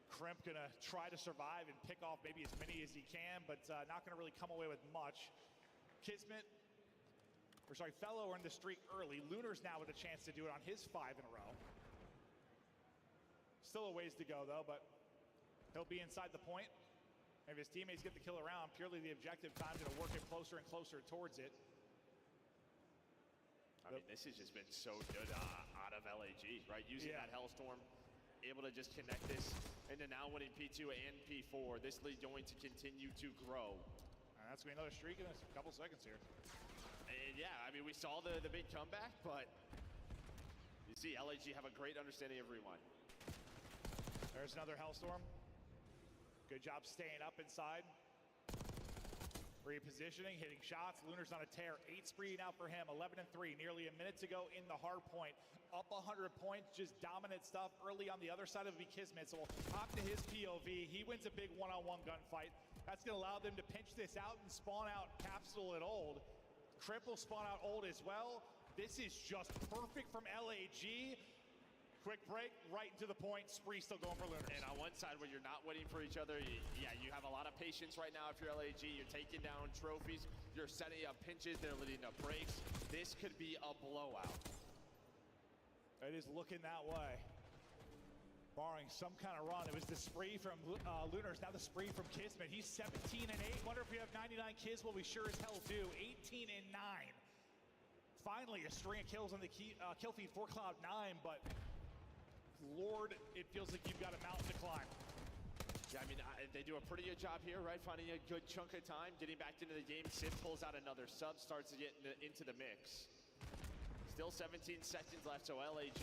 Kremp gonna try to survive and pick off maybe as many as he can, but not gonna really come away with much. Fellow earned the streak early. Lunars now with a chance to do it on his 5 in a row. Still a ways to go though, but he'll be inside the point. If his teammates get the kill around, purely the objective time gonna work him closer and closer towards it. I mean, this has just been so good out of LAG, right? Using that Hellstorm, able to just connect this into now winning P2 and P4. This lead going to continue to grow. That's going to be another streak in a couple seconds here. And yeah, I mean, we saw the big comeback, but you see LAG have a great understanding of Rewind. There's another Hellstorm. Good job staying up inside. Repositioning, hitting shots. Lunars on a tear. 8 spree now for him. 11-3. Nearly a minute to go in the hard point. Up 100 points. Just dominant stuff. Early on the other side of it will be Kismet. So we'll hop to his POV. He wins a big one-on-one gunfight. That's going to allow them to pinch this out and spawn out Capsule at Old. Kremp will spawn out Old as well. This is just perfect from LAG. Quick break, right into the point. Spree still going for Lunars. And on one side where you're not waiting for each other, you have a lot of patience right now if you're LAG. You're taking down trophies. You're setting up pinches. They're leading up breaks. This could be a blowout. It is looking that way. Barring some kind of run. It was the spree from Lunars, now the spree from Kismet. He's 17-8. Wonder if we have 99 kills. Well, we sure as hell do. 18-9. Finally, a string of kills on the kill feed for Cloud9, but Lord, it feels like you've got a mountain to climb. Yeah, I mean, they do a pretty good job here, right? Finding a good chunk of time, getting back into the game. Sid pulls out another sub, starts to get into the mix. Still 17 seconds left, so LAG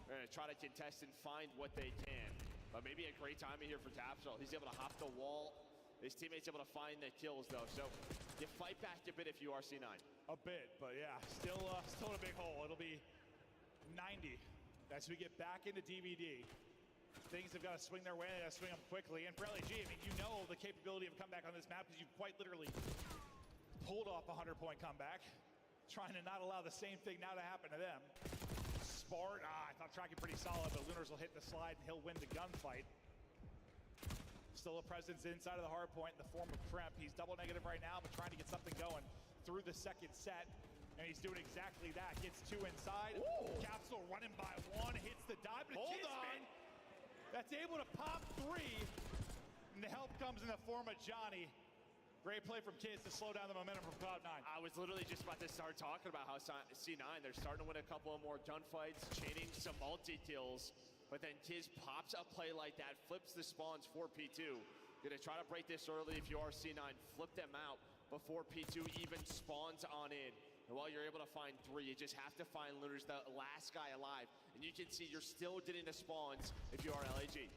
are gonna try to contest and find what they can. But maybe a great timing here for Tapsol. He's able to hop the wall. His teammates able to find the kills though. So you fight back a bit if you are C9. A bit, but yeah, still in a big hole. It'll be 90 as we get back into DVD. Things have got to swing their way. They got to swing them quickly. And for LAG, I mean, you know the capability of a comeback on this map because you've quite literally pulled off a 100-point comeback. Trying to not allow the same thing now to happen to them. Spart, I thought tracking pretty solid, but Lunars will hit the slide and he'll win the gunfight. Still a presence inside of the hard point in the form of Kremp. He's double negative right now, but trying to get something going through the second set. And he's doing exactly that. Gets two inside. Capsule running by one, hits the dive, but Hold on. That's able to pop three. And the help comes in the form of Johnny. Great play from Kids to slow down the momentum from Cloud9. I was literally just about to start talking about how C9, they're starting to win a couple of more gunfights, chaining some multi-kills, but then Kiz pops a play like that, flips the spawns for P2. Gonna try to break this early if you are C9, flip them out before P2 even spawns on in. And while you're able to find three, you just have to find Lunars, the last guy alive. And you can see you're still getting the spawns if you are LAG.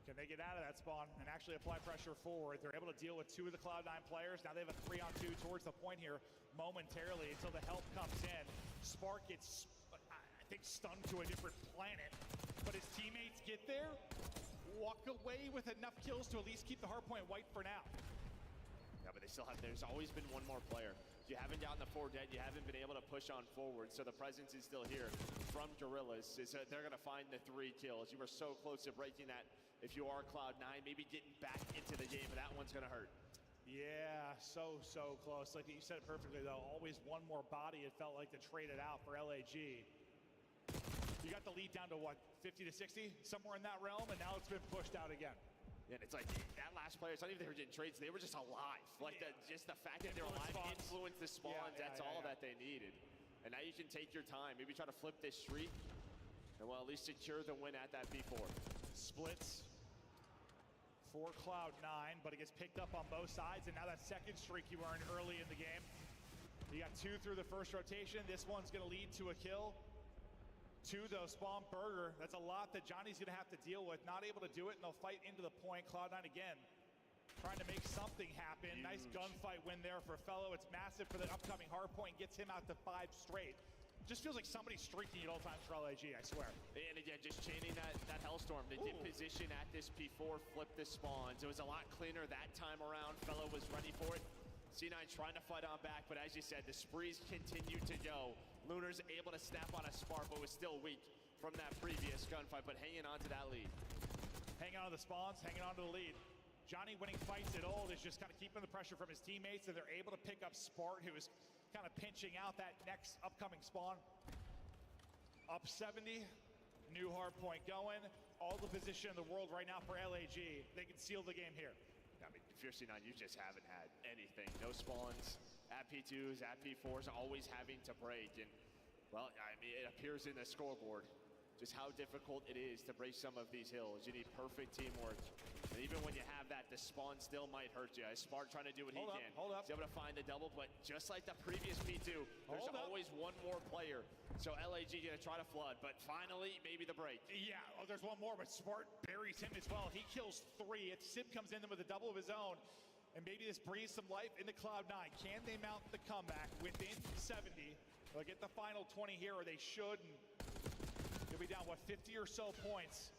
Can they get out of that spawn and actually apply pressure forward? They're able to deal with two of the Cloud9 players. Now they have a 3-on-2 towards the point here momentarily until the help comes in. Spark gets, I think, stunned to a different planet. But his teammates get there, walk away with enough kills to at least keep the hardpoint white for now. Yeah, but they still have, there's always been one more player. You haven't gotten the 4 dead, you haven't been able to push on forward, so the presence is still here from Gorillas. They're gonna find the 3 kills. You were so close to breaking that if you are Cloud9, maybe getting back into the game, but that one's gonna hurt. Yeah, so close. Like you said it perfectly though, always one more body it felt like to trade it out for LAG. You got the lead down to what, 50 to 60? Somewhere in that realm, and now it's been pushed out again. Yeah, and it's like that last player, it's not even they were getting trades, they were just alive. Like just the fact that they're alive influenced the spawns, that's all that they needed. And now you can take your time, maybe try to flip this streak, and well, at least secure the win at that B4. Splits for Cloud9, but it gets picked up on both sides, and now that second streak you earned early in the game. You got 2 through the first rotation. This one's gonna lead to a kill. 2 though, spawn Burger. That's a lot that Johnny's gonna have to deal with. Not able to do it, and they'll fight into the point. Cloud9 again, trying to make something happen. Huge. Nice gunfight win there for Fellow. It's massive for the upcoming hard point. Gets him out to 5 straight. Just feels like somebody's streaking at all times for LAG, I swear. And again, just chaining that Hellstorm. They did position at this P4, flip the spawns. It was a lot cleaner that time around. Fellow was ready for it. C9 trying to fight on back, but as you said, the sprees continue to go. Lunars able to snap on a spark, but was still weak from that previous gunfight, but hanging on to that lead. Hanging on to the spawns, hanging on to the lead. Johnny winning fights at old is just kind of keeping the pressure from his teammates, and they're able to pick up Spart, who is kind of pinching out that next upcoming spawn. Up 70, new hard point going. All the position in the world right now for LAG. They can seal the game here. I mean, if you're C9, you just haven't had anything. No spawns at P2s, at P4s, always having to break. And, well, I mean, it appears in the scoreboard just how difficult it is to break some of these hills. You need perfect teamwork. And even when you have that, the spawn still might hurt you. Spark trying to do what he can. Hold up. He's able to find the double, but just like the previous P2, there's always one more player. So LAG gonna try to flood, but finally, maybe the break. Yeah, there's one more, but Spart buries him as well. He kills 3. Sib comes in with a double of his own, and maybe this breathes some life into Cloud9. Can they mount the comeback within 70? They'll get the final 20 here, or they should. And they'll be down, what, 50 or so points.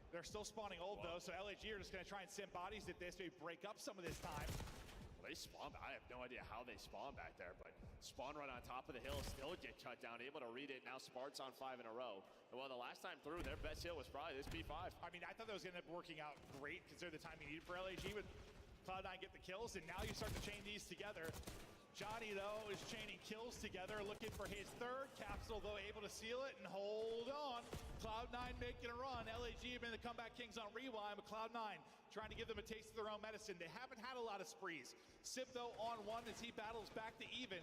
They're still spawning old, though, so LAG are just going to try and send bodies at this, maybe break up some of this time. Well, they spawn, I have no idea how they spawn back there, but spawn right on top of the hill, still get cut down, able to read it. Now Spart's on 5 in a row. And well, the last time through, their best hill was probably this P5. I mean, I thought that was going to end up working out great, considering the time you needed for LAG, but Cloud9 get the kills, and now you start to chain these together. Johnny, though, is chaining kills together, looking for his third. Capsule, though, able to seal it and hold on. Cloud9 making a run. LAG have been the comeback kings on Rewind, but Cloud9 trying to give them a taste of their own medicine. They haven't had a lot of sprees. Sib, though, on one as he battles back to even.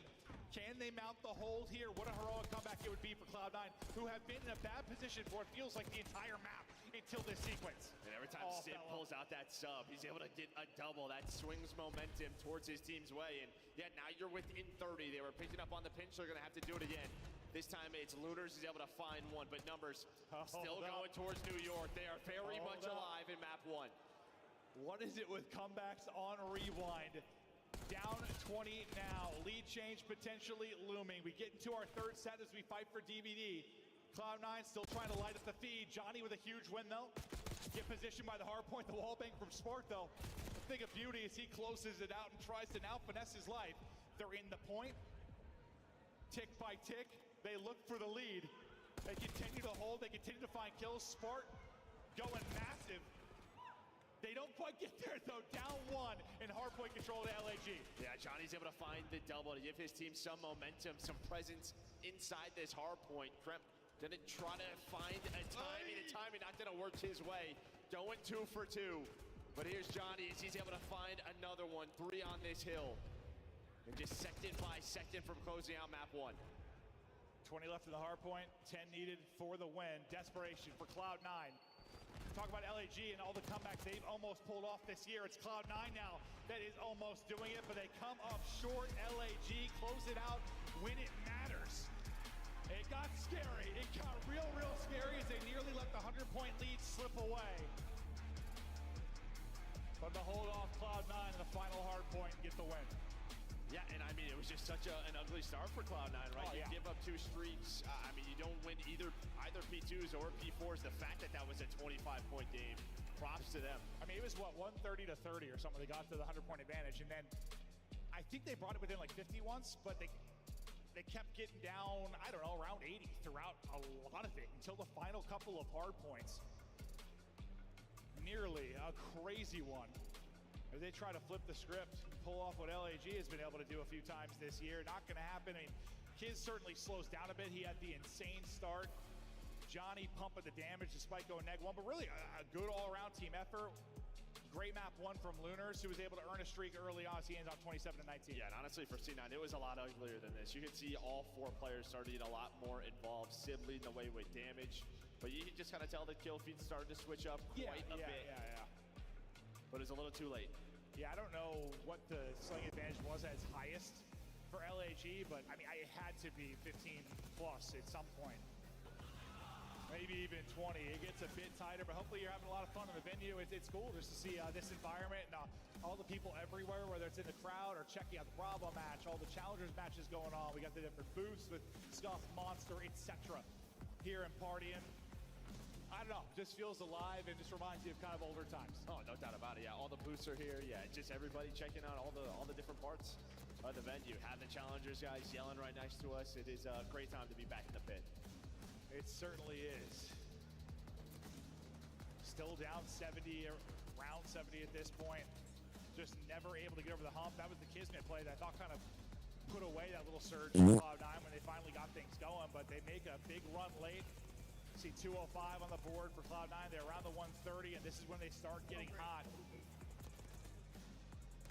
Can they mount the hold here? What a heroic comeback it would be for Cloud9, who have been in a bad position for it feels like the entire map until this sequence. And every time Sib pulls out that sub, he's able to get a double. That swings momentum towards his team's way. And yeah, now you're within 30. They were picking up on the pinch. They're going to have to do it again. This time it's Lunars. He's able to find one, but Numbers still going towards New York. They are very much alive in map 1. What is it with comebacks on Rewind? Down 20 now. Lead change potentially looming. We get into our third set as we fight for DVD. Cloud9 still trying to light up the feed. Johnny with a huge win, though. Get positioned by the hard point. The wall bang from Sport, though. The thing of beauty is he closes it out and tries to now finesse his life. They're in the point. Tick by tick, they look for the lead. They continue to hold. They continue to find kills. Sport going massive. They don't quite get there, though. Down 1 in hardpoint control to LAG. Yeah, Johnny's able to find the double to give his team some momentum, some presence inside this hardpoint. Kremp didn't try to find a timing. The timing not going to work his way. Going 2 for 2. But here's Johnny as he's able to find another one. 3 on this hill. And just second by second from closing out map 1. 20 left in the hardpoint. 10 needed for the win. Desperation for Cloud9. Talk about LAG and all the comebacks they've almost pulled off this year. It's Cloud9 now that is almost doing it, but they come up short. LAG close it out when it matters. It got scary. It got real scary as they nearly let the 100-point lead slip away. But to hold off Cloud9 in the final hardpoint and get the win. Yeah, and I mean, it was just such an ugly start for Cloud9, right? You give up 2 streaks. I mean, you don't win either P2s or P4s. The fact that that was a 25-point game, props to them. I mean, it was, what, 130 to 30 or something. They got to the 100-point advantage, and then I think they brought it within like 50 once, but they kept getting down, I don't know, around 80 throughout a lot of it until the final couple of hard points. Nearly a crazy one. As they try to flip the script, pull off what LAG has been able to do a few times this year. Not going to happen. I mean, Kiz certainly slows down a bit. He had the insane start. Johnny pumping the damage despite going neg 1, but really a good all-around team effort. Great map 1 from Lunars, who was able to earn a streak early on as he ends off 27-19. Yeah, and honestly for C9, it was a lot uglier than this. You could see all 4 players started to get a lot more involved. Sib leading the way with damage, but you can just kind of tell the kill feed started to switch up quite a bit. Yeah. But it's a little too late. Yeah, I don't know what the sling advantage was at its highest for LAG, but I mean, it had to be 15 plus at some point. Maybe even 20. It gets a bit tighter, but hopefully you're having a lot of fun in the venue. It's cool just to see this environment and all the people everywhere, whether it's in the crowd or checking out the Bravo match, all the Challengers matches going on. We got the different booths with Scuff, Monster, etc. here in partying. I don't know, just feels alive and just reminds you of kind of older times. Oh, no doubt about it. Yeah, all the booths are here. Yeah, just everybody checking out all the different parts of the venue. Have the Challengers guys yelling right next to us. It is a great time to be back in the pit. It certainly is. Still down 70, around 70 at this point. Just never able to get over the hump. That was the Kismet play that I thought kind of put away that little surge from Cloud9 when they finally got things going, but they make a big run late. See 205 on the board for Cloud9. They're around the 130, and this is when they start getting hot.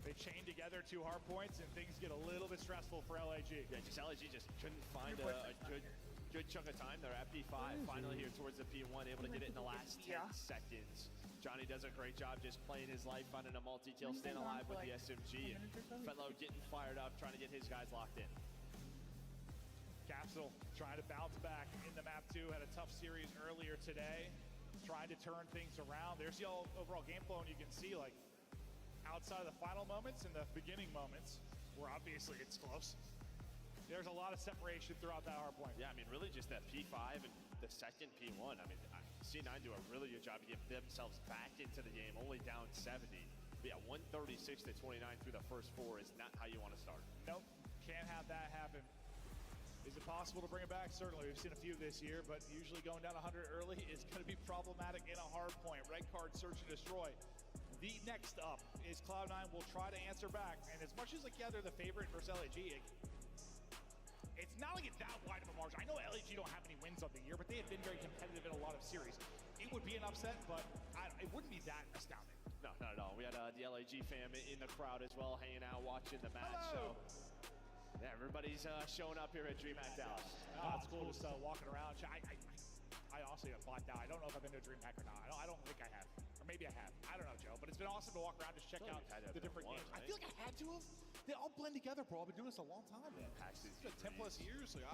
They chain together 2 hard points, and things get a little bit stressful for LAG. Yeah, just LAG just couldn't find a good chunk of time. They're at P5, finally here towards the P1, able to get it in the last 10 seconds. Johnny does a great job just playing his life, finding a multi-kill, staying alive with the SMG, and Fellow getting fired up, trying to get his guys locked in. Capsule trying to bounce back in the map 2. Had a tough series earlier today. Trying to turn things around. There's the overall game flow, and you can see, like, outside of the final moments and the beginning moments, where obviously it's close, there's a lot of separation throughout that hard point. Yeah, I mean, really just that P5 and the second P1. I mean, C9 do a really good job to get themselves back into the game, only down 70. But yeah, 136 to 29 through the first 4 is not how you want to start. Nope, can't have that happen. Is it possible to bring it back? Certainly, we've seen a few this year, but usually going down 100 early is going to be problematic in a hard point. Red card, search and destroy. The next up is Cloud9 will try to answer back. And as much as, like, yeah, they're the favorite versus LAG, it's not like it's that wide of a margin. I know LAG don't have any wins on the year, but they have been very competitive in a lot of series. It would be an upset, but it wouldn't be that astounding. No, not at all. We had the LAG fam in the crowd as well, hanging out, watching the match. Hello. So, yeah, everybody's showing up here at DreamHack Dallas. Oh, it's cool just walking around. I honestly got blacked out. I don't know if I've been to a DreamHack or not. I don't think I have. Or maybe I have. I don't know, Joe. But it's been awesome to walk around, just check out the different games. Right? I feel like I had to have. They all blend together, bro. I've been doing this a long time, man. It's been 10 plus years. Like,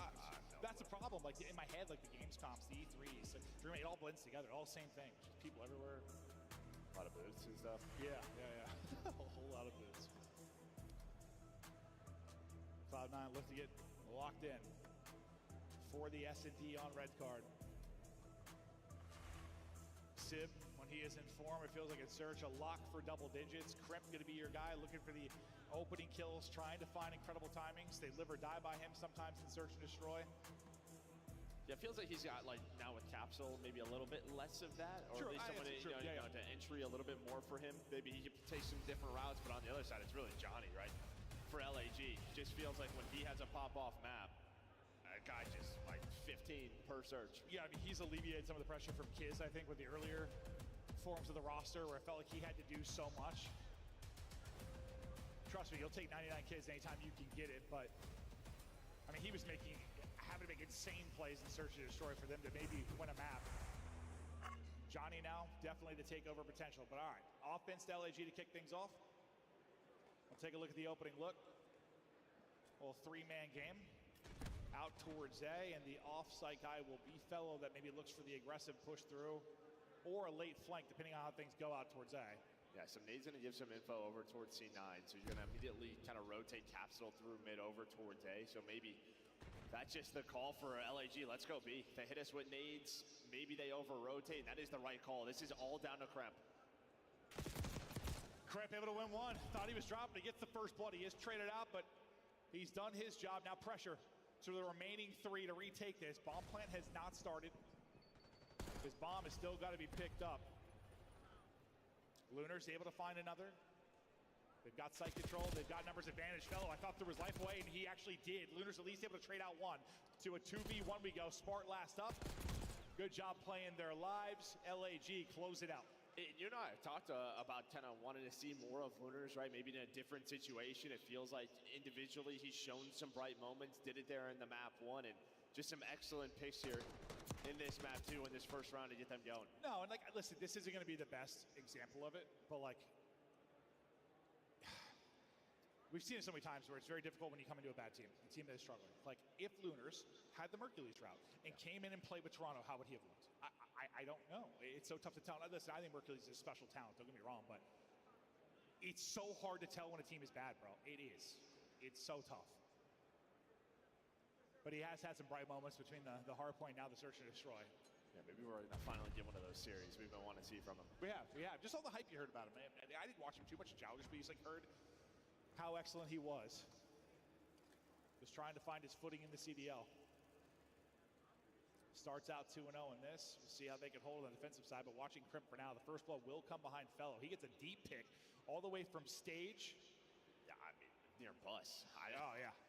that's the problem. Like, in my head, like the Gamescoms, the E3s, like, DreamHack, it all blends together. All the same thing. Just people everywhere. A lot of booths and stuff. Yeah. A whole lot of booths. Cloud9 look to get locked in for the S&D on red card. Sib, when he is in form, it feels like it's Search, a lock for double digits. Crimp going to be your guy, looking for the opening kills, trying to find incredible timings. They live or die by him sometimes in Search and Destroy. Yeah, it feels like he's got, like, now with Capsule, maybe a little bit less of that. Or Sure, at least someone, to entry a little bit more for him. Maybe he could take some different routes, but on the other side, it's really Johnny, right? For LAG, just feels like when he has a pop-off map, a guy just, like, 15 per search. Yeah, I mean, he's alleviated some of the pressure from Kiz, I think, with the earlier forms of the roster where it felt like he had to do so much. Trust me, you'll take 99 Kiz anytime you can get it, but I mean, he was having to make insane plays in Search and Destroy for them to maybe win a map. Johnny now, definitely the takeover potential, but all right. Offense to LAG to kick things off. We'll take a look at the opening look. A little three-man game. Out towards A, and the off-site guy will be Fellow that maybe looks for the aggressive push through or a late flank, depending on how things go out towards A. Yeah, so Nade's going to give some info over towards C9, so you're going to immediately kind of rotate Capsule through mid over towards A, so maybe that's just the call for LAG. Let's go B. They hit us with nades. Maybe they over-rotate, and that is the right call. This is all down to Crimp. Crimp able to win one. Thought he was dropping. He gets the first blood. He is traded out, but he's done his job. Now pressure to the remaining three to retake this. Bomb plant has not started. His bomb has still got to be picked up. Lunar's able to find another. They've got site control. They've got numbers advantage. Fellow, I thought there was life away, and he actually did. Lunar's at least able to trade out one. To a 2v1 we go. Spart last up. Good job playing their lives. LAG close it out. You and I have talked about kind of wanting to see more of Lunar's, right? Maybe in a different situation. It feels like individually he's shown some bright moments. Did it there in the map one, and just some excellent picks here in this map too in this first round to get them going. No, and like, listen, this isn't going to be the best example of it, but like, we've seen it so many times where it's very difficult when you come into a bad team, a team that is struggling. Like, if Lunar's had the Mercules route and came in and played with Toronto, how would he have looked? I don't know. It's so tough to tell. Listen, I think Mercules is a special talent, don't get me wrong, but it's so hard to tell when a team is bad, bro. It is. It's so tough. But he has had some bright moments between the hard point, now the Search and Destroy. Yeah, maybe we're going to finally get one of those series we've been wanting to see from him. We have. Just all the hype you heard about him. I didn't watch him too much in Challengers, but he's like heard how excellent he was. Just trying to find his footing in the CDL. Starts out 2-0 in this. We'll see how they can hold on the defensive side, but watching Crimp for now, the first blood will come behind Fellow. He gets a deep pick all the way from stage. Yeah, I mean, near bus. I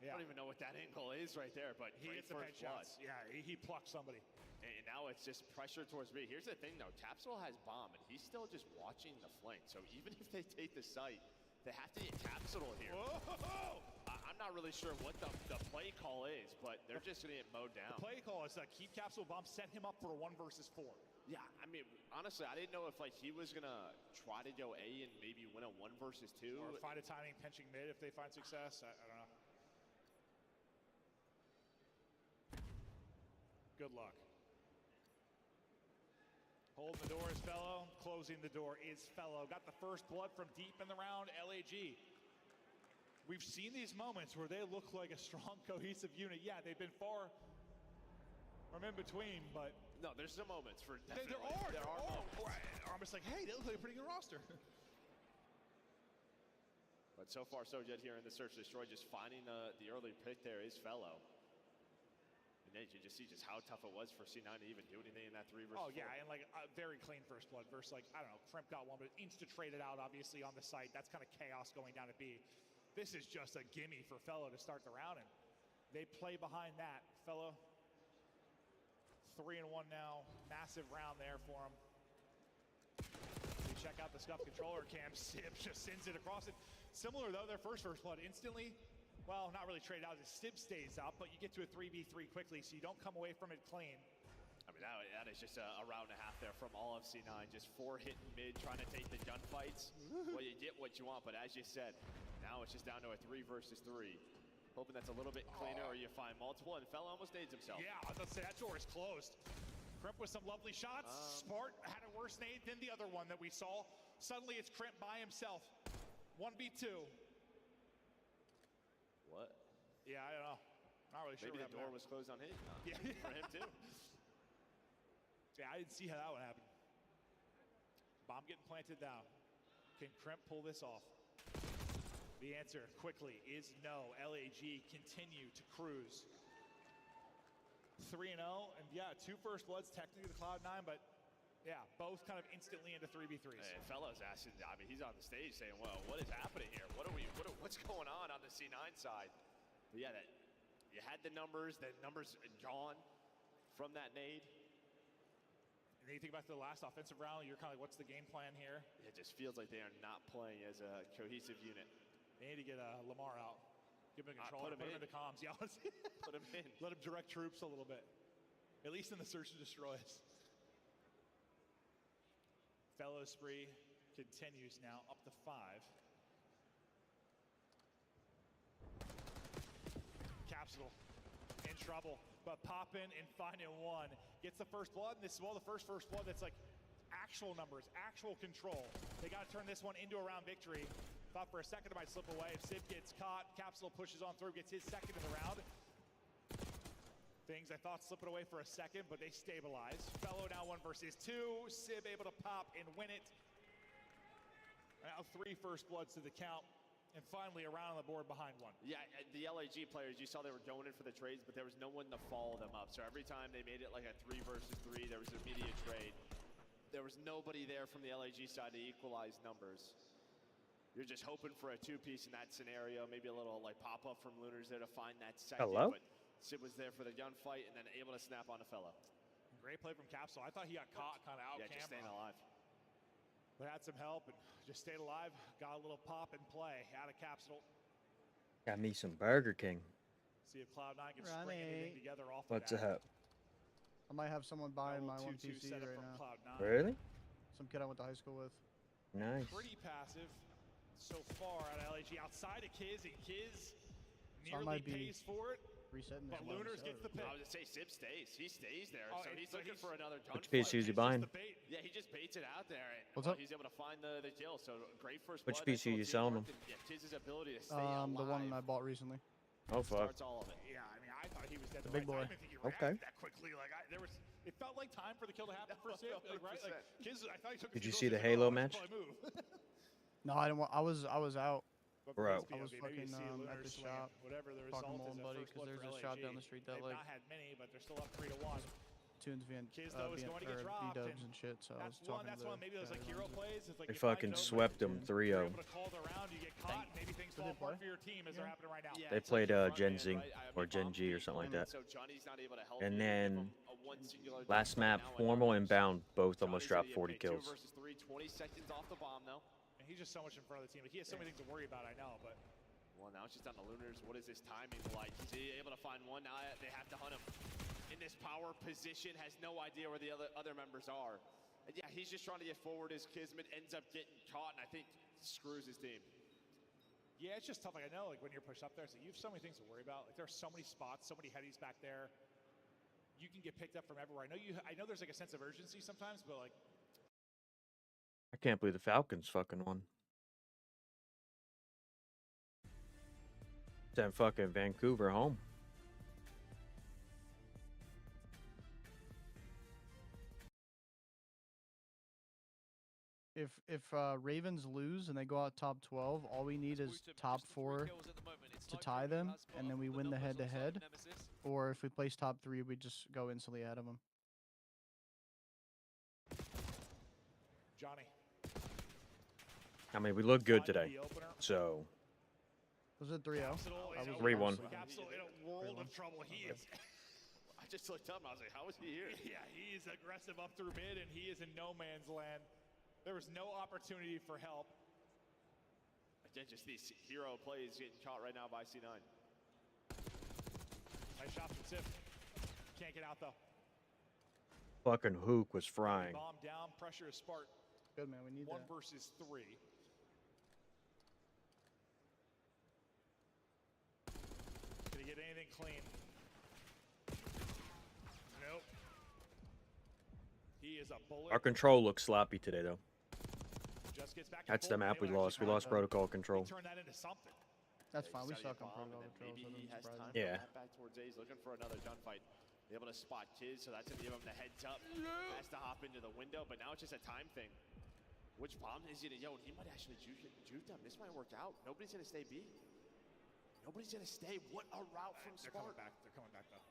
don't even know what that angle is right there, but he gets the headshots. Yeah, he plucked somebody. And now it's just pressure towards B. Here's the thing, though. Capsule has bomb, and he's still just watching the flank. So even if they take the site, they have to get Capsule here. Whoa! I'm not really sure what the play call is, but they're just going to get mowed down. The play call is keep Capsule bomb, set him up for a 1 versus 4. Yeah, I mean, honestly, I didn't know if he was going to try to go A and maybe win a 1 versus 2. Or find a timing pinching mid if they find success. I don't know. Good luck. Holding the door is Fellow. Closing the door is Fellow. Got the first blood from deep in the round, LAG. We've seen these moments where they look like a strong, cohesive unit. Yeah, they've been far from in between, but... No, there's some moments for definitely. There are moments. I'm just like, hey, they look like a pretty good roster. But so far, so good here in the Search and Destroy. Just finding the early pick there is Fellow. And And then you just see just how tough it was for C9 to even do anything in that 3 versus 4. Oh, yeah, and like a very clean first blood versus, like, I don't know, Crimp got one, but insta-traded out, obviously, on the site. That's kind of chaos going down to B. This is just a gimme for Fellow to start the round, and they play behind that. Fellow 3-1 now. Massive round there for him. You check out the Scuff controller cam. Sib just sends it across it. Similar, though, their first blood instantly, well, not really traded out as Sib stays up, but you get to a 3v3 quickly, so you don't come away from it clean. I mean, that is just a round and a half there from all of C9. Just 4 hitting mid, trying to take the gunfights. Well, you get what you want, but as you said, now it's just down to a 3 versus 3. Hoping that's a little bit cleaner, or you find multiple, and Fellow almost nades himself. Yeah, I was about to say, that door is closed. Crimp with some lovely shots. Spart had a worse nade than the other one that we saw. Suddenly it's Crimp by himself. 1v2. What? Yeah, I don't know. Not really sure. Maybe the door was closed on him. Yeah, for him too. Yeah, I didn't see how that one happened. Bomb getting planted down. Can Crimp pull this off? The answer quickly is no. LAG continue to cruise. 3-0, and yeah, 2 first bloods technically to Cloud9, but yeah, both kind of instantly into 3v3s. Hey, Fellow's asking, I mean, he's on the stage saying, well, what is happening here? What's going on the C9 side? But yeah, that you had the numbers gone from that nade. And then you think about the last offensive round, you're kind of like, what's the game plan here? It just feels like they are not playing as a cohesive unit. They need to get Lamar out. Give him a controller, put him in the comms. Yeah, put him in. Let him direct troops a little bit. At least in the search and destroys. Fellow spree continues now up to 5. Capsule in trouble, but popping and finding one. Gets the first blood, and this is the first blood that's like actual numbers, actual control. They got to turn this one into a round victory. Thought for a second it might slip away. If Sib gets caught, Capsule pushes on through, gets his second of the round. Things I thought slipping away for a second, but they stabilize. Fellow now 1 versus 2. Sib able to pop and win it. Now 3 first bloods to the count. And finally, around on the board behind one. Yeah, the LAG players, you saw they were going in for the trades, but there was no one to follow them up. So every time they made it like a 3 versus 3, there was an immediate trade. There was nobody there from the LAG side to equalize numbers. You're just hoping for a 2-piece in that scenario, maybe a little like pop-up from Lunars there to find that second. Hello? But Sib was there for the gunfight and then able to snap on a Fellow. Great play from Capsule. I thought he got caught kind of out camera. Yeah, just staying alive. But had some help and just stayed alive. Got a little pop and play out of Capsule. Got me some Burger King. See if Cloud9 can string anything together off of What's that. up? I might have someone buying my one 2-2 PC setup right from now. Cloud9. Really? Some kid I went to high school with. Nice. Pretty passive so far out of LAG. Outside of Kiz, and Kiz So I nearly might be pays for it. Resetting this But by Lunars myself. gets the pick. I was gonna say Sib stays. He stays there, Oh, so he's looking for another gunfight. Which PC is he buying? Yeah, he just baits it out there. And, What's well, up? He's able to find the kill. So great first Which blood. PC you selling him? Yeah, Kiz's ability to stay alive. The one I bought recently. Oh fuck. Starts all of it. Yeah, I mean, I thought he was dead. The the big right boy. time. I didn't think he Okay. reacted that quickly. Like it felt like time for the kill to happen for Sib. Like, right? Like Kiz, I thought he took. Did a you few see the goes, Halo "Oh, I match? should probably move." No, I didn't want. I was out. But Bro. for I was SBOB, maybe you fucking see a at Lunar the swing, shop whatever the talking result to is, one a buddy first because blood there's for a shop LAG. down the street that They've like not had many, but they're still up 3-1. tunes Kiz, though, is going to get dropped, B-dubs and and shit. So I was That's talking one. That's to one. Maybe those like hero plays. It's like They you find fucking those, swept them you're 3-0. able to call it around, you get caught, and maybe things fall apart for your team as they're happening right now. Yeah, They it's like played your front Gen man, Zing right? I or mean, Gen bomb G or beat something like him, that. So Johnny's not able to help And you. then Give him a one singular last jump, map, but now Formal another. and Bound both almost Johnny's dropped gonna get 40 picked 2 kills. versus 3, 20 seconds off the bomb though. And he's just so much in front of the team. Like, he has so many things to worry about, I know, but Well, now it's just on the Lunars. What is this timing like? Is he able to find one? Now they have to hunt him in this power position. Has no idea where the other members are. And yeah, he's just trying to get forward as Kismet ends up getting caught, and I think screws his team. yeah, it's just tough. Like, I know, like when you're pushed up there, so you have so many things to worry about. Like, there are so many spots, so many headies back there. You can get picked up from everywhere. I know there's like a sense of urgency sometimes, but like, I can't believe the Falcons fucking won. Sent fucking Vancouver home. If Ravens lose and they go out top 12, all we need is top 4 to tie them, and then we win the head-to-head. or if we place top 3, we just go instantly ahead of them. Johnny. I mean, we look good today. So. Was it 3-0? 3-1. Capsule in a world of trouble. He is. I just looked up and I was like, how is he here? Yeah, he's aggressive up through mid, and he is in no man's land. There was no opportunity for help. Again, just these hero plays getting caught right now by C9. Nice shot from Sif. Can't get out, though. Fucking Hook was frying. Bomb down, pressure is Spart. Good, man. We need 1 that. versus 3. Did he get anything clean? Nope. He is a bullet. Our control looks sloppy today, though. Just gets back That's the map we lost. We lost protocol control. Turn that into something. That's fine. We He's suck setting on a bomb, protocol and then control. maybe he has time Yeah. to back towards A. He's looking for another gunfight. Able to spot Kiz, so that's going to give him the heads up. Has to hop into the window, but now it's just a time thing. Which bomb is he going to... Yo, he might actually juke them. This might work out. Nobody's going to stay B. Nobody's going to stay. What a route from They're Spart. coming back. They're coming back, though.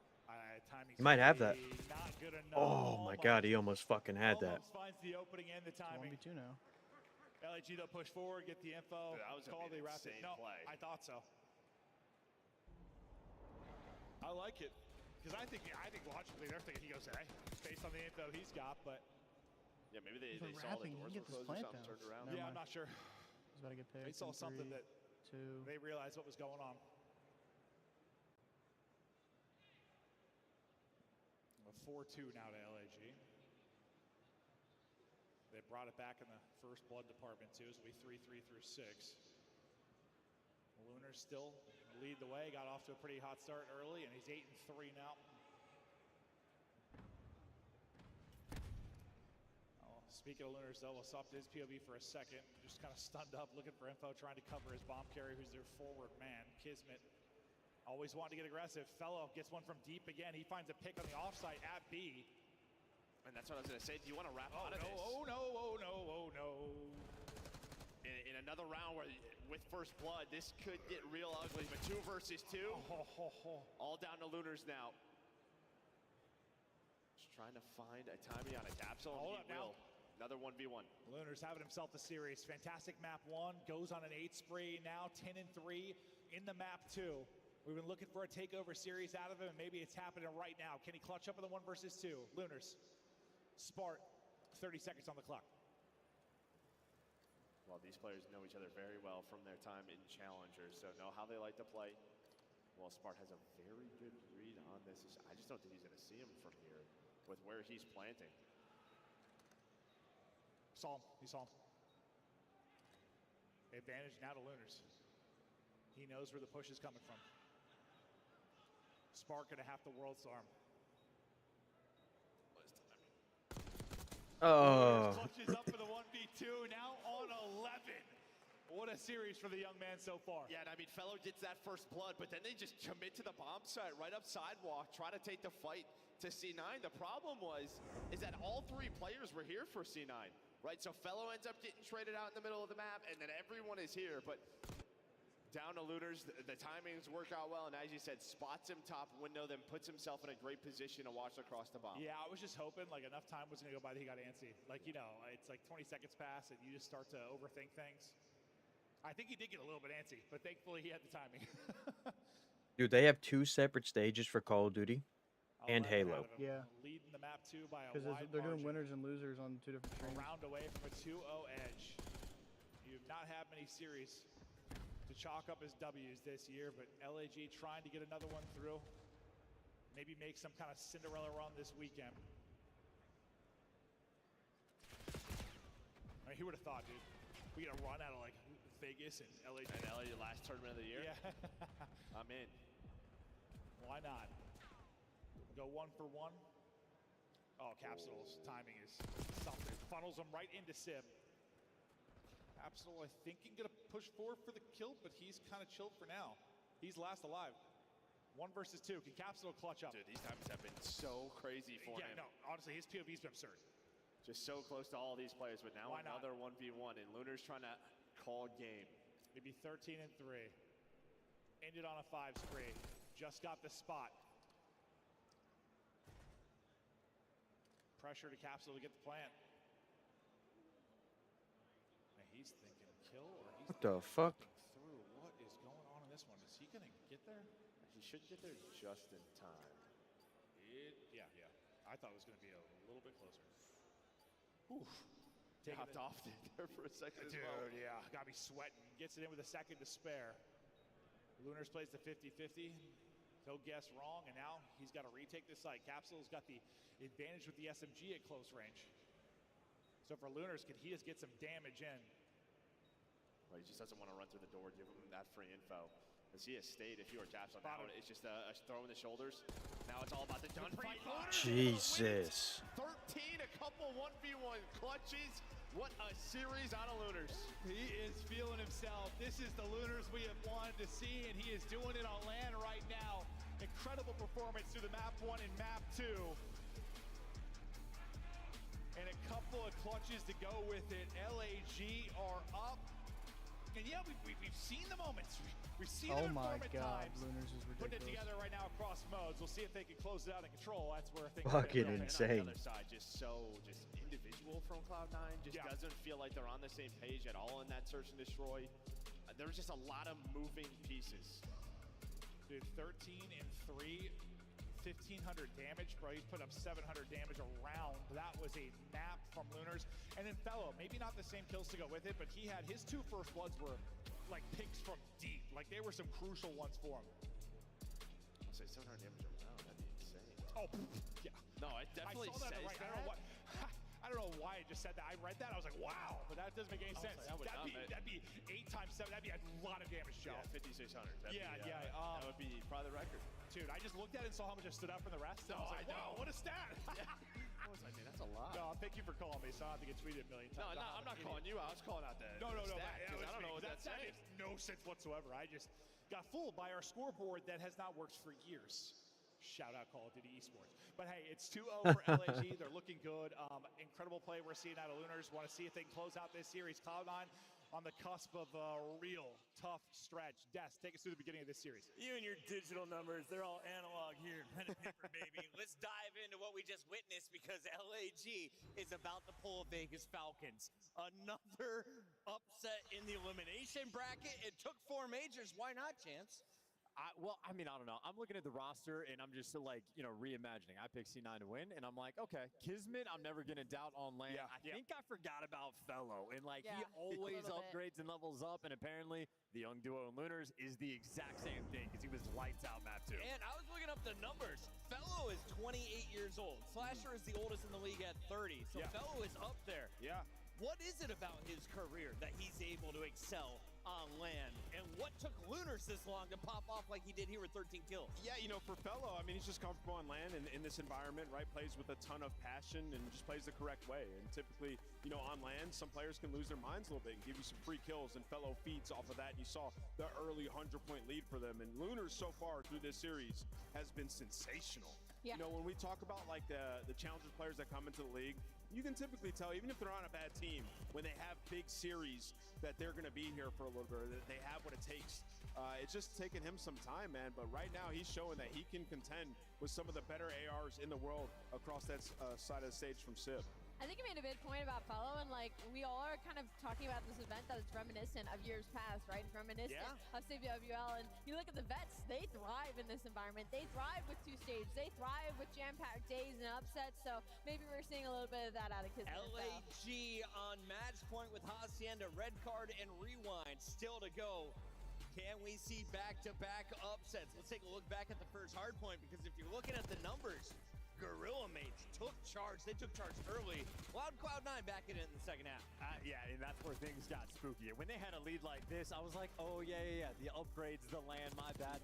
Timing's He might have that. not good enough. Oh my God, he almost fucking had that. Almost finds the opening and the timing. 1v2 now. LAG, they'll push forward, get the info. Dude, that was call gonna be the an rapid. insane No, play. I thought so. I like it. Because I think logically they're thinking he goes A based on the info he's got, but Yeah, maybe they Even saw the rapping, doors he were gets his closed or plant something, down. turned around. Never yeah, mind. I'm not sure. He's about to get picked. They saw in something 3, that 2. they realized what was going on. A 4-2 now to LAG. They brought it back in the first blood department too, so we 3-3 through 6. Lunars still lead the way, got off to a pretty hot start early, and he's 8-3 now. Oh, speaking of Lunars though, we'll stop his POV for a second. Just kind of stunned up, looking for info, trying to cover his bomb carrier, who's their forward man, Kismet. Always wanting to get aggressive. Fellow gets one from deep again. He finds a pick on the offsite at B. And that's what I was going to say. Do you want to wrap out of no, this? oh no, oh no, oh no. In another round where with first blood, this could get real ugly. But 2 versus 2. All down to Lunars now. Just trying to find a timing on a Capsule. Hold He up now. will. Another 1v1. Lunars having himself the series. Fantastic map 1. Goes on an 8 spree. Now 10-3 in the map 2. We've been looking for a takeover series out of him, and maybe it's happening right now. Can he clutch up in the 1 versus 2? Lunars. Spart. 30 seconds on the clock. Well, these players know each other very well from their time in Challengers, so know how they like to play. Well, Spart has a very good read on this. I just don't think he's going to see him from here with where he's planting. Saw him. He saw him. Advantage now to Lunars. He knows where the push is coming from. Spart going to have the world's arm. Oh. Clutches up for the 1v2, now on 11. What a series for the young man so far. Yeah, and I mean, Fellow gets that first blood, but then they just commit to the bomb site right up sidewalk, try to take the fight to C9. The problem is that all 3 players were here for C9, right? So Fellow ends up getting traded out in the middle of the map, and then everyone is here, but down to Lunars, the timings work out well, and as you said, spots him top window, then puts himself in a great position to watch across the bomb. Yeah, I was just hoping like enough time was going to go by that he got antsy. Like, you know, it's like 20 seconds pass and you just start to overthink things. I think he did get a little bit antsy, but thankfully he had the timing. Dude, they have 2 separate stages for Call of Duty and Halo. Yeah. Leading the map 2 by a Because wide they're doing margin. winners and losers on 2 different A streams. round away from a 2-0 edge. You've not had many series to chalk up as W's this year, but LAG trying to get another one through. Maybe make some kind of Cinderella run this weekend. I mean, who would have thought, dude? We get a run out of like Vegas and LAG. And LA last tournament of the year? Yeah. I'm in. Why not? Go 1 for 1. Oh, Capsule's timing is something. Funnels him right into Sib. Capsule, I think, can get a push forward for the kill, but he's kind of chilled for now. He's last alive. 1 versus 2. Can Capsule clutch up? Dude, these times have been so crazy for him. Yeah, no, honestly, his POV's been absurd. Just so close to all these players, but now Why not? another 1v1, and Lunars trying to call game. Maybe 13-3. Ended on a 5 spree. Just got the spot. pressure to Capsule to get the plant. And he's thinking kill, or he's What the fuck? through. What is going on in this one? Is he going to get there? He should get there just in time. Yeah. I thought it was going to be a little bit closer. Oof. Hopped off there for a second as Dude, well. yeah. Got to be sweating. Gets it in with a second to spare. Lunars plays the 50-50. He'll guess wrong, and now he's got to retake this site. Capsule's got the advantage with the SMG at close range. So for Lunars, can he just get some damage in? Well, he just doesn't want to run through the door, give him that free info. As he has stayed, if you were Capsule now, it's just a throw in the shoulders. Now it's all about the gunfight. Jesus. 13, a couple 1v1 clutches. What a series out of Lunars. He is feeling himself. This is the Lunars we have wanted to see, and he is doing it on land right now. Incredible performance through the map 1 and map 2. And a couple of clutches to go with it. LAG are up. And yeah, we've seen the moments. We've seen Oh them my at God, times. Lunars is Putting it ridiculous. together right now across modes. We'll see if they can close it out in control. That's where things Fucking are insane. On the other side, just individual from Cloud9. Just doesn't feel like they're on the same page at all in that search and destroy. There's just a lot of moving pieces. Dude, 13 and 3, 1,500 damage, bro. He's put up 700 damage around. That was a map from Lunars. And then Fellow, maybe not the same kills to go with it, but he had his 2 first bloods were like picks from deep. Like they were some crucial ones for him. I'll say 700 damage around. That'd be insane. Oh, yeah. No, it definitely I saw that says right. that. I don't know what. I don't know why it just said that. I read that. I was like, wow, but that doesn't make any sense. That'd be 8 times 7. That'd be a lot of damage, Joe. Yeah, 5,600. That would be probably the record. Dude, I just looked at it and saw how much I stood out from the rest. And I was like, wow, what a stat. I was like, man, that's a lot. No, thank you for calling me, so I don't have to get tweeted a million times. No, I'm not calling you. I was calling out the No. stat, 'cause I don't know what that that's stat saying. makes no sense whatsoever. I just got fooled by our scoreboard that has not worked for years. Shout out Call of Duty Esports. But hey, it's 2-0 for LAG. They're looking good. Incredible play we're seeing out of Lunars. Want to see if they can close out this series. Cloud9 on the cusp of a real tough stretch. Des, take us through the beginning of this series. You and your digital numbers, they're all analog here. Pen and paper, baby. Let's dive into what we just witnessed because LAG is about to pull Vegas Falcons. Another upset in the elimination bracket. It took 4 majors. Why not, Chance? I don't know. I'm looking at the roster and I'm just like, reimagining. I picked C9 to win, and I'm like, okay, Kismet, I'm never gonna doubt on lane. I think I forgot about Fellow, and he always upgrades and levels up, and apparently the young duo in Lunars is the exact same thing because he was lights out map 2. And I was looking up the numbers. Fellow is 28 years old. Slasher is the oldest in the league at 30. So Fellow is up there. Yeah. What is it about his career that he's able to excel on land? And what took Lunars this long to pop off like he did here with 13 kills? Yeah, for Fellow, he's just comfortable on land and in this environment, right? Plays with a ton of passion and just plays the correct way. And typically, on land, some players can lose their minds a little bit and give you some free kills, and Fellow feeds off of that. And you saw the early 100-point lead for them. And Lunars so far through this series has been sensational. Yeah. When we talk about the challenger players that come into the league, you can typically tell, even if they're on a bad team, when they have big series, that they're going to be here for a little bit, that they have what it takes. It's just taking him some time, man. But right now, he's showing that he can contend with some of the better ARs in the world across that side of the stage from Civ. I think you made a big point about Fellow, and we all are kind of talking about this event that is reminiscent of years past, right? It's reminiscent of CWL, and you look at the vets, they thrive in this environment. They thrive with 2 stages. They thrive with jam-packed days and upsets, so maybe we're seeing a little bit of that out of Kismet. LAG on match point with Hacienda, red card and rewind still to go. Can we see back-to-back upsets? Let's take a look back at the first hard point, because if you're looking at the numbers, Gorilla Mates took charge. They took charge early. Cloud9 back in the second half. And that's where things got spooky. When they had a lead like this, I was like, oh, yeah. The upgrades, the land, my bad.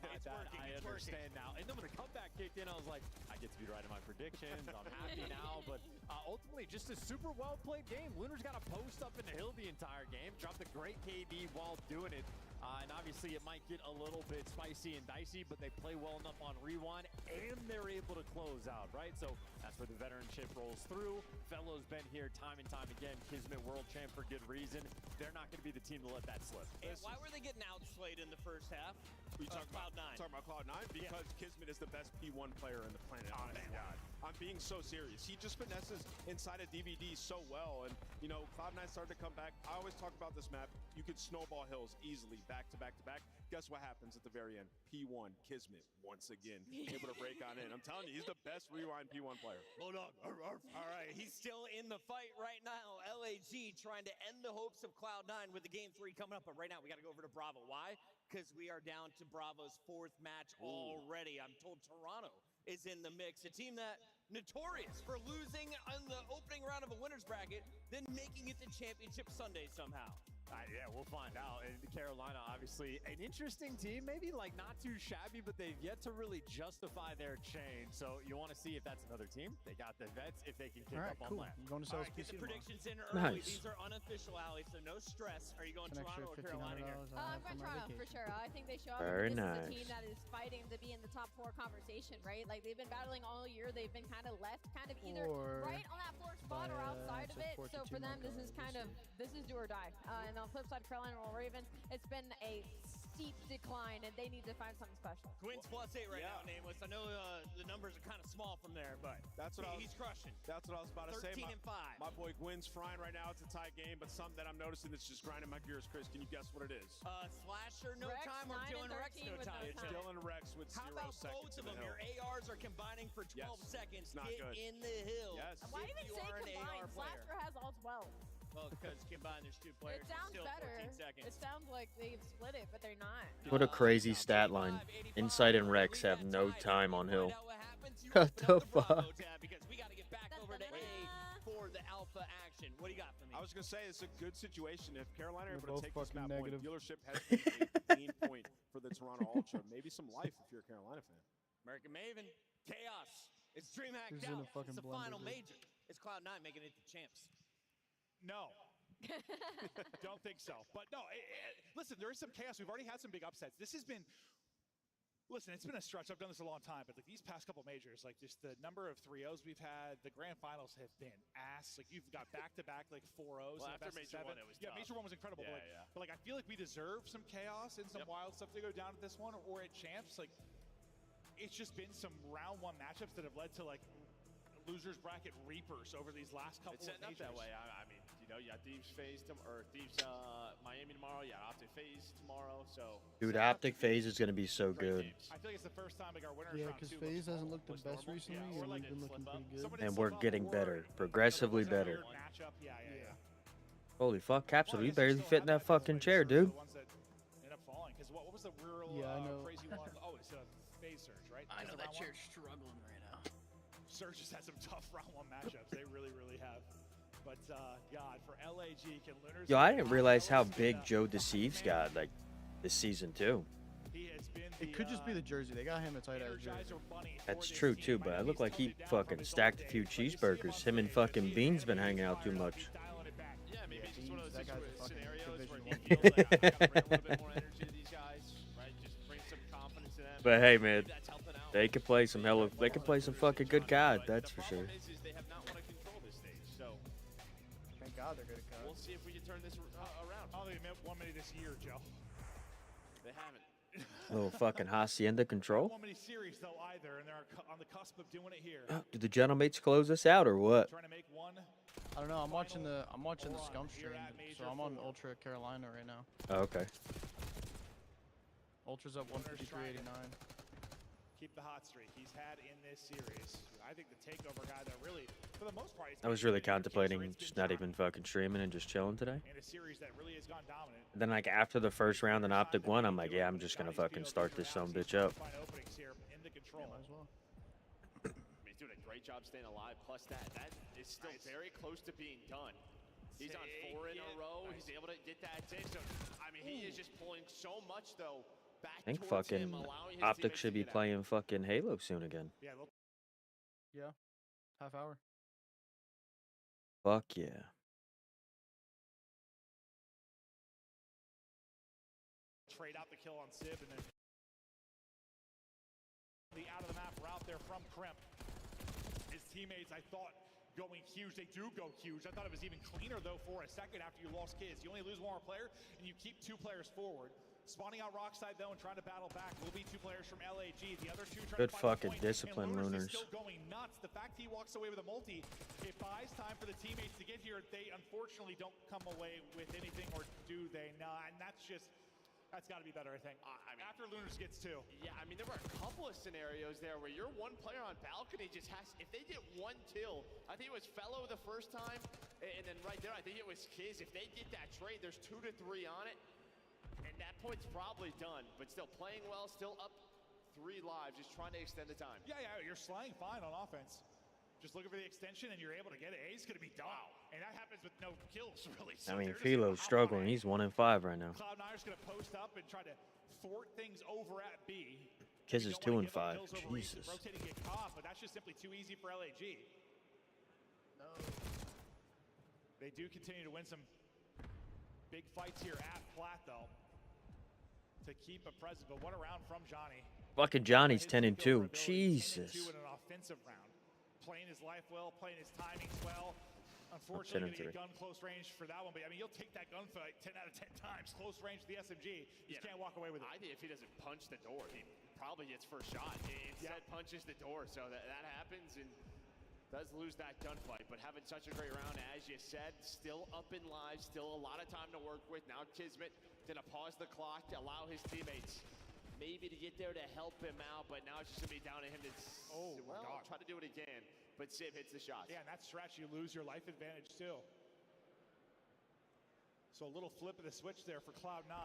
I understand now. And then when the comeback kicked in, I was like, I get to be right in my predictions. I'm happy now. But ultimately, just a super well-played game. Lunars got a post up in the hill the entire game. Dropped a great KD while doing it. And obviously, it might get a little bit spicy and dicey, but they play well enough on rewind, and they're able to close out, right? So that's where the veteranship rolls through. Fellow's been here time and time again. Kismet world champ for good reason. They're not going to be the team to let that slip. And why were they getting outplayed in the first half? We talking about Cloud9 because Kismet is the best P1 player in the planet. Honest to God, I'm being so serious. He just finesses inside of DVD so well, and you know Cloud9 started to come back. I always talk about this map. You could snowball hills easily, back to back to back. Guess what happens at the very end? P1 Kismet once again able to break on in. I'm telling you, he's the best rewind P1 player. Hold on. All right, he's still in the fight right now. LAG trying to end the hopes of Cloud9 with the game 3 coming up, but right now we got to go over to Bravo. Why? Because we are down to Bravo's 4th match already. I'm told Toronto is in the mix, a team that notorious for losing on the opening round of a winner's bracket, then making it to Championship Sunday somehow. Yeah, we'll find out. And Carolina, obviously, an interesting team. Maybe like not too shabby, but they've yet to really justify their change. So you want to see if that's another team. They got the vets if they can kick up on land. I'm going to sell Get the predictions in Nice. early. These are unofficial, Ali, so no stress. Are you going Toronto or Carolina here? I'm going Toronto for sure. I think they show up. Very This nice. is a team that is fighting to be in the top 4 conversation, right? Like they've been battling all year. They've been kind of left, kind of either right on that 4th spot or outside of it. So for them, this is kind of do or die. And on the flip side, Carolina Roll Ravens, it's been a steep decline, and they need to find something special. Twins +8 right now, Nameless. I know the numbers are kind of small from there, but that's what he's crushing. That's what I was about to say. 13 and 5. My boy Gwyn's frying right now. It's a tie game, but something that I'm noticing that's just grinding my gears. Chris, can you guess what it is? Slasher, no Rex, time, or 9 Dylan and Rex, 13 no with time. no It's time. Dylan Rex with How 0 about seconds both of in them? the Your hill. ARs are combining for 12 seconds. Not Get good. in the hill. Yes. Why If even you say are an AR combined? player. Slasher has all 12. Well, because combined there's 2 players. It sounds still better. 14 seconds. It sounds like they've split it, but they're not. What a crazy stat line. Insight and Rex have no time on Hill. What the fuck? Because we got to get back over to A for the alpha action. What do you got for me? I was going to say it's a good situation. If Carolina are They're able to both take this fucking map negative. point, dealership has been a clean point for the Toronto Ultra. Maybe some life if you're a Carolina fan. American Maven, Chaos. It's DreamHack Who's in a Dallas. fucking It's the blender, final dude? major. It's Cloud9 making it to champs. No. Don't think so. But no, listen, there is some chaos. We've already had some big upsets. This has been, listen, it's been a stretch. I've done this a long time, but like these past couple majors, like just the number of 3-0s we've had, the grand finals have been ass. Like you've got back-to-back like 4-0s. Well, in the after best of Major 7. 1, it was yeah, tough. Major 1 was incredible. Yeah, but, like, yeah. but like I feel like we deserve some chaos and some wild stuff to go down at this one or at champs. Like it's just been some round 1 matchups that have led to like losers bracket reapers over these last couple It's of setting up majors. that way. I mean, you know, you got Thieves FaZe Thieves Miami tomorrow. You got Optic FaZe tomorrow. So Dude, Optic FaZe is going to be so good. I feel like it's the first time like our winners Yeah, round because 2 FaZe hasn't looked the was best normal. recently, Yeah, or and like we've been looking pretty good. Somebody And slip we're up getting or better, it progressively wasn't a better. weird matchup. Yeah. Holy fuck, Capsule, you barely fit in that fucking chair, dude. The ones that end up falling. Because what was the real Yeah, I know. crazy one? Oh, it's a FaZe Surge, right? I know That's the that round chair's struggling right now. Surge has had some tough round 1 matchups. They really, really have. But God, for LAG, can Lunars? Yo, I didn't realize how big Joe Deceives got like this season too. He has been It could just be the jersey. They got him a tight ass jersey. Energizer Bunny. That's true too, but I look like he fucking stacked a few cheeseburgers. Him and fucking Beans been hanging out too much. yeah, maybe it's just one of those That guy's a fucking scenarios where division you feel like I gotta bring a little bit more energy to these guys, right? Just bring some confidence to them. But hey, man, Maybe that's helping out. they could play some they could play some fucking good COD, that's for sure. The problem is they have not won a control this stage, so Thank God they're good at COD. we'll see if we can turn this around. I don't think they've won many this year, Joe. They haven't. Little fucking Hacienda control. Won many series though either, and they're on the cusp of doing it here. Do the gentlemates close us out or what? Trying to make one. I don't know. I'm watching the Scum stream, so I'm on Ultra Carolina right now. Oh, okay. Ultra's up 153.89. Keep the hot streak he's had in this series. I think the takeover guy that really, for the most part, he's I was really contemplating just not even fucking streaming and just chilling today. in a series that really has gone dominant. And then like after the first round in Optic 1, I'm like, yeah, I'm just gonna fucking start this son bitch up. Find openings here in the control. Might as well. I mean, he's doing a great job staying alive. Plus that is still very close to being done. He's on 4 in a row. He's able to get that take. So, I mean, he is just pulling so much though. Back I think towards fucking him, allowing his Optic teammates should to be get out. playing fucking Halo soon again. Yeah. Half hour. Fuck yeah. Trade out the kill on Sib, and then the out of the map route there from Crimp. His teammates, I thought, going huge. They do go huge. I thought it was even cleaner though for a second after you lost kids. You only lose one more player, and you keep 2 players forward. Spawning out Rockside though and trying to battle back will be 2 players from LAG. The other 2 trying Good to find the fucking point, discipline, and Lunars. is still going nuts. The fact he walks away with a multi, it buys time for the teammates to get here. They unfortunately don't come away with anything, or do they not? And that's got to be better, I think. I mean, after Lunars gets 2. Yeah, I mean, there were a couple of scenarios there where your one player on balcony just has, if they get 1 kill, I think it was Fellow the first time, and then right there, I think it was Kiz. If they get that trade, there's 2 to 3 on it. And that point's probably done, but still playing well, still up 3 lives, just trying to extend the time. Yeah, you're slaying fine on offense. Just looking for the extension, and you're able to get it. A's going to be done. Wow. And that happens with no kills, really. So I mean, Philo's struggling. He's 1 and 5 right now. Cloud9's going to post up and try to thwart things over at B. Kiz is 2 and 5. Jesus. Rotating get caught, but that's just simply too easy for LAG. No. They do continue to win some big fights here at Plat, though, to keep a presence. But what a round from Johnny. Fucking Johnny's 10 and 2. Jesus. 10 and 2 in an offensive round. Playing his life well, playing his timings well. Unfortunately, going to get gun close range for that one. But I mean, you'll take that gunfight 10 out of 10 times. Close range to the SMG. You can't walk away with it. I think if he doesn't punch the door, he probably gets first shot. Instead, punches the door. So that happens and does lose that gunfight. But having such a great round, as you said, still up in lives, still a lot of time to work with. Now Kismet going to pause the clock to allow his teammates maybe to get there to help him out, but now it's just going to be down to him to try to do it again. But Civ hits the shots. Yeah, and that stretch, you lose your life advantage too. So a little flip of the switch there for Cloud9.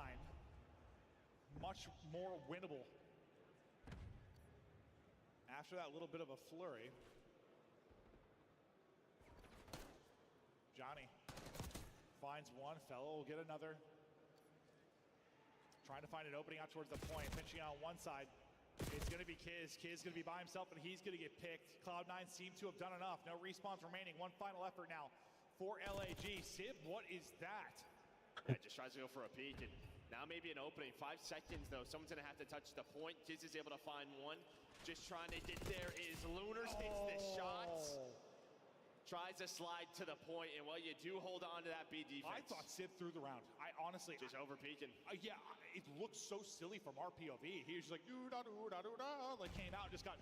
Much more winnable. After that little bit of a flurry. Johnny finds one. Fellow will get another. Trying to find an opening out towards the point. Pinching on one side. It's going to be Kiz. Kiz going to be by himself, and he's going to get picked. Cloud9 seem to have done enough. No respawns remaining. One final effort now for LAG. Civ, what is that? Yeah, just tries to go for a peek, and now maybe an opening. 5 seconds, though. Someone's going to have to touch the point. Kiz is able to find one. Just trying to get there is Lunars. Hits the shots. Tries to slide to the point, and you do hold on to that B defense. I thought Civ threw the round. I honestly... Just over peeking. Yeah, it looked so silly from our POV. He was just like, doo-da-doo-da-doo-da, like came out and just got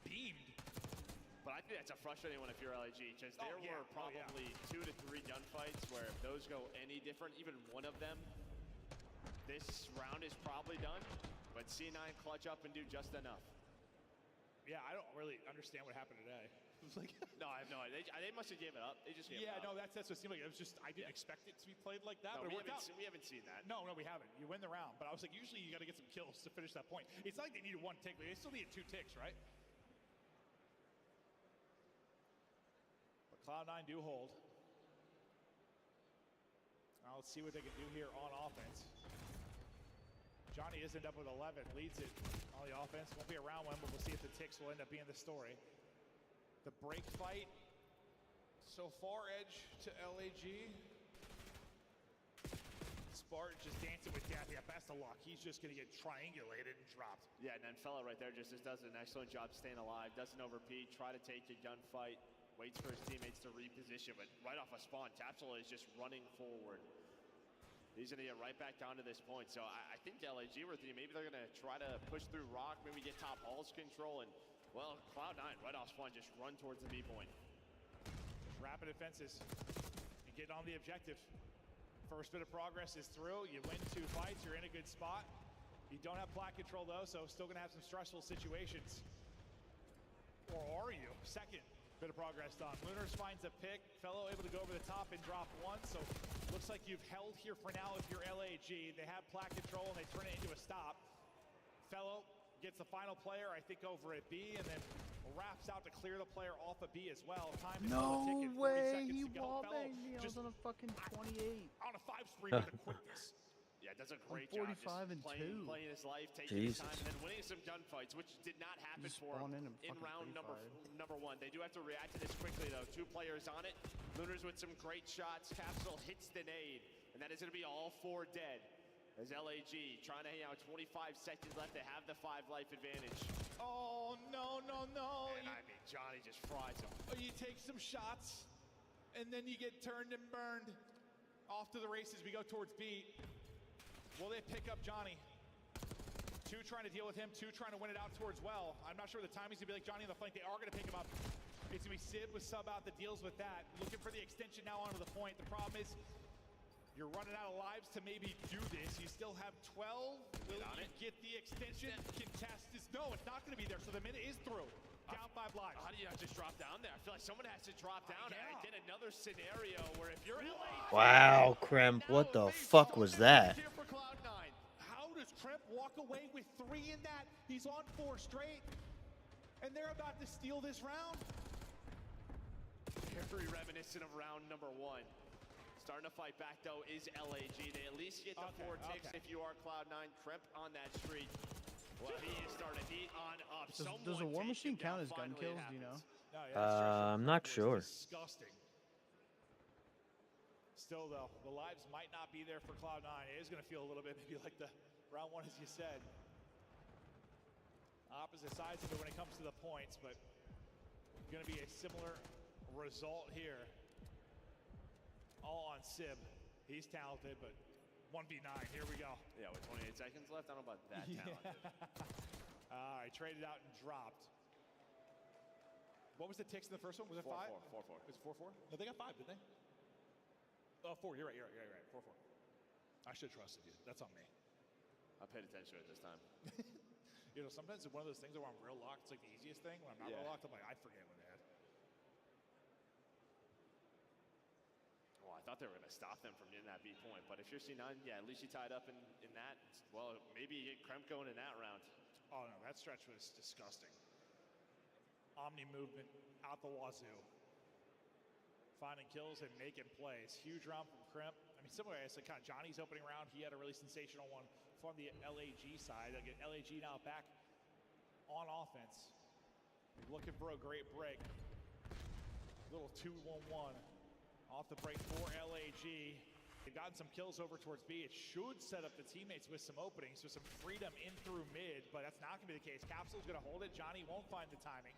beamed. But I think that's a frustrating one if you're LAG, because there were probably 2 to 3 gunfights where if those go any different, even one of them, this round is probably done. But C9 clutch up and do just enough. Yeah, I don't really understand what happened today. It was like, no, I have no idea. They must have given up. They just gave up. No, that's what it seemed like. It was just, I didn't expect it to be played like that, but it worked out. We haven't seen that. No, we haven't. You win the round, but I was like, usually you got to get some kills to finish that point. It's not like they needed 1 tick. They still needed 2 ticks, right? But Cloud9 do hold. Now let's see what they can do here on offense. Johnny is up with 11, leads it on the offense. Won't be a round one, but we'll see if the ticks will end up being the story. The break fight, so far edge to LAG. Spartan just dancing with death. Yeah, best of luck. He's just going to get triangulated and dropped. Yeah, and then Fellow right there just does an excellent job staying alive. Doesn't overpeak, try to take a gunfight. Waits for his teammates to reposition, but right off a spawn, Tapsula is just running forward. He's going to get right back down to this point. So I think LAG were thinking maybe they're going to try to push through Rock, maybe get top halls control, and well, Cloud9 right off spawn just run towards the B point. Just rapid defenses and get on the objective. First bit of progress is through. You win 2 fights, you're in a good spot. You don't have plat control though, so still gonna have some stressful situations. Or are you? Second bit of progress done. Lunars finds a pick. Fellow able to go over the top and drop 1. So looks like you've held here for now if you're LAG. They have plat control and they turn it into a stop. Fellow gets the final player, I think, over at B, and then wraps out to clear the player off of B as well. Time is no ticket, 40 way, seconds he to go. wallbanged me. I was on a fucking 28. On a 5 spree with the quickness. Yeah, does a great 45 job and just playing his life, taking his time, and then winning some gunfights, which did not happen for him in round number 1. They do have to react to this quickly, though. 2 players on it. Lunars with some great shots. Capsule hits the nade, and that is going to be all 4 dead. As LAG trying to hang out 25 seconds left to have the 5 life advantage. Oh, no. And I mean, Johnny just fries him. You take some shots, and then you get turned and burned. Off to the races we go towards B. Will they pick up Johnny? Two trying to deal with him, two trying to win it out towards well. I'm not sure the timing's gonna be like Johnny on the flank. They are gonna pick him up. It's gonna be Sib with sub out that deals with that. Looking for the extension now onto the point. The problem is you're running out of lives to maybe do this. You still have 12. Will you get the extension? Contest is no, it's not gonna be there. So the minute is through. Down 5 lives. How do you not just drop down there? I feel like someone has to drop down. And I did another scenario where if you're LA. Wow, Kremp, what the fuck was that? Here for Cloud9. How does Kremp walk away with 3 in that? He's on 4 straight. And they're about to steal this round. Very reminiscent of round number 1. Starting to fight back though is LAG. They at least get the 4 ticks if you are Cloud9. Kremp on that streak. Well, he is starting to eat on up. Does a War Machine count as gun kills? Do you know? No, yeah, I'm not sure. Disgusting. Still though, the lives might not be there for Cloud9. It is going to feel a little bit maybe like the round 1, as you said. Opposite sides of it when it comes to the points, but going to be a similar result here. All on Sib. He's talented, but 1v9. Here we go. Yeah, with 28 seconds left, I don't know about that talented. All right, traded out and dropped. What was the ticks in the first one? Was it 5? 4-4. Was it 4-4? No, they got 5, didn't they? Oh, 4. You're right. 4-4. I should have trusted you. That's on me. I paid attention to it this time. You know, sometimes it's one of those things where I'm real locked. It's like the easiest thing. When I'm not real locked, I'm like, I forget what they had. Well, I thought they were going to stop them from getting that B point, but if you're C9, yeah, at least you tied up in that. Well, maybe you get Kremp going in that round. Oh, no, that stretch was disgusting. Omni movement out the wazoo. Finding kills and making plays. Huge round from Kremp. I mean, similar as kind of Johnny's opening round, he had a really sensational one from the LAG side. They'll get LAG now back on offense. Looking for a great break. Little 2-1-1 off the break for LAG. They've gotten some kills over towards B. It should set up the teammates with some openings, so some freedom in through mid, but that's not going to be the case. Capsule's going to hold it. Johnny won't find the timing.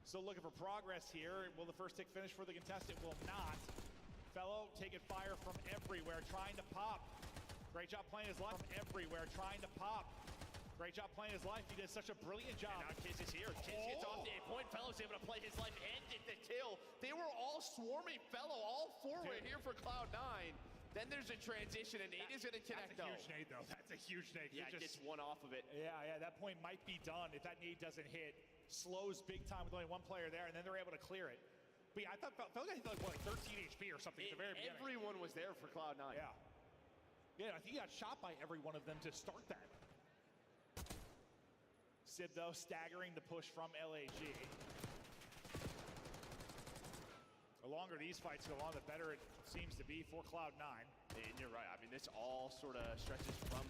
Still looking for progress here. Will the first tick finish for the contestant? Will not. Fellow taking fire from everywhere, trying to pop. Great job playing his life from everywhere, trying to pop. Great job playing his life. He did such a brilliant job. And now Kiz is here. Kiz gets off the 8 point. Fellow's able to play his life and get the kill. They were all swarming Fellow, all 4 right here for Cloud9. Then there's a transition, and Nate is going to connect, though. That's a huge nade, though. That's a huge nade. Yeah, gets one off of it. Yeah, that point might be done if that nade doesn't hit. Slows big time with only 1 player there, and then they're able to clear it. But yeah, I thought Fellow got hit like 13 HP or something at the very beginning. Everyone was there for Cloud9. Yeah. Yeah, I think he got shot by every one of them to start that. Sib, though, staggering the push from LAG. The longer these fights go on, the better it seems to be for Cloud9. And you're right. I mean, this all sort of stretches from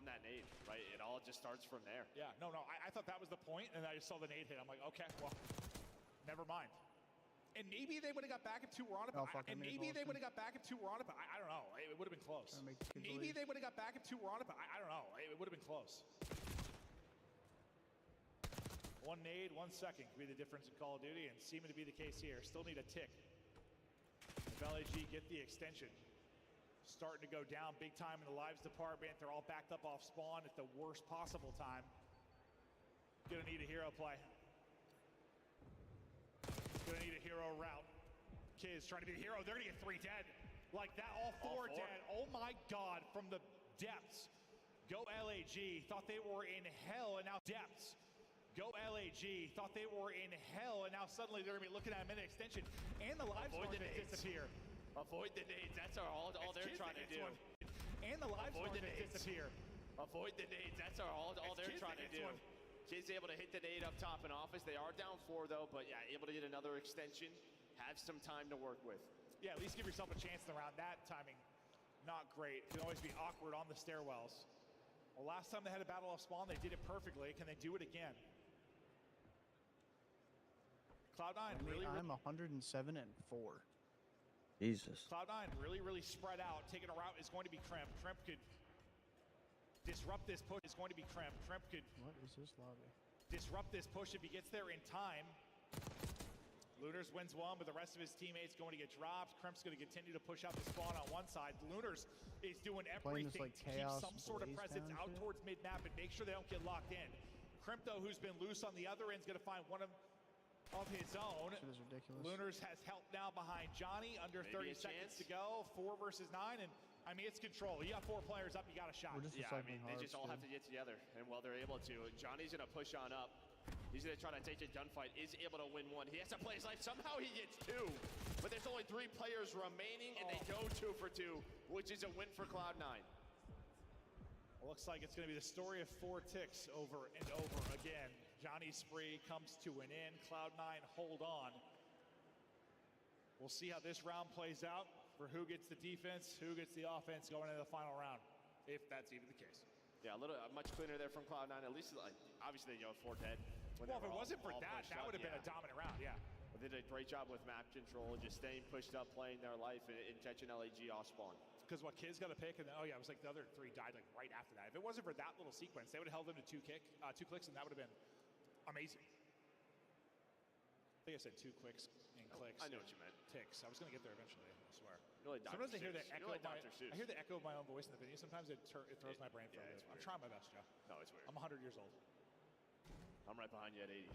that nade, right? It all just starts from there. Yeah, no, I thought that was the point, and I just saw the nade hit. I'm like, okay, well, never mind. And maybe they would have got back if 2 were on it. And maybe they would have got back if 2 were on it, but I don't know. It would have been close. Maybe they would have got back if 2 were on it, but I don't know. It would have been close. 1 nade, 1 second could be the difference in Call of Duty, and seeming to be the case here. Still need a tick. If LAG get the extension. Starting to go down big time in the lives department. They're all backed up off spawn at the worst possible time. Gonna need a hero play. Gonna need a hero route. Kiz trying to be the hero. They're gonna get 3 dead. Like that, all 4 dead. Oh my God, from the depths. Go LAG. Thought they were in hell, and now depths. Go LAG. Thought they were in hell, and now suddenly they're gonna be looking at a minute extension, and the lives are gonna disappear. Avoid the nades. That's all they're trying to do. And the lives are gonna disappear. Avoid the nades. That's all they're trying to do. Kiz able to hit the nade up top in office. They are down 4 though, but yeah, able to get another extension. Have some time to work with. Yeah, at least give yourself a chance in the round. That timing, not great. It can always be awkward on the stairwells. Well, last time they had a battle off spawn, they did it perfectly. Can they do it again? Cloud9 I'm 107-4. Jesus. Cloud9 really spread out. Taking a route is going to be Kremp. Kremp could disrupt this push. Is going to be Kremp. Kremp could What is this lobby? disrupt this push if he gets there in time. Lunars wins one, but the rest of his teammates going to get dropped. Krimp's going to continue to push out the spawn on one side. Lunars is doing everything like, to keep some sort of presence out towards mid-map and make sure they don't get locked in. Crimp, though, who's been loose on the other end, is going to find one of his own. Shit is ridiculous. Lunars has help now behind Johnny. Under Maybe 30 seconds to go. 4 versus 9, and I mean, it's control. You got 4 players up, you got a shot. Yeah, I mean, they just all have to get together. And while they're able to, Johnny's going to push on up. He's going to try to take a gunfight, is able to win one. He has to play his life. Somehow he gets 2. But there's only 3 players remaining, and they go 2 for 2, which is a win for Cloud9. Looks like it's going to be the story of 4 ticks over and over again. Johnny's spree comes to an end. Cloud9 hold on. We'll see how this round plays out for who gets the defense, who gets the offense going into the final round, if that's even the case. Yeah, a little much cleaner there from Cloud9. At least, like, obviously, they go 4 dead. Well, if it wasn't for that, that would have been a dominant round, yeah. But they did a great job with map control, just staying pushed up, playing their life, and catching LAG off spawn. Because what Kids got to pick, and then, it was like the other 3 died like right after that. If it wasn't for that little sequence, they would have held them to 2 clicks, and that would have been amazing. I think I said 2 clicks and clicks. I know what you meant. Ticks. I was going to get there eventually, I swear. Really, sometimes I hear the echo. Like I hear the echo of my own voice in the video. Sometimes it throws my brain for a bit. I'm trying my best, Joe. No, it's weird. I'm 100 years old. I'm right behind you at 80.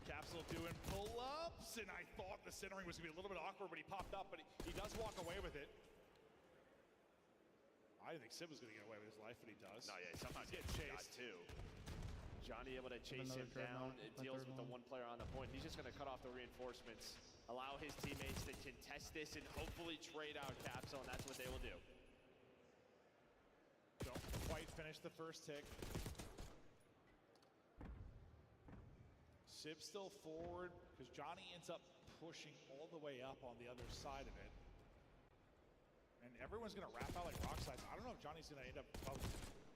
Capsule doing pull-ups, and I thought the centering was going to be a little bit awkward, but he popped up, but he does walk away with it. I didn't think Sib was going to get away with his life, but he does. No, yeah, sometimes he's getting chased too. Johnny able to chase him down. It deals with the 1 player on the point. He's just going to cut off the reinforcements, allow his teammates to contest this, and hopefully trade out Capsule, and that's what they will do. Don't quite finish the first tick. Sib still forward, because Johnny ends up pushing all the way up on the other side of it. And everyone's going to wrap out like rock slides. I don't know if Johnny's going to end up...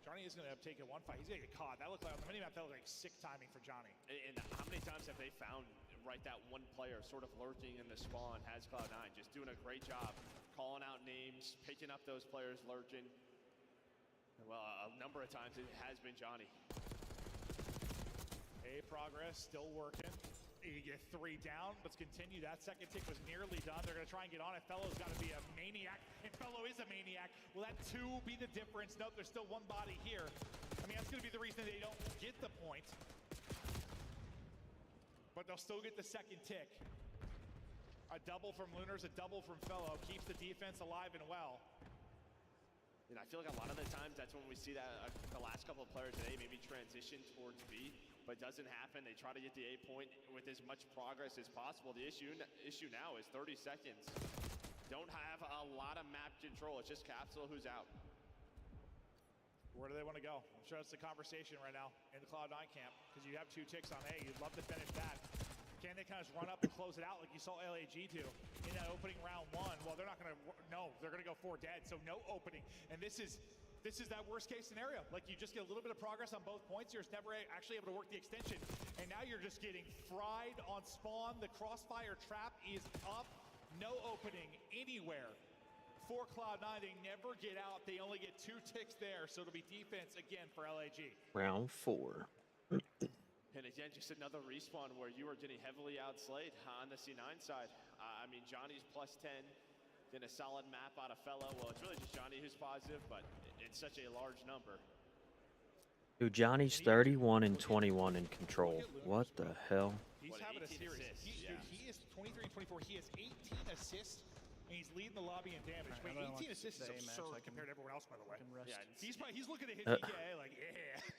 Johnny is going to have taken 1 fight. He's going to get caught. That looked like, on the minimap, that looked like sick timing for Johnny. And how many times have they found, that 1 player sort of lurking in the spawn has Cloud9, just doing a great job, calling out names, picking up those players lurking. Well, a number of times it has been Johnny. Progress, still working. You get 3 down. Let's continue. That second tick was nearly done. They're going to try and get on it. Fellows got to be a maniac. And Fellow is a maniac. Will that 2 be the difference? Nope, there's still 1 body here. I mean, that's going to be the reason they don't get the point. But they'll still get the second tick. A double from Lunars, a double from Fellow. Keeps the defense alive and well. And I feel like a lot of the times that's when we see that the last couple of players today maybe transition towards B, but it doesn't happen. They try to get the A point with as much progress as possible. The issue now is 30 seconds. Don't have a lot of map control. It's just Capsule who's out. Where do they want to go? I'm sure that's the conversation right now in the Cloud9 camp, because you have 2 ticks on A. You'd love to finish that. Can they kind of run up and close it out like you saw LAG do in that opening round 1? Well, they're not going to, no, they're going to go 4 dead, so no opening. And this is that worst case scenario. Like, you just get a little bit of progress on both points. You're never actually able to work the extension. And now you're just getting fried on spawn. The crossfire trap is up. No opening anywhere for Cloud9. They never get out. They only get 2 ticks there, so it'll be defense again for LAG. Round 4. And again, just another respawn where you are getting heavily outslayed on the C9 side. I mean, Johnny's +10, then a solid map out of Fellow. Well, it's really just Johnny who's positive, but it's such a large number. Dude, Johnny's 31 and 21 in control. What the hell? He's having a series. He is 23 and 24. He has 18 assists, and he's leading the lobby in damage. But 18 assists is absurd compared to everyone else, by the way. Yeah, he's looking at his DKA like,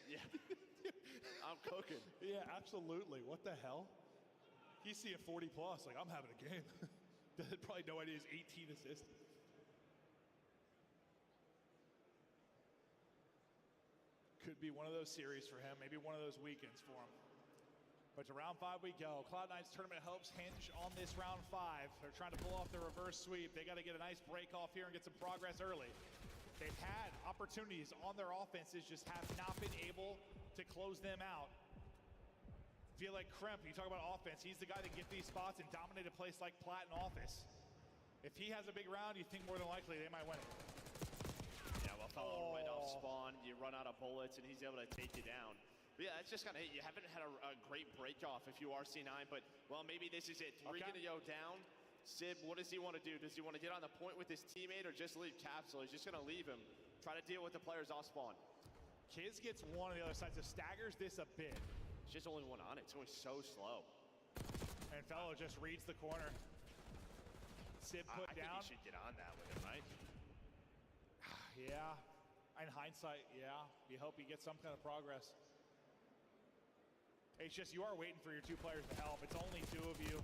yeah. I'm cooking. Yeah, absolutely. What the hell? He's seeing 40 plus. Like, I'm having a game. Probably no idea he's 18 assists. Could be one of those series for him. Maybe one of those weekends for him. But to round 5 we go. Cloud9's tournament hopes hinge on this round 5. They're trying to pull off the reverse sweep. They got to get a nice break off here and get some progress early. They've had opportunities on their offenses, just have not been able to close them out. Feel like Kremp, you talk about offense, he's the guy that get these spots and dominate a place like Plat and Office. If he has a big round, you think more than likely they might win it. Yeah, well, Fellow right off spawn, you run out of bullets, and he's able to take you down. Yeah, that's just kind of, you haven't had a great break off if you are C9, but, well, maybe this is it. Three gonna go down. Sib, what does he want to do? Does he want to get on the point with his teammate or just leave Capsule? He's just going to leave him. Try to deal with the players off spawn. Kiz gets one on the other side, so staggers this a bit. There's just only one on it. It's going so slow. And Fellow just reads the corner. Sib put down. I think he should get on that with him, right? Yeah. In hindsight, yeah. You hope he gets some kind of progress. It's just you are waiting for your two players to help. It's only two of you.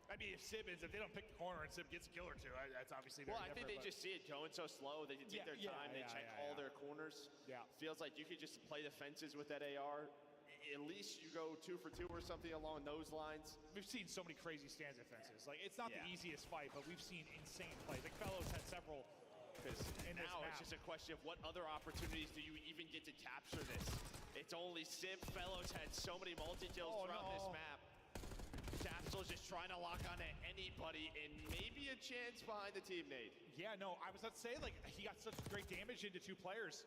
I mean, if they don't pick the corner and Sib gets a kill or two, that's obviously very different. Well, I think they just see it going so slow. They take their time. They check all their corners. Yeah. Feels like you could just play the fences with that AR. At least you go 2 for 2 or something along those lines. We've seen so many crazy stanza fences. Like, it's not the easiest fight, but we've seen insane plays. Like, Fellows had several. Now it's just a question of what other opportunities do you even get to capture this? It's only Sib. Fellows had so many multi-kills throughout this map. Capsule's just trying to lock onto anybody and maybe a chance behind the team nade. Yeah, no, I was about to say, like, he got such great damage into 2 players,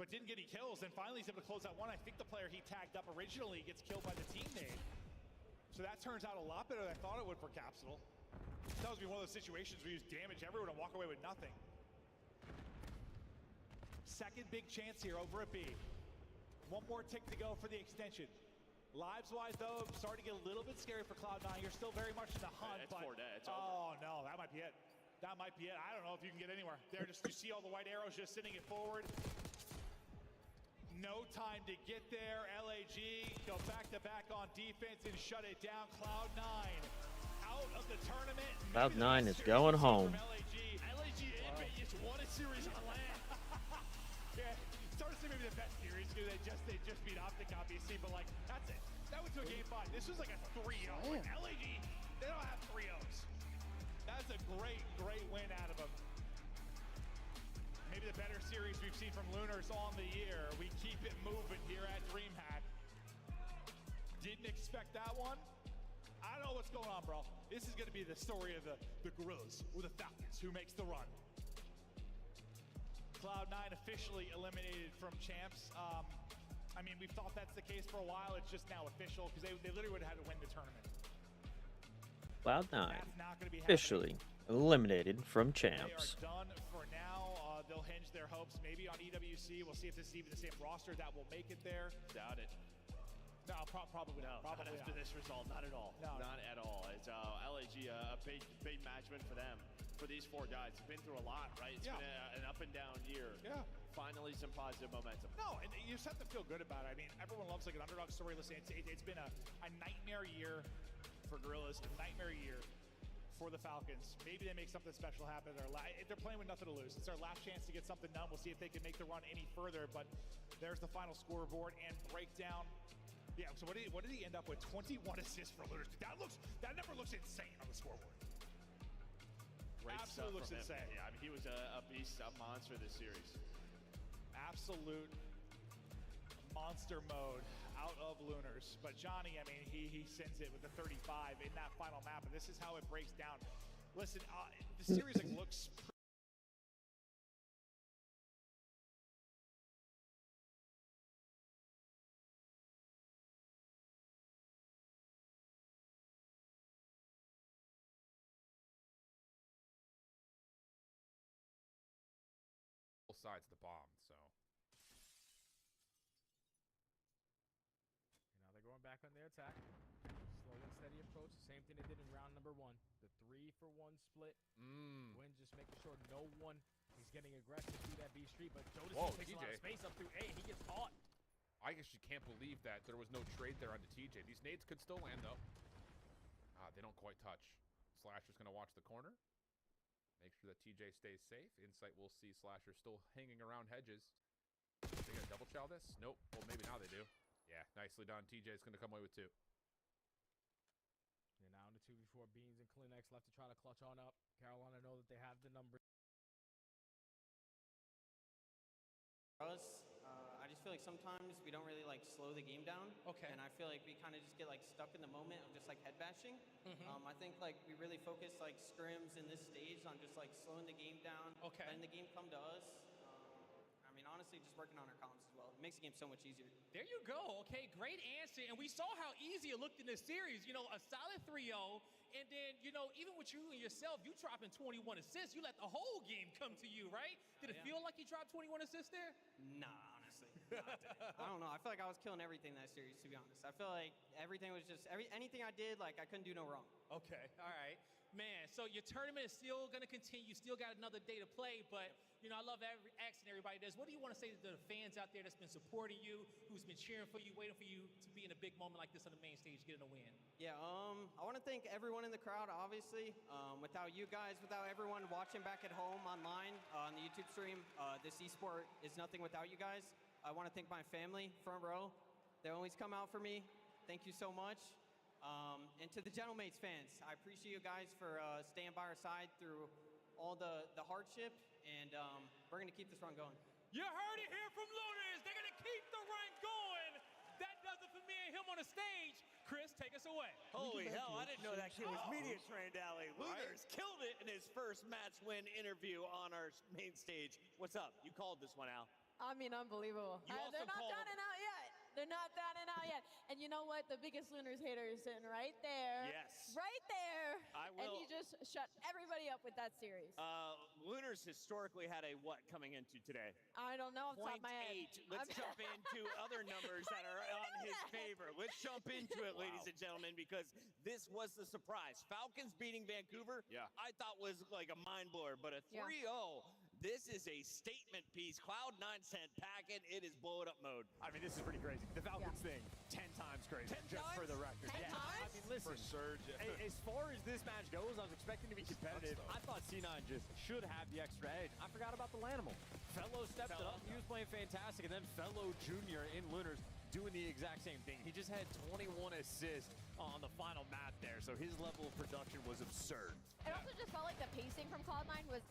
but didn't get any kills, and finally he's able to close out one. I think the player he tagged up originally gets killed by the team nade. So that turns out a lot better than I thought it would for Capsule. That was one of those situations where you just damage everyone and walk away with nothing. Second big chance here over at B. One more tick to go for the extension. Lives-wise, though, starting to get a little bit scary for Cloud9. You're still very much in the hunt, it's but... It's over. No, that might be it. That might be it. I don't know if you can get anywhere. There, just you see all the white arrows just sending it forward. No time to get there. LAG go back-to-back on defense and shut it down. Cloud9 out of the tournament. Cloud9 is going home. LAG and Vegas won a series on land. Yeah, started to see maybe the best series because they just beat Optic, obviously, but like that's it. That went to a game 5. This was like a 3-0. LAG, they don't have 3-0s. That's a great win out of them. Maybe the better series we've seen from Lunars on the year. We keep it moving here at DreamHack. Didn't expect that one. I don't know what's going on, bro. This is going to be the story of the Gorillas or the Falcons. Who makes the run? Cloud9 officially eliminated from champs. I mean, we've thought that's the case for a while. It's just now official because they literally would have had to win the tournament. Cloud9 officially eliminated from champs. They are done for now. They'll hinge their hopes maybe on EWC. We'll see if this is even the same roster that will make it there. Doubt it. No, probably not. Probably not after this result. Not at all. No. Not at all. It's LAG, a big match win for them. For these 4 guys, it's been through a lot, right? It's been an up and down year. Yeah. Finally, some positive momentum. No, and you just have to feel good about it. I mean, everyone loves like an underdog story. Listen, it's been a nightmare year for Gorillas, a nightmare year for the Falcons. Maybe they make something special happen. They're playing with nothing to lose. It's their last chance to get something done. We'll see if they can make the run any further. But there's the final scoreboard and breakdown. Yeah. So what did he end up with? 21 assists for Lunars. That number looks insane on the scoreboard. Great Absolutely looks insane. Yeah, I mean, he was a beast, a monster this series. Absolute monster mode out of Lunars. But Johnny, I mean, he sends it with the 35 in that final map, and this is how it breaks down. Listen, the series looks both sides of the bomb, so. Now they're going back on their attack. Slow and steady approach, the same thing they did in round number 1. The 3-for-1 split. Win just making sure no one is getting aggressive through that B street, but Jodeci takes a lot of space up through A. He gets caught. I actually can't believe that there was no trade there onto TJ. These nades could still land, though. They don't quite touch. Slasher's going to watch the corner. Make sure that TJ stays safe. Insight will see Slasher still hanging around hedges. They going to double chow this? Nope. Well, maybe now they do. Yeah, nicely done. TJ's going to come away with 2. And now in the 2v4, Beans and Klinex left to try to clutch on up. Carolina know that they have the numbers. I just feel like sometimes we don't really like slow the game down. Okay. And I feel like we kind of just get like stuck in the moment of just like head bashing. I think like we really focus like scrims in this stage on just like slowing the game down. Okay. Letting the game come to us. I mean, honestly just working on our comms as well. It makes the game so much easier. There you go. Okay, great answer. And we saw how easy it looked in this series. You know, a solid 3-0. And then, you know, even with you and yourself, you dropping 21 assists. You let the whole game come to you, right? Did it feel like you dropped 21 assists there? Nah, honestly. Nah, I don't know. I feel like I was killing everything that series, to be honest. I feel like everything was just, anything I did, like, I couldn't do no wrong. Okay, all right. Man, so your tournament is still going to continue. Still got another day to play, but, you know, I love asking everybody this. What do you want to say to the fans out there that's been supporting you, who's been cheering for you, waiting for you to be in a big moment like this on the main stage, getting a win? Yeah, I want to thank everyone in the crowd, obviously. Without you guys, without everyone watching back at home online on the YouTube stream, this esport is nothing without you guys. I want to thank my family, front row. They always come out for me. Thank you so much. And to the Gentlemates fans, I appreciate you guys for staying by our side through all the hardship, and we're going to keep this run going. You heard it here from Lunars. They're going to keep the run going. That does it for me and him on the stage. Chris, take us away. Holy hell, I didn't know that kid was media trained, Ali. Lunars killed it in his first match win interview on our main stage. What's up? You called this one, Al. I mean, unbelievable. You also They're not called- down and out yet. They're not down and out yet. And you know what? The biggest Lunars hater is sitting right there. Yes. Right there. I And will- he just shut everybody up with that series. Lunars historically had a what coming into today? I don't know off the top of my head. 0.8. Let's jump into other numbers that are on his favor. Let's jump into it, ladies and gentlemen, because this was the surprise. Falcons beating Vancouver, I thought was like a mind blower, but a 3-0. This is a statement piece. Cloud9 sent packing. It is blow it up mode. I mean, this is pretty crazy. The Falcons thing, 10 times crazy. 10 just times? for the record. 10 Yeah. times? I mean, listen. For Surge, As far as this match goes, I was expecting to be competitive. I thought C9 just should have the extra edge. I forgot about the Lanimal. Fellow stepped it up. He was playing fantastic. And then Fellow Jr. in Lunars doing the exact same thing. He just had 21 assists on the final map there. So his level of production was absurd. It also just felt like the pacing from Cloud9 was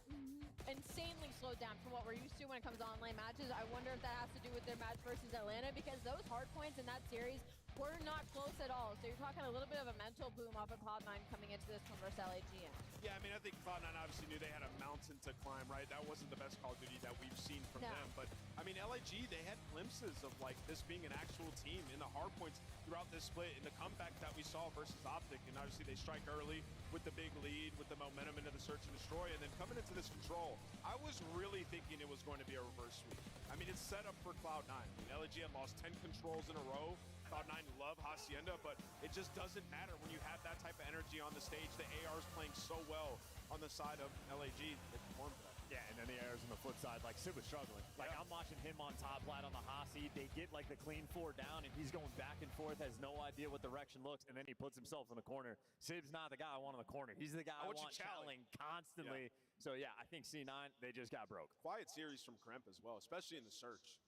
insanely slowed down from what we're used to when it comes to online matches. I wonder if that has to do with their match versus Atlanta, because those hard points in that series were not close at all. So you're talking a little bit of a mental boom off of Cloud9 coming into this one versus LAGN. Yeah, I mean, I think Cloud9 obviously knew they had a mountain to climb, right? That wasn't the best Call of Duty that we've seen from them. But, I mean, LAG, they had glimpses of, like, this being an actual team in the hard points throughout this split, in the comeback that we saw versus Optic. And obviously, they strike early with the big lead, with the momentum into the search and destroy. And then coming into this control, I was really thinking it was going to be a reverse sweep. I mean, it's set up for Cloud9. I mean, LAG had lost 10 controls in a row. Cloud9 love Hacienda, but it just doesn't matter when you have that type of energy on the stage. The AR is playing so well on the side of LAG. They performed that. Yeah, and then the ARs on the flip side, like Sid was struggling. Like I'm watching him on top plat on the Hasi. They get like the clean 4 down, and he's going back and forth, has no idea what direction looks, and then he puts himself in the corner. Sid's not the guy I want in the corner. He's the guy I want channeling constantly. Yeah. So yeah, I think C9, they just got broke. Quiet series from Kremp as well, especially in the search.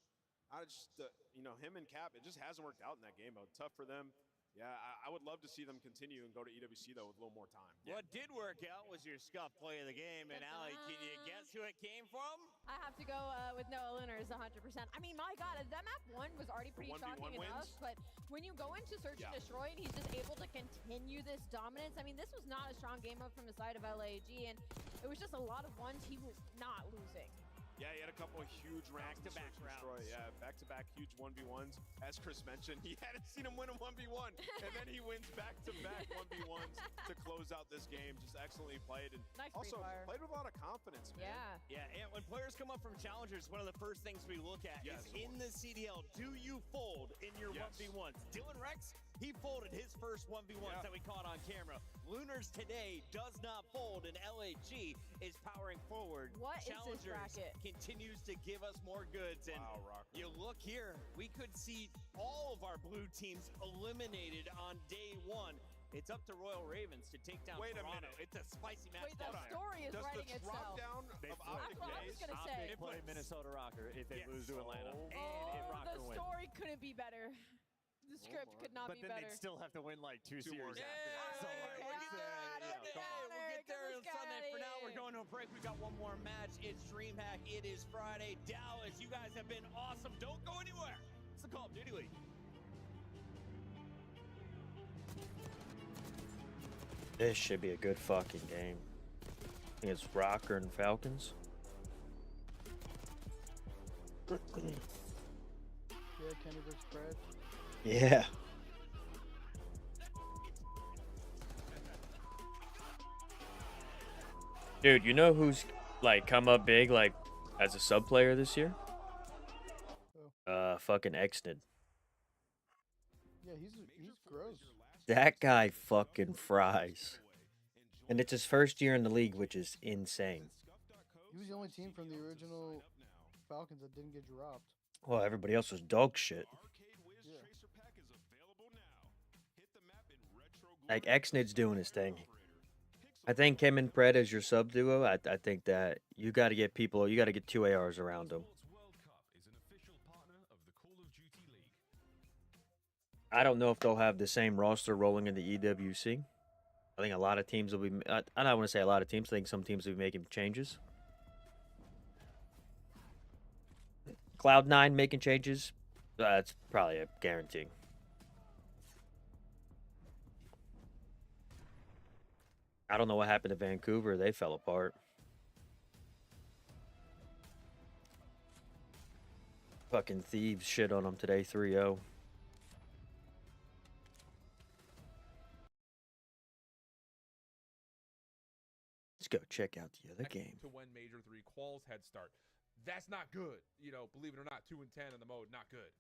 I just, you know, him and Cap, it just hasn't worked out in that game mode. Tough for them. Yeah, I would love to see them continue and go to EWC, though, with a little more time. What did work out was your scuff play of the game. And, Ali, can you guess who it came from? I have to go with Noah Lunars 100%. I mean, my God, that map 1 was already pretty shocking enough, but when you go into Search and Destroy and he's just able to continue this dominance, I mean, this was not a strong game mode from the side of LAG, and it was just a lot of ones he was not losing. Yeah, he had a couple of huge rounds. Back-to-back rounds. Yeah, back-to-back huge 1v1s. As Chris mentioned, he hadn't seen him win a 1v1, and then he wins back-to-back 1v1s to close out this game. Just excellently played, and nice also played with a lot of confidence, man. Yeah, and when players come up from challengers, one of the first things we look at is in the CDL, do you fold in your 1v1s? Dylan Rex, he folded his first 1v1s that we caught on camera. Lunars today does not fold, and LAG is powering forward. What is this Challengers bracket? continues to give us more goods, and you look here, we could see all of our blue teams eliminated on day 1. It's up to Royal Ravens to take down Wait a Toronto. minute. It's a spicy match. Wait, the story is writing itself. Down They of flip. Optic That's what I was Days. gonna say. Optic play Minnesota Rocker if they lose to Atlanta. And if Oh, Rocker the wins. story couldn't be better. The script could not But be then better. they'd still have to win like 2 series more. after Yeah, that. So we'll like, get it's, there. come on. We'll get there on Get this guy Sunday. For outta now, we're here. going to a break. We've got one more match. It's DreamHack. It is Friday. Dallas, you guys have been awesome. Don't go anywhere. It's the Call of Duty League. This should be a good fucking game. It's Rocker and Falcons. Yeah, Kenny versus Brad. Yeah. Dude, you know who's like come up big like as a sub player this year? Fucking Exnid. Yeah, he's gross. That guy fucking fries. And it's his first year in the league, which is insane. He was the only team from the original Falcons that didn't get dropped. Well, everybody else was dog shit. Yeah. Like, Exnid's doing his thing. I think him and Pred as your sub duo, I think that you got to get people, you got to get 2 ARs around them. I don't know if they'll have the same roster rolling in the EWC. I think a lot of teams will be, I don't want to say a lot of teams, I think some teams will be making changes. Cloud9 making changes, that's probably a guarantee. I don't know what happened to Vancouver. They fell apart. Fucking Thieves shit on them today, 3-0. Let's go check out the other game. To win Major 3 quals head start. That's not good. You know, believe it or not, 2-10 in the mode, not good.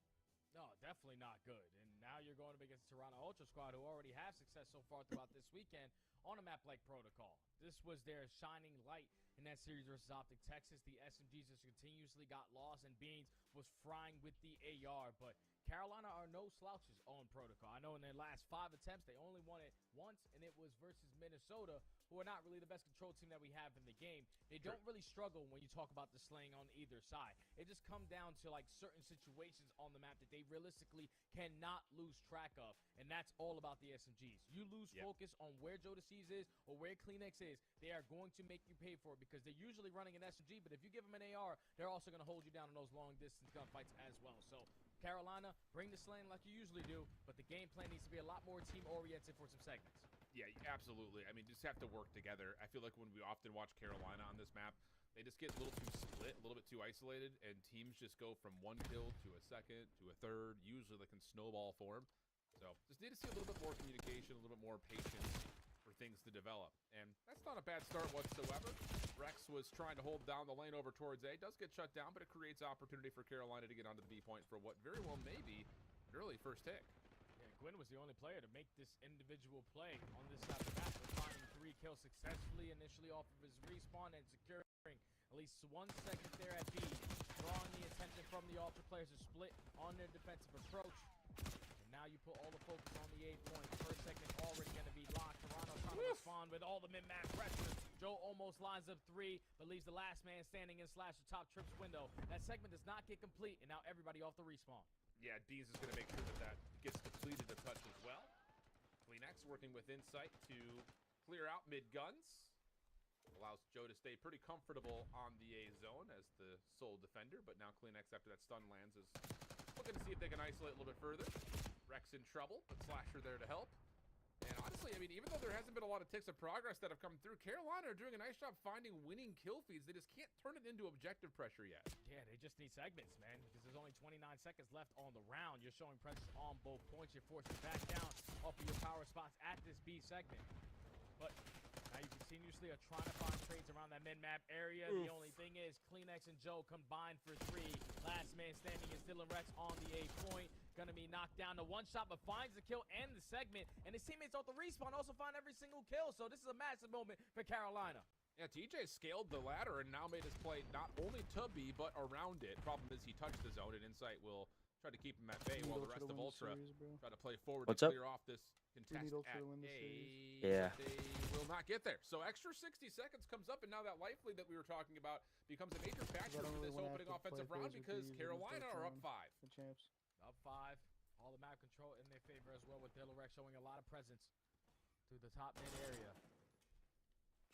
No, definitely not good. And now you're going up against Toronto Ultra Squad, who already have success so far throughout this weekend on a map like Protocol. This was their shining light in that series versus Optic Texas. The SMGs just continuously got lost, and Beans was frying with the AR. But Carolina are no slouches on Protocol. I know in their last 5 attempts, they only won it once, and it was versus Minnesota, who are not really the best control team that we have in the game. They don't really struggle when you talk about the slaying on either side. It just comes down to like certain situations on the map that they realistically cannot lose track of, and that's all about the SMGs. You lose focus on where Jodeci's is or where Kleenex is, they are going to make you pay for it because they're usually running an SMG, but if you give them an AR, they're also going to hold you down in those long distance gunfights as well. So Carolina, bring the slaying like you usually do, but the game plan needs to be a lot more team-oriented for some segments. Yeah, absolutely. I mean, just have to work together. I feel like when we often watch Carolina on this map, they just get a little too split, a little bit too isolated, and teams just go from 1 kill to a second to a third. Usually they can snowball form. So just need to see a little bit more communication, a little bit more patience for things to develop. And that's not a bad start whatsoever. Rex was trying to hold down the lane over towards A. Does get shut down, but it creates opportunity for Carolina to get onto the B point for what very well may be an early first hit. Gwyn was the only player to make this individual play on this side of the map, finding 3 kills successfully initially off of his respawn and securing at least 1 second there at B, drawing the attention from the Ultra players to split on their defensive approach. And now you put all the focus on the A point. First segment already going to be locked. Toronto trying to respond with all the mid-map pressure. Joe almost lines up 3, but leaves the last man standing in Slasher top trips window. That segment does not get complete, and now everybody off the respawn. Yeah, Beans is going to make sure that gets completed a touch as well. Kleenex working with Insight to clear out mid-guns. Allows Joe to stay pretty comfortable on the A zone as the sole defender, but now Kleenex, after that stun lands, is looking to see if they can isolate a little bit further. Rex in trouble, but Slasher there to help. And honestly, I mean, even though there hasn't been a lot of ticks of progress that have come through, Carolina are doing a nice job finding winning kill feeds. They just can't turn it into objective pressure yet. Yeah, they just need segments, man, because there's only 29 seconds left on the round. You're showing presence on both points. You're forced to back down off of your power spots at this B segment. But now you continuously are trying to find trades around that mid-map area. Oof. The only thing is Kleenex and Joe combined for 3. Last man standing is Dylan Rex on the A point. Gonna be knocked down to 1 shot, but finds the kill and the segment. And his teammates off the respawn also find every single kill. So this is a massive moment for Carolina. Yeah, TJ scaled the ladder and now made his play not only to B, but around it. Problem is he touched the zone, and Insight will try to keep him at bay while the rest of Ultra try to play forward to clear off this contest at A. Yeah. They will not get there. So extra 60 seconds comes up, and now that life lead that we were talking about becomes a major factor for this opening offensive round because Carolina are up 5. The champs. Up 5. All the map control in their favor as well, with Dylan Rex showing a lot of presence through the top mid area.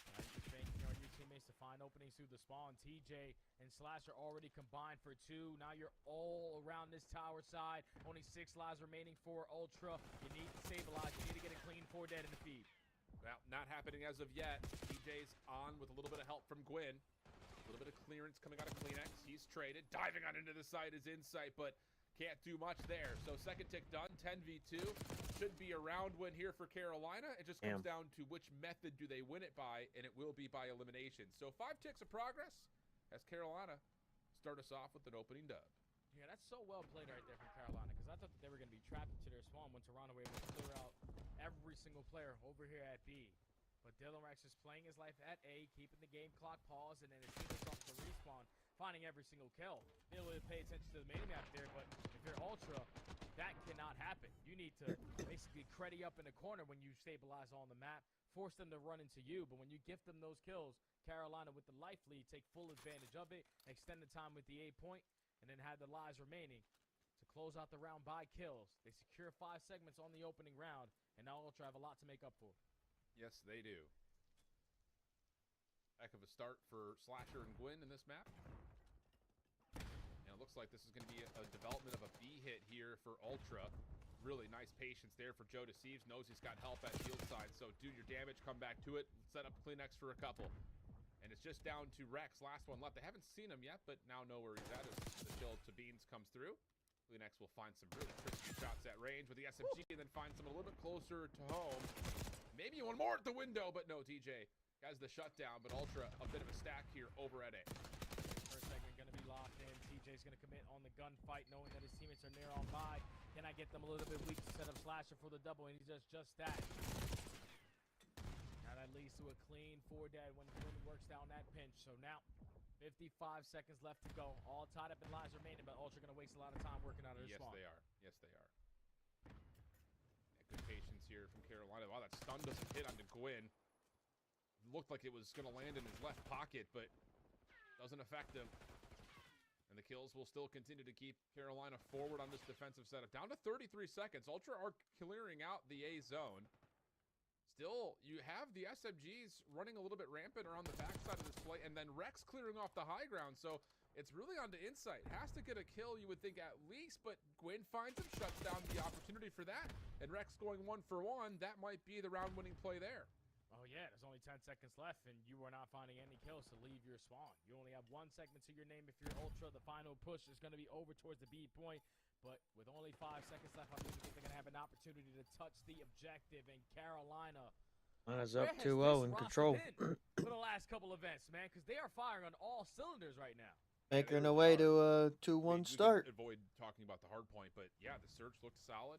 Now you're banking on your teammates to find openings through the spawn. TJ and Slash are already combined for 2. Now you're all around this tower side. Only 6 lives remaining for Ultra. You need to stabilize. You need to get a clean 4 dead in the feed. Well, not happening as of yet. TJ's on with a little bit of help from Gwyn. A little bit of clearance coming out of Kleenex. He's traded. Diving on into the side is Insight, but can't do much there. So second tick done, 10v2. Should be a round win here for Carolina. It just comes down to which method do they win it by, and it will be by elimination. So 5 ticks of progress as Carolina start us off with an opening dub. Yeah, that's so well played right there from Carolina, because I thought that they were going to be trapped into their spawn when Toronto were able to clear out every single player over here at B. But Dylan Rex is playing his life at A, keeping the game clock paused, and then as soon as it's off the respawn, finding every single kill. Be able to pay attention to the mini-map there, but if you're Ultra, that cannot happen. You need to basically creddy up in the corner when you stabilize on the map, force them to run into you, but when you gift them those kills, Carolina with the life lead take full advantage of it, extend the time with the A point, and then have the lives remaining to close out the round by kills. They secure 5 segments on the opening round, and now Ultra have a lot to make up for. Yes, they do. Heck of a start for Slasher and Gwyn in this map. And it looks like this is going to be a development of a B hit here for Ultra. Really nice patience there for Joe Deceives. Knows he's got help at field side, so do your damage, come back to it, set up Kleenex for a couple. And it's just down to Rex, last one left. They haven't seen him yet, but now know where he's at as the kill to Beans comes through. Kleenex will find some really crispy shots at range with the SMG and then find some a little bit closer to home. Maybe one more at the window, but no, TJ has the shutdown, but Ultra a bit of a stack here over at A. First segment going to be locked in. TJ's going to commit on the gunfight, knowing that his teammates are near on by. Can I get them a little bit weak to set up Slasher for the double, and he does just that. Now that leads to a clean 4-dead when Gwyn works down that pinch. So now 55 seconds left to go. All tied up in lives remaining, but Ultra going to waste a lot of time working out of their spawn. Yes, they are. Yes, they are. Good patience here from Carolina. Wow, that stun doesn't hit onto Gwyn. Looked like it was going to land in his left pocket, but doesn't affect him. And the kills will still continue to keep Carolina forward on this defensive setup. Down to 33 seconds. Ultra are clearing out the A zone. Still, you have the SMGs running a little bit rampant around the backside of this play, and then Rex clearing off the high ground. So it's really on to Insight. Has to get a kill, you would think, at least, but Gwyn finds him, shuts down the opportunity for that. And Rex going 1-for-1, that might be the round-winning play there. Oh yeah, there's only 10 seconds left, and you are not finding any kills to leave your spawn. You only have 1 segment to your name if you're Ultra. The final push is going to be over towards the B point, but with only 5 seconds left, I really think they're going to have an opportunity to touch the objective, and Carolina is up 2-0 in control. For the last couple events, man, because they are firing on all cylinders right now. Making their way to a 2-1 start. Avoid talking about the hard point, but yeah, the search looked solid.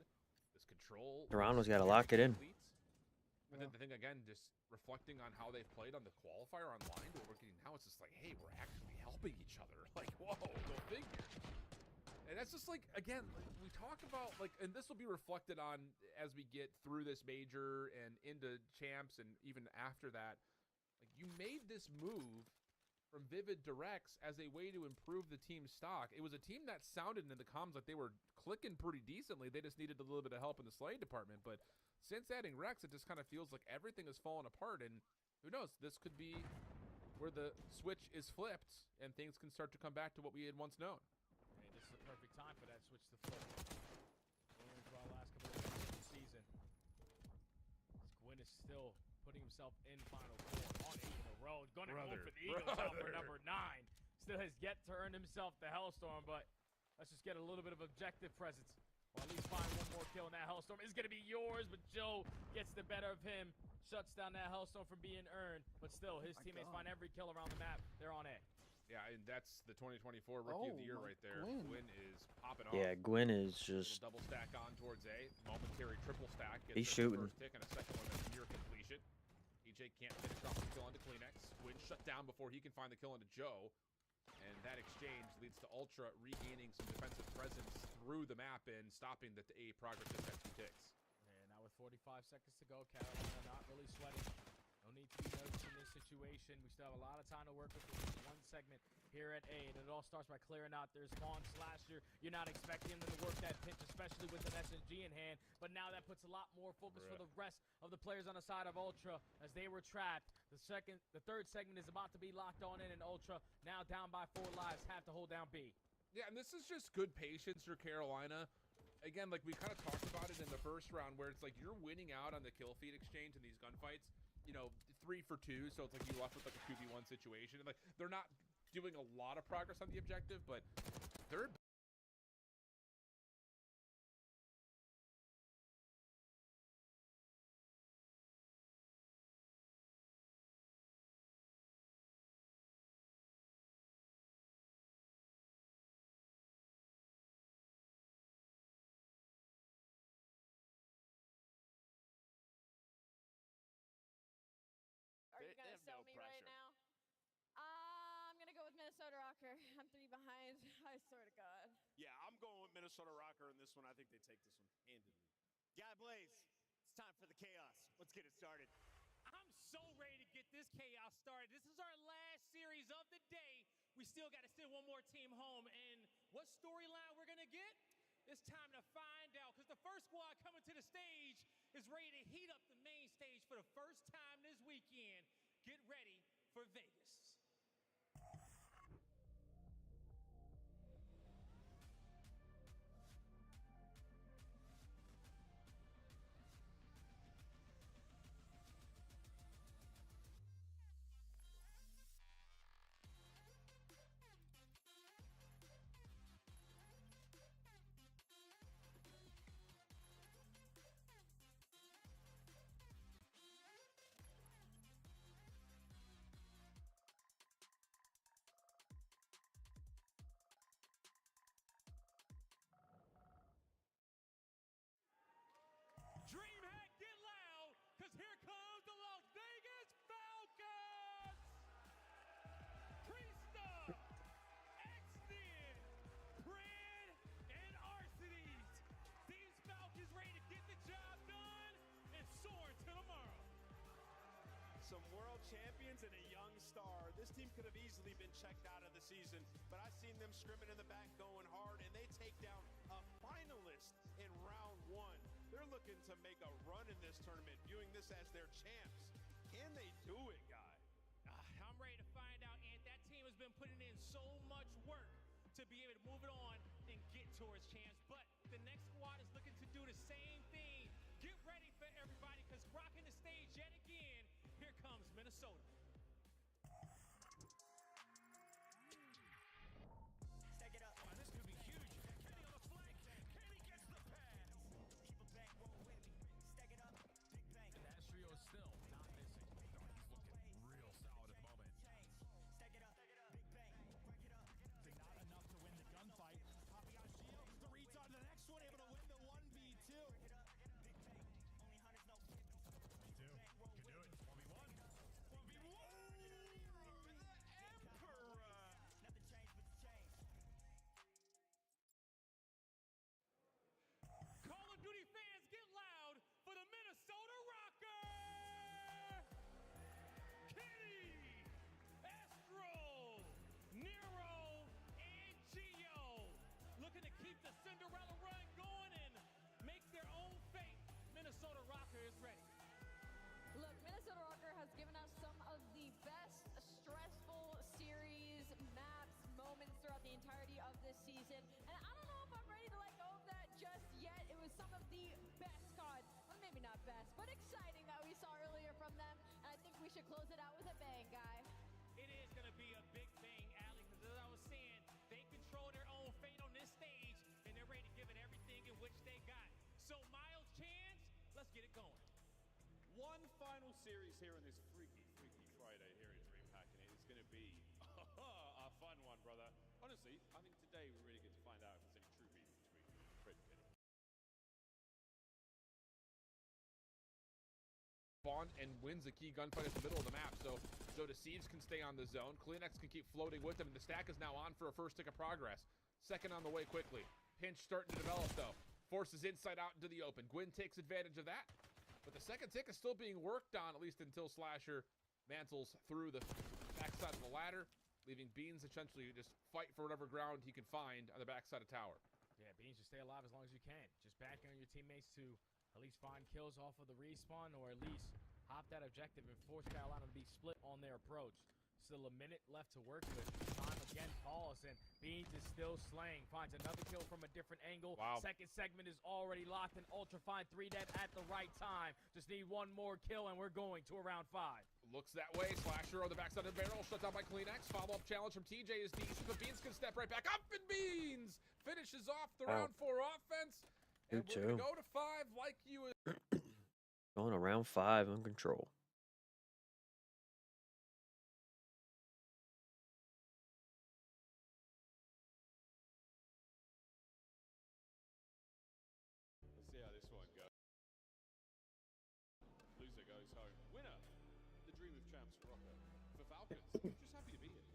This control. Toronto's got to lock it in. But then the thing, again, just reflecting on how they've played on the qualifier online to what we're getting now, it's just like, hey, we're actually helping each other. Like, whoa, go figure. And that's just like, again, we talk about, like, and this will be reflected on as we get through this major and into champs and even after that. Like, you made this move from Vivid to Rex as a way to improve the team's stock. It was a team that sounded in the comms like they were clicking pretty decently. They just needed a little bit of help in the slaying department. But since adding Rex, it just kind of feels like everything has fallen apart. And who knows, this could be where the switch is flipped and things can start to come back to what we had once known. Hey, this is the perfect time for that switch to flip. Going into our last couple of games of the season. Gwyn is still putting himself in Final Four on 8 in a row. Going to go for the Eagles out for number 9. Still has yet to earn himself the Hellstorm, but let's just get a little bit of objective presence. Or at least find one more kill, and that Hellstorm is going to be yours, but Joe gets the better of him, shuts down that Hellstorm from being earned, but still, his teammates find every kill around the map. They're on A. Yeah, and that's the 2024 Rookie of the Year right there. Gwyn is popping off. Yeah, Gwyn is just... Double stack on towards A. Momentary triple stack. He's shooting. First pick and a second one that's near completion. TJ can't finish off the kill onto Kleenex. Gwyn shut down before he can find the kill onto Joe. And that exchange leads to Ultra regaining some defensive presence through the map and stopping the A progress just at 2 ticks. And now with 45 seconds to go, Carolina not really sweating. No need to be nervous in this situation. We still have a lot of time to work with this 1 segment here at A, and it all starts by clearing out their spawn. Slasher, you're not expecting them to work that pinch, especially with an SMG in hand, but now that puts a lot more focus for the rest of the players on the side of Ultra as they were trapped. The third segment is about to be locked on in, and Ultra now down by 4 lives have to hold down B. Yeah, and this is just good patience for Carolina. Again, like we kind of talked about it in the first round, where it's like you're winning out on the kill feed exchange in these gunfights, you know, 3 for 2, so it's like you left with like a 2v1 situation. And like they're not doing a lot of progress on the objective, but they're Are you gonna sell me right now? I'm gonna go with Minnesota Rocker. I'm 3 behind. I swear to God. Yeah, I'm going with Minnesota Rocker in this one. I think they take this one handedly. Guy Blaze, it's time for the chaos. Let's get it started. I'm so ready to get this chaos started. This is our last series of the day. We still got to send one more team home. And what storyline we're going to get? It's time to find out, because the first squad coming to the stage is ready to heat up the main stage for the first time this weekend. Get ready for Vegas. DreamHack, get loud, because here comes the Las Vegas Falcons! Priesta, Extend, Pred, and Arcides. These Falcons ready to get the job done and soar to tomorrow. Some world champions and a young star. This team could have easily been checked out of the season, but I've seen them scrimming in the back going hard, and they take down a finalist in round 1. They're looking to make a run in this tournament, viewing this as their champs. Can they do it, Guy? I'm ready to find out, and that team has been putting in so much work to be able to move it on and get towards champs. But the next squad is looking to do the same thing. Get ready for everybody, because rocking the stage yet again, here comes Minnesota. Cinderella run going and make their own fate. Minnesota Rocker is ready. Look, Minnesota Rocker has given us some of the best stressful series, maps, moments throughout the entirety of this season. And I don't know if I'm ready to let go of that just yet. It was some of the best cards, well, maybe not best, but exciting that we saw earlier from them. And I think we should close it out with a bang, Guy. It is going to be a big bang, Allie, because as I was saying, they control their own fate on this stage, and they're ready to give it everything in which they got. So, Miles Chance, let's get it going. One final series here on this freaky Friday here at DreamHack, and it's going to be a fun one, brother. Honestly, I think today we really get to find out if there's any true beef between Pred and Kenny. Bond and wins the key gunfight at the middle of the map, so Deceives can stay on the zone. Klinex can keep floating with them, and the stack is now on for a first tick of progress. Second on the way quickly. Pinch starting to develop, though. Forces inside out into the open. Gwyn takes advantage of that, but the second tick is still being worked on, at least until Slasher mantles through the backside of the ladder, leaving Beans essentially just fight for whatever ground he can find on the backside of tower. Yeah, Beans, just stay alive as long as you can. Just backing on your teammates to at least find kills off of the respawn, or at least hop that objective and force Carolina to be split on their approach. Still a minute left to work with. Time again falls, and Beans is still slaying. Finds another kill from a different angle. Wow. Second segment is already locked, and Ultra find 3 dead at the right time. Just need one more kill, and we're going to around 5. Looks that way. Slasher on the backside of the barrel. Shut down by CleanX. Follow-up challenge from TJ is decent, but Beans can step right back up, and Beans finishes off the round 4 offense. And we're going to go to 5 like you. Going around 5 on control. Let's see how this one goes. Loser goes home. Winner, the dream of champs for Rocco. For Falcons, just happy to be here.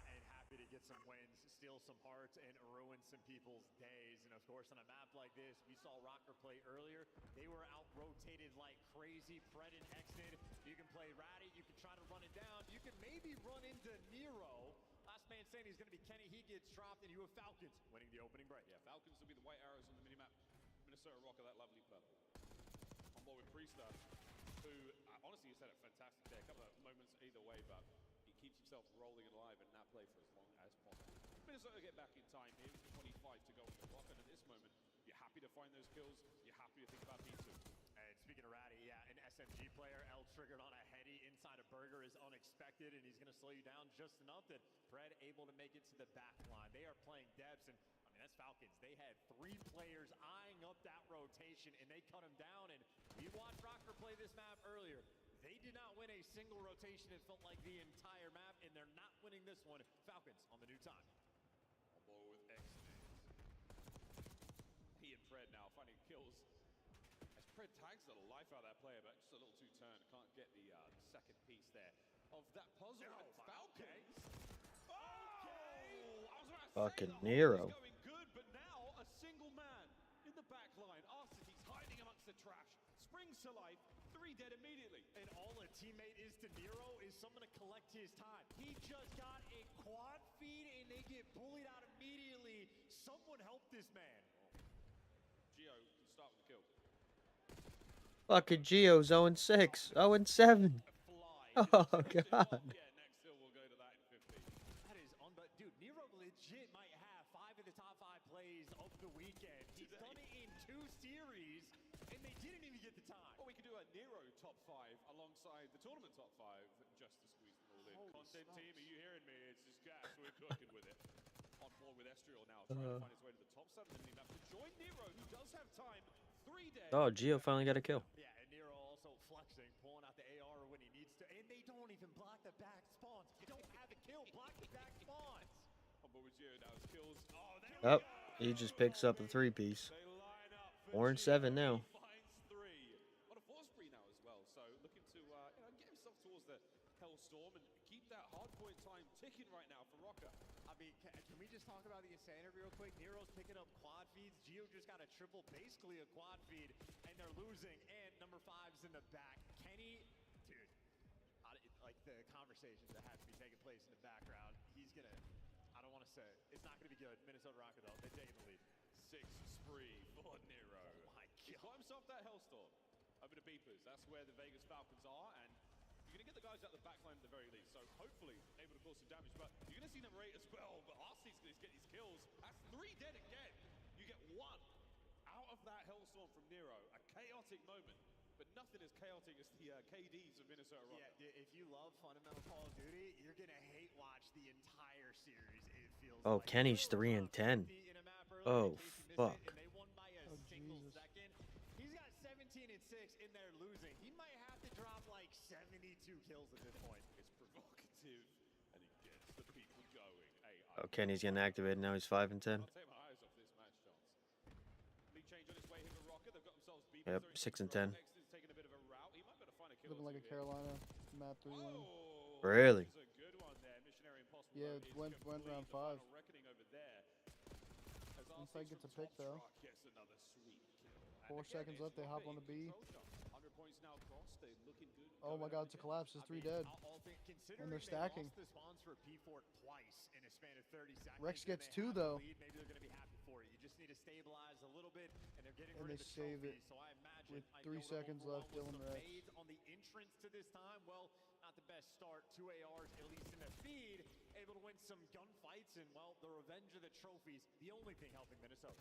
And happy to get some wins, steal some hearts, and ruin some people's days. And of course, on a map like this, we saw Rocker play earlier. They were out-rotated like crazy. Pred and Exnid. You can play Ratty. You can try to run it down. You can maybe run into Nero. Last man saying he's going to be Kenny. He gets dropped, and you have Falcons winning the opening break. Yeah, Falcons will be the white arrows on the minimap. Minnesota Rocker, that lovely purple. On board with Priester, who honestly has had a fantastic day. A couple of moments either way, but he keeps himself rolling and alive in that play for as long as possible. Minnesota get back in time here with 25 to go on the clock, and at this moment, you're happy to find those kills. You're happy to think about P2. And speaking of Ratty, yeah, an SMG player, L triggered on a heady inside a burger is unexpected, and he's going to slow you down just enough that Pred able to make it to the back line. They are playing depths, and I mean, that's Falcons. They had 3 players eyeing up that rotation, and they cut him down, and we watched Rocker play this map earlier. They did not win a single rotation. It felt like the entire map, and they're not winning this one. Falcons on the new time. On board with Exnid. He and Pred now finding kills. As Pred tags the life out of that player, but just a little too turned. Can't get the second piece there of that puzzle. No, and Falcons. okay. Okay! I was about to Fucking say, the Nero. is going good, but now a single man in the back line. Arcity's hiding amongst the trash. Springs to life. 3 dead immediately. And all a teammate is to Nero is someone to collect his time. He just got a quad feed, and they get bullied out immediately. Someone help this man. Geo can start with the kill. Fucking Geo's 0-6. 0-7. Oh, God. Yeah, next hill will go to that in 15. That is dude, Nero legit might have 5 of the top 5 plays of the weekend. He's done it in 2 series, and they didn't even get the time. Or we could do a Nero top 5 alongside the tournament top 5 just to squeeze them all in. Content team, are you hearing me? It's just gas. We're cooking with it. On board with Estriel now, trying to find his way to the top side of the map to join Nero, who does have time. 3 dead. Oh, Geo finally got a kill. Yeah, and Nero also flexing, pulling out the AR when he needs to, and they don't even block the back spawns. You don't have a kill, block the back spawns. On board with Geo now, his kills. Oh, there Oh, he just picks up the 3-piece. 4-7 now. finds 3. On a 4 spree now as well, so looking to get himself towards the Hellstorm and keep that hardpoint time ticking right now for Rocker. I mean, can we just talk about the insanity real quick? Nero's picking up quad feeds. Geo just got a triple, basically a quad feed, and they're losing. And number 5's in the back. Kenny, dude, like the conversations that have to be taking place in the background. He's gonna, I don't want to say it. It's not gonna be good. Minnesota Rocket though, they're taking the lead. 6 spree for Nero. Oh my He God. climbs off that Hellstorm over to Beepers. That's where the Vegas Falcons are, and you're going to get the guys out the back line at the very least, so hopefully able to cause some damage, but you're going to see number 8 as well, but RC's going to get these kills. That's 3 dead again. You get 1 out of that Hellstorm from Nero. A chaotic moment, but nothing as chaotic as the KDs of Minnesota Rocket. Yeah, if you love fundamental Call of Duty, you're going to hate watch the entire series, it feels Oh, like. Kenny's 3-10. Oh, fuck. And they won by a single second. He's got 17 and 6, and they're losing. He might have to drop like 72 kills at this point. It's provocative, and it gets the people going. Hey, Oh, Kenny's getting activated now. He's 5-10. I'll take my eyes off this match, Chance. League change on his way here for Rocket. They've got themselves beat. Yep, 6-10. Next is taking a bit of a route. He might be able to find a kill. Looking like a Carolina map 3 win. Really? This is a good one there. Missionary Impossible. Yeah, it went round 5. Reckoning over there. As Once I get to pick top though. truck gets another sweet kill. 4 seconds left. They hop on the B. 100 points now crossed. They're looking good. Oh my God, it's a collapse. There's 3 dead. And they're stacking. They lost the spawns for P4 twice in a span of 30 seconds. Rex and gets they 2 have the though. lead. Maybe they're going to be happy for it. You just need to stabilize a little bit, and they're getting And rid they of the save trophy. it So I imagine with 3 seconds left. Dylan Rex. on the entrance to this time. Well, not the best start. 2 ARs, at least in the feed. Able to win some gunfights, and well, the revenge of the trophies, the only thing helping Minnesota.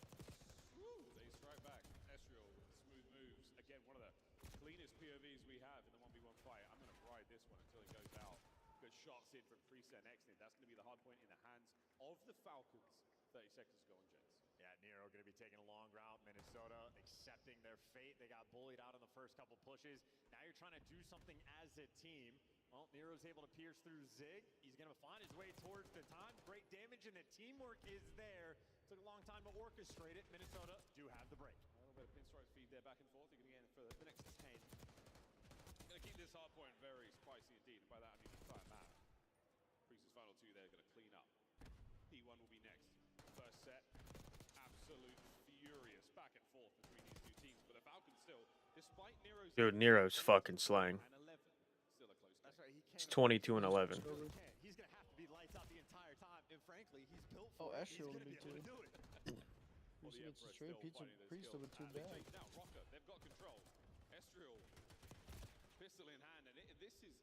Woo, they strike back. Ezreal with smooth moves. Again, one of the cleanest POVs we have in the 1v1 fight. I'm going to ride this one until it goes out. Good shots in from Freeset and Exnid. That's going to be the hard point in the hands of the Falcons. 30 seconds to go on Jets. Yeah, Nero going to be taking a long route. Minnesota accepting their fate. They got bullied out in the first couple pushes. Now you're trying to do something as a team. Well, Nero's able to pierce through Zig. He's going to find his way towards the time. Great damage, and the teamwork is there. Took a long time to orchestrate it. Minnesota do have the break. A little bit of pinstripe feed there back and forth. You're going to get in for the next 10. Going to keep this hard point very spicy indeed. And by that, I mean the entire map. Priest's final 2 there, going to clean up. P1 will be next. First set, absolute furious back and forth between these two teams. But the Falcons still, despite Nero's... Dude, Nero's fucking slaying. Still a close game. That's right. It's 22 and 11. He's going to have to be lights out the entire time. And frankly, he's built Oh, for it. Ezreal He's would going to be be able too. to do it. Priest gets the trade. Priest with 2 They bags. take now Rocker. They've got control. Ezreal, pistol in hand, and this is a shoot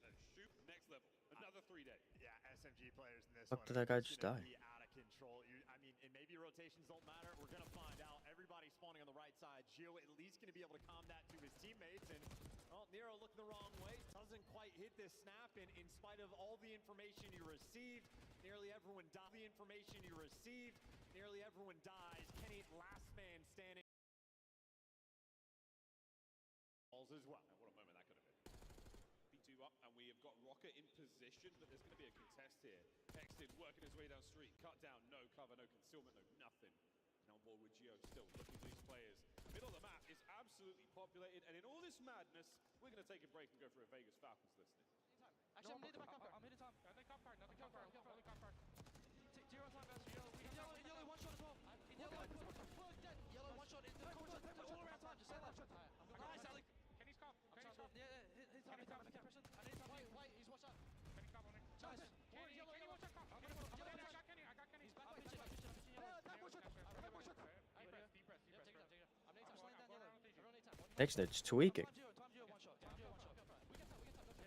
next level. Another 3-day. Yeah, SMG players in this Fuck, one. did that guy just die? Be out of control. I mean, and maybe rotations don't matter. We're going to find out. Everybody spawning on the right side. Gio at least going to be able to calm that to his teammates. And, well, Nero looking the wrong way. Doesn't quite hit this snap. And in spite of all the information you received, nearly everyone died. The information you received, nearly everyone dies. Kenny, last man standing. As well. And what a moment that could have been. B2 up, and we have got Rocker in position, but there's going to be a contest here. Exit working his way down street, cut down, no cover, no concealment, no nothing. And on board with Gio still looking for these players. Middle of the map is absolutely populated, and in all this madness, we're going to take a break and go for a Vegas Falcons listing. Actually, I'm hitting top card. I'm hitting top. Nothing top card, nothing top card, only top card. Zero time, guys. Yellow, 1 shot as well. Yellow, 1 shot. All around time. Just say that. Nice, Alec. Kenny's cop. Kenny's cop. Yeah, hit top. I need top. White, he's watch out. Kenny's cop on it. Nice. Kenny, watch out. I got Kenny. He's back. I'm pitching. That one shot. Deep breath. I'm laying down yellow. Everyone need time. Exnid's tweaking. Time Gio, 1 shot. We get top.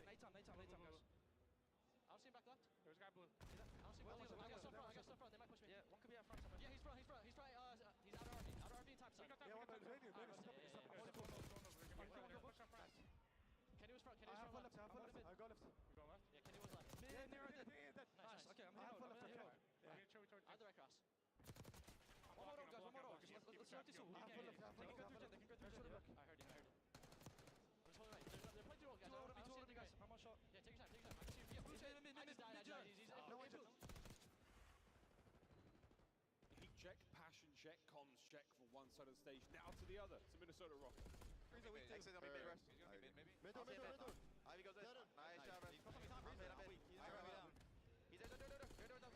Nate time, guys. I'll see him back left. There's a guy blue. I'll see him back left. I got stuff front. They might push me. Yeah, one could be out front somewhere. Yeah, he's front. He's right. He's out of RV. Out of RV in time. We got top. Yeah, one back. Maybe. Kenny was front. I have one left. I got left. You go left? Yeah, Kenny was left. Near dead. Nice. Okay, I'm hitting left. I need to show you towards I have the right cross. One more, guys. Let's start this one. I have one left. They can go through jet. I heard you. I'm just holding right. They're playing through all, guys. I don't see any guys. I'm on shot. Yeah, take your time. I can see you. Yeah, I just died. No one took. Heat check, passion check, comms check from one side of the stage, now to the other. It's a Minnesota Rocket. Exit on me, mid rest. Middle. Ivy goes in. Nice job, rest. I'm weak. He's down. He's in. I need him. I got him.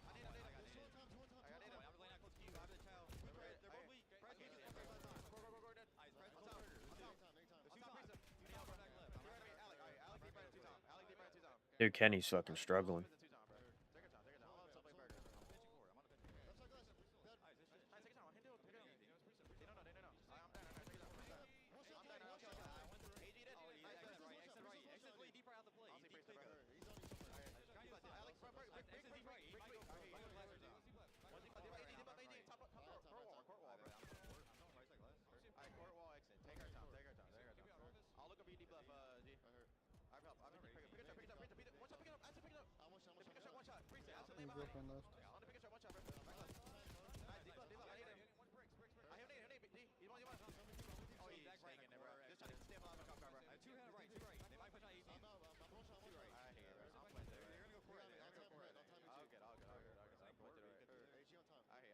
I'm laying out close to you. I have the tail. They're both weak. Press me. Go. Dead. Nice. Press. On top. There's 2 top. I need help right back left. You're right, Alec. Alright, Alec deep right at 2 top. Alec deep right at 2 top. Dude, Kenny's fucking struggling. Take your time. Take your time. I'm on Subway Burger. I'm pitching 4. I'm on the pitch. Nice, take your time. Take it. They don't know. I'm down. Take it out. I'm down. I went through. AG did. Exit right. Exit way deep right out the play. He's deep clear. Alex, break deep right. One deep right. AD, top court wall, bro. I'm going right side left. Alright, court wall exit. Take our time. I'll look up your deep left, G. I have help. Pick it up. One shot, pick it up. Pick it up. Pick a shot, 1 shot. Freeze it. Out to the lane behind. Griffin left. I'm gonna pick a shot, 1 shot, bro. Nice, deep left. I need him. I have nade, D. He's one. Oh, he's taking it, bro. Just trying to stay alive on top car, bro. I have 2 right. They might push out EC. 2 right. I hate it, bro. I'm playing there. They're gonna go for it. I'll get.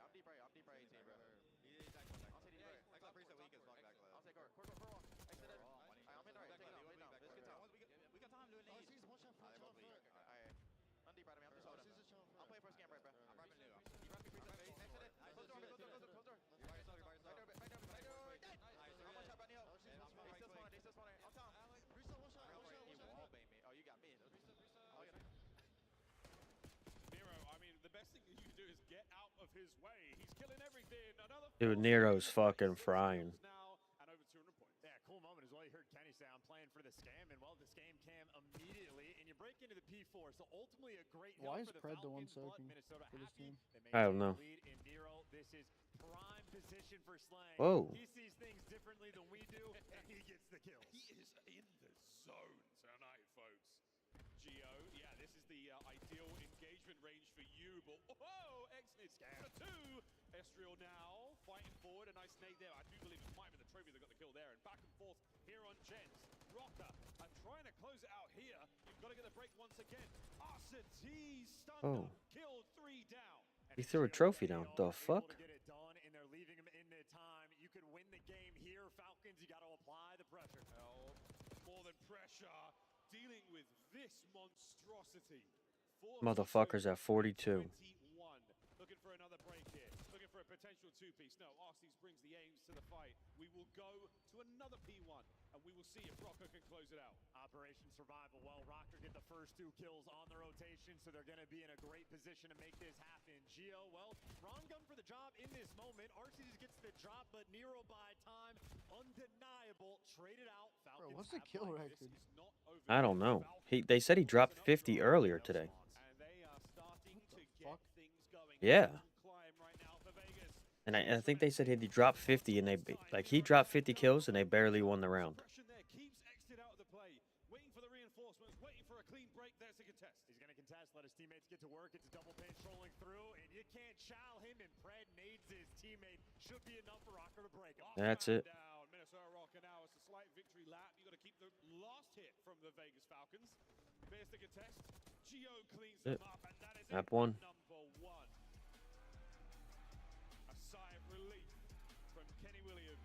I'm deep right. 18, bro. He's actually I'll take deep right. I got Priest weak as fuck back left. I'll take court wall. Exit it. I'm in right. Take it out. Let's get time. We got time to do it. I'm deep right. I'm just holding. I'm playing first game right, bro. his way. He's killing everything. Another Dude, Nero's fucking frying. now and over 200 points. Yeah, cool moment as well. You heard Kenny say, I'm playing for the scam, and well, the scam cam immediately, and you break into the P4. So ultimately a great Why help is for the Pred the one Falcons, but soaking Minnesota for this happy. team? They I don't maintain know. the lead in Nero. This is prime position for Slang. Whoa. He sees things differently than we do, and he gets the kills. He is in the zone tonight, folks. Gio, yeah, this is the ideal engagement range for you, but oh, Exnit for two. Estriel now fighting forward. A nice nade there. I do believe it might have been the trophy that got the kill there. And back and forth here on Jens. Rocker trying to close it out here. You've got to get the break once again. RCT stunned up, killed 3 down. He threw a trophy down. The fuck? Get it done, and they're leaving him in the time. You could win the game here, Falcons. You got to apply the pressure. Well, more than pressure, dealing with this monstrosity. Motherfuckers at 42. 21. Looking for another break here. Looking for a potential 2-piece. No, Arceus brings the aims to the fight. We will go to another P1, and we will see if Rocker can close it out. Operation Survival. Well, Rocker get the first 2 kills on the rotation, so they're going to be in a great position to make this happen. Gio, well, wrong gun for the job in this moment. Arceus gets the drop, but Nero by time, undeniable. Traded out. Falcons Bro, what's the kill record? I don't know. They said he dropped 50 earlier today. And they are starting to get things going. Yeah. Climb right now for Vegas. And I think they said he dropped 50 and he dropped 50 kills and they barely won the round. Pressure there keeps Exit out of the play. Waiting for the reinforcements, waiting for a clean break. There's a contest. He's going to contest, let his teammates get to work. It's a double pin trolling through, and you can't chow him, and Pred nades his teammate. Should be enough for Rocker to break him. That's it. Down. Minnesota Rocker now. It's a slight victory lap. You got to keep the last hit from the Vegas Falcons. There's the contest. Gio cleans them up, and that is Map it. 1. Number 1. A sigh of relief from Kenny Williams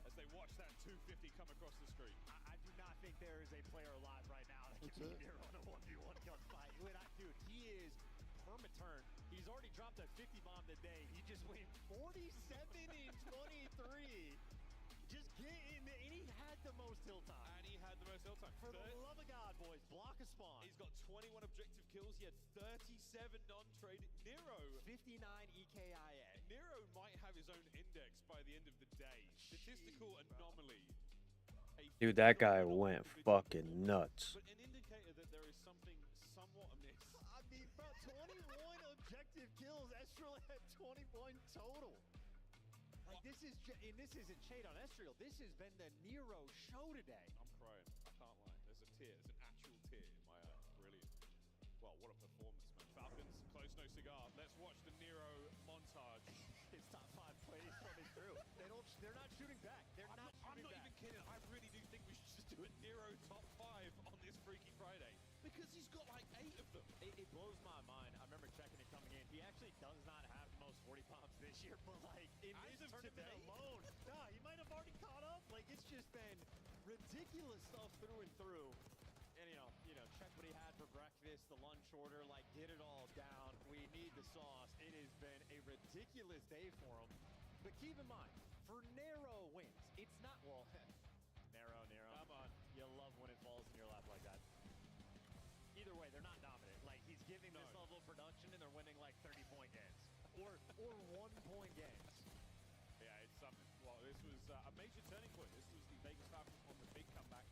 as they watch that 250 come across the screen. I do not think there is a player alive right now that can be here on a 1v1 gunfight. Dude, he is perma-turn. He's already dropped a 50 bomb today. He just went 47 and 23. Just get in there, and he had the most hill time. And he had the most hill time. For the love of God, boys, block a spawn. He's got 21 objective kills. He had 37 non-traded. Nero. 59 EKIA. Nero might have his own index by the end of the day. Statistical anomaly. Dude, that guy went fucking nuts. But an indicator that there is something somewhat amiss. I mean, bro, 21 objective kills. Estriel had 21 total. Like, this isn't shade on Estriel. This has been the Nero show today. I'm crying. I can't lie. There's a tear. There's an actual tear in my eye. Brilliant. Well, what a performance, man. Falcons, close no cigar. Let's watch the Nero montage. His top 5 plays coming through. They're not shooting back. I'm not even kidding. I really do think we should just do a Nero top 5 on this Freaky Friday. Because he's got like 8 of them. It blows my mind. I remember checking it coming in. He actually does not have the most 40 bombs this year, but like in this tournament alone, nah, he might have already caught up. Like, it's just been ridiculous stuff through and through. And you know, check what he had for breakfast, the lunch order, like get it all down. We need the sauce. It has been a ridiculous day for him. But keep in mind, for Nero wins, it's not Nero. Come on. You love when it falls in your lap like that. Either way, they're not dominant. Like, he's giving this level of production, and they're winning like 30-point games or 1-point games. Yeah, it's something. Well, this was a major turning point. This was the Vegas Falcons on the big comeback.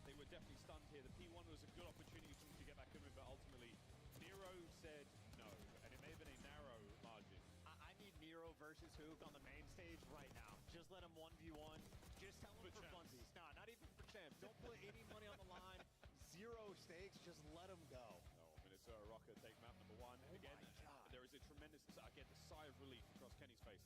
They were definitely stunned here. The P1 was a good opportunity for them to get back in, but ultimately, Nero said no, and it may have been a narrow margin. I need Nero versus Hook on the main stage right now. Just let him 1v1. Just tell him for funsies. Nah, not even for champs. Don't put any money on the line. 0 stakes. Just let him go. No, Minnesota Rocker take map number 1. Again, there is a tremendous, again, the sigh of relief across Kenny's face.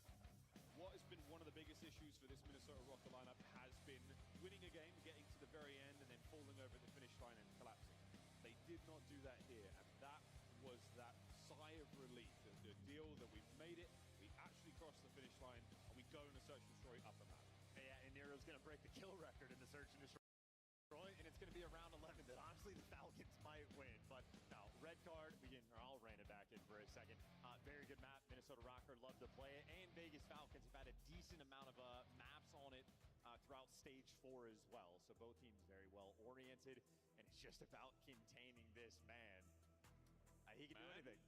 What has been one of the biggest issues for this Minnesota Rocker lineup has been winning a game, getting to the very end, and then falling over at the finish line and collapsing. They did not do that here, and that was that sigh of relief. The deal that we've made it, we actually crossed the finish line, and we go in a search and destroy up the map. Yeah, and Nero's going to break the kill record in the search and destroy, and it's going to be a round 11 that honestly the Falcons might win. But no, red card, I'll rein it back in for a second. Very good map. Minnesota Rocker love to play it, and Vegas Falcons have had a decent amount of maps on it throughout stage 4 as well. So both teams very well oriented, and it's just about containing this man. He can do anything.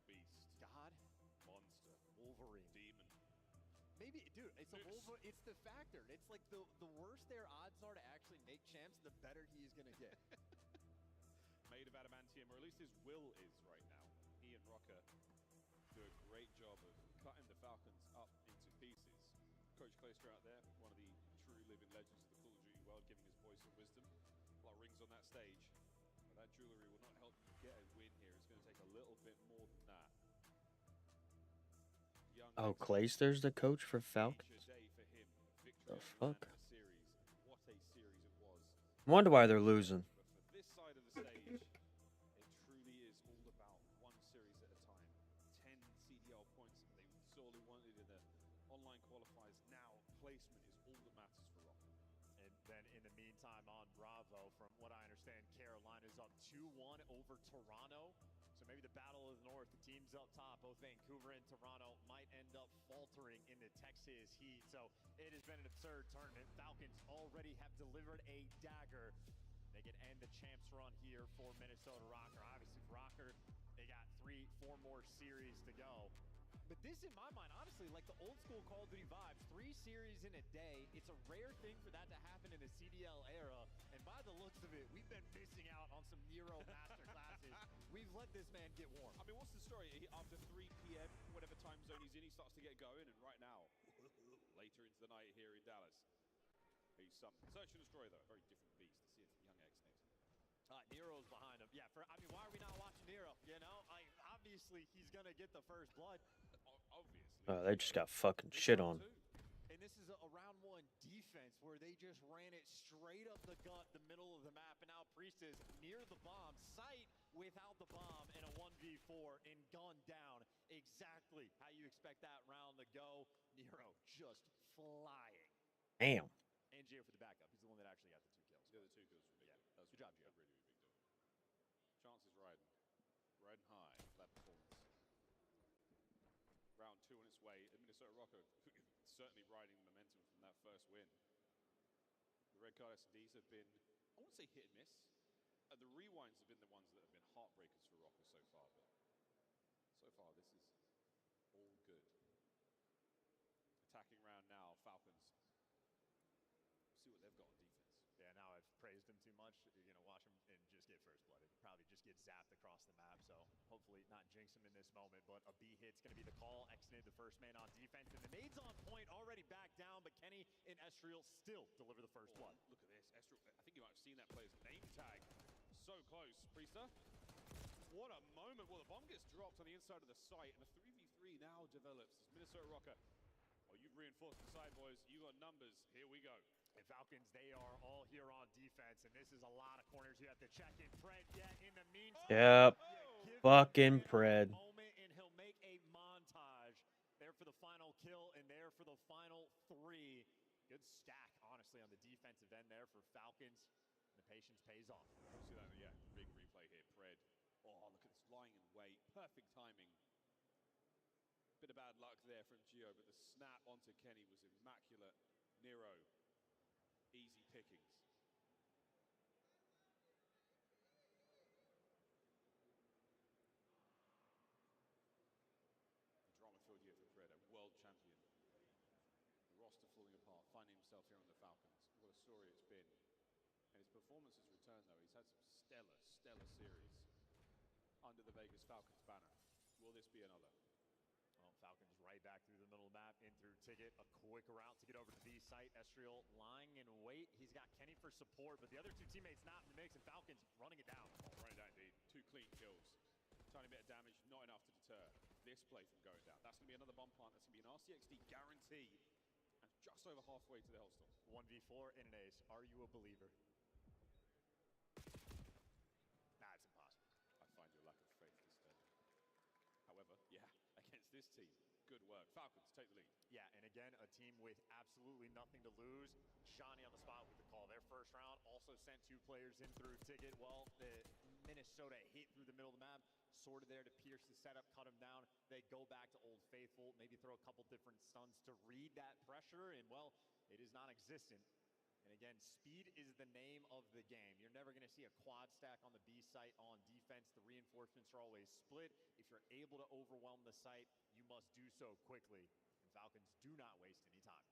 Beast. God, Wolverine. Demon. Maybe, dude, it's a Wolverine. It's the factor. It's like the worse their odds are to actually make champs, the better he is gonna get. Made of adamantium, or at least his will is right now. He and Rocker do a great job of cutting the Falcons up into pieces. Coach Clayster out there, one of the true living legends of the Call of Duty world, giving his voice and wisdom. A lot of rings on that stage. But that jewelry will not help you get a win here. It's going to take a little bit more than that. Oh, Clayster's the coach for Falcons? The fuck? Wonder why they're losing. For this side of the stage, it truly is all about one series at a time. 10 CDL points that they sorely wanted in the online qualifiers. Now, placement is all that matters for Rock. And then in the meantime on Bravo, from what I understand, Carolina's up 2-1 over Toronto. So maybe the battle of the North, the teams up top, both Vancouver and Toronto, might end up faltering in the Texas heat. So it has been an absurd tournament. Falcons already have delivered a dagger. They can end the champs run here for Minnesota Rocker. Obviously, Rocker, they got 3-4 more series to go. But this, in my mind, honestly, like the old school Call of Duty vibes, 3 series in a day. It's a rare thing for that to happen in the CDL era. And by the looks of it, we've been missing out on some Nero master classes. We've let this man get warm. I mean, what's the story? After 3 p.m., whatever time zone he's in, he starts to get going. And right now, later into the night here in Dallas, he's Search and Destroy, though. A very different beast. To see it from Young X next. Nero's behind him. Yeah, I mean, why are we not watching Nero? You know, obviously he's going to get the first blood. Obviously. Oh, they just got fucking shit on. And this is a round 1 defense where they just ran it straight up the gut, the middle of the map. And now Priest is near the bomb site without the bomb in a 1v4 and gunned down exactly how you expect that round to go. Nero just flying. Damn. And Gio for the backup. He's the one that actually got the 2 kills. Yeah, the 2 kills. Yeah, that was good job, Gio. Really, really big deal. Chance is riding high. That performance. Round 2 on its way. And Minnesota Rocker certainly riding the momentum from that first win. The red card SDs have been, I won't say hit and miss. The rewinds have been the ones that have been heartbreakers for Rocker so far. But so far, this is all good. Attacking round now, Falcons. See what they've got on defense. Yeah, now I've praised him too much. You're going to watch him and just get first blooded. Probably just get zapped across the map. So hopefully not jinx him in this moment. But a B hit's going to be the call. Exnid, the first man on defense. And the nades on point already back down. But Kenny and Estriel still deliver the first blood. Look at this. Estriel, I think you might have seen that player's name tag. So close. Priester. What a moment. Well, the bomb gets dropped on the inside of the site. And a 3v3 now develops as Minnesota Rocker. Oh, you've reinforced the side, boys. You got numbers. Here we go. And Falcons, they are all here on defense, and this is a lot of corners you have to check in. Pred, yet in the meantime, Yep. Fucking Pred. Moment, and he'll make a montage there for the final kill, and there for the final 3. Good stack, honestly, on the defensive end there for Falcons. The patience pays off. See that? Yeah, big replay here. Pred. Oh, look at this lying in wait. Perfect timing. Bit of bad luck there from Gio, but the snap onto Kenny was immaculate. Nero. Easy pickings. Drama-filled year for Pred, a world champion. The roster falling apart, finding himself here on the Falcons. What a story it's been. And his performance has returned, though. He's had some stellar series under the Vegas Falcons banner. Will this be another? Well, Falcons right back through the middle of the map, in through Ticket, a quick route to get over to the B site. Estriel lying in wait. He's got Kenny for support, but the other 2 teammates not in the mix, and Falcons running it down. Oh, running it down indeed. 2 clean kills. Tiny bit of damage, not enough to deter this play from going down. That's going to be another bomb plant. That's going to be an RCXD guarantee. And just over halfway to the Hellstorm. 1v4 in an ace. Are you a believer? Nah, it's impossible. I find your lack of faith disturbing. However, yeah, against this team, good work. Falcons take the lead. Yeah, and again, a team with absolutely nothing to lose. Shawnee on the spot with the call. Their first round also sent 2 players in through Ticket. Well, the Minnesota hit through the middle of the map, sorted there to pierce the setup, cut him down. They go back to Old Faithful, maybe throw a couple different stuns to read that pressure, and well, it is non-existent. And again, speed is the name of the game. You're never going to see a quad stack on the B site on defense. The reinforcements are always split. If you're able to overwhelm the site, you must do so quickly. And Falcons do not waste any time.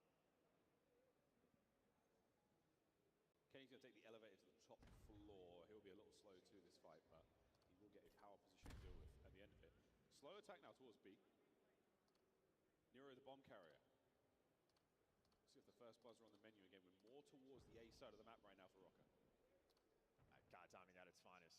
Kenny's going to take the elevator to the top floor. He'll be a little slow to this fight, but he will get a power position to deal with at the end of it. Slow attack now towards B. Nero the bomb carrier. See if the first buzzer on the menu again. We're more towards the A side of the map right now for Rocker. God timing at its finest.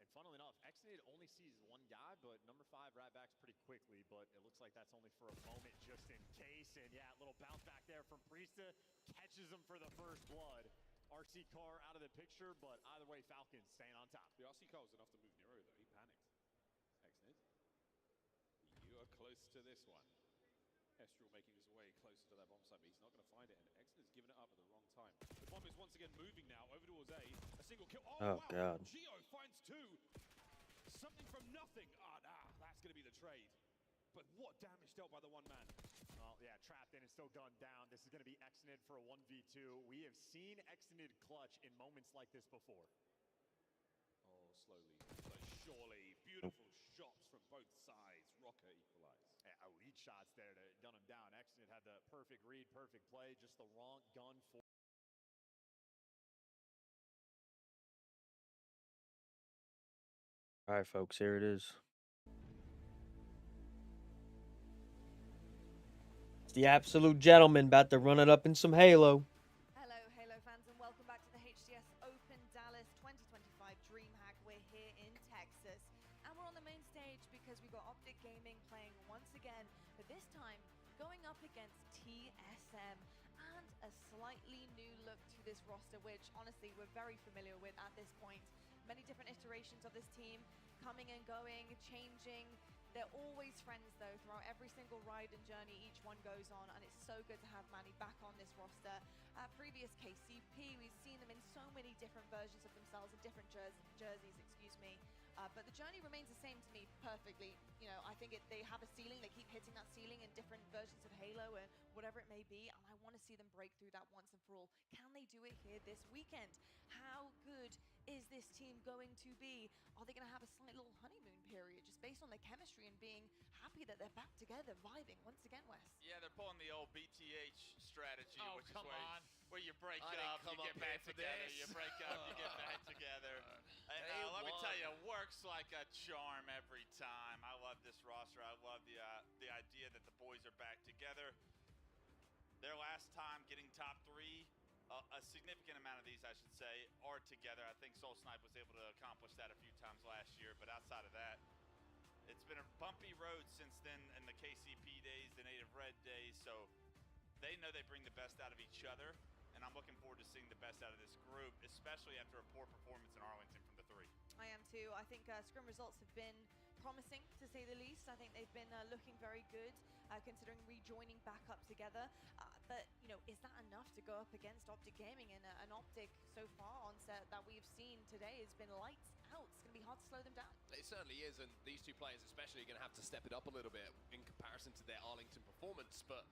And funnily enough, Exnid only sees one guy, but number 5 right backs pretty quickly, but it looks like that's only for a moment just in case. And yeah, a little bounce back there from Priesta. Catches him for the first blood. RC car out of the picture, but either way, Falcons staying on top. The RC car was enough to move Nero, though. He panicked. Exnid. You are close to this one. Estral making his way closer to that bomb site, but he's not going to find it, and Exnid's given it up at the wrong time. The bomb is once again moving now over towards A. A single kill. Oh, wow. God. Gio finds 2. Something from nothing. That's going to be the trade. But what damage dealt by the one man? Well, yeah, trapped in and still gunned down. This is going to be Exnid for a 1v2. We have seen Exnid clutch in moments like this before. Oh, slowly but surely. Beautiful shots from both sides. Rocker equalized. Yeah, elite shots there to gun him down. Exnid had the perfect read, perfect play, just the wrong gun for. All right, folks, here it is. It's the absolute gentleman about to run it up in some Halo. Hello, Halo fans, and welcome back to the HCS Open Dallas 2025 DreamHack. We're here in Texas, and we're on the main stage because we've got Optic Gaming playing once again, but this time going up against TSM, and a slightly new look to this roster, which honestly we're very familiar with at this point. Many different iterations of this team coming and going, changing. They're always friends though throughout every single ride and journey each one goes on, and it's so good to have Manny back on this roster. Previous KCP, we've seen them in so many different versions of themselves in different jerseys, excuse me. But the journey remains the same to me perfectly. You know, I think they have a ceiling. They keep hitting that ceiling in different versions of Halo or whatever it may be, and I want to see them break through that once and for all. Can they do it here this weekend? How good is this team going to be? Are they going to have a slight little honeymoon period just based on their chemistry and being happy that they're back together, vibing once again, Wes? Yeah, they're pulling the old BTH strategy, which is come on. where you break I didn't up, come you up get back here for together, this. you break up, you get back together. Let me tell you, it works like a charm every time. I love this roster. I love the idea that the boys are back together. Their last time getting top 3, a significant amount of these, I should say, are together. I think Soul Snipe was able to accomplish that a few times last year, but outside of that, it's been a bumpy road since then in the KCP days, the Native Red days, so they know they bring the best out of each other, and I'm looking forward to seeing the best out of this group, especially after a poor performance in Arlington from the 3. I am too. I think scrim results have been promising, to say the least. I think they've been looking very good, considering rejoining back up together. But, you know, is that enough to go up against Optic Gaming? And an Optic so far on set that we've seen today has been lights out. It's going to be hard to slow them down. It certainly is, and these two players especially are going to have to step it up a little bit in comparison to their Arlington performance. But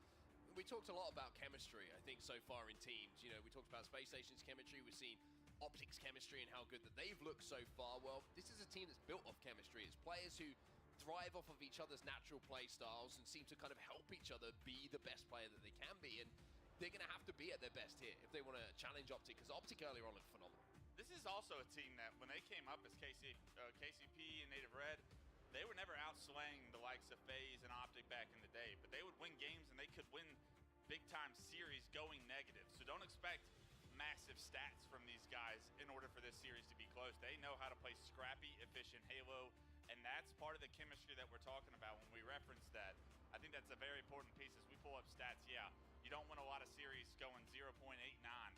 we talked a lot about chemistry, I think, so far in teams. You know, we talked about Space Station's chemistry. We've seen Optic's chemistry and how good that they've looked so far. Well, this is a team that's built off chemistry. It's players who thrive off of each other's natural play styles and seem to kind of help each other be the best player that they can be. And they're going to have to be at their best here if they want to challenge Optic, because Optic earlier on looked phenomenal. This is also a team that, when they came up as KCP and Native Red, they were never outslaying the likes of FaZe and Optic back in the day, but they would win games and they could win big-time series going negative. So don't expect massive stats from these guys in order for this series to be close. They know how to play scrappy, efficient Halo, and that's part of the chemistry that we're talking about when we reference that. I think that's a very important piece as we pull up stats. Yeah, you don't win a lot of series going 0.89,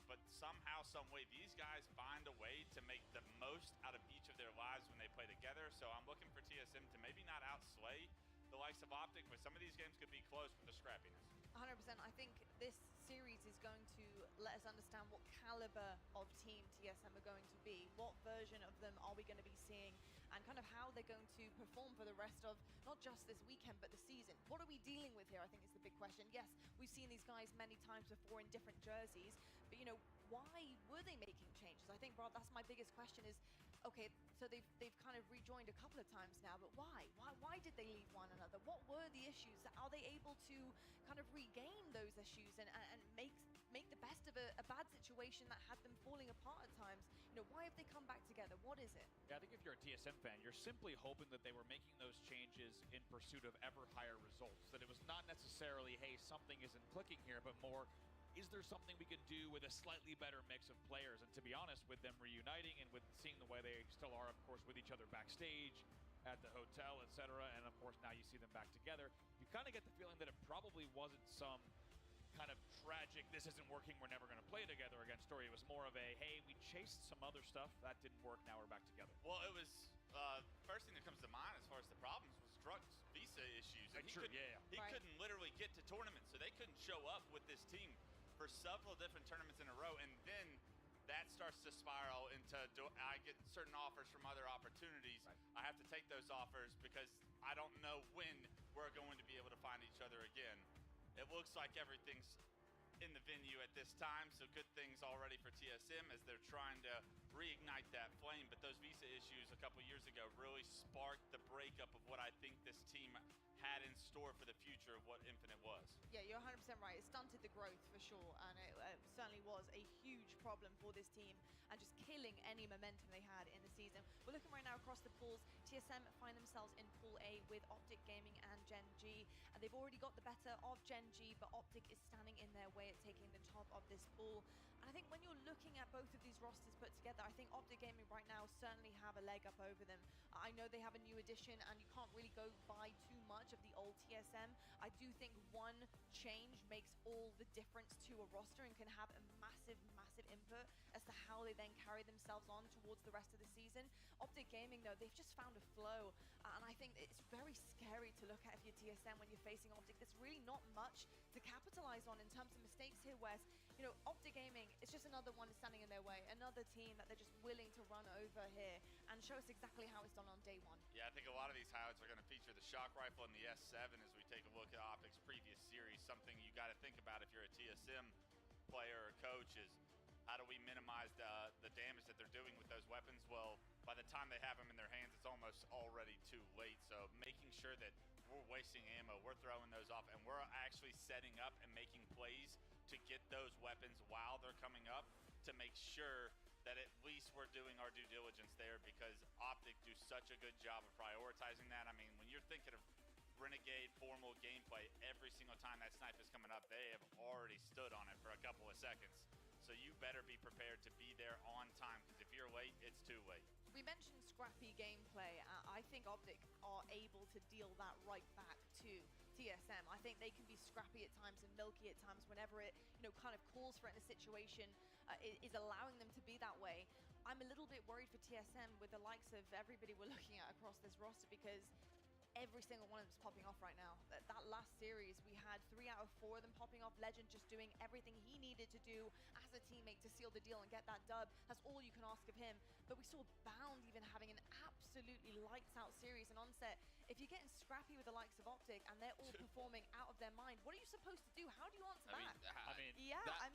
but somehow, some way, these guys find a way to make the most out of each of their lives when they play together. So I'm looking for TSM to maybe not outslay the likes of Optic, but some of these games could be close with the scrappiness. 100%. I think this series is going to let us understand what caliber of team TSM are going to be. What version of them are we going to be seeing, and kind of how they're going to perform for the rest of not just this weekend but the season. What are we dealing with here, I think, is the big question. Yes, we've seen these guys many times before in different jerseys, but you know, why were they making changes? I think, Rob, that's my biggest question is, okay, so they've kind of rejoined a couple of times now, but why? Why did they leave one another? What were the issues? Are they able to kind of regain those issues and make the best of a bad situation that had them falling apart at times? You know, why have they come back together? What is it? Yeah, I think if you're a TSM fan, you're simply hoping that they were making those changes in pursuit of ever higher results. That it was not necessarily, hey, something isn't clicking here, but more, is there something we can do with a slightly better mix of players? And to be honest, with them reuniting and with seeing the way they still are, of course, with each other backstage, at the hotel, etc., and of course now you see them back together, you kind of get the feeling that it probably wasn't some kind of tragic, this isn't working, we're never going to play together again story. It was more of a, hey, we chased some other stuff, that didn't work, now we're back together. Well, it was, first thing that comes to mind as far as the problems was Druck's visa issues. And True, he couldn't literally get to tournaments, so they couldn't show up with this team for several different tournaments in a row, and then that starts to spiral into, I get certain offers from other opportunities. Right. I have to take those offers because I don't know when we're going to be able to find each other again. It looks like everything's in the venue at this time, so good things already for TSM as they're trying to reignite that flame, but those visa issues a couple years ago really sparked the breakup of what I think this team had in store for the future of what Infinite was. Yeah, you're 100% right. It stunted the growth for sure, and it certainly was a huge problem for this team and just killing any momentum they had in the season. We're looking right now across the pools. TSM find themselves in Pool A with Optic Gaming and Gen G, and they've already got the better of Gen G, but Optic is standing in their way at taking the top of this pool. And I think when you're looking at both of these rosters put together, I think Optic Gaming right now certainly have a leg up over them. I know they have a new addition, and you can't really go by too much of the old TSM. I do think one change makes all the difference to a roster and can have a massive, massive input as to how they then carry themselves on towards the rest of the season. Optic Gaming, though, they've just found a flow, and I think it's very scary to look at if you're TSM when you're facing Optic. There's really not much to capitalize on in terms of mistakes here, Wes. You know, Optic Gaming is just another one standing in their way, another team that they're just willing to run over here and show us exactly how it's done on day one. Yeah, I think a lot of these highlights are going to feature the shock rifle and the S7 as we take a look at Optic's previous series. Something you got to think about if you're a TSM player or coach is how do we minimize the damage that they're doing with those weapons? Well, by the time they have them in their hands, it's almost already too late. So making sure that we're wasting ammo, we're throwing those off, and we're actually setting up and making plays to get those weapons while they're coming up to make sure that at least we're doing our due diligence there, because Optic do such a good job of prioritizing that. I mean, when you're thinking of Renegade formal gameplay, every single time that snipe is coming up, they have already stood on it for a couple of seconds. So you better be prepared to be there on time, because if you're late, it's too late. We mentioned scrappy gameplay. I think Optic are able to deal that right back to TSM. I think they can be scrappy at times and milky at times whenever it, you know, kind of calls for it in a situation, is allowing them to be that way. I'm a little bit worried for TSM with the likes of everybody we're looking at across this roster, because every single one of them is popping off right now. That last series, we had 3 out of 4 of them popping off. Legend just doing everything he needed to do as a teammate to seal the deal and get that dub. That's all you can ask of him. But we saw Bound even having an absolutely lights-out series. And Onset, if you're getting scrappy with the likes of Optic and they're all performing out of their mind, what are you supposed to do? How do you answer back?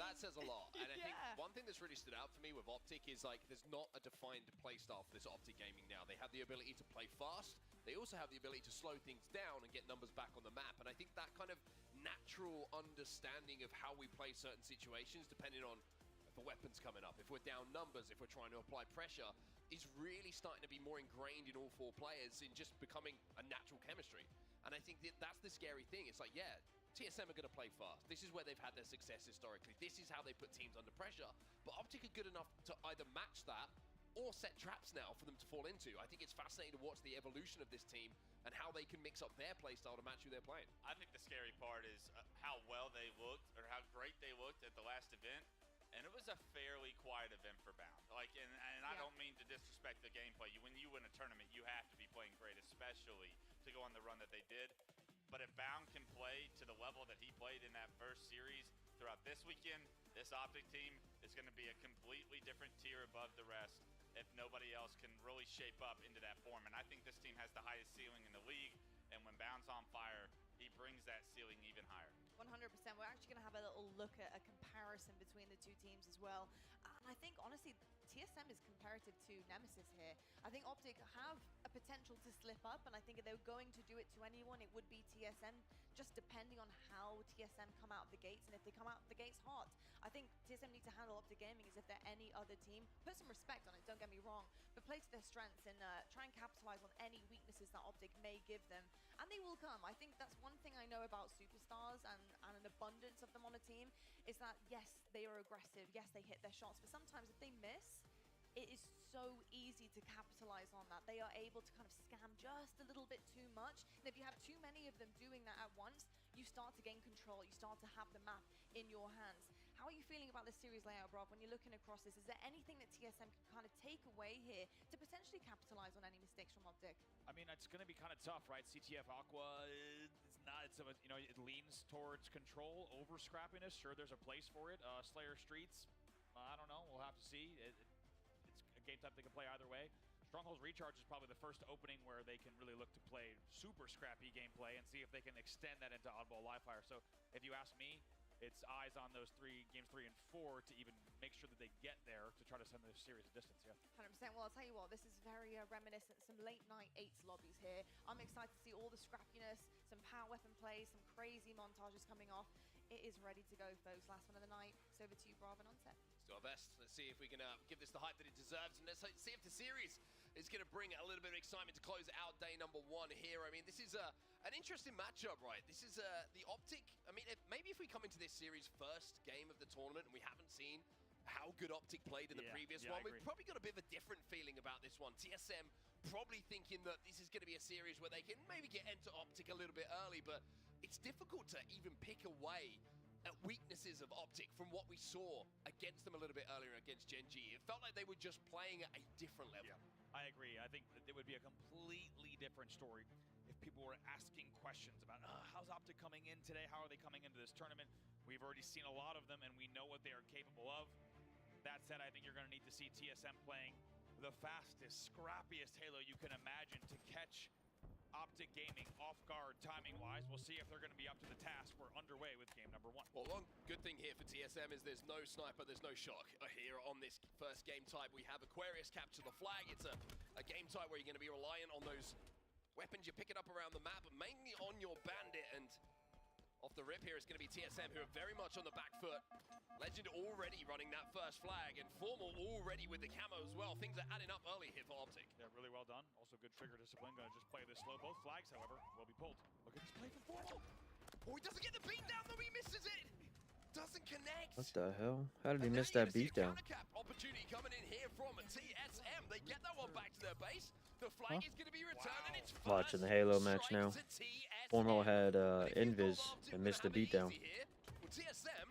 That says a lot. And I think one thing that's really stood out for me with Optic is, like, there's not a defined playstyle for this Optic Gaming now. They have the ability to play fast. They also have the ability to slow things down and get numbers back on the map. And I think that kind of natural understanding of how we play certain situations, depending on if a weapon's coming up, if we're down numbers, if we're trying to apply pressure, is really starting to be more ingrained in all 4 players in just becoming a natural chemistry. And I think that's the scary thing. It's like, yeah, TSM are going to play fast. This is where they've had their success historically. This is how they put teams under pressure. But Optic are good enough to either match that or set traps now for them to fall into. I think it's fascinating to watch the evolution of this team and how they can mix up their playstyle to match who they're playing. I think the scary part is how well they looked, or how great they looked at the last event. And it was a fairly quiet event for Bound. Like, and I don't mean to disrespect the gameplay. When you win a tournament, you have to be playing great, especially to go on the run that they did. But if Bound can play to the level that he played in that first series throughout this weekend, this Optic team is going to be a completely different tier above the rest if nobody else can really shape up into that form. And I think this team has the highest ceiling in the league, and when Bound's on fire, he brings that ceiling even higher. 100%. We're actually going to have a little look at a comparison between the two teams as well. And I think, honestly, TSM is comparative to Nemesis here. I think Optic have a potential to slip up, and I think if they were going to do it to anyone, it would be TSM, just depending on how TSM come out of the gates, and if they come out of the gates hot. I think TSM need to handle Optic Gaming as if they're any other team. Put some respect on it, don't get me wrong, but play to their strengths and try and capitalize on any weaknesses that Optic may give them, and they will come. I think that's one thing I know about superstars and an abundance of them on a team, is that yes, they are aggressive, yes, they hit their shots, but sometimes if they miss, it is so easy to capitalize on that. They are able to kind of scam just a little bit too much, and if you have too many of them doing that at once, you start to gain control, you start to have the map in your hands. How are you feeling about this series layout, Rob, when you're looking across this? Is there anything that TSM can kind of take away here to potentially capitalize on any mistakes from Optic? I mean, it's going to be kind of tough, right? CTF Aqua, it's not, it's a, you know, it leans towards control over scrappiness. Sure, there's a place for it. Slayer Streets, I don't know. We'll have to see. It's a game type they can play either way. Stronghold's Recharge is probably the first opening where they can really look to play super scrappy gameplay and see if they can extend that into Oddball Livefire. So if you ask me, it's eyes on those games 3 and 4 to even make sure that they get there to try to send this series a distance, yeah. 100%. Well, I'll tell you what, this is very reminiscent, some late night 8s lobbies here. I'm excited to see all the scrappiness, some power weapon plays, some crazy montages coming off. It is ready to go, folks. Last one of the night. It's over to you, Brav and Onset. Let's do our best. Let's see if we can give this the hype that it deserves, and let's see if the series is going to bring a little bit of excitement to close out day number 1 here. I mean, this is an interesting matchup, right? This is the Optic. I mean, maybe if we come into this series first game of the tournament and we haven't seen how good Optic played in the previous one, we've probably got a bit of a different feeling about this one. TSM probably thinking that this is going to be a series where they can maybe get into Optic a little bit early, but it's difficult to even pick away at weaknesses of Optic from what we saw against them a little bit earlier against Gen G. It felt like they were just playing at a different level. Yeah, I agree. I think that it would be a completely different story if people were asking questions about how's Optic coming in today? How are they coming into this tournament? We've already seen a lot of them, and we know what they are capable of. That said, I think you're going to need to see TSM playing the fastest, scrappiest Halo you can imagine to catch Optic Gaming off guard timing-wise. We'll see if they're going to be up to the task. We're underway with game number 1. Well, one good thing here for TSM is there's no sniper, there's no shock. Here on this first game type, we have Aquarius capture the flag. It's a game type where you're going to be reliant on those weapons you're picking up around the map, but mainly on your bandit. And off the rip here is going to be TSM, who are very much on the back foot. Legend already running that first flag, and Formal already with the camo as well. Things are adding up early here for Optic. Yeah, really well done. Also good trigger discipline. Going to just play this slow. Both flags, however, will be pulled. Look at this play from Formal. Oh, he doesn't get the beat down, though. He misses it. Doesn't connect. What the hell? How did he miss that beatdown? Opportunity coming in here from TSM. They get that one back to their base. The flag is going to be returned, and it's Watching the Halo match now. Formal had Invis and missed the beatdown. Well, TSM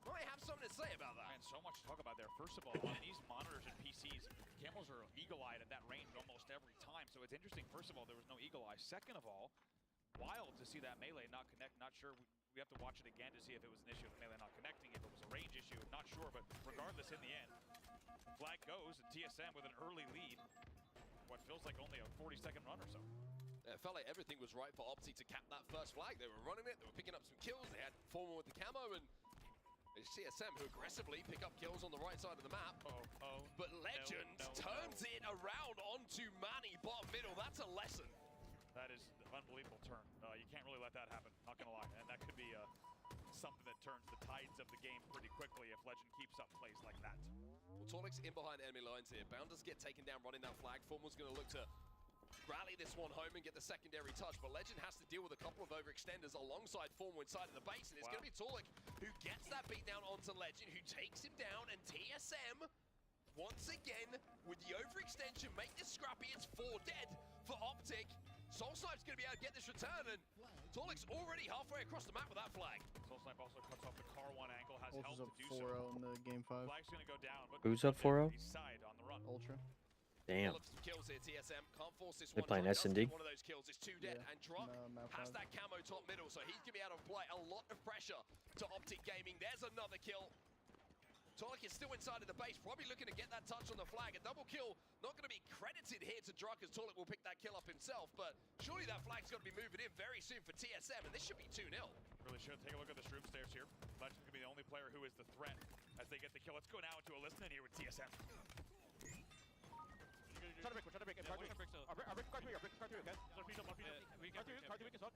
might have something to say about that. And so much to talk about there. First of all, on these monitors and PCs, Camels are eagle-eyed at that range almost every time. So it's interesting. First of all, there was no eagle eye. Second of all, wild to see that melee not connect. Not sure. We have to watch it again to see if it was an issue of the melee not connecting. If it was a range issue, not sure. But regardless, in the end, flag goes, and TSM with an early lead. What feels like only a 40-second run or so. It felt like everything was right for Opti to cap that first flag. They were running it, they were picking up some kills, they had Formal with the camo, and it's TSM who aggressively pick up kills on the right side of the map. But Legend turns it around onto Manny, bottom middle. That's a lesson. That is an unbelievable turn. You can't really let that happen, not gonna lie. And that could be something that turns the tides of the game pretty quickly if Legend keeps up plays like that. Well, Torlix in behind enemy lines here. Bounders get taken down running that flag. Formal's gonna look to rally this one home and get the secondary touch, but Legend has to deal with a couple of overextenders alongside Formal inside of the base, and it's going to be Torlik who gets that beat down onto Legend, who takes him down, and TSM, once again, with the overextension, make this scrappy. It's 4 dead for Optic. Soulsnipe's going to be able to get this return, and Torlik's already halfway across the map with that flag. Soulsnipe also cuts off the car 1 angle, has Ultra's help up to do 4-0 so. in the game 5. Flag's going to go down, but Who's up 4-0? side on the run. Ultra. Damn. Kills here, TSM can't force this They one. playing Doesn't S&D? get one of those kills. It's 2 dead, and Drop has that camo top middle, so he's gonna be able to apply a lot of pressure to Optic Gaming. There's another kill. Tolik is still inside of the base, probably looking to get that touch on the flag. A double kill, not going to be credited here to Druk, as Tolik will pick that kill up himself, but surely that flag's got to be moving in very soon for TSM, and this should be 2-0. Really should. Take a look at the Shroom stairs here. Legend's going to be the only player who is the threat as they get the kill. Let's go now into a listening here with TSM. trying to break. Car 3. Car 3, okay? We can Car 3, we can smoke.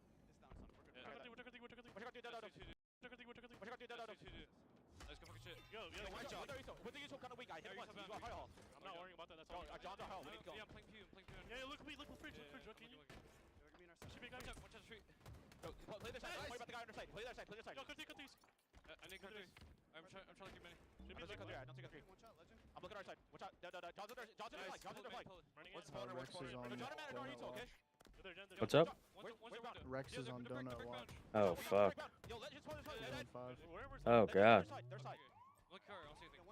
Let's go fucking shit. Yo, white John. What do you kind of weak guy? Hit once. You got high off. I'm not worrying about that. That's all. John's our hell. We need to go. Yeah, I'm playing Pew. Yeah, look at fridge. Can you? Should be a guy. Watch out the street. Yo, play their side. Don't worry about the guy on their side. Play their side. Yo, cut these. I need cut these. I'm trying to get many. I don't see cut 3. I'm looking at our side. Watch out. John's in their flank. One spawner. Rex is on John and Matt are each, okay? What's up? Rex is on donut watch. Oh, fuck. Yo, Legends one. Oh, God. Their side. Look, Car. I'll see you.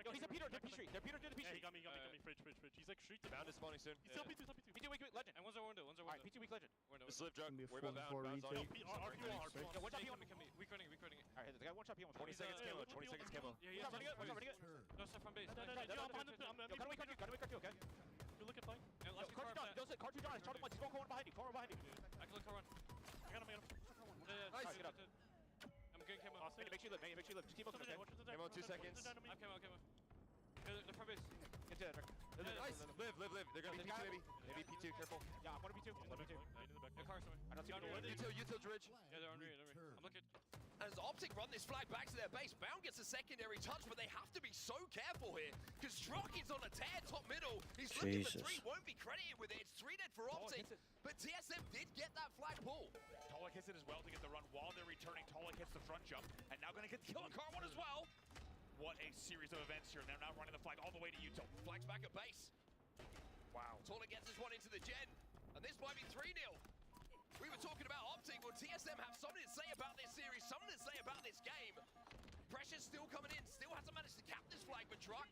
Yo, he's a Peter to P Street. They're Peter to the P Street. He got me. Fridge. He's like street to Bound is spawning soon. He's still P2. P2 weak Legend. And one's our window. Alright, P2 weak Legend. Just live drunk. Gonna be a Worry about 4-4 bounds on retake. you. Yo, one shot P1. Weak running it. Alright, the guy one shot P1. 20 seconds camo. 20 seconds camo. Yeah, Watch out, running it. No stuff from base. Yo, gotta wait car 2, okay? You look at fine. Yo, car 2 John. Car 2 John is charging once. He's going car 1 behind you. Car 1 behind you. I can look car 1. I got him. Yeah. Nice. Get up. I'm getting camo. Make sure you live. Just keep looking, okay? Camo 2 seconds. I'm camo. They're front base. Get to that, Rick. Nice. Live. They're gonna be P2 maybe. Maybe P2. Careful. Yeah, I'm going to P2. The car somewhere. I don't see him. Util's ridge. Yeah, they're under me. I'm looking. As Optic run this flag back to their base, Bound gets a secondary touch, but they have to be so careful here, because Drock is on a tear top middle. He's looking for 3, won't be credited with it. It's 3 dead for Optic, but TSM did get that flag pull. Tolik hits it as well to get the run while they're returning. Tolik hits the front jump, and now going to get the kill on car 1 as well. What a series of events here. They're now running the flag all the way to Utah. Flag's back at base. Wow. Tolik gets this one into the gen, and this might be 3-0. We were talking about Optic. Well, TSM have something to say about this series, something to say about this game. Pressure's still coming in, still hasn't managed to cap this flag, but Drock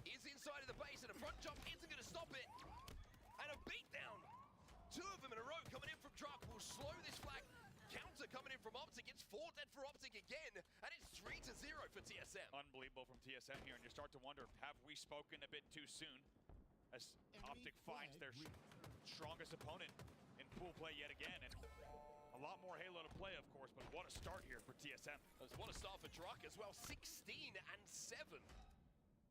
is inside of the base, and a front jump isn't going to stop it. And a beatdown. 2 of them in a row coming in from Drock will slow this flag. Counter coming in from Optic. It's 4 dead for Optic again, and it's 3-0 for TSM. Unbelievable from TSM here, and you start to wonder, have we spoken a bit too soon? As Optic finds their strongest opponent in pool play yet again, and a lot more Halo to play, of course, but what a start here for TSM. What a start for Drock as well, 16-7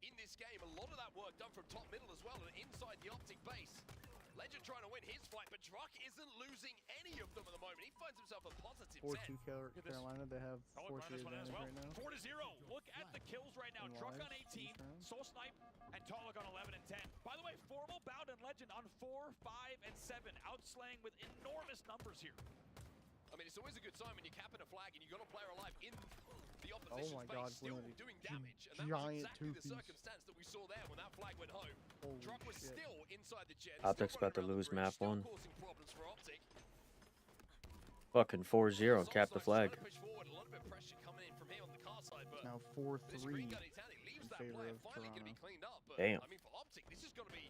in this game. A lot of that work done from top middle as well, and inside the Optic base. Legend trying to win his fight, but Drock isn't losing any of them at the moment. He finds himself a positive 4-2 Carolina. They have 4-3 advantage right now. 4-0. Look at the kills right now. Drock on 18, Soul Snipe, and Tolik on 11 and 10. By the way, Formal, Bound, and Legend on 4, 5, and 7, outslaying with enormous numbers here. I mean, it's always a good sign when you're capping a flag and you've got a player alive in the opposition's base, still doing damage. And that was exactly the circumstance that we saw there when that flag went home. Drock was still inside the gen. Optic's about to lose map 1. Causing problems for Optic. Fucking 4-0, cap the flag. Now 4-3 in favor of Toronto. Damn. I mean, for Optic, this is going to be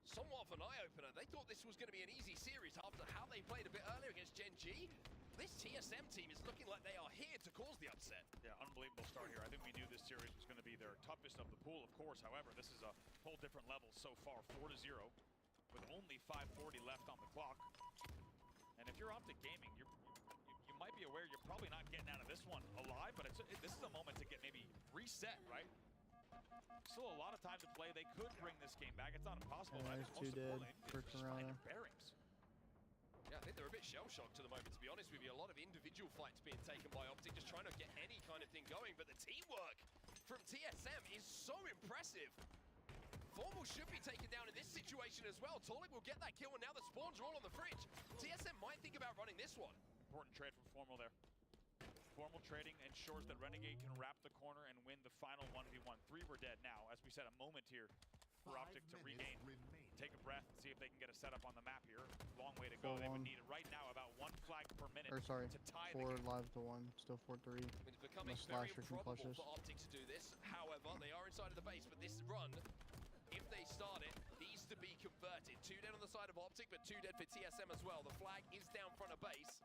somewhat of an eye-opener. They thought this was going to be an easy series after how they played a bit earlier against Gen G. This TSM team is looking like they are here to cause the upset. Yeah, unbelievable start here. I think we knew this series was going to be their toughest of the pool, of course. However, this is a whole different level so far, 4-0, with only 5:40 left on the clock. And if you're Optic Gaming, you might be aware you're probably not getting out of this one alive, but this is a moment to get maybe reset, right? Still a lot of time to play. They could bring this game back. It's not impossible. And there's 2 dead for Toronto. Yeah, I think they're a bit shell-shocked to the moment, to be honest with you. A lot of individual fights being taken by Optic, just trying to get any kind of thing going. But the teamwork from TSM is so impressive. Formal should be taken down in this situation as well. Tolik will get that kill, and now the spawns are all on the fridge. TSM might think about running this one. Important trade from Formal there. Formal trading ensures that Renegade can wrap the corner and win the final 1v1. 3 were dead now. As we said, a moment here for Optic to regain. Take a breath and see if they can get a setup on the map here. Long way to go. They would need right now about 1 flag per minute Or sorry, to tie 4 the game. live to 1. Still 4-3. It's becoming very improbable for Optic to do this. However, they are inside of the base, but this run, if they start it, needs to be converted. 2 dead on the side of Optic, but 2 dead for TSM as well. The flag is down front of base.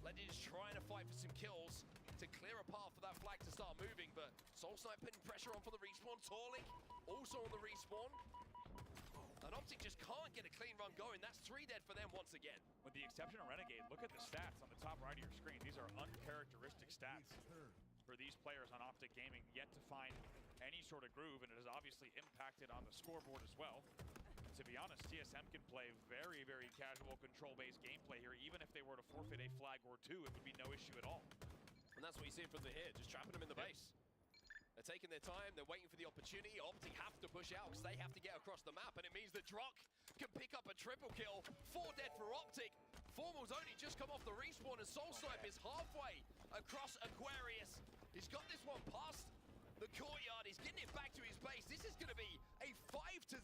Legend is trying to fight for some kills to clear a path for that flag to start moving, but Soul Snipe putting pressure on for the respawn. Tolik also on the respawn. And Optic just can't get a clean run going. That's 3 dead for them once again. With the exception of Renegade, look at the stats on the top right of your screen. These are uncharacteristic stats. for these players on Optic Gaming, yet to find any sort of groove, and it has obviously impacted on the scoreboard as well. To be honest, TSM can play very, very casual control-based gameplay here. Even if they were to forfeit a flag or two, it would be no issue at all. And that's what you see from the hit, just trapping them in the base. They're taking their time, they're waiting for the opportunity. Optic have to push out because they have to get across the map, and it means that Drock can pick up a triple kill. 4 dead for Optic. Formal's only just come off the respawn, and Soulsnipe is halfway across Aquarius. He's got this one past the courtyard. He's getting it back to his base. This is going to be a 5-0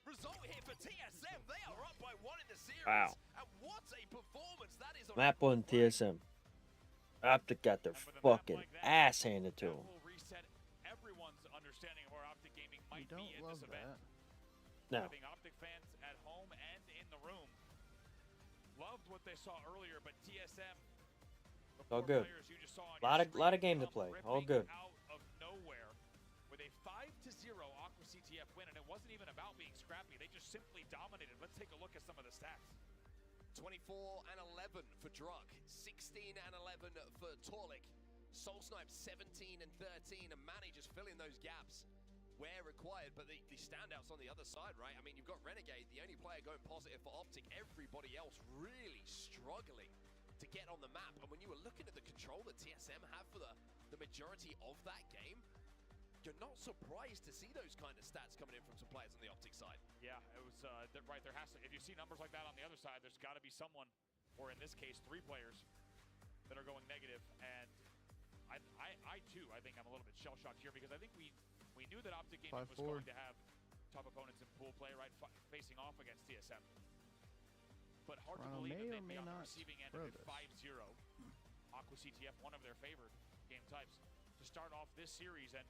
result here for TSM. They are up by 1 in the series. Wow. And what a performance that is on Map 1 TSM. Optic got their fucking ass handed to them. Everyone's understanding of where Optic Gaming might be in this event. No. I think Optic fans at home and in the room loved what they saw earlier, but TSM, All good. Lot of game to play. All good. Out of nowhere with a 5-0 Aqua CTF win, and it wasn't even about being scrappy. They just simply dominated. Let's take a look at some of the stats. 24-11 for Druk, 16-11 for Torlik, Soulsnipe 17-13, and Manny just filling those gaps where required. But the standouts on the other side, right? I mean, you've got Renegade, the only player going positive for Optic. Everybody else really struggling to get on the map. And when you were looking at the control that TSM have for the majority of that game, you're not surprised to see those kind of stats coming in from some players on the Optic side. Yeah, it was right. There has to, if you see numbers like that on the other side, there's got to be someone, or in this case, 3 players that are going negative. And I too, I think I'm a little bit shell shocked here, because I think we knew that Optic Gaming was going to have tough opponents in pool play, right, facing off against TSM. But hard to believe that they'd be on the receiving end of a 5-0 Aqua CTF, one of their favored game types, to start off this series. And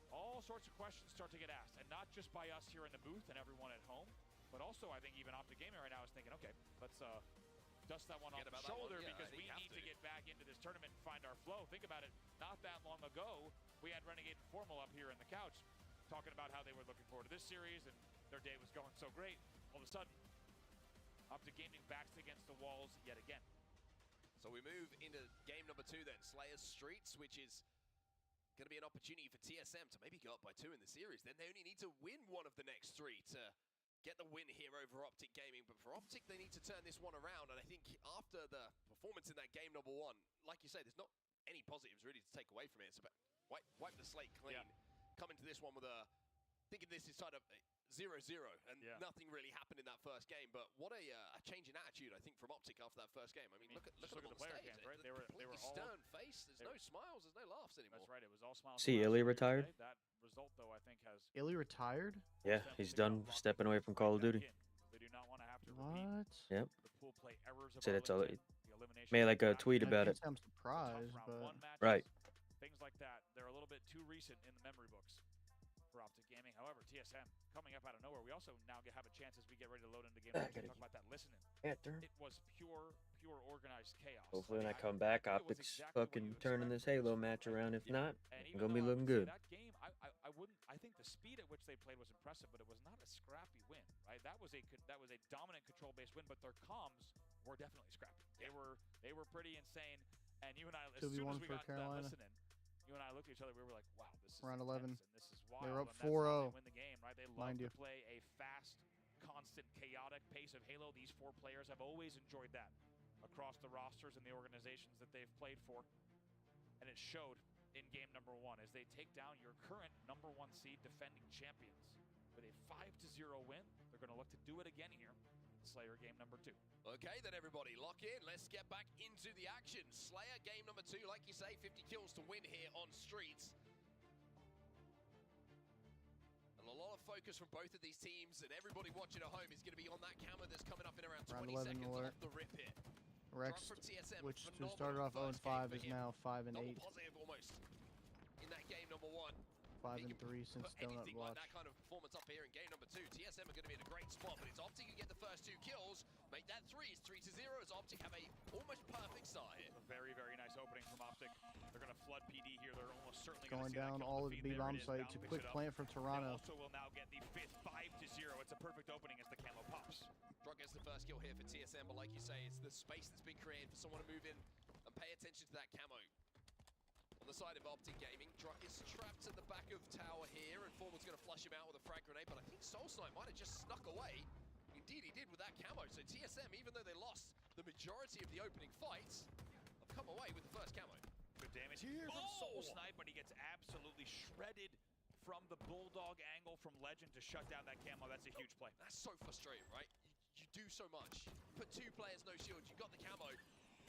all sorts of questions start to get asked, and not just by us here in the booth and everyone at home, but also I think even Optic Gaming right now is thinking, okay, let's dust that one off the shoulder, because we need to get back into this tournament and find our flow. Think about it, not that long ago, we had Renegade and Formal up here in the couch talking about how they were looking forward to this series, and their day was going so great. All of a sudden, Optic Gaming backs against the walls yet again. So we move into game number 2 then, Slayer's Streets, which is going to be an opportunity for TSM to maybe go up by 2 in the series. Then they only need to win one of the next 3 to get the win here over Optic Gaming. But for Optic, they need to turn this one around. And I think after the performance in that game number 1, like you say, there's not any positives really to take away from it. It's about wipe the slate clean. Come into this one with thinking this is sort of 0-0, and nothing really happened in that first game. But what a change in attitude, I think, from Optic after that first game. I mean, look at them on the player stage. Right? They were all stern face. There's no smiles. There's no laughs anymore. That's right. It was all smiles. See, Illy retired. That result, though, I think has. Illy retired? Yeah, he's done stepping away from Call of Duty. They do not want to have to What? Yep. the pool play errors of Said it's all. elimination. Made like a tweet about it. I'm surprised, but Right. Things like that, they're a little bit too recent in the memory books for Optic Gaming. However, TSM coming up out of nowhere. We also now have a chance as we get ready to load into game to talk about that listening. It was pure organized chaos. Hopefully when I come back, Optic's fucking turning this Halo match around. If not, it's gonna be looking good. That game, I wouldn't. I think the speed at which they played was impressive, but it was not a scrappy win, right? That was a dominant control-based win, but their comms were definitely scrappy. They were pretty insane. And you and I, as soon as we got done listening, you and I looked at each other. We were like, "Wow, this is round 11. And this is wild." They were up and that's how 4-0. they win the game, right? They love to play a fast, constant, chaotic pace of Halo. These 4 players have always enjoyed that across the rosters and the organizations that they've played for, and it showed in game number 1 as they take down your current number 1 seed defending champions with a 5-0 win. They're going to look to do it again here. Slayer game number 2. Okay, then everybody, lock in. Let's get back into the action. Slayer game number 2, like you say, 50 kills to win here on Streets. And a lot of focus from both of these teams, and everybody watching at home is going to be on that camera that's coming up in around 20 seconds off the rip here. Rex, which to start off 0-5, is now 5-8. Double positive almost in that game number 1. 5-3 since Donut Anything Watch. like that kind of performance up here in game number 2. TSM are going to be in a great spot, but it's Optic who get the first 2 kills. Make that 3. It's 3-0 as Optic have a almost perfect start here. A very, very nice opening from Optic. They're going to flood PD here. They're almost certainly Going down all of the B-bomb site to quick plant from Toronto. They also will now get the 5th 5-0. It's a perfect opening as the camo pops. Drug gets the first kill here for TSM, but like you say, it's the space that's been created for someone to move in and pay attention to that camo. On the side of Optic Gaming, Druck is trapped at the back of tower here, and Formal's going to flush him out with a frag grenade, but I think Soulsnipe might have just snuck away. Indeed, he did with that camo. So TSM, even though they lost the majority of the opening fights, have come away with the first camo. Good damage here from Soulsnipe, but he gets absolutely shredded from the Bulldog angle from Legend to shut down that camo. That's a huge play. That's so frustrating, right? You do so much. Put 2 players, no shields, you got the camo.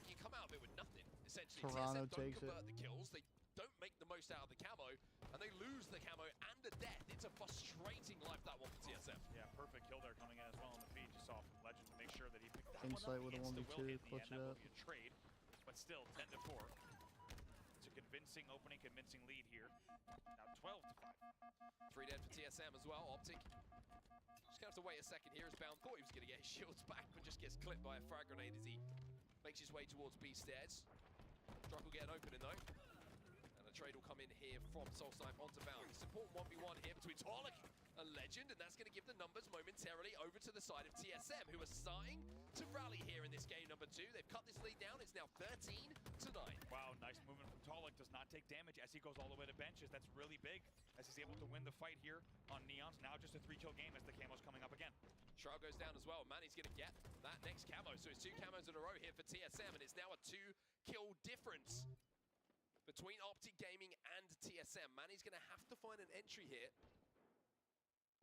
You come out of it with nothing, essentially. Toronto TSM don't takes convert the kills, they don't make the most out of the camo, and they lose the camo and the death. It's a frustrating life, that one for TSM. Yeah, perfect kill there coming in as well on the feed. Just saw from Legend to make sure that he picked that Insight one up. with a Insta will 1v2, hit in the clutch end. it That up. will be a trade, but still 10-4. It's a convincing opening, convincing lead here. Now 12-5. 3 dead for TSM as well. Optic just gonna have to wait a second here as Bound thought he was gonna get his shields back, but just gets clipped by a frag grenade as he makes his way towards B stairs. Druck will get an opening though. And a trade will come in here from Soulsnipe onto Bound. It's an important 1v1 here between Tolic and Legend, and that's gonna give the numbers momentarily over to the side of TSM, who are starting to rally here in this game number 2. They've cut this lead down. It's now 13-9. Wow, nice movement from Tolic. Does not take damage as he goes all the way to benches. That's really big as he's able to win the fight here on Neons. Now just a 3-kill game as the camo's coming up again. Shroud goes down as well. Manny's going to get that next camo. So it's 2 camos in a row here for TSM, and it's now a 2-kill difference between Optic Gaming and TSM. Manny's going to have to find an entry here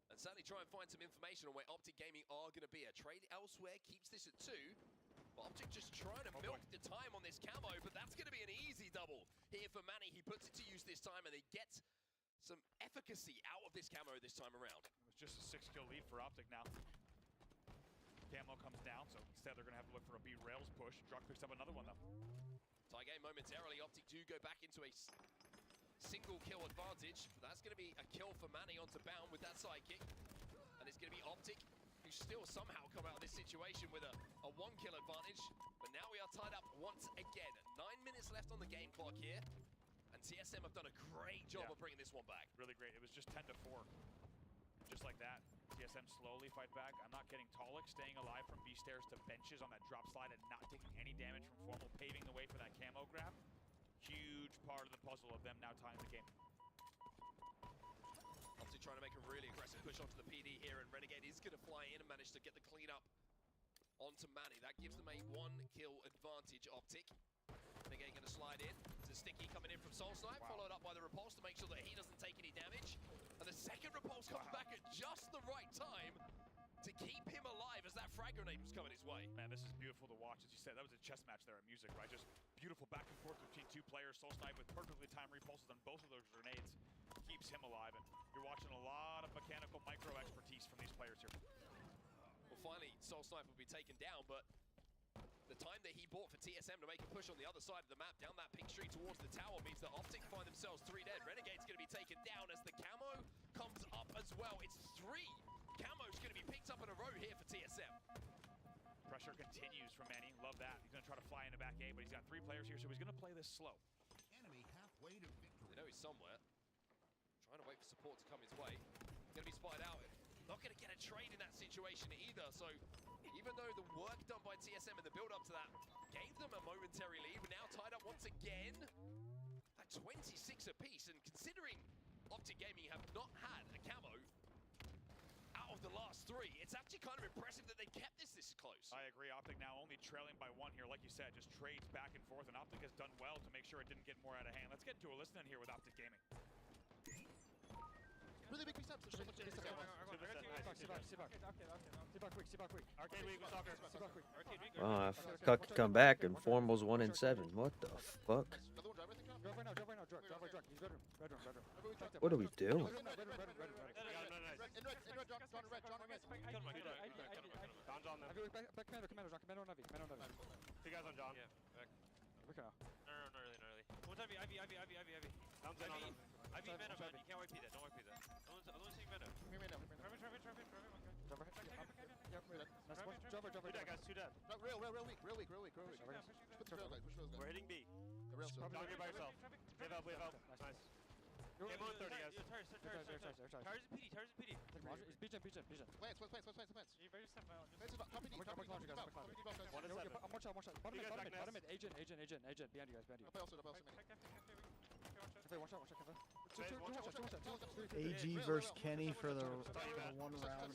and certainly try and find some information on where Optic Gaming are going to be. A trade elsewhere keeps this at 2. But Optic just trying to milk the time on this camo, but that's going to be an easy double here for Manny. He puts it to use this time, and they get some efficacy out of this camo this time around. It was just a 6-kill lead for Optic now. Camo comes down, so instead they're going to have to look for a B rails push. Druck picks up another one though. Tie game momentarily. Optic do go back into a single kill advantage. That's going to be a kill for Manny onto Bound with that sidekick. And it's going to be Optic who still somehow come out of this situation with a 1-kill advantage. But now we are tied up once again. 9 minutes left on the game clock here. And TSM have done a great job of bringing this one back. Really great. It was just 10-4. Just like that. TSM slowly fight back. I'm not getting Tolic staying alive from B stairs to benches on that drop slide and not taking any damage from Formal, paving the way for that camo grab. Huge part of the puzzle of them now tying the game. Optic trying to make a really aggressive push onto the PD here, and Renegade is going to fly in and manage to get the cleanup onto Manny. That gives them a 1-kill advantage, Optic. Renegade going to slide in. It's a sticky coming in from Soulsnipe, followed up by the Repulse to make sure that he doesn't take any damage. And the second Repulse comes back at just the right time to keep him alive as that frag grenade was coming his way. Man, this is beautiful to watch. As you said, that was a chess match there at Music, right? Just beautiful back and forth between 2 players. Soulsnipe with perfectly timed repulses on both of those grenades keeps him alive. And you're watching a lot of mechanical micro expertise from these players here. Well, finally, Soulsnipe will be taken down, but the time that he bought for TSM to make a push on the other side of the map, down that pink street towards the tower, means that Optic find themselves 3 dead. Renegade's going to be taken down as the camo comes up as well. It's 3 camos going to be picked up in a row here for TSM. Pressure continues from Manny. Love that. He's going to try to fly into back A, but he's got 3 players here, so he's going to play this slow. Enemy halfway to victory. They know he's somewhere. Trying to wait for support to come his way. Going to be spied out. Not going to get a trade in that situation either, so even though the work done by TSM in the build-up to that gave them a momentary lead, we're now tied up once again at 26 apiece, and considering Optic Gaming have not had a camo out of the last 3, it's actually kind of impressive that they kept this close. I agree. Optic now only trailing by 1 here. Like you said, just trades back and forth, and Optic has done well to make sure it didn't get more out of hand. Let's get into a listen in here with Optic Gaming. Really big steps. Sit back quick. Arcade weak, soccer. Arcade weak. Oh, Cuck to come back and Formal's 1-7. What the fuck? Another one, drive, I think. Drop right now. Drop. He's bedroom. What are we doing? In red, John, red. Don's on them. Back commando, John. Commando Navi. 2 guys on John. Yeah, back. Okay. No, early. What's Ivy? Don's in on him. Ivy mana, man. You can't wipe that. Don't wipe that. I don't see mana. Trap it. Jumper. 2 dead, guys. 2 dead. Real weak. We're hitting B. Don't get by yourself. We have help. Nice. Game on 30, guys. Tires and PD. He's BJ. Plants. You better step out. Top PD. I'm watch out. Bottom mid. Agent. Behind you guys. I'll play also, Back. AG versus Kenny for the 1 round.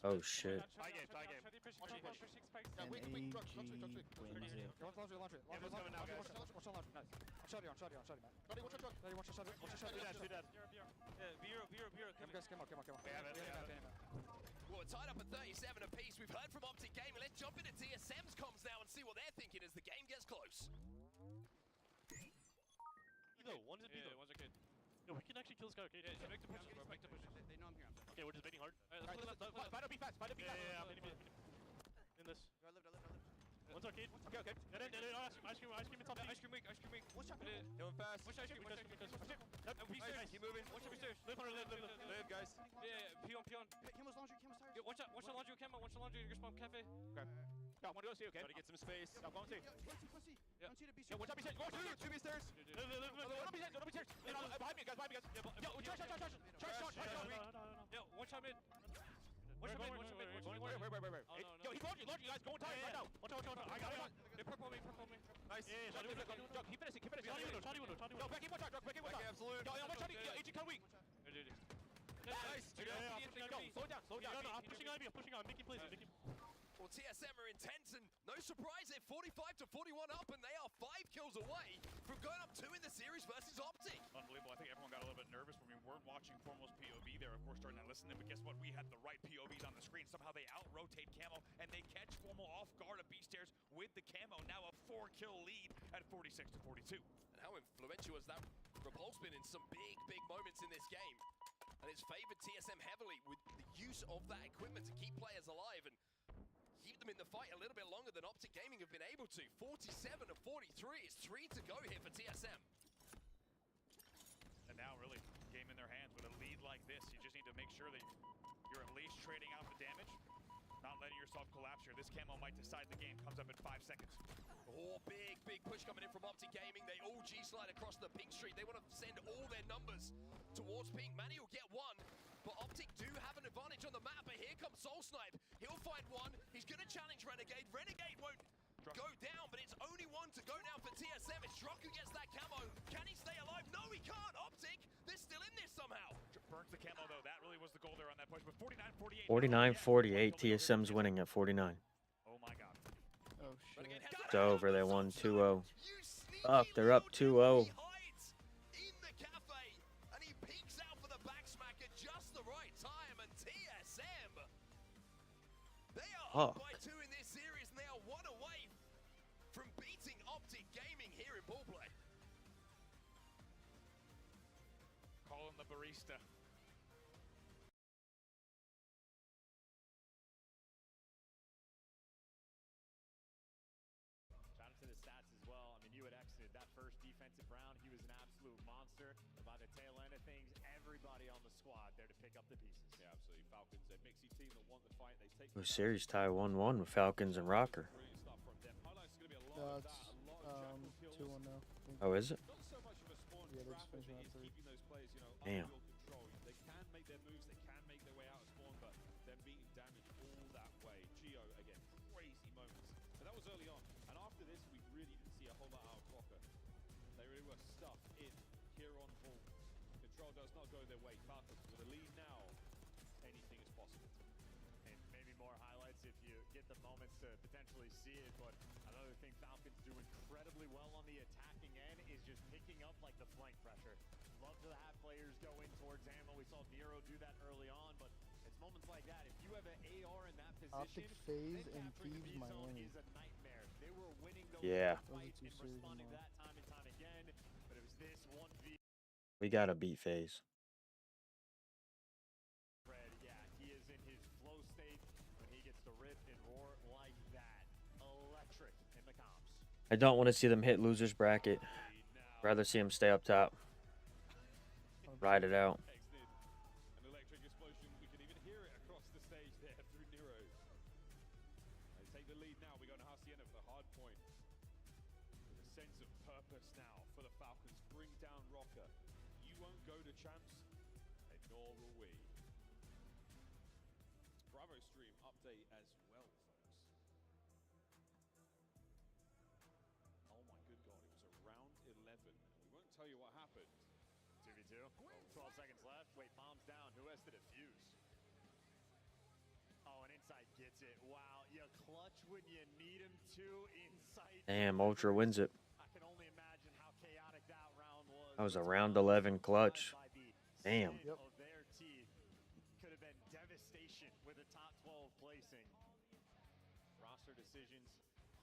Oh shit. And AG wins it. Well, we're tied up at 37 apiece. We've heard from Optic Gaming. Let's jump into TSM's comms now and see what they're thinking as the game gets close. One's a B though. One's a kid. Yo, we can actually kill this guy, okay? Yeah, make the pushes, bro. Make the pushes. They know I'm here. Okay, we're just baiting hard. Alright, fight up, be fast. Fight up, be fast. Yeah, in this. I lived. One's arcade. Okay. Ice cream, it's on ice cream weak. One shot. Going fast. One shot, ice cream. Keep moving. One shot, stairs. Live, guys. Yeah, peon. Camo's laundry, tires. One shot laundry with camo. One shot laundry, your spawn cafe. Okay. Got one to go see, okay? Gotta get some space. Got one to see. Yeah. One shot, be stairs. Two be stairs. Don't be stairs. Behind me, guys. Yo, charge. Yo, one shot mid. Wait. Yo, he's laundry, guys. Going time right now. Watch out. I got it. They purple me. Nice. Yeah, yo, keep finishing. Shotty window. Yo, back in one shot, Back in, absolute. Yo, one shot. Yo, AG cut weak. Nice. Yo, slow down. No, I'm pushing on. Mickey, please. Well, TSM are intense, and no surprise, they're 45-41 up, and they are 5 kills away from going up 2 in the series versus Optic. Unbelievable. I think everyone got a little bit nervous when we weren't watching Formal's POV there. Of course, starting to listen to it, but guess what? We had the right POVs on the screen. Somehow they out-rotate Camo, and they catch Formal off guard at B-Stairs with the Camo. Now a 4-kill lead at 46-42. And how influential has that Repulse been in some big moments in this game? And it's favored TSM heavily with the use of that equipment to keep players alive and keep them in the fight a little bit longer than Optic Gaming have been able to. 47-43 is 3 to go here for TSM. And now really game in their hands with a lead like this. You just need to make sure that you're at least trading out the damage, not letting yourself collapse here. This Camo might decide the game. Comes up in 5 seconds. Oh, big push coming in from Optic Gaming. They all G-slide across the pink street. They want to send all their numbers towards pink. Manny will get one, but Optic do have an advantage on the map. But here comes Soul Snipe. He'll find one. He's going to challenge Renegade. Renegade won't go down, but it's only one to go now for TSM. It's Druck who gets that Camo. Can he stay alive? No, he can't. Optic, they're still in this somehow. Burns the Camo, though. That really was the goal there on that push. But 49-48. 49-48. TSM's winning at 49. Oh, my God. Oh, shit. It's over. They won 2-0. Up. They're up 2-0. In the cafe, and he peeks out for the back smack at just the right time. And TSM, they are up by 2 in this series, and they are 1 away from beating Optic Gaming here in ballplay. Calling the barista. Defensive round, he was an absolute monster. And by the tail end of things, everybody on the squad there to pick up the pieces. Yeah, absolutely. Falcons, a mixy team that won the fight. They take The series tie 1-1 with Falcons and Rocker. It's 2-1 now. Oh, is it? Yeah, they just finished round 3. Damn. They can make their moves, they can make their way out of spawn, but they're beating damage all that way. Geo, again, crazy moments. But that was early on. And after this, we really didn't see a whole lot out of Rocker. They really were stuck in here on ball. Control does not go their way. Falcons with a lead now. Anything is possible. And maybe more highlights if you get the moments to potentially see it. But another thing Falcons do incredibly well on the attacking end is just picking up like the flank pressure. Love to have players go in towards ammo. We saw Nero do that early on, but it's moments like that. If you have an AR in that position, Optic FaZe and Thieves might win. is a nightmare. They were winning those Yeah. fights and responding to that time and time again, but it was this 1v. We gotta beat FaZe. Yeah, he is in his flow state when he gets to rip and roar like that. Electric in the comps. I don't want to see them hit losers bracket. Rather see them stay up top. Ride it out. An electric explosion. We can even hear it across the stage there through Nero. They take the lead now. We're going to Hacienda for the hard point. With a sense of purpose now for the Falcons. Bring down Rocker. You won't go to champs, and nor will we. Bravo stream update as well, folks. Oh my good God, it was a round 11 2. 12 seconds left. Wait, bombs down. Who has to defuse? Oh, and Insight gets it. Wow, you clutch when you need him to. Insight. Damn, Ultra wins it. I can only imagine how chaotic that round was. That was a round 11 clutch. Damn. Yep. Of their teeth could have been devastation with a top 12 placing. Roster decisions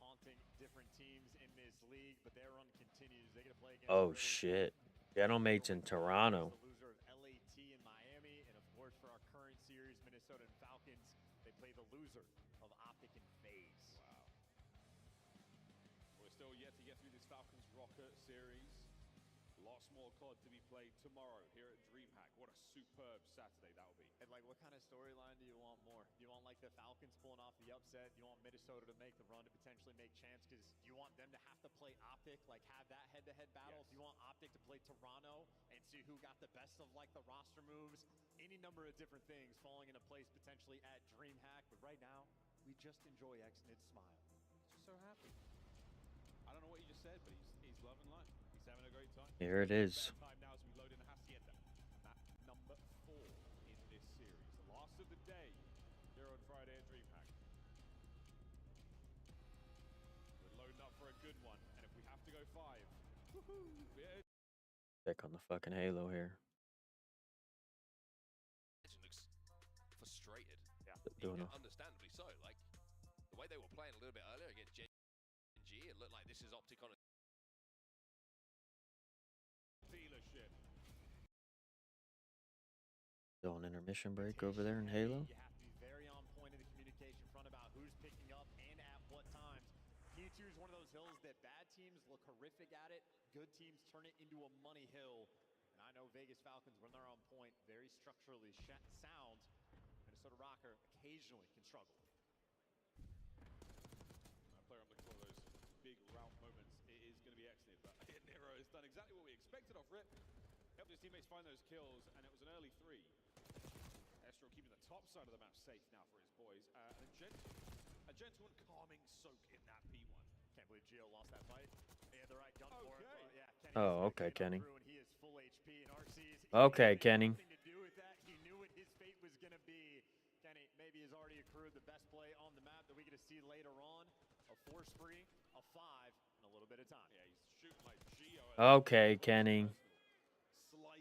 haunting different teams in this league, but their run continues. They get to play against Oh shit. Gentlemates in Toronto. the loser of LAT in Miami, and of course for our current series, Minnesota and Falcons, they play the loser of Optic and FaZe. Wow. We're still yet to get through this Falcons Rocket series. Lots more COD to be played tomorrow here at DreamHack. What a superb Saturday that will be. And like, what kind of storyline do you want more? Do you want like the Falcons pulling off the upset? Do you want Minnesota to make the run to potentially make chance? Because you want them to have to play Optic, like have that head-to-head battle. Yes. Do you want Optic to play Toronto and see who got the best of like the roster moves? Any number of different things falling into place potentially at DreamHack. But right now, we just enjoy Xnid's smile. He's just so happy. I don't know what you just said, but he's loving life. He's having a great time. Here it is. Time now as we load in the Hacienda. Map number 4 in this series. The last of the day here on Friday at DreamHack. We're loading up for a good one, and if we have to go 5, woohoo! Yeah. Check on the fucking Halo here. Looks frustrated. Yeah. Doing a Understandably so. Like, the way they were playing a little bit earlier against Gen G, it looked like this is Optic on a Dealership. still an intermission break over there in Halo. You have to be very on point in the communication front about who's picking up and at what times. P2 is one of those hills that bad teams look horrific at it. Good teams turn it into a money hill. And I know Vegas Falcons, when they're on point, very structurally sound. Minnesota Rocker occasionally can struggle. A player I'm looking for those big route moments. It is going to be Xnid, but Nero has done exactly what we expected off rip. Helped his teammates find those kills, and it was an early 3. Estro keeping the top side of the map safe now for his boys. And a gentle and calming soak in that P1. Can't believe Gio lost that fight. He had the right gun for it. But yeah, Kenny Oh, okay, Kenny. he is full HP, and RC's Okay, Kenny. nothing to do with that. He knew what his fate was going to be. Kenny maybe has already accrued the best play on the map that we get to see later on. A 4 spree, a 5, and a little bit of time. Yeah, he's shooting like Gio. Okay, Kenny.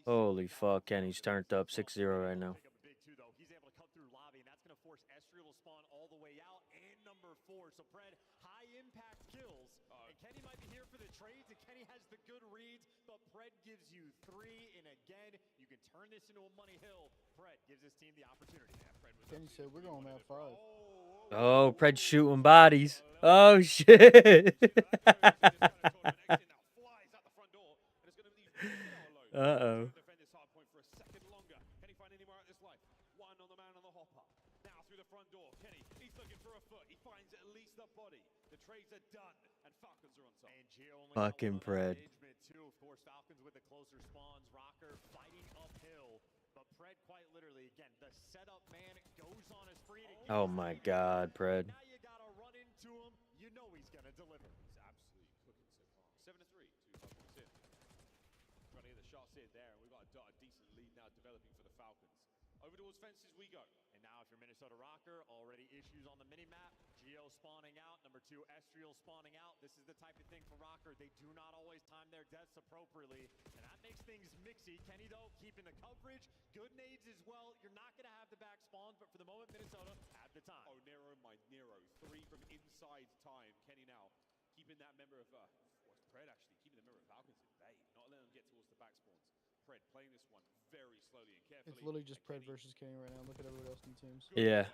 Holy fuck, Kenny's turned up 6-0 right now. Pick up a big 2 though. He's able to come through lobby, and that's going to force Estriel to spawn all the way out. And number 4, so Pred, high impact kills. And Kenny might be here for the trades, and Kenny has the good reads, but Pred gives you 3. And again, you can turn this into a money hill. Pred gives his team the opportunity. Yeah, Pred was Kenny said we're going at 5. Oh, Pred's shooting bodies. Oh, shit. Uh-oh. Defend this hard point for a second longer. Can he find anywhere out this life? One on the man on the hopper. Now through the front door. Kenny, he's looking for a foot. He finds at least a body. The trades are done, and Falcons are on top. And Gio only Fucking Pred. too. Of course, Falcons with the closer spawns. Rocker fighting uphill, but Pred quite literally, again, the setup man goes on a spree. Oh my God, Pred. Now you gotta run into him. You know he's gonna deliver. He's absolutely cooking so far. 7-3, 2 hard points in. Trying to get the shots in there, and we've got a decent lead now developing for the Falcons. Over towards fences we go. And now if you're Minnesota Rocker, already issues on the mini-map. Gio spawning out. Number 2, Estriel spawning out. This is the type of thing for Rocker. They do not always time their deaths appropriately, and that makes things mixy. Kenny, though, keeping the coverage. Good nades as well. You're not going to have the back spawns, but for the moment, Minnesota have the time. Oh, Nero, my Nero. 3 from inside time. Kenny now keeping that member of, what's Pred actually? Keeping the member of Falcons at bay. Not letting them get towards the back spawns. Pred playing this one very slowly and carefully. It's literally just Pred versus Kenny right now. Look at everyone else in the teams. Yeah.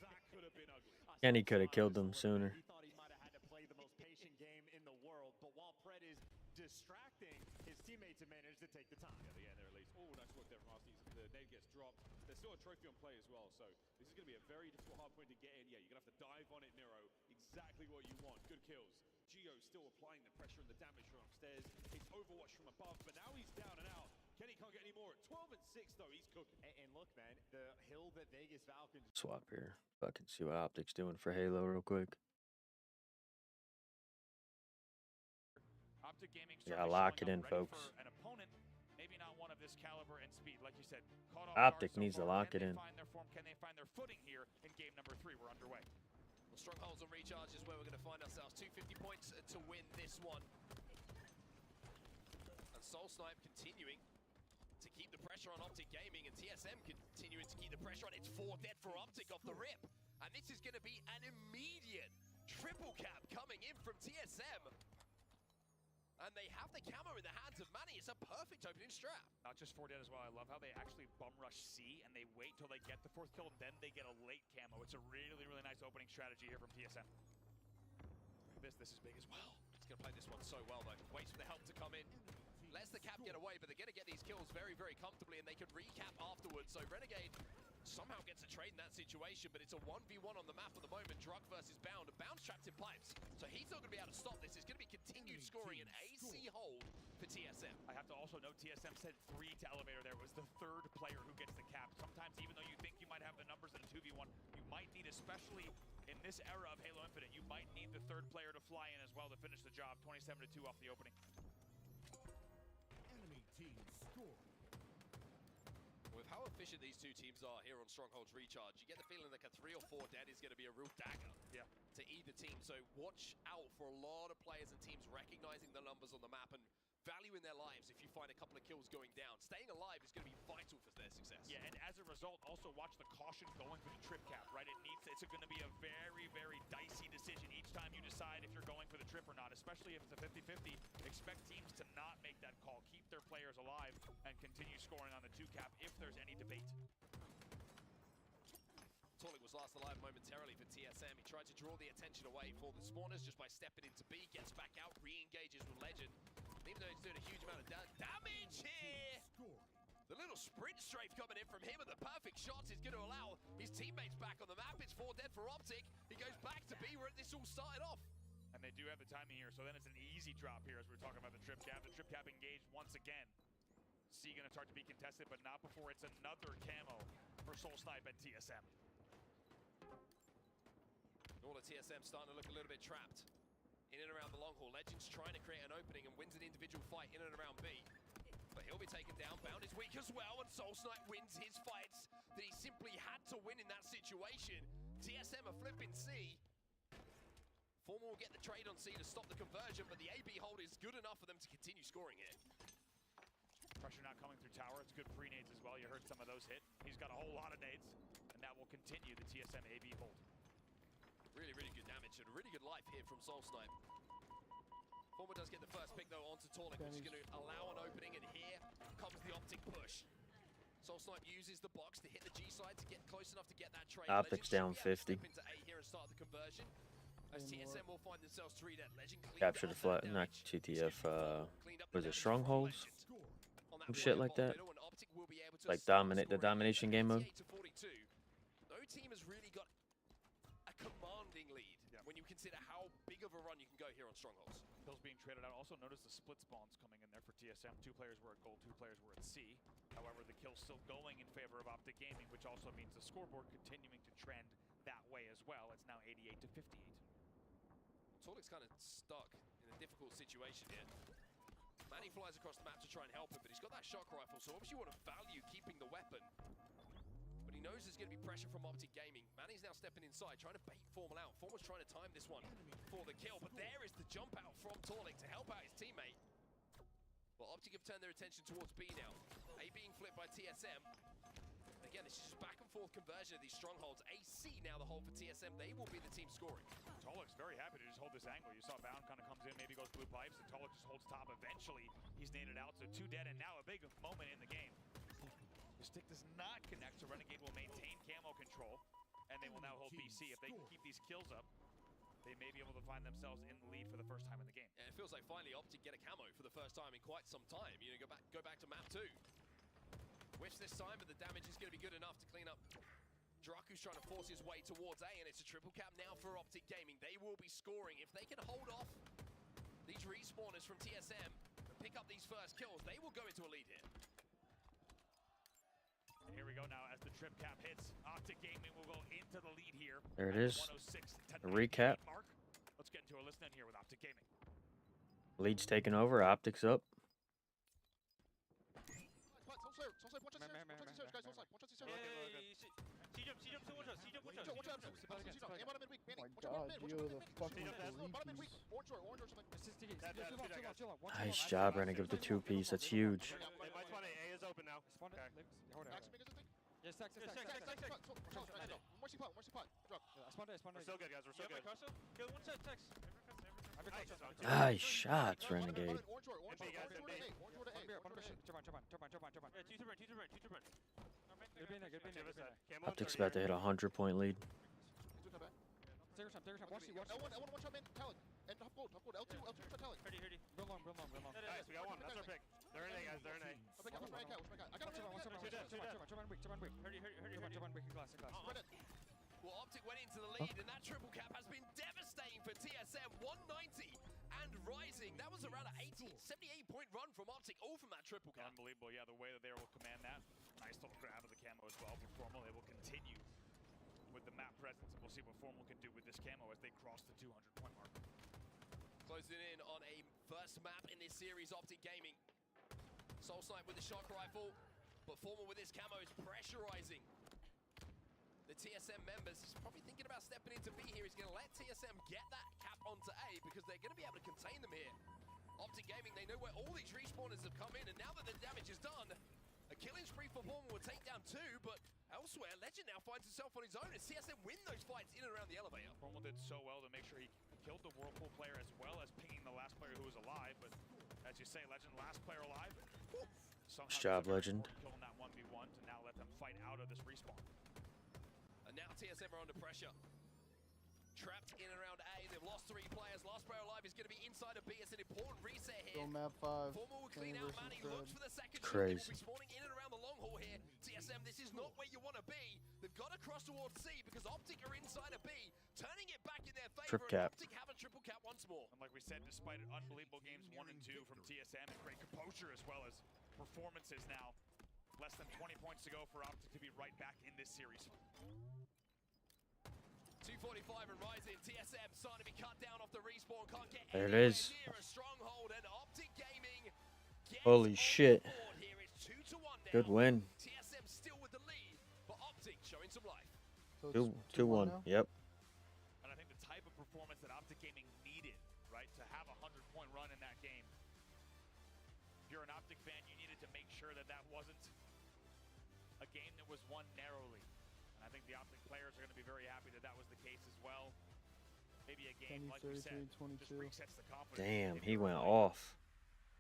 That could have been ugly. Kenny could have killed them sooner. He thought he might have had to play the most patient game in the world, but while Pred is distracting, his teammates have managed to take the time. Yeah, the end there at least. Oh, nice work there from Arsenal. The nade gets dropped. There's still a trophy on play as well, so this is going to be a very difficult hard point to get in. Yeah, you're going to have to dive on it, Nero. Exactly what you want. Good kills. Gio still applying the pressure and the damage from upstairs. It's Overwatch from above, but now he's down and out. Kenny can't get any more. 12 and 6 though, he's cooking. And look, man, the hill that Vegas Falcons Swap here. Fucking see what Optic's doing for Halo real quick. Optic Gaming Yeah, lock it in, folks. an opponent, maybe not one tremendous caliber and speed. Like you said, caught off Optic guard so needs to far. lock Can it they in. Find their form? Can they find their footing here in game number 3? We're underway. Well, Strongholds on Recharge is where we're going to find ourselves. 250 points to win this one. And Soul Snipe continuing to keep the pressure on Optic Gaming, and TSM continuing to keep the pressure on. It's 4 dead for Optic off the rip. And this is going to be an immediate triple cap coming in from TSM. And they have the camo in the hands of Manny. It's a perfect opening strat. Not just 4 dead as well. I love how they actually bum rush C and they wait till they get the 4th kill and then they get a late camo. It's a really, really nice opening strategy here from TSM. This is big as well. He's going to play this one so well though. Waits for the help to come in. Lets the cap get away, but they're going to get these kills very, very comfortably, and they can recap afterwards. So Renegade somehow gets a trade in that situation, but it's a 1v1 on the map at the moment. Drug versus Bound. Bound's trapped in pipes, so he's not going to be able to stop this. It's going to be continued scoring, an AC hold for TSM. I have to also note TSM said 3 to Elevator there. Was the 3rd player who gets the cap. Sometimes even though you think you might have the numbers in a 2v1, you might need, especially in this era of Halo Infinite, you might need the 3rd player to fly in as well to finish the job. 27-2 off the opening. Enemy team score. With how efficient these two teams are here on Stronghold's Recharge, you get the feeling like a 3 or 4 dead is going to be a real dagger to either team. So watch out for a lot of players and teams recognizing the numbers on the map and valuing their lives if you find a couple of kills going down. Staying alive is going to be vital for their success. Yeah, and as a result, also watch the caution going for the trip cap, right? It's going to be a very, very dicey decision each time you decide if you're going for the trip or not, especially if it's a 50-50. Expect teams to not make that call. Keep their players alive and continue scoring on the 2 cap if there's any debate. Tolik was last alive momentarily for TSM. He tried to draw the attention away for the spawners just by stepping into B, gets back out, re-engages with Legend. Even though he's doing a huge amount of damage here. The little sprint strafe coming in from him and the perfect shots is going to allow his teammates back on the map. It's 4 dead for Optic. He goes back to B where this all started off. And they do have the timing here, so then it's an easy drop here as we're talking about the trip cap. The trip cap engaged once again. C going to start to be contested, but not before it's another camo for Soul Snipe and TSM. All of TSM starting to look a little bit trapped. In and around the long haul. Legends trying to create an opening and wins an individual fight in and around B. But he'll be taken down. Bound is weak as well, and Soul Snipe wins his fights that he simply had to win in that situation. TSM are flipping C. Formal will get the trade on C to stop the conversion, but the AB hold is good enough for them to continue scoring here. Pressure not coming through tower. It's good free nades as well. You heard some of those hit. He's got a whole lot of nades, and that will continue the TSM AB hold. Really, really good damage and a really good life here from Soul Snipe. Former does get the first pick though onto Tolik, which is going to allow an opening, and here comes the Optic push. Soul Snipe uses the box to hit the G side to get close enough to get that trade. Optic's down 50. Into A here and start the conversion. As TSM will find themselves 3 dead. Legend Capture the flat, not GTF. Was it Strongholds? Some shit like that. Like dominate the domination game mode. No team has really got a commanding lead when you consider how big of a run you can go here on Strongholds. Kills being traded out. Also notice the split spawns coming in there for TSM. 2 players were at gold, 2 players were at C. However, the kill's still going in favor of Optic Gaming, which also means the scoreboard continuing to trend that way as well. It's now 88-58. Tolik's kind of stuck in a difficult situation here. Manny flies across the map to try and help him, but he's got that shock rifle, so obviously you want to value keeping the weapon. But he knows there's going to be pressure from Optic Gaming. Manny's now stepping inside, trying to bait Formal out. Formal's trying to time this one for the kill, but there is the jump out from Tolik to help out his teammate. Well, Optic have turned their attention towards B now. A being flipped by TSM. Again, this is just back and forth conversion of these strongholds. AC now the hold for TSM. They will be the team scoring. Tolik's very happy to just hold this angle. You saw Bound kind of comes in, maybe goes blue pipes, and Tolik just holds top. Eventually, he's naded out, so 2 dead, and now a big moment in the game. The stick does not connect, so Renegade will maintain camo control, and they will now hold BC. If they can keep these kills up, they may be able to find themselves in the lead for the first time in the game. Yeah, it feels like finally Optic get a camo for the first time in quite some time. You know, go back to map 2. Which this time, but the damage is going to be good enough to clean up. Draku's trying to force his way towards A, and it's a triple cap now for Optic Gaming. They will be scoring. If they can hold off these respawners from TSM and pick up these first kills, they will go into a lead here. And here we go now as the trip cap hits. Optic Gaming will go into the lead here. There it is. 106 A recap. Mark. Let's get into a listen in here with Optic Gaming. Lead's taking over. Optics up. Nice job, Renegade, with the two-piece. That's huge. We're so good, guys. We're so good. Good, one sec, text. Nice shots, Renegade. Optic's about to hit a 100-point lead. Nice, we got one. That's our pick. They're in A, guys. They're in A. Well, Optic went into the lead, and that triple cap has been devastating for TSM. 190 and rising. That was around an 78-point run from Optic, all from that triple cap. Unbelievable, yeah, the way that they will command that. Nice little grab of the camo as well for Formal. They will continue with the map presence, and we'll see what Formal can do with this camo as they cross the 200-point mark. Closing in on a first map in this series, Optic Gaming. Soul Snipe with the shock rifle, but Formal with his camo is pressurizing the TSM members. He's probably thinking about stepping into B here. He's going to let TSM get that cap onto A because they're going to be able to contain them here. Optic Gaming, they know where all these respawners have come in, and now that the damage is done, a killing spree for Formal will take down 2, but elsewhere, Legend now finds himself on his own as TSM win those fights in and around the elevator. Formal did so well to make sure he killed the Whirlpool player as well as pinging the last player who was alive, but as you say, Legend, last player alive. Nice job, Legend. Killing that 1v1 to now let them fight out of this respawn. And now TSM are under pressure. Trapped in and around A, they've lost 3 players. Last player alive is going to be inside of B. It's an important reset here. Go map 5. Formal will clean out Manny, looks for the second Crazy. shot. They will be spawning in and around the long haul here. TSM, this is not where you want to be. They've got to cross towards C because Optic are inside of B, turning it back in their favor. Trip cap. Optic have a triple cap once more. And like we said, despite unbelievable games 1 and 2 from TSM, and great composure as well as performances now, less than 20 points to go for Optic to be right back in this series. 245 and rising. TSM starting to be cut down off the respawn. Can't get There it anywhere is. near a stronghold, and Optic Gaming gets Holy shit. on board here. It's 2-1 now. Good win. TSM still with the lead, but Optic showing some life. So 2-1. Yep. And I think the type of performance that Optic Gaming needed, right, to have a 100-point run in that game. If you're an Optic fan, you needed to make sure that that wasn't a game that was won narrowly. And I think the Optic players are going to be very happy that that was the case as well. Maybe a game, like we said, just resets the confidence. Damn, he went off.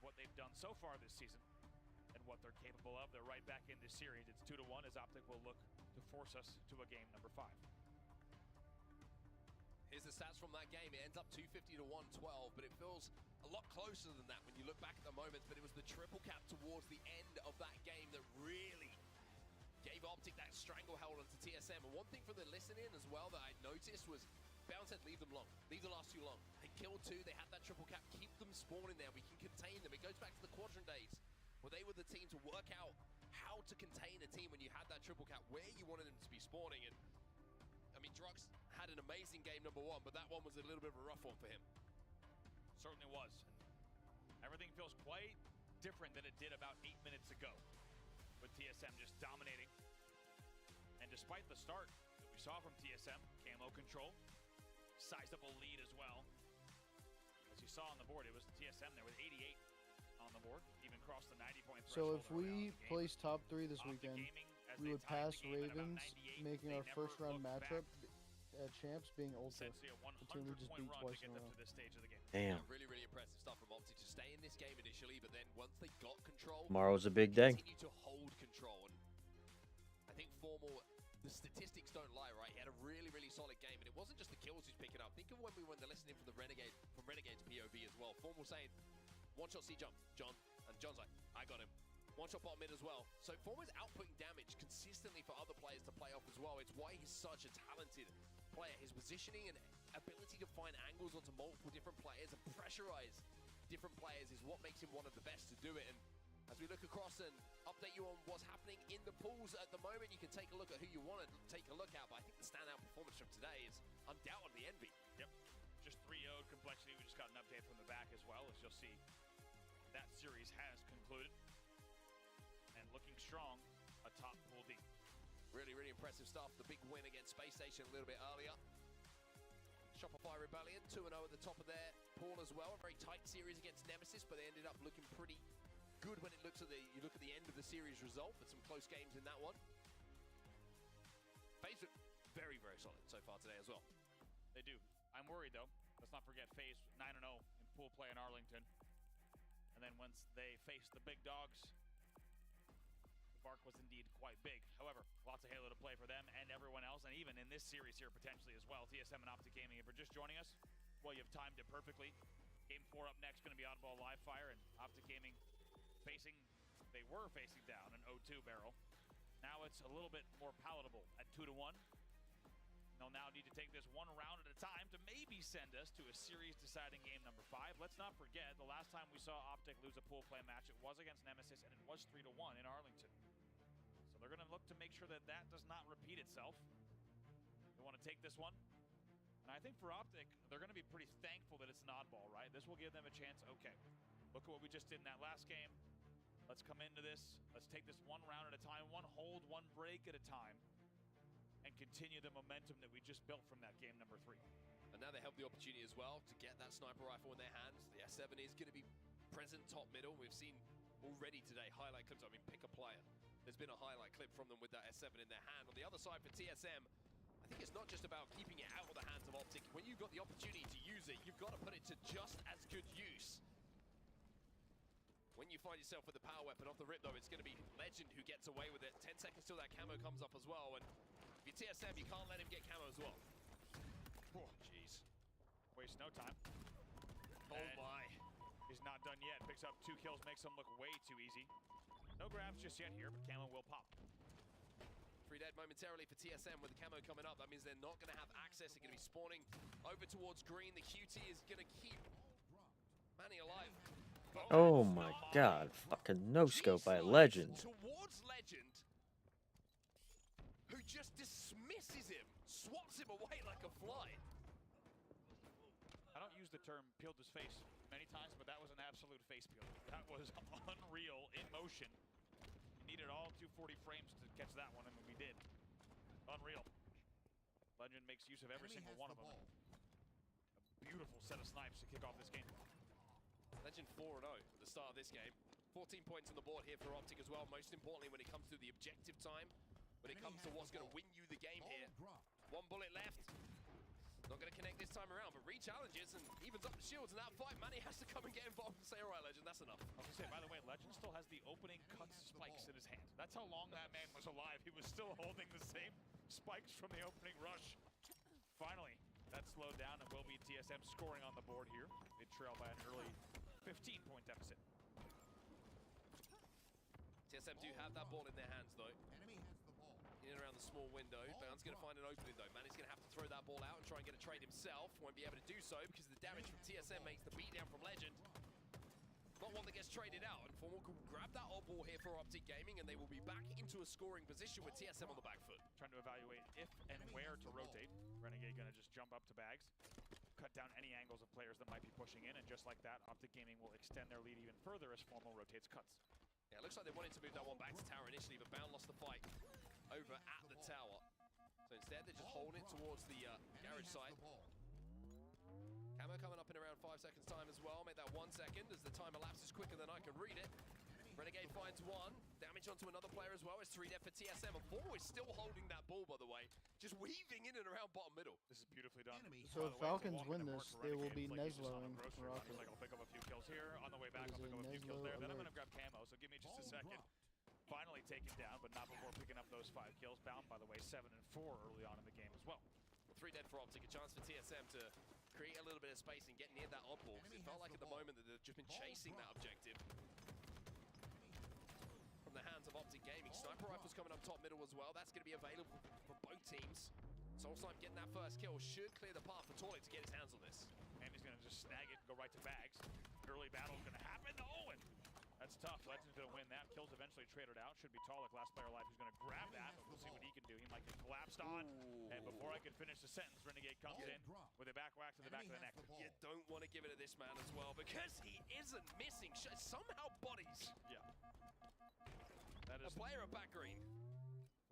What they've done so far this season and what they're capable of. They're right back in this series. It's 2-1 as Optic will look to force us to a game number 5. Here's the stats from that game. It ends up 250 to 112, but it feels a lot closer than that when you look back at the moments. But it was the triple cap towards the end of that game that really gave Optic that stranglehold onto TSM. And one thing from the listening as well that I noticed was Bound said leave them long. Leave the last 2 long. They killed 2. They had that triple cap. Keep them spawning there. We can contain them. It goes back to the Quadrant days where they were the team to work out how to contain a team when you had that triple cap, where you wanted them to be spawning. And I mean, Drux had an amazing game number 1, but that one was a little bit of a rough one for him. Certainly was. Everything feels quite different than it did about 8 minutes ago, with TSM just dominating. And despite the start that we saw from TSM, camo control, sizable lead as well. As you saw on the board, it was TSM there with 88 on the board, even crossed the 90-point threshold. So if we place top 3 this weekend, we would pass Ravens, making our first round matchup at Champs being Ultra, the team we just beat twice in a row. Damn. Really, really impressive stuff from Optic to stay in this game initially, but then once they got control, Tomorrow's a big day. continue to hold control. And I think Formal, the statistics don't lie, right? He had a really, really solid game, and it wasn't just the kills he's picking up. Think of when we were listening from the Renegade's POV as well. Formal saying, 1 shot C jump, John, and John's like, I got him. 1 shot bottom mid as well. So Formal's outputting damage consistently for other players to play off as well. It's why he's such a talented player. His positioning and ability to find angles onto multiple different players and pressurize different players is what makes him one of the best to do it. And as we look across and update you on what's happening in the pools at the moment, you can take a look at who you want to take a look at, but I think the standout performance from today is undoubtedly Envy. Yep, just 3-0'd Complexity. We just got an update from the back as well, as you'll see that series has concluded. And looking strong atop Pool D. Really, really impressive stuff. The big win against Space Station a little bit earlier. Shopify Rebellion 2-0 at the top of their pool as well. A very tight series against Nemesis, but they ended up looking pretty good when you look at the end of the series result, but some close games in that one. FaZe look very, very solid so far today as well. They do. I'm worried though. Let's not forget FaZe 9-0 in pool play in Arlington. And then once they faced the big dogs, the bark was indeed quite big. However, lots of Halo to play for them and everyone else, and even in this series here potentially as well. TSM and Optic Gaming, if you're just joining us, well, you've timed it perfectly. Game 4 up next, going to be Oddball Live Fire, and Optic Gaming they were facing down an 0-2 barrel. Now it's a little bit more palatable at 2-1. They'll now need to take this one round at a time to maybe send us to a series-deciding game number 5. Let's not forget, the last time we saw Optic lose a pool play match, it was against Nemesis, and it was 3-1 in Arlington. So they're going to look to make sure that that does not repeat itself. They want to take this one. And I think for Optic, they're going to be pretty thankful that it's an oddball, right? This will give them a chance. Okay, look at what we just did in that last game. Let's come into this. Let's take this one round at a time, one hold, one break at a time, and continue the momentum that we just built from that game number 3. And now they have the opportunity as well to get that sniper rifle in their hands. The S7 is going to be present top middle. We've seen already today highlight clips. I mean, pick a player. There's been a highlight clip from them with that S7 in their hand. On the other side for TSM, I think it's not just about keeping it out of the hands of Optic. When you've got the opportunity to use it, you've got to put it to just as good use. When you find yourself with the power weapon off the rip, though, it's going to be Legend who gets away with it. 10 seconds till that camo comes up as well. And if you're TSM, you can't let him get camo as well. Oh, jeez. Waste no time. Oh my. He's not done yet. Picks up 2 kills, makes him look way too easy. No grabs just yet here, but camo will pop. 3 dead momentarily for TSM with the camo coming up. That means they're not going to have access. They're going to be spawning over towards green. The QT is going to keep Manny alive. Oh my god, fucking no-scope by Legend. Towards Legend, who just dismisses him, swats him away like a fly. I don't use the term peeled his face many times, but that was an absolute face peel. That was unreal in motion. We needed all 240 frames to catch that one, and we did. Unreal. Legend makes use of every single one of them. A beautiful set of snipes to kick off this game. Legend 4-0 at the start of this game. 14 points on the board here for Optic as well. Most importantly, when it comes to the objective time, when it comes to what's going to win you the game here. 1 bullet left. Not going to connect this time around, but re-challenges and evens up the shields in that fight. Manny has to come and get involved and say, all right, Legend, that's enough. I was going to say, by the way, Legend still has the opening cut spikes in his hand. That's how long that man was alive. He was still holding the same spikes from the opening rush. Finally, that slowed down and will be TSM scoring on the board here. They trail by an early 15-point deficit. TSM do have that ball in their hands, though. In and around the small window. Bound's going to find an opening, though. Manny's going to have to throw that ball out and try and get a trade himself. Won't be able to do so because the damage from TSM makes the beatdown from Legend. Not one that gets traded out. And Formol can grab that odd ball here for Optic Gaming, and they will be back into a scoring position with TSM on the back foot. Trying to evaluate if and where to rotate. Renegade going to just jump up to bags. Cut down any angles of players that might be pushing in, and just like that, Optic Gaming will extend their lead even further as Formol rotates cuts. Yeah, it looks like they wanted to move that one back to tower initially, but Bound lost the fight over at the tower. So instead, they just hold it towards the garage site. Camo coming up in around 5 seconds time as well. Make that 1 second as the time elapses quicker than I can read it. Renegade finds 1. Damage onto another player as well. It's 3 dead for TSM. And Formol is still holding that ball, by the way. Just weaving in and around bottom middle. This is beautifully done. So if Falcons win this, they will be Nesloing Rocket. Like, I'll pick up a few kills here. On the way back, I'll pick up a few kills there. Then I'm going to grab camo, so give me just a second. Finally taken down, but not before picking up those 5 kills. Bound, by the way, 7 and 4 early on in the game as well. 3 dead for Optic. A chance for TSM to create a little bit of space and get near that oddball, because it felt like at the moment that they've just been chasing that objective. From the hands of Optic Gaming. Sniper rifles coming up top middle as well. That's going to be available for both teams. Soulsnipe getting that first kill should clear the path for Toilet to get his hands on this. And he's going to just snag it and go right to bags. Early battle's going to happen. Oh, and that's tough. Legend's going to win that. Kills eventually traded out. Should be Toilet, last player alive, who's going to grab that. But we'll see what he can do. He might get collapsed on. Ooh. And before I can finish the sentence, Renegade comes in with a back whack to the back of the neck. You don't want to give it to this man as well, because he isn't missing. Somehow bodies. Yeah. That a is player at back green.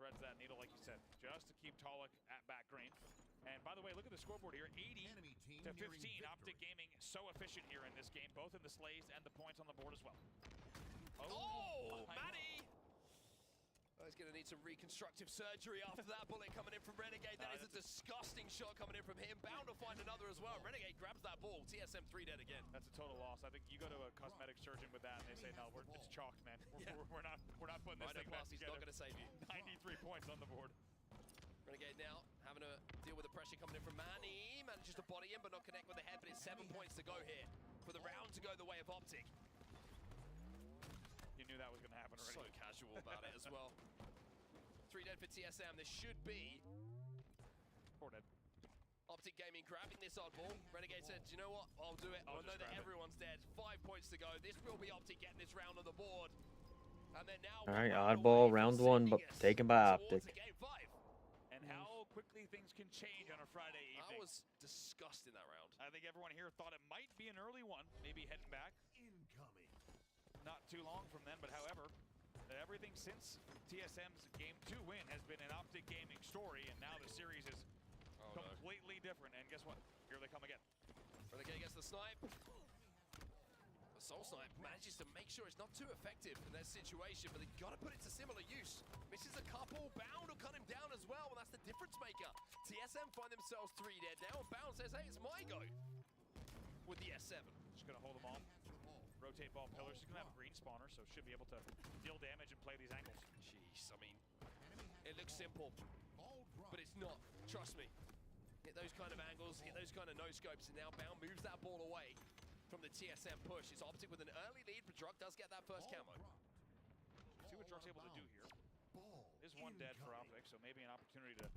threads that needle, like you said, just to keep Talik at back green. And by the way, look at the scoreboard here, 80 to 15. Optic Gaming so efficient here in this game, both in the slays and the points on the board as well. Oh, Manny! Oh, he's going to need some reconstructive surgery after that bullet coming in from Renegade. That is a disgusting shot coming in from him. Bound to find another as well. Renegade grabs that ball. TSM 3 dead again. That's a total loss. I think you go to a cosmetic surgeon with that, and they say, no, it's chalked, man. We're not putting this thing back together. Not going to save you. 93 points on the board. Renegade now having to deal with the pressure coming in from Manny. Manages to body in, but not connect with the head. But it's 7 points to go here for the round to go the way of Optic. You knew that was going to happen already. So casual about it as well. 3 dead for TSM. This should be 4 dead. Optic Gaming grabbing this oddball. Renegade said, do you know what? I'll do it. I know that everyone's dead. 5 points to go. This will be Optic getting this round on the board. And then now. All right, oddball round 1, but taken by Optic. And how quickly things can change on a Friday evening. I was disgusted in that round. I think everyone here thought it might be an early one, maybe heading back. Incoming. Not too long from then, but however, everything since TSM's Game 2 win has been an Optic Gaming story, and now the series is completely different. And guess what? Here they come again. Renegade gets the snipe. The Soul Snipe manages to make sure it's not too effective in that situation, but they've got to put it to similar use. Misses a couple. Bound will cut him down as well, and that's the difference maker. TSM find themselves 3 dead now, and Bound says, hey, it's my go with the S7. Just going to hold them all. Rotate ball pillars. He's going to have a green spawner, so should be able to deal damage and play these angles. Jeez, I mean, it looks simple, but it's not. Trust me. Hit those kind of angles, hit those kind of no-scopes, and now Bound moves that ball away from the TSM push. It's Optic with an early lead, but Druk does get that first camo. See what Druk's able to do here. Is 1 dead for Optic, so maybe an opportunity to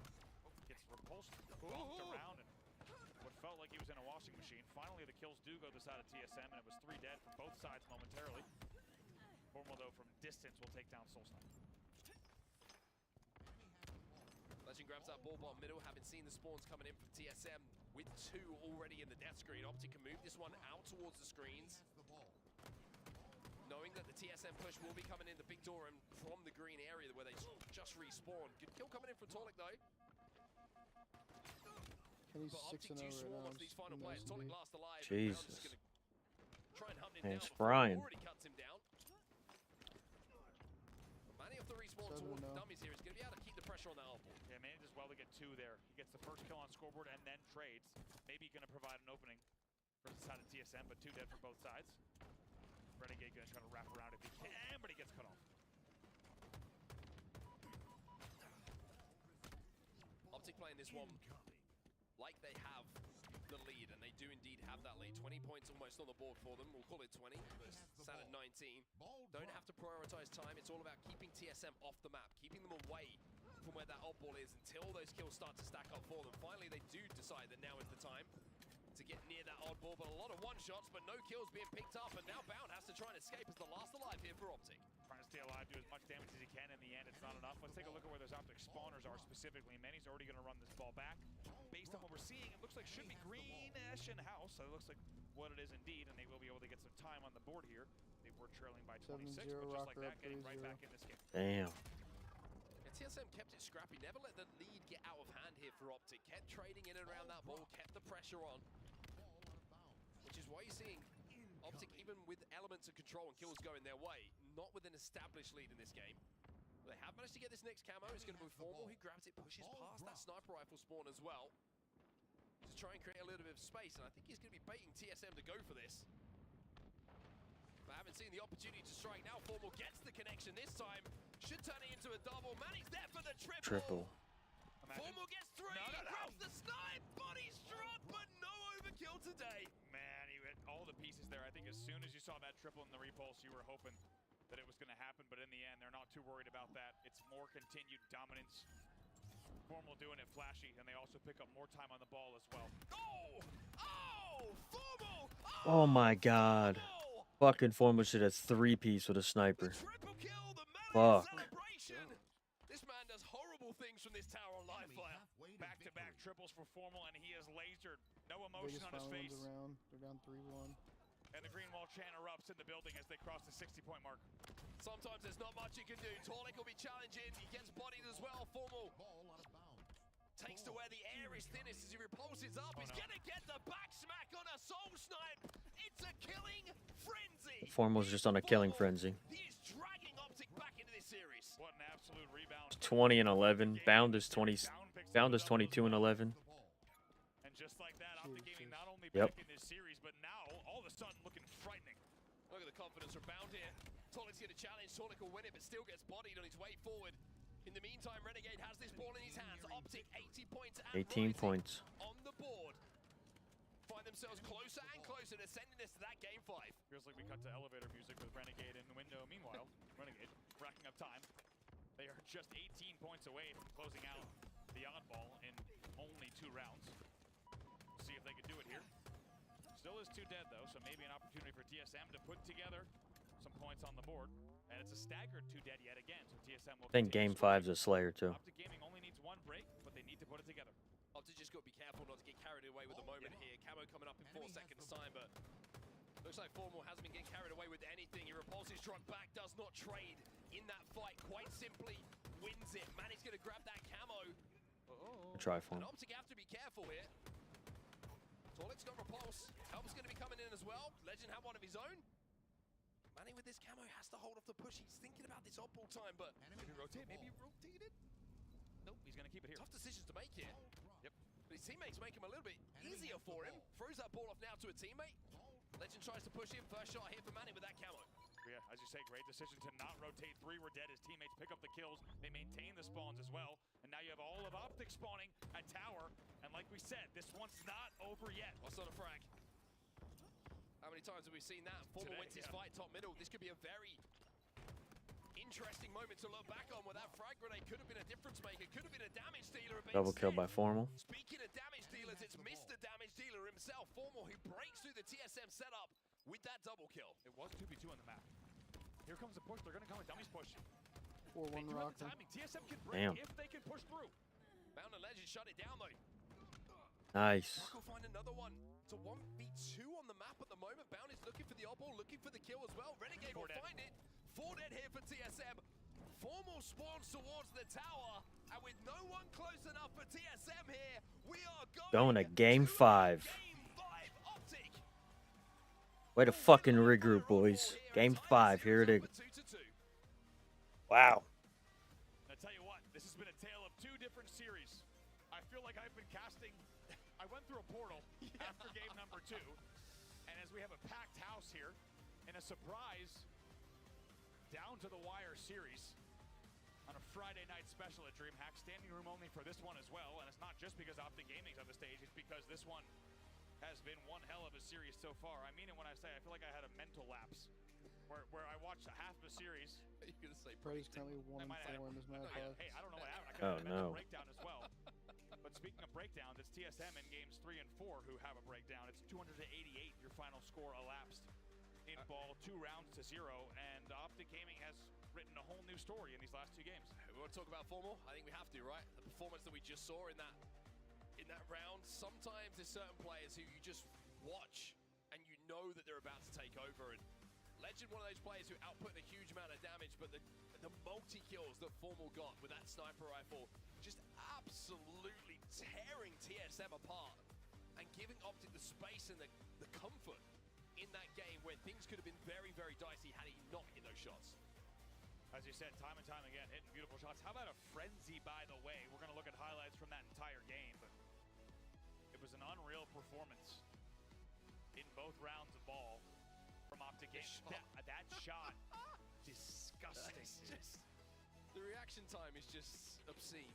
get repulsed, bumped around, and what felt like he was in a washing machine. Finally, the kills do go to the side of TSM, and it was 3 dead from both sides momentarily. Formal, though, from distance will take down Soul Snipe. Legend grabs that ball bottom middle, having seen the spawns coming in from TSM with 2 already in the death screen. Optic can move this one out towards the screens. Knowing that the TSM push will be coming in the big door and from the green area where they just respawned. Good kill coming in from Tolic though. He's but 6-0 right now. These final players. Tolic last alive. Jesus. Try and hunt him Man, down it's Brian. already cuts him down. Manny off the respawn towards the dummies here is going to be able to keep the pressure on that elbow. Yeah, manages well to get 2 there. He gets the first kill on scoreboard and then trades. Maybe going to provide an opening for the side of TSM, but 2 dead for both sides. Renegade going to try to wrap around if he can, but he gets cut off. Optic playing this one like they have the lead, and they do indeed have that lead. 20 points almost on the board for them. We'll call it 20, but sat at 19. Don't have to prioritize time. It's all about keeping TSM off the map, keeping them away from where that oddball is until those kills start to stack up for them. Finally, they do decide that now is the time to get near that oddball, but a lot of one-shots, but no kills being picked up, and now Bound has to try and escape as the last alive here for Optic. Trying to stay alive, do as much damage as he can. In the end, it's not enough. Let's take a look at where those Optic spawners are specifically. Manny's already going to run this ball back. Based on what we're seeing, it looks like should be greenish in house, so it looks like what it is indeed, and they will be able to get some time on the board here. They were trailing by 26, but just like that, getting right back in this game. Damn. And TSM kept it scrappy, never let the lead get out of hand here for Optic. Kept trading in and around that ball, kept the pressure on. Which is why you're seeing Optic, even with elements of control and kills going their way, not with an established lead in this game. They have managed to get this next camo. It's going to move Formal. He grabs it, pushes past that sniper rifle spawn as well. To try and create a little bit of space, and I think he's going to be baiting TSM to go for this. But I haven't seen the opportunity to strike now. Formal gets the connection this time. Should turn it into a double. Manny's there for the triple. Formal gets 3, grabs the snipe, body struck, but no overkill today. Man, he hit all the pieces there. I think as soon as you saw that triple in the repulse, you were hoping that it was going to happen, but in the end, they're not too worried about that. It's more continued dominance. Formal doing it flashy, and they also pick up more time on the ball as well. Oh! Oh! Formal! Oh my god. Fucking Formal should have 3-piece with a sniper. Fuck. This man does horrible things from this tower on live fire. Back-to-back triples for Formal, and he is lasered. No emotion on his face. Around. They're down 3-1. And the green wall chant erupts in the building as they cross the 60-point mark. Sometimes there's not much you can do. Torlik will be challenging. He gets bodied as well. Formal takes to where the air is thinnest as he repulses up. He's gonna get the back smack on a soul snipe. It's a killing frenzy. Formal's just on a killing frenzy. He's dragging Optic back into this series. What an absolute rebound. 20 and 11. Bound is 20. Bound is 22 and 11. And just like that, Optic Gaming not only Yep. back in this series, but now all of a sudden looking frightening. Look at the confidence from Bound here. Torlik's gonna challenge. Torlik will win it, but still gets bodied on his way forward. In the meantime, Renegade has this ball in his hands. Optic 80 points and 18 rising points. on the board. Find themselves closer and closer to sending us to that game 5. Feels like we cut to elevator music with Renegade in the window. Meanwhile, Renegade racking up time. They are just 18 points away from closing out the oddball in only 2 rounds. We'll see if they can do it here. Still is 2 dead though, so maybe an opportunity for TSM to put together some points on the board. And it's a staggered 2 dead yet again, so TSM will I think game 5's a Slayer too. Optic Gaming only needs 1 break, but they need to put it together. Optic just got to be careful not to get carried away with the moment here. Camo coming up in 4 seconds time, but looks like Formal hasn't been getting carried away with anything. He repulses struck back, does not trade in that fight. Quite simply wins it. Manny's going to grab that camo. Try for And him. Optic have to be careful here. Torlik's got repulse. Help's going to be coming in as well. Legend have one of his own. Manny with this camo has to hold off the push. He's thinking about this oddball time, but maybe rotate it. Nope, he's going to keep it here. Tough decisions to make here. Yep. But his teammates make him a little bit easier for him. Throws that ball off now to a teammate. Legend tries to push him. First shot here for Manny with that camo. Yeah, as you say, great decision to not rotate. 3 were dead. His teammates pick up the kills. They maintain the spawns as well. And now you have all of Optic spawning at tower. And like we said, this one's not over yet. What's on a frag? How many times have we seen that? Formal wins his fight top middle. This could be a very interesting moment to look back on, where that frag grenade could have been a difference maker, could have been a damage dealer. Double kill by Formal. Speaking of damage dealers, it's Mr. Damage Dealer himself, Formal, who breaks through the TSM setup with that double kill. It was 2v2 on the map. Here comes the push. They're going to come with dummies push. 4-1 rock. TSM can break Damn. if they can push through. Bound and Legend shut it down though. Nice. Rock will find another one. It's a 1v2 on the map at the moment. Bound is looking for the oddball, looking for the kill as well. Renegade will find it. 4 dead here for TSM. Formal spawns towards the tower, and with no one close enough for TSM here, we are Going to game 5. Game 5 Optic. Way to fucking regroup, boys. Game 5. Here it is. Wow. I tell you what, this has been a tale of 2 different series. I feel like I've been casting. I went through a portal after game number 2, and as we have a packed house here, in a surprise down to the wire series on a Friday night special at DreamHack, standing room only for this one as well. And it's not just because Optic Gaming's on the stage; it's because this one has been one hell of a series so far. I mean it when I say I feel like I had a mental lapse, where I watched half the series. You're gonna say Brady's currently 1-4 in this match. Hey, I don't know what happened. I could have Oh, a mental no. breakdown as well. But speaking of breakdowns, it's TSM in games 3 and 4 who have a breakdown. It's 288, your final score elapsed in ball, 2 rounds to 0, and Optic Gaming has written a whole new story in these last 2 games. We want to talk about Formal? I think we have to, right? The performance that we just saw in that round. Sometimes there's certain players who you just watch and you know that they're about to take over. And Legend, one of those players who output a huge amount of damage, but the multi-kills that Formal got with that sniper rifle, just absolutely tearing TSM apart and giving Optic the space and the comfort in that game where things could have been very, very dicey had he not hit those shots. As you said, time and time again, hitting beautiful shots. How about a frenzy, by the way? We're going to look at highlights from that entire game, but it was an unreal performance in both rounds of ball from Optic Gaming. That shot, disgusting. The reaction time is just obscene.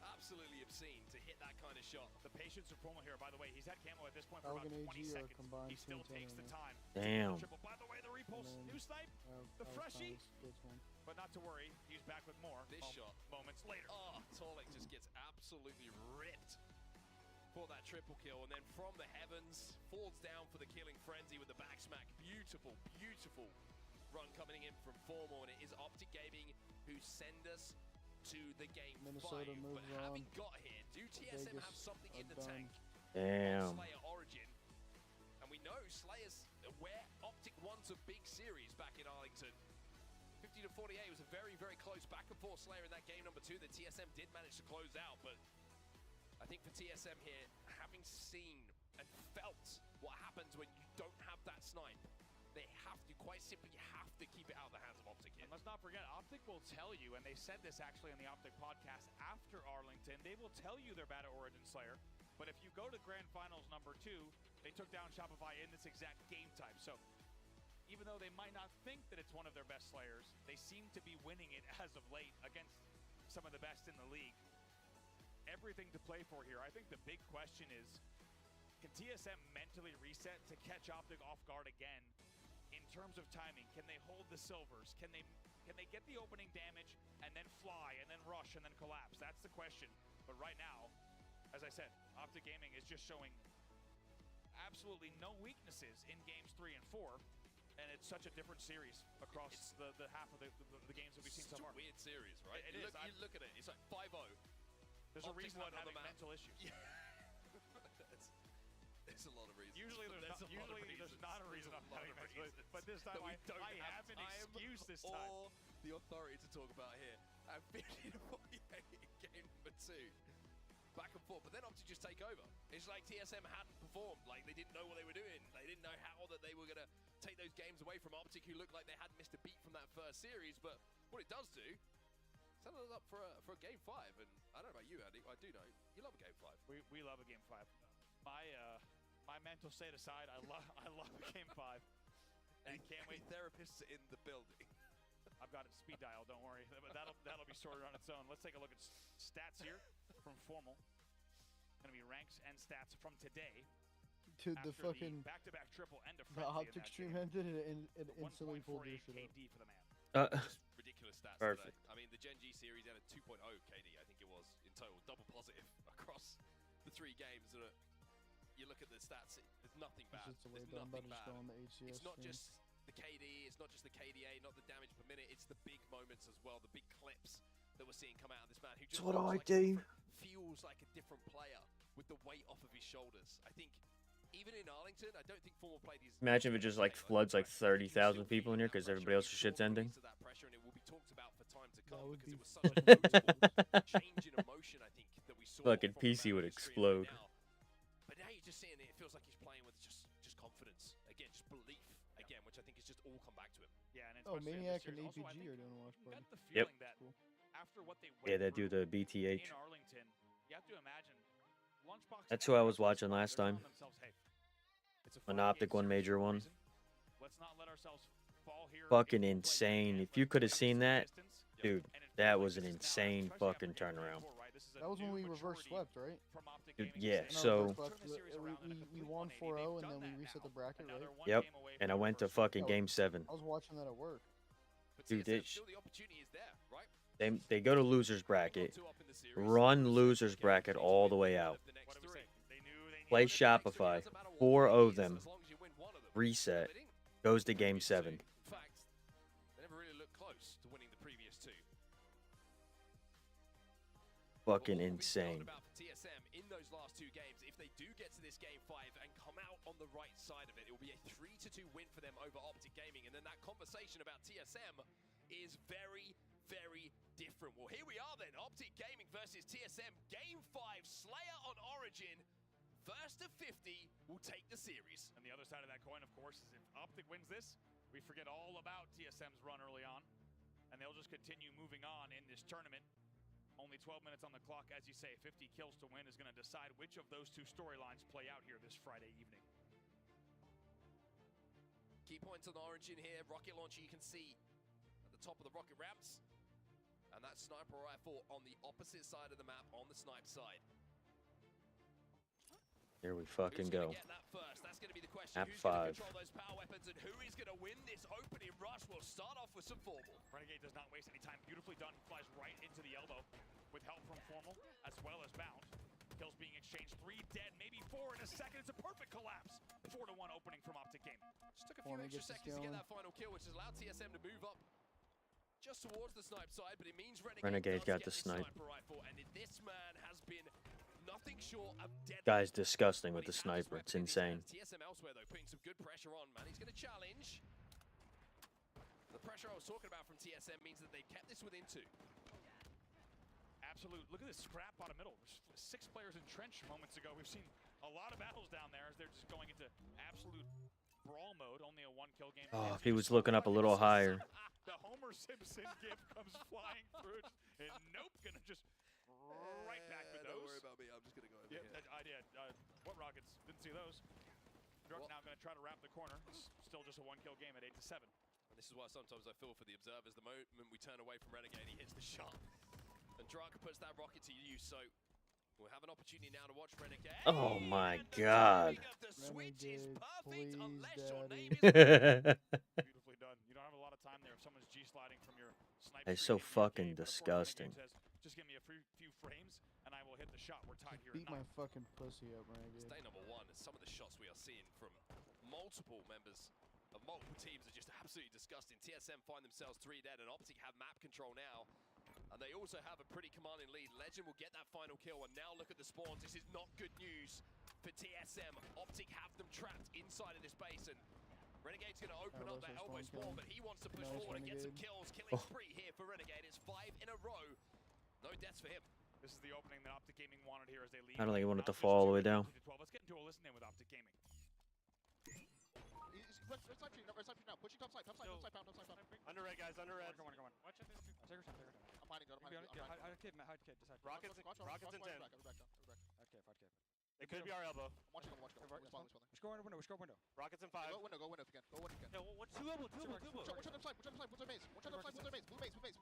Absolutely obscene to hit that kind of shot. The patience of Formal here, by the way, he's had camo at this point for about Elgin 20 AG are seconds. combined He still takes the time. Damn. Triple. By the way, the repulse, new snipe, the freshie. But not to worry, he's back with more. This shot. Moments later. Oh, Torlik just gets absolutely ripped for that triple kill, and then from the heavens, falls down for the killing frenzy with the back smack. Beautiful, beautiful run coming in from Formal, and it is Optic Gaming who send us to the game Minnesota 5. moves But having on. got here, do TSM Vegas have something in the are done. tank? Damn. Slayer Origin, and we know Slayers where Optic won some big series back in Arlington. 50-48 was a very, very close back and forth Slayer in that game number 2 that TSM did manage to close out, but I think for TSM here, having seen and felt what happens when you don't have that snipe, they have to, quite simply have to keep it out of the hands of Optic here. And let's not forget, Optic will tell you, and they said this actually on the Optic podcast after Arlington, they will tell you they're bad at Origin Slayer, but if you go to Grand Finals number 2, they took down Shopify in this exact game type. So even though they might not think that it's one of their best Slayers, they seem to be winning it as of late against some of the best in the league. Everything to play for here. I think the big question is, can TSM mentally reset to catch Optic off guard again in terms of timing? Can they hold the silvers? Can they get the opening damage and then fly and then rush and then collapse? That's the question. But right now, as I said, Optic Gaming is just showing absolutely no weaknesses in games 3 and 4. And it's such a different series across the half of the games that we've seen so far. It's a weird series, right? It is. You look at it, it's like 5-0. There's a reason I'm having mental issues. There's a lot of reasons. Usually there's not a reason I'm having mental issues. But this time I have an excuse this time. Or the authority to talk about here. And 50-48 in game number 2. Back and forth, but then Optic just take over. It's like TSM hadn't performed, like they didn't know what they were doing. They didn't know how that they were going to take those games away from Optic, who looked like they hadn't missed a beat from that first series. But what it does do, set it up for a game 5. And I don't know about you, Andy, I do know you love a game 5. We love a game 5. My mental state aside, I love a game 5, and can't wait. Therapists in the building. I've got it speed dial, don't worry. But that'll be sorted on its own. Let's take a look at stats here from Formal. Going to be ranks and stats from today. Dude, the fucking back-to-back triple end of the Optic stream ended and it instantly pulled your shit KD for the man. Ridiculous stats. Perfect. Today. I mean, the Gen G series had a 2.0 KD, I think it was, in total, double positive across the 3 games. You look at the stats, there's nothing bad. It's There's nothing bad. On the HCS it's not stream. just the KD, it's not just the KDA, not the damage per minute, it's the big moments as well, the big clips that we're seeing come out of this man who just feels like a different player with the weight off of his shoulders. I think even in Arlington, I don't think Formal played his... Imagine if it just like floods like 30,000 people in here because everybody else's shit's ending. That pressure, and it will be talked about for time to come because it was such a noticeable change in emotion, I think, that we saw. Fucking PC would explode. But now you're just seeing it feels like he's playing with just confidence again, just belief again, which I think has just all come back to him. Yeah, and Maniac and APG are doing a watch party. Yep. After what they Yeah, they do the BTH. in Arlington, you have to imagine Lunchbox. That's who I was watching last time. An Optic one, major one. Let's not let ourselves fall here. Fucking insane. If you could have seen that, dude, that was an insane fucking turnaround. That was when we reverse swept, right? Dude, yeah, so... We won 4-0 and then we reset the bracket, right? Yep, and I went to fucking game 7. I was watching that at work. Dude, they go to loser's bracket, run loser's bracket all the way out, play Shopify, 4-0 them, reset, goes to game 7. In fact, they never really looked close to winning the previous 2. Fucking insane. About for TSM in those last 2 games, if they do get to this game 5 and come out on the right side of it, it will be a 3-2 win for them over Optic Gaming, and then that conversation about TSM is very, very different. Well, here we are then, Optic Gaming versus TSM, game 5, Slayer on Origin. First to 50 will take the series. And the other side of that coin, of course, is if Optic wins this, we forget all about TSM's run early on, and they'll just continue moving on in this tournament. Only 12 minutes on the clock, as you say. 50 kills to win is going to decide which of those 2 storylines play out here this Friday evening. Key points on Origin here. Rocket launcher you can see at the top of the rocket ramps. And that sniper rifle on the opposite side of the map, on the snipe side. Here we fucking go. That's going to be the question. At Who's 5. going to control those power weapons and who is going to win this opening rush? We'll start off with some Formal. Renegade does not waste any time. Beautifully done. He flies right into the elbow with help from Formal as well as Bound. Kills being exchanged. 3 dead, maybe 4 in a second. It's a perfect collapse. 4-1 opening from Optic Gaming. Just took a few extra seconds to get that final kill, which has allowed TSM to move up just towards the snipe side, but it means Renegade got the snipe. Rifle, and this man has been nothing nothing short of dead. Guy's disgusting with the sniper. It's insane. TSM elsewhere though, putting some good pressure on. Man, he's going to challenge. The pressure I was talking about from TSM means that they've kept this within 2. Absolute. Look at this scrap bottom middle. There's 6 players in trench moments ago. We've seen a lot of battles down there as they're just going into absolute brawl mode. Only a 1-kill game. Oh, if he was looking up a little higher. The Homer Simpson gif comes flying through, and nope, gonna just right back with those. Don't worry about me. I'm just gonna go over here. I did. What Rockets? Didn't see those. Druk now gonna try to wrap the corner. It's still just a 1-kill game at 8-7. And this is why sometimes I feel for the observers. The moment we turn away from Renegade, he hits the shot. And Druk puts that rocket to use, so we'll have an opportunity now to watch Renegade. Oh my god. The switch is perfect unless your name is Beautifully done. You don't have a lot of time there if someone's G-sliding from your sniper. It's so fucking disgusting. Just give me a few frames and I will hit the shot. We're tied here. Beat my fucking pussy up, Renegade. Stay number 1, and some of the shots we are seeing from multiple members of multiple teams are just absolutely disgusting. TSM find themselves 3 dead, and Optic have map control now. And they also have a pretty commanding lead. Legend will get that final kill, and now look at the spawns. This is not good news for TSM. Optic have them trapped inside of this base, and Renegade's going to open up that elbow spawn, but he wants to push forward and get some kills. Killing spree here for Renegade. It's 5 in a row. No deaths for him. This is the opening that Optic Gaming wanted here as they lead. I don't think he wanted to fall all the way down. Let's get into a listen in with Optic Gaming. Pushing top side, pound. Under red, guys, under red. Go on. Watch out, take your time. I'm hiding, Hide kid, decide. Rockets in 10. Okay. It could be our elbow. Watch it. Let's go window. Rockets in 5. Go window if you can. Yeah, watch two elbow. Watch on the side, what's our maze? Blue maze.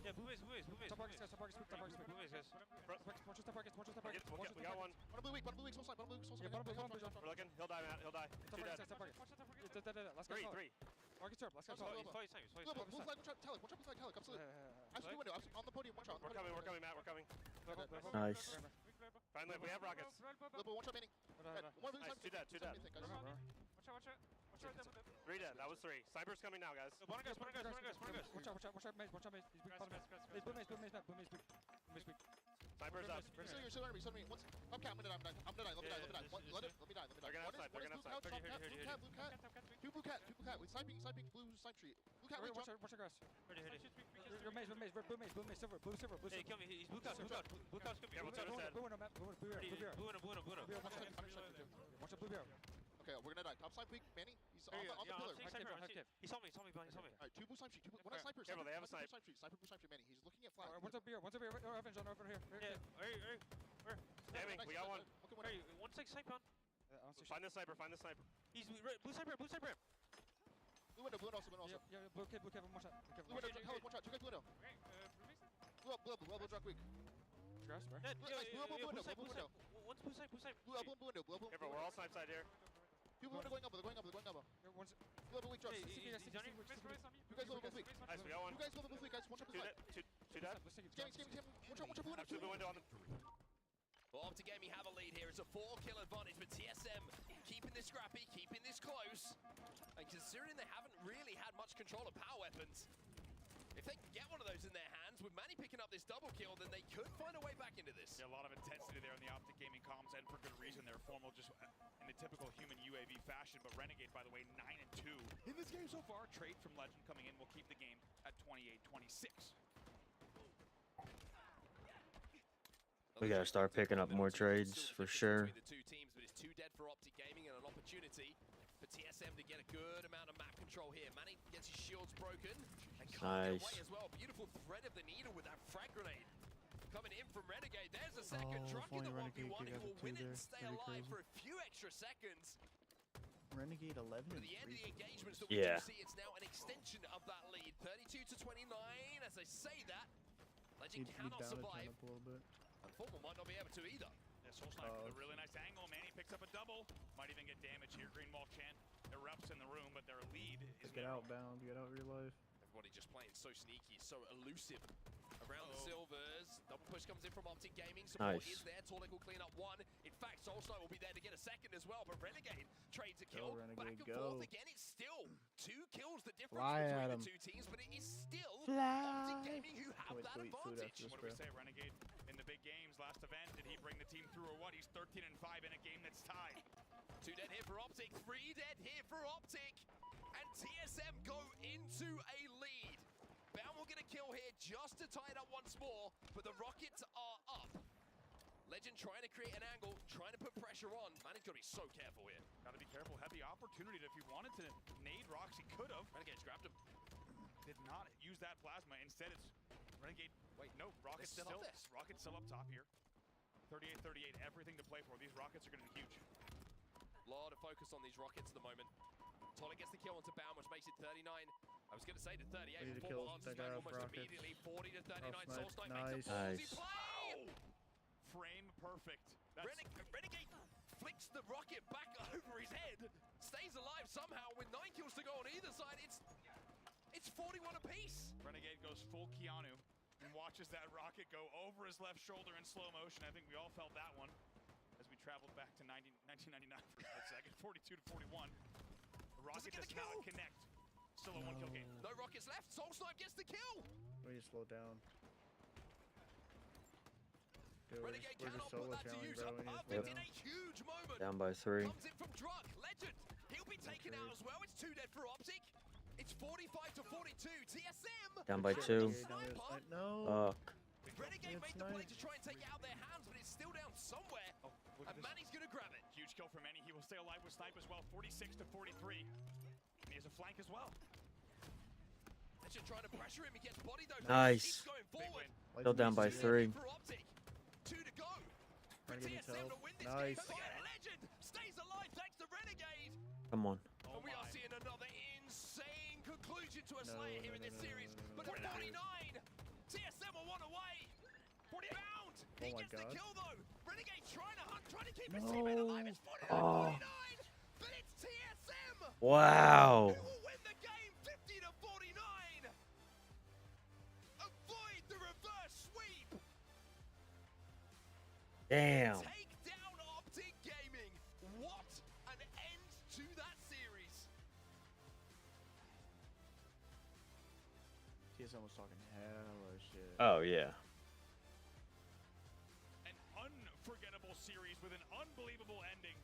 Yeah, blue maze. Stop targets, guys. Blue maze, guys. Watch your targets. We got one. One blue weak, soul side. We're looking. He'll die, Matt. He'll die. Stop targets. Last guy. 3. Target's up. Last guy's Blue flag, watch out, Tele, absolutely. Absolutely window, on the podium, watch out. We're coming, Matt. We're coming. Nice. Finally, we have rockets. Watch out, Manny. One blue, Nice. 2 dead. Watch out. 3 dead. That was 3. Sniper's coming now, guys. Watch out, maze. He's blue maze, big. Sniper's up. Still enemy. Once, I'm gonna die. Let me die. They're gonna have snipe. Blue cat. Two blue cat. With sniping, blue snipe tree. Blue cat, watch out, guys. Your maze, silver. Hey, kill me. He's blue cat. Blue cat's coming. Yeah, what's on his head? Blue window, Matt. Blue beer. Watch out, blue beer. Okay, we're gonna die. Top side weak, Manny. He's on the pillar. He saw me. Alright, 2 blue snipe tree. One sniper. Careful, they have a snipe. Sniper blue snipe tree, Manny. He's looking at flag. One's up beer. Revenge on over here. Yeah, where? Damning, we got one. Okay, one snipe on. Find the sniper. He's blue sniper. Blue window also. Yeah, blue kid, watch out. Blue window, watch out. 2 guys blue window. Blue drop weak. Grass, bro. Blue window. One's blue snipe. Blue window. Careful, we're all snipe side here. Two blue window going up. They're going up. Blue weak drop. He's You guys blue weak. Nice, we got one. You guys blue weak, guys. Watch out, blue side. 2 dead. Scamming. Watch out, blue window. Absolute window on them. Well, Optic Gaming have a lead here. It's a 4-kill advantage, but TSM keeping this scrappy, keeping this close. And considering they haven't really had much control of power weapons, if they can get one of those in their hands, with Manny picking up this double kill, then they could find a way back into this. Yeah, a lot of intensity there in the Optic Gaming comms, and for good reason. They're formal just in the typical human UAV fashion, but Renegade, by the way, 9-2 in this game so far. Trade from Legend coming in will keep the game at 28-26. We gotta start picking up more trades for sure. The 2 teams, but it's 2 dead for Optic Gaming and an opportunity for TSM to get a good amount of map control here. Manny gets his shields broken and can't get away as well. Beautiful thread of the needle with that frag grenade coming in from Renegade. There's a second. Druk in the 1v1 who will win it and stay alive for a few extra seconds. Renegade 11 At the end of the engagements that we do see, it's now an extension of that lead. 32-29. As I say that, Legend cannot survive. And Formal might not be able to either. Yeah, Soul Sniper with a really nice angle. Manny picks up a double. Might even get damage here. Greenwall chant erupts in the room, but their lead is Get outbound, get out of your life. Everybody just playing so sneaky, so elusive. around the Silvers. Double push comes in from Optic Gaming. Support Nice. is there. Torlik will clean up one. In fact, Soulsnipe will be there to get a second as well. But Renegade trades a kill. Back and forth again. It's still 2 kills the difference Fly between at the 'em. 2 teams, but it is still Fly. Optic Gaming who have that advantage. What do we say, Renegade? In the big games, last event, did he bring the team through or what? He's 13-5 in a game that's tied. 2 dead here for Optic, 3 dead here for Optic, and TSM go into a lead. Bound will get a kill here just to tie it up once more, but the Rockets are up. Legend trying to create an angle, trying to put pressure on. Man, he's got to be so careful here. Gotta be careful. Had the opportunity to, if he wanted to nade Rocks, he could have. Renegade's grabbed him. Did not use that plasma. Instead, it's Renegade. Wait, no. Rockets still up there. Rockets still up top here. 38-38. Everything to play for. These Rockets are going to be huge. A lot of focus on these Rockets at the moment. Tonic gets the kill onto Bound, which makes it 39. I was going to say to 38. Need to Before kill answers that back guy almost off Rockets. immediately. 40-39. Off Soulsnipe snipe. makes a ballsy Nice. play. Frame perfect. Renegade flicks the rocket back over his head, stays alive somehow with 9 kills to go on either side. It's 41 apiece. Renegade goes full Keanu and watches that rocket go over his left shoulder in slow motion. I think we all felt that one as we traveled back to 1999 for a second. 42-41. The rocket does not connect. Still a 1-kill game. No rockets left. Soulsnipe gets the kill. We need to slow down. Dude, Renegade we're cannot just put solo that to counting, use. bro. A We need to slow perfect in down. a huge moment. Down by 3. Comes in from Druk. Legend. He'll be taken out as well. It's 2 dead for Optic. It's 45-42. TSM. Down by have 2. the sniper. No. Fuck. Renegade made the play to try and take it out of their hands, but it's still down somewhere. And Manny's going to grab it. Huge kill for Manny. He will stay alive with Snipe as well. 46-43. And he has a flank as well. Legend trying to pressure him. He gets bodied though. Nice. Keeps going forward. Still down by 3. For Optic. 2 to go. Trying to get me TSM to win this Nice. game. But Legend stays alive thanks to Renegade. Come on. And we are seeing another insane conclusion to a Slayer here in this series. But at 49, TSM are 1 away. 40 bound. He Oh my gets the God. kill though. Renegade trying to hunt, trying to keep his teammate alive. It's 49-49. Oh. But it's TSM. Wow. Who will win the game 50-49. Avoid the reverse sweep. Damn. Take down Optic Gaming. What an end to that series. TSM was talking hella shit. Oh, yeah. An unforgettable series with an unbelievable ending.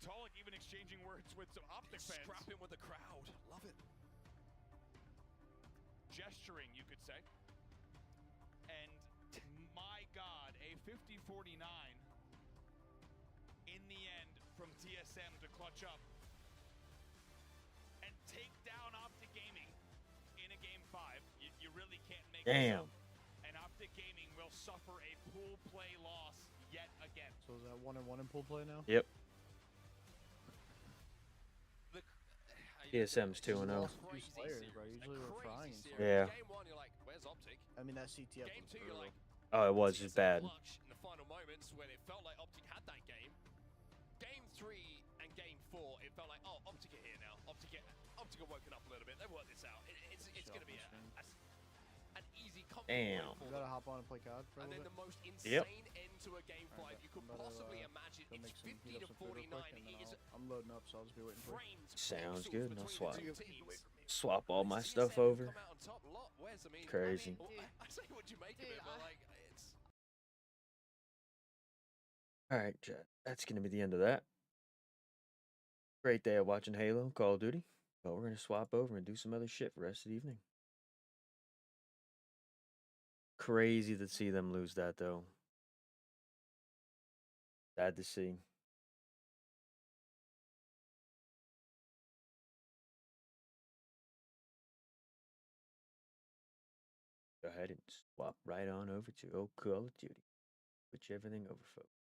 Tolic even exchanging words with some Optic fans. Scrapping with the crowd. Love it. Gesturing, you could say. And my God, a 50-49 in the end from TSM to clutch up and take down Optic Gaming in a game 5. You really can't make this Damn. up. And Optic Gaming will suffer a pool play loss yet again. So is that 1-1 in pool play now? Yep. TSM's 2-0. Two Slayers, bro. Usually we're frying in Slayers. Yeah. Game 1, you're like, where's Optic? I mean, that CTF Game was 2, you're brutal. like, Oh, it was just bad. clutch in the final moments when it felt like Optic had that game. Game 3 and Game 4, it felt like, oh, Optic are here now. Optic are woken up a little bit. They worked this out. It's going to be an easy, comfortable Damn. You gotta hop on and play COD for a and then little the bit. most insane end to a Game 5 Alright, you could I'm about to, possibly imagine. go It's make some, heat up some food real 50-49. quick, and then It is I'm loading up, so I'll just be waiting for you. framed Sounds pixels good. I'll between swap. the two teams. Swap all my TSM stuff have over. come out on top. Where's the meaning? Crazy. I mean, I say what you make of it, but like, it's All right, chat. That's going to be the end of that. Great day of watching Halo, Call of Duty. But we're going to swap over and do some other shit for the rest of the evening. Crazy to see them lose that, though. Sad to see. Go ahead and swap right on over to old Call of Duty. Switch everything over, folks.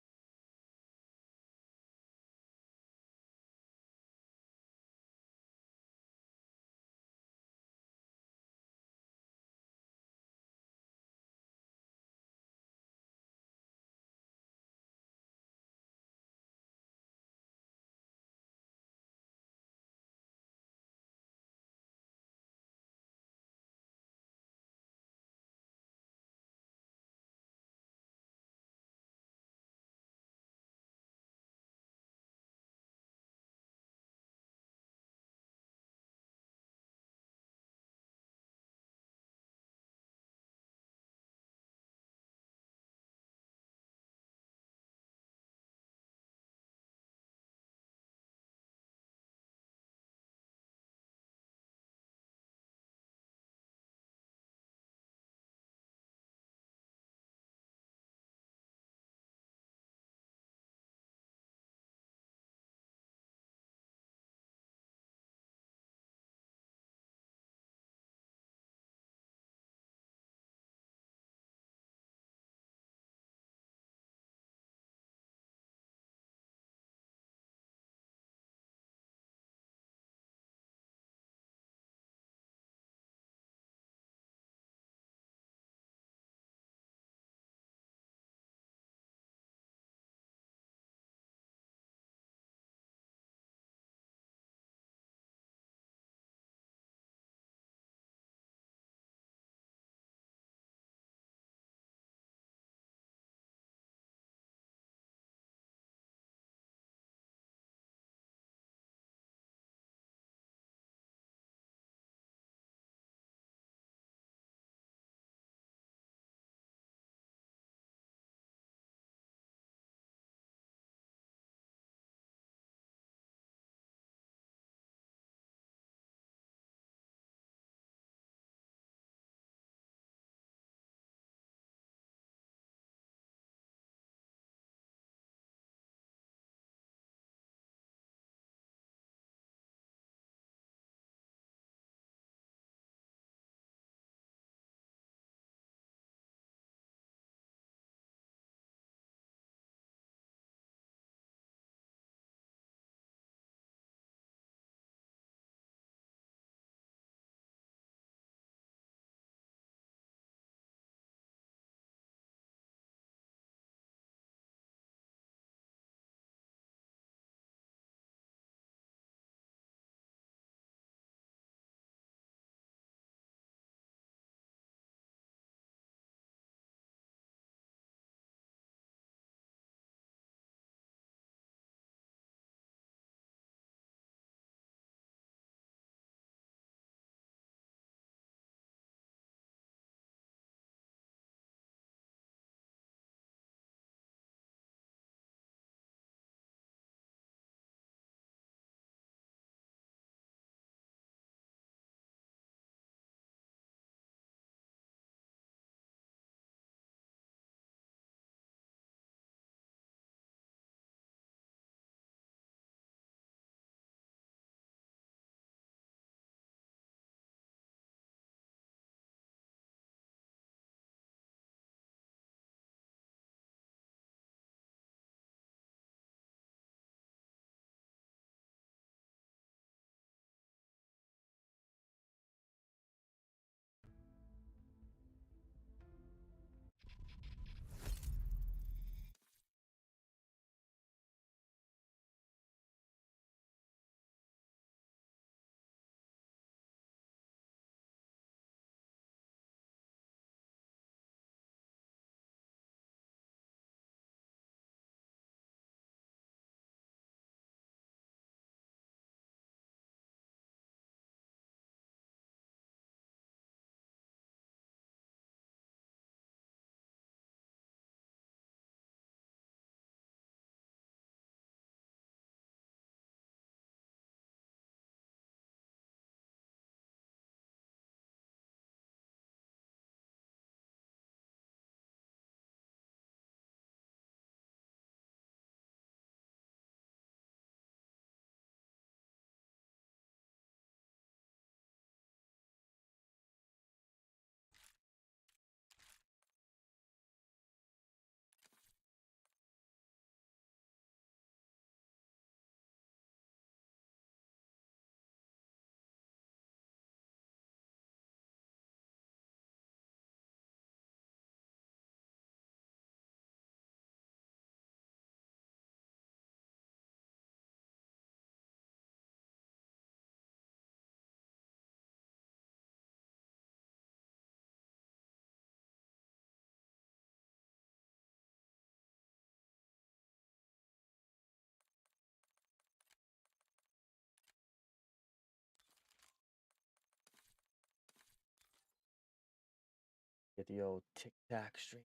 Get the old tic-tac stream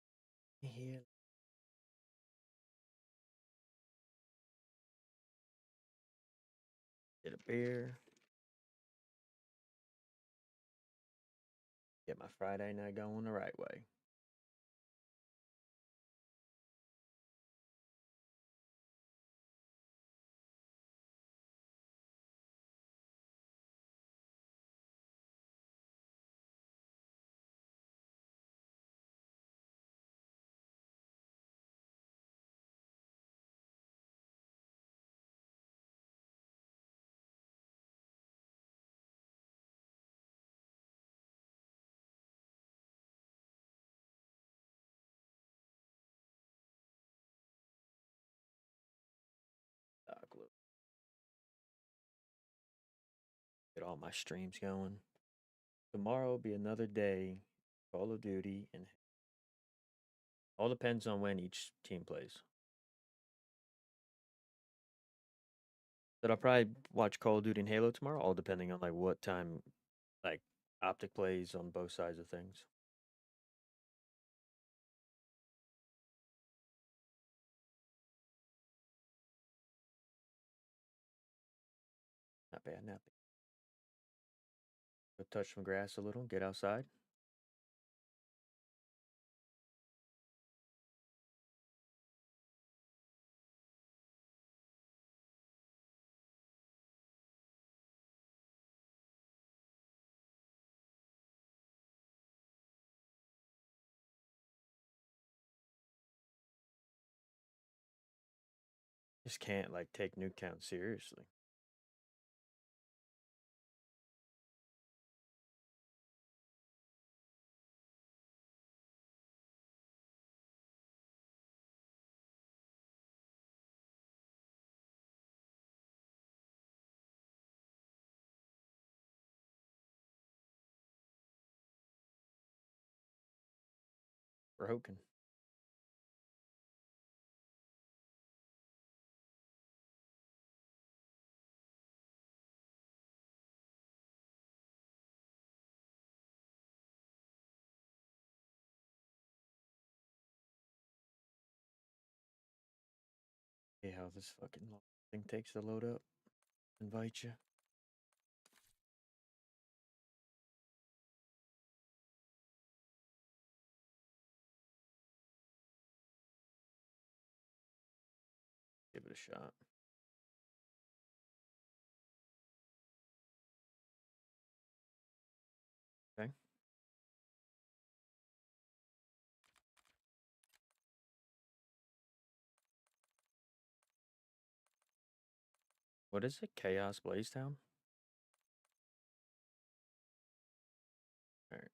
here. Get a beer. Get my Friday night going the right way. Get all my streams going. Tomorrow will be another day. Call of Duty and all depends on when each team plays. But I'll probably watch Call of Duty and Halo tomorrow, all depending on like what time like Optic plays on both sides of things. Not bad, not bad. Go touch some grass a little, get outside. Just can't like take Nuketown seriously. Broken. See how this fucking thing takes to load up. Invite you. Give it a shot. Okay. What is it? Chaos Blaze Town? Alright.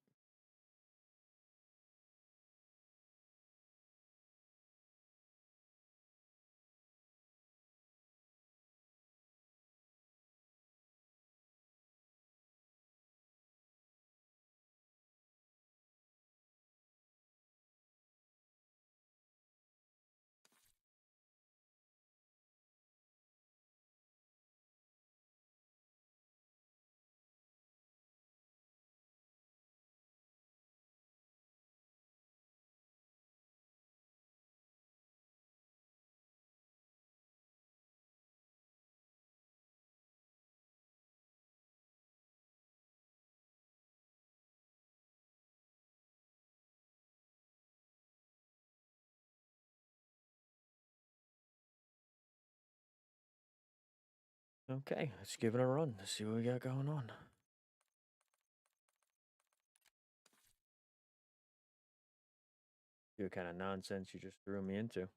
Okay, let's give it a run. Let's see what we got going on. See what kind of nonsense you just threw me into.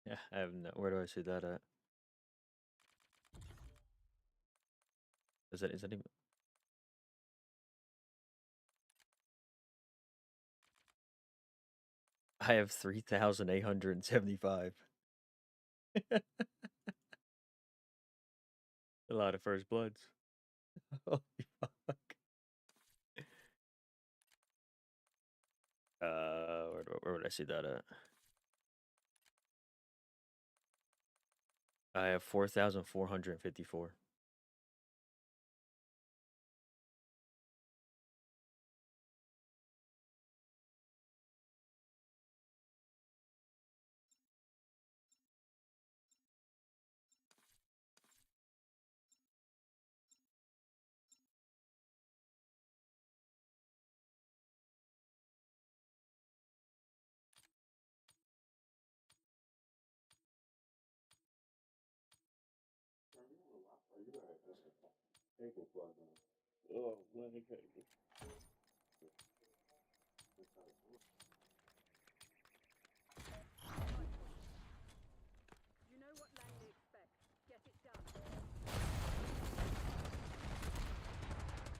Yeah, I have no. Where do I see that at? Is that even? I have 3,875. A lot of first bloods. Holy fuck. Where would I see that at? I have 4,454. Oh, Lenny Cable. You know what Langley expects. Get it done.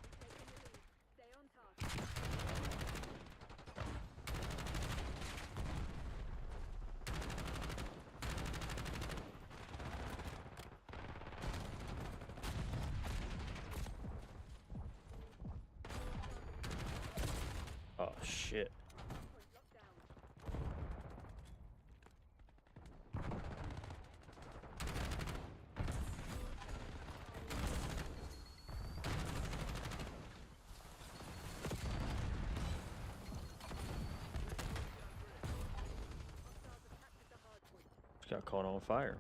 You've taken the lead. Stay on task. Oh shit. Just got caught on fire.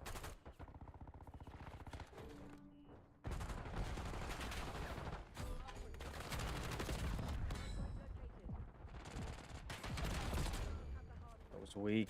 That was weak.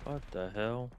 What the hell?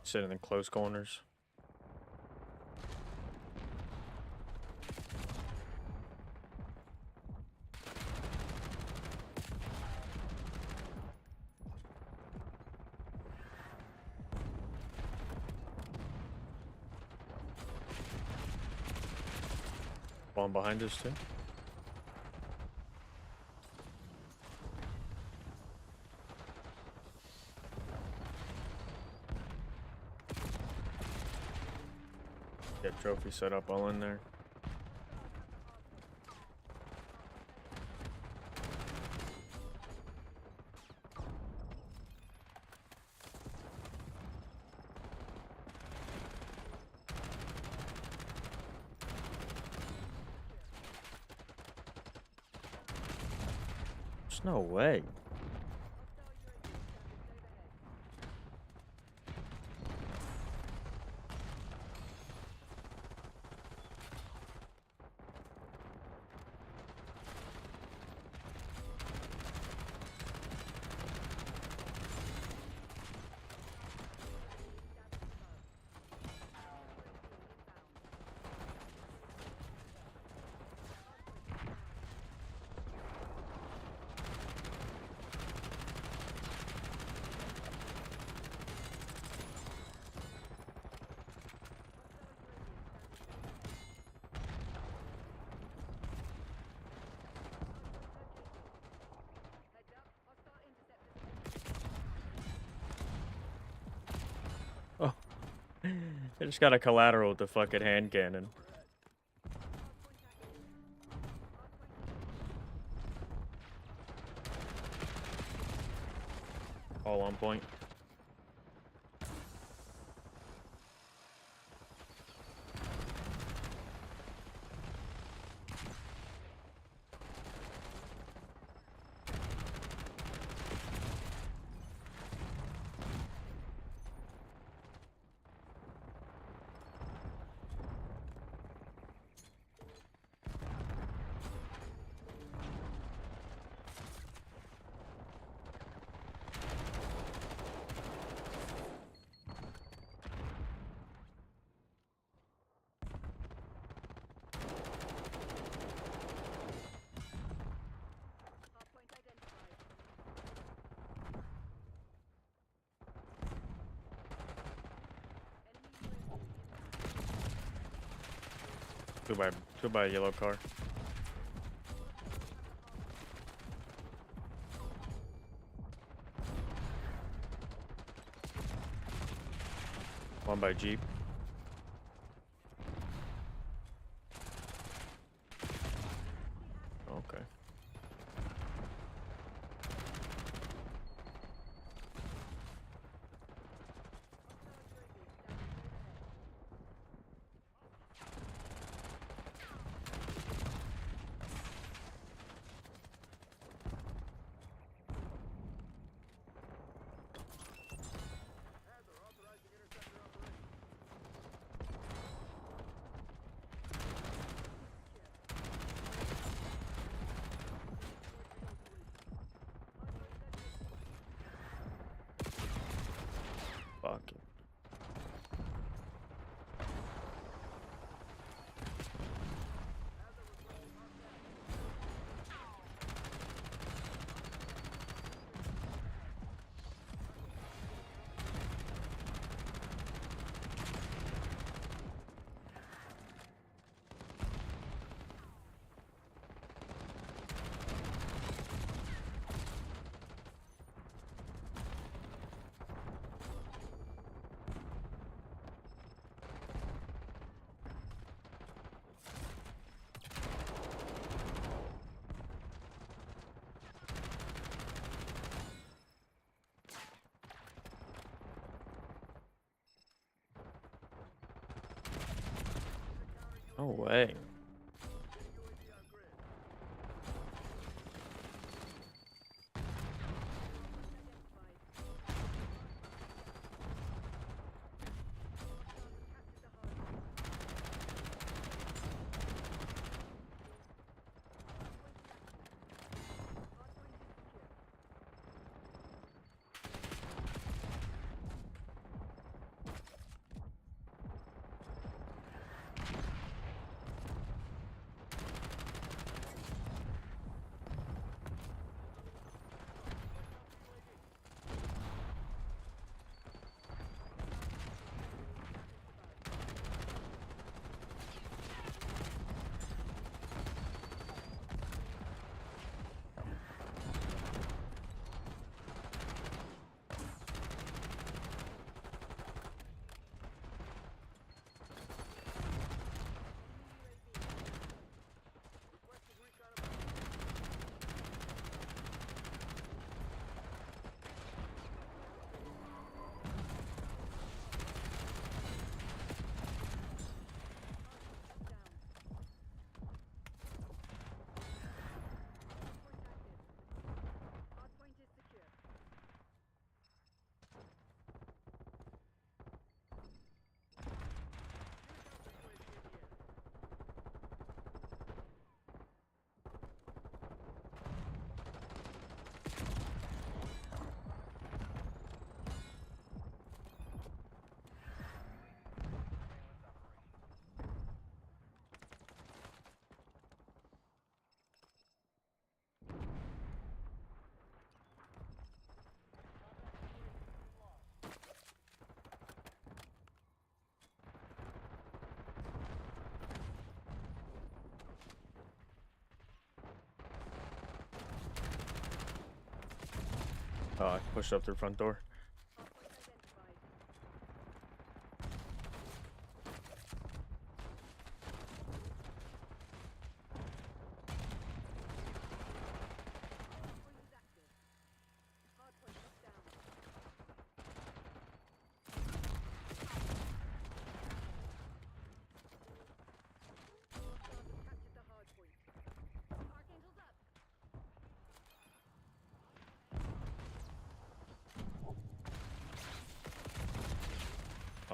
Sitting in close corners. One behind us too. Get trophy set up all in there. There's no way. Oh, I just got a collateral with the fucking hand cannon. All on point. Goodbye, yellow car. One by Jeep. Okay. Fuck it. No way. Oh, I pushed up through front door.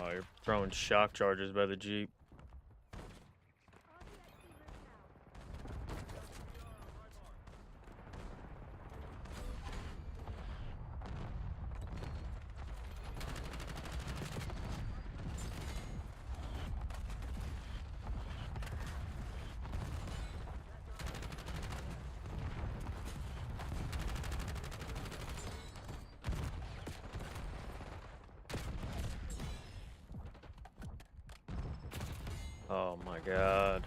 Oh, you're throwing shock charges by the Jeep. Oh my god.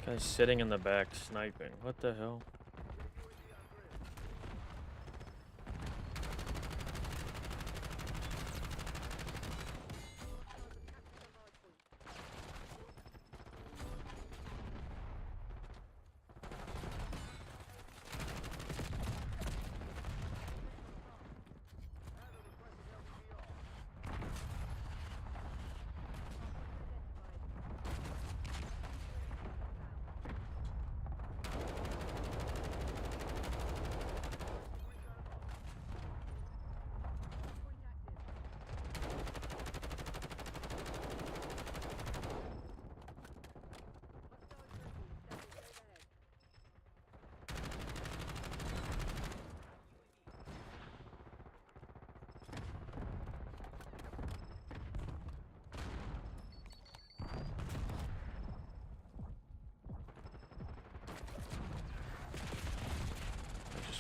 This guy's sitting in the back sniping. What the hell?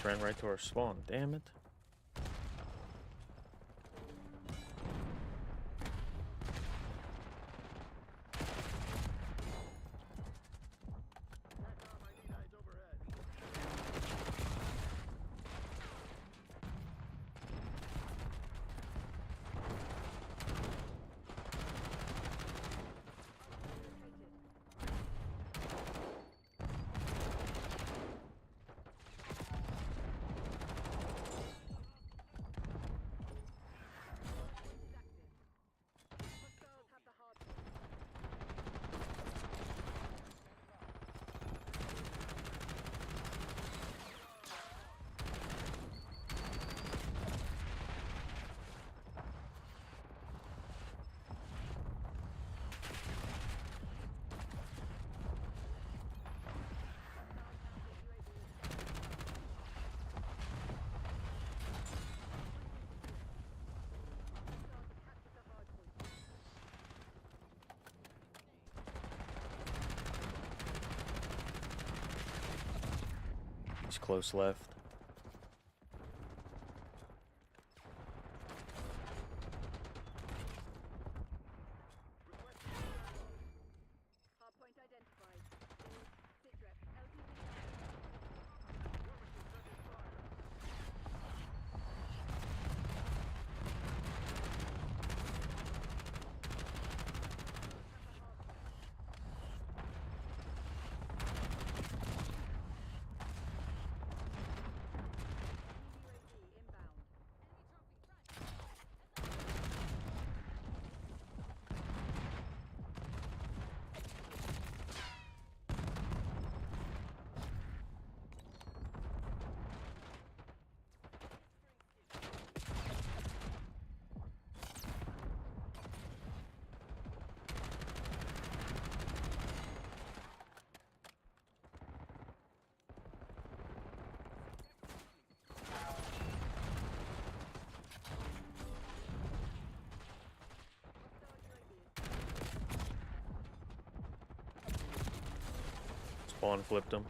Ran right to our spawn, damn it. He's close left. Spawn flipped him.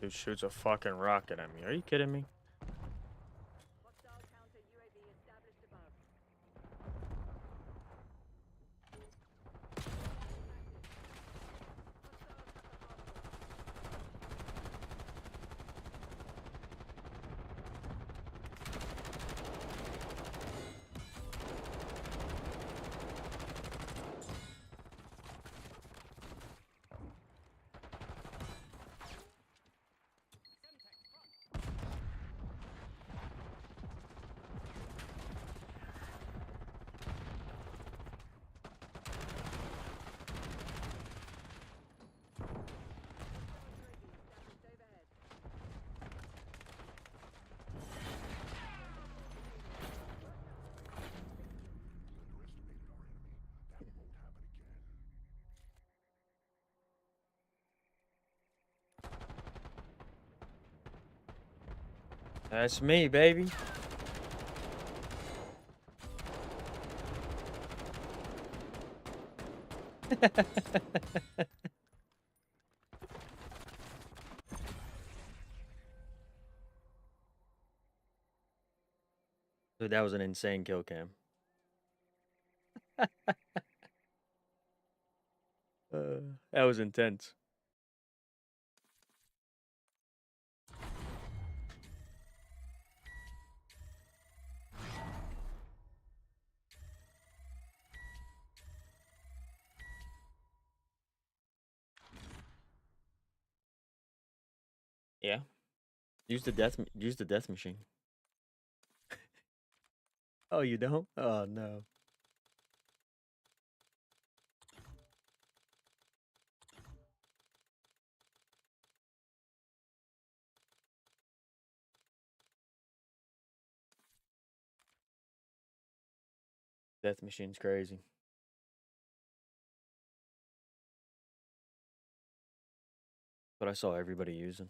Dude shoots a fucking rocket at me. Are you kidding me? That's me, baby. Dude, that was an insane kill cam. That was intense. Yeah. Use the death machine. Oh, you don't? Oh no. Death machine's crazy. But I saw everybody using.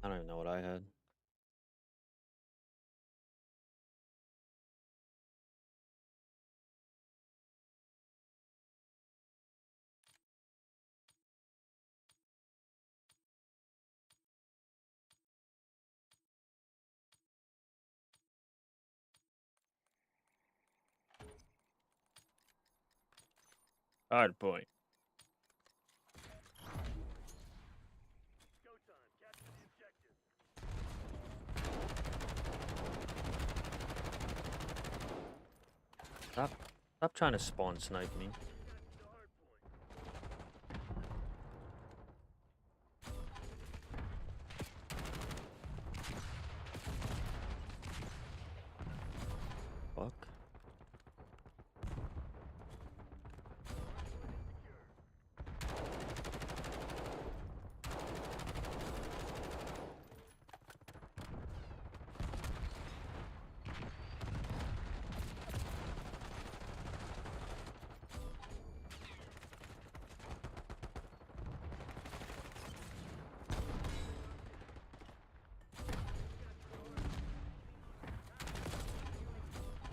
I don't even know what I had. Hard point. Stop trying to spawn snipe me.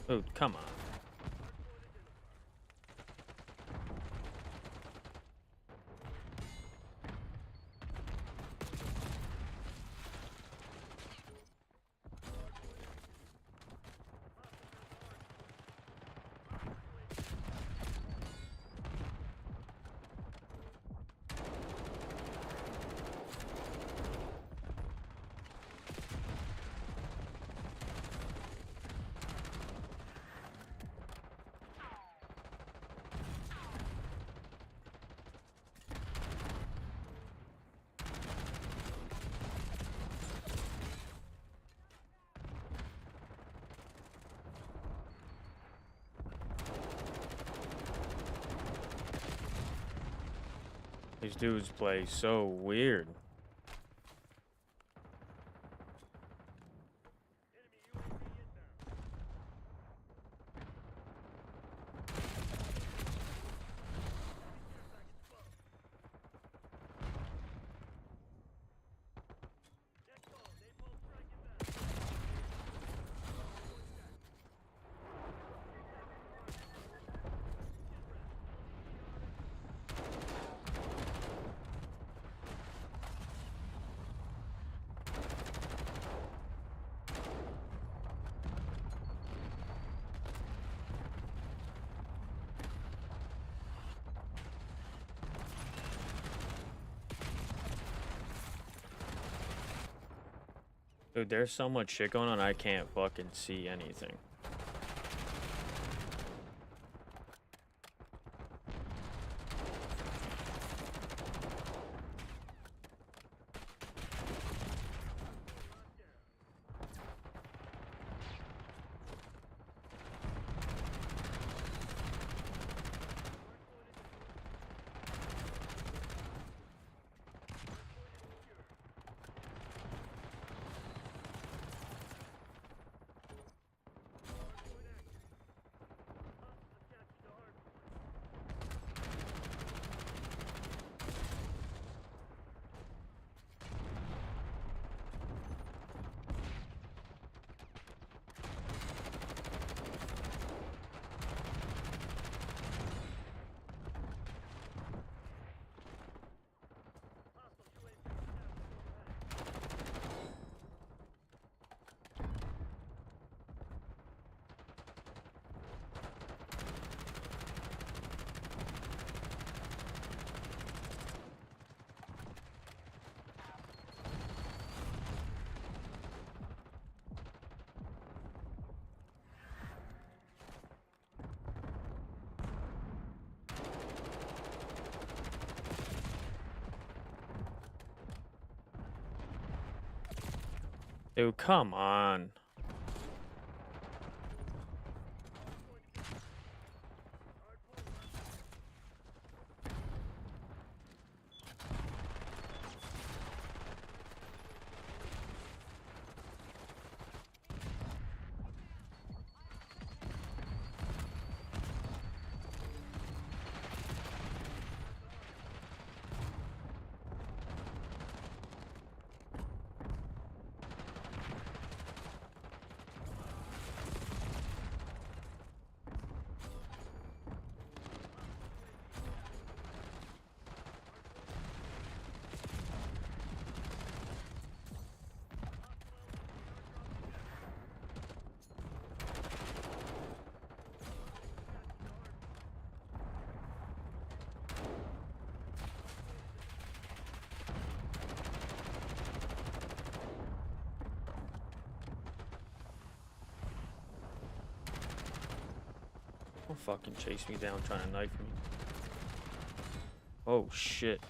Oh, come on. These dudes play so weird. Dude, there's so much shit going on, I can't fucking see anything. Dude, come on. Don't fucking chase me down trying to knife me. Oh shit.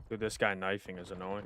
Dude, this guy knifing is annoying.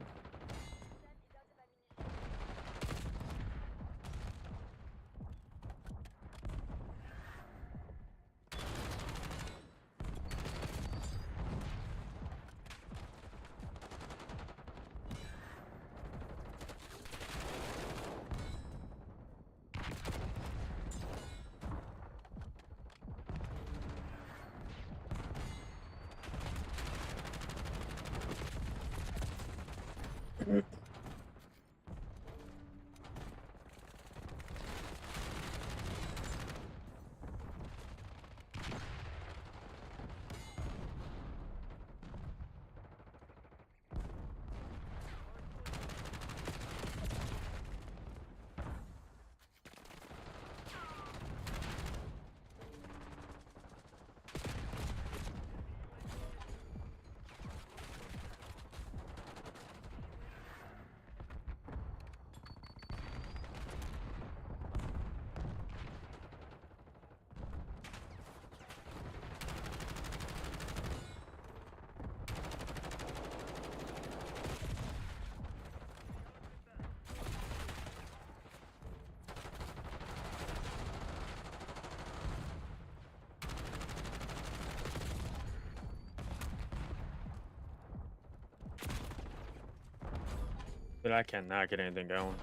Dude, I cannot get anything going.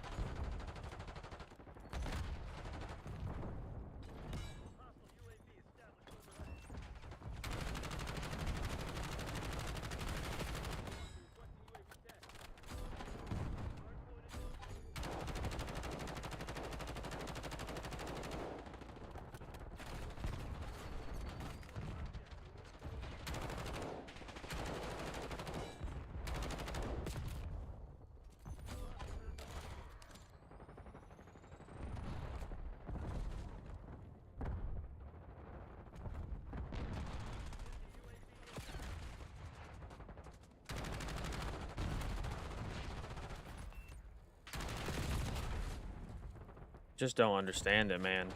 Just don't understand it, man.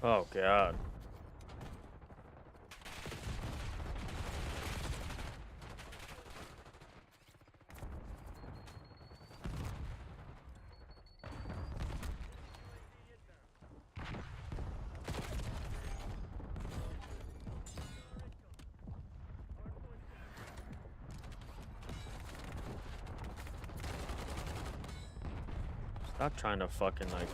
Oh, God. Stop trying to fucking like.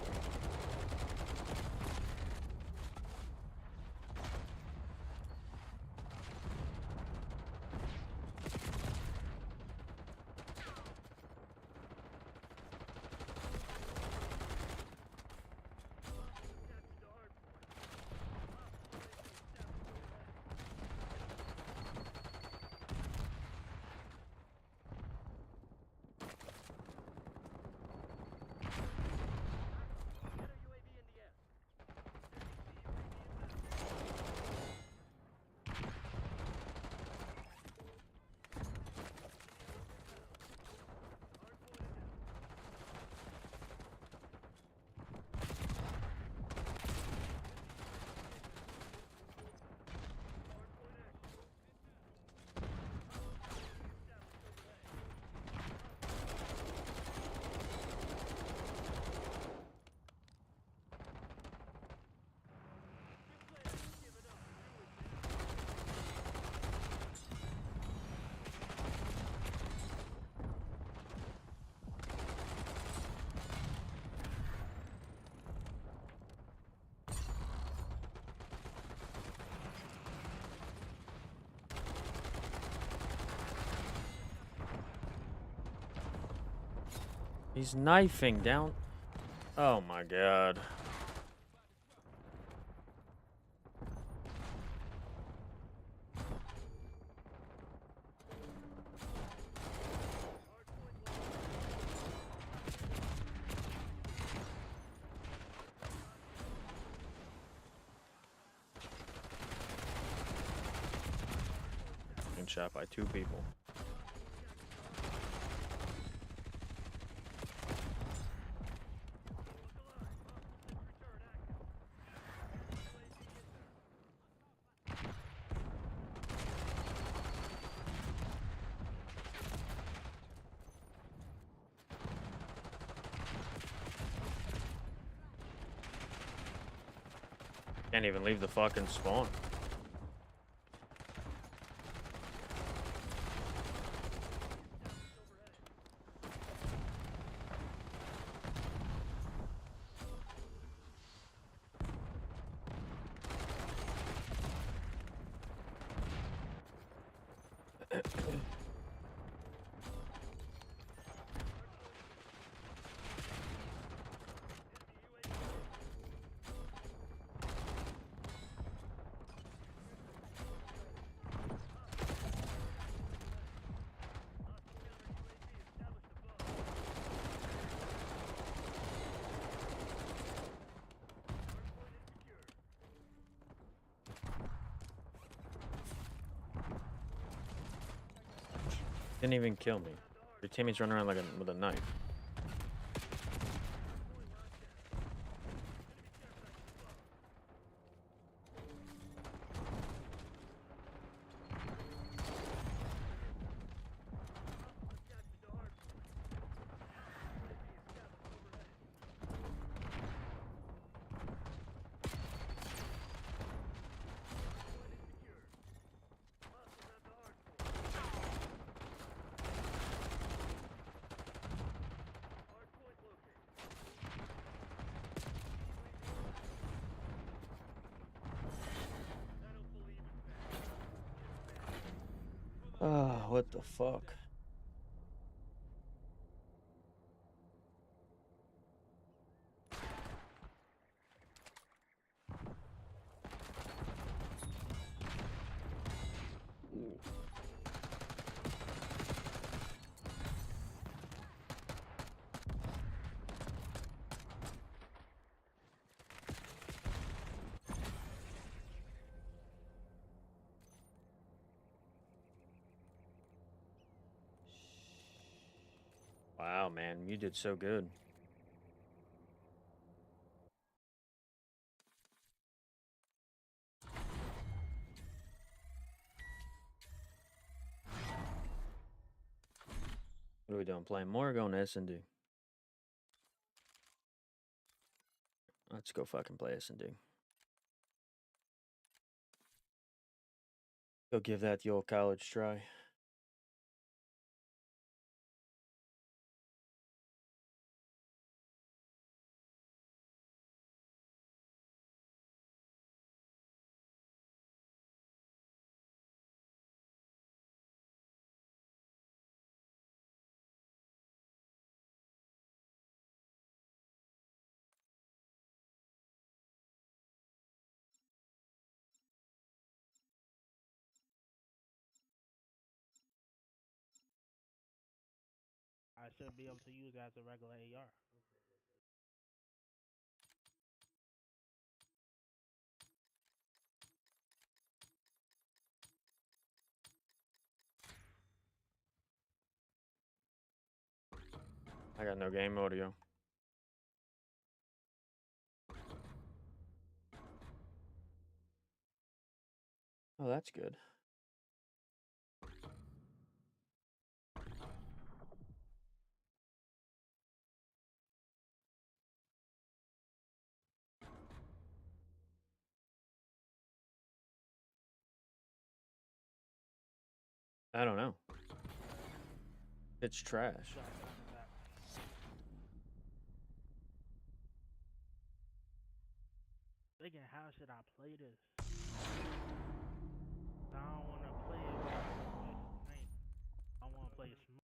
He's knifing down. Oh my god. Been shot by 2 people. Can't even leave the fucking spawn. Didn't even kill me. Your teammates running around like with a knife. Oh, what the fuck? Wow, man, you did so good. What are we doing? Playing more or going to S&D? Let's go fucking play S&D. Go give that the old college try. should be able to use as a regular AR. I got no game audio. Oh, that's good. I don't know. It's trash. Thinking, how should I play this? I don't want to play it with night. I want to play it smooth.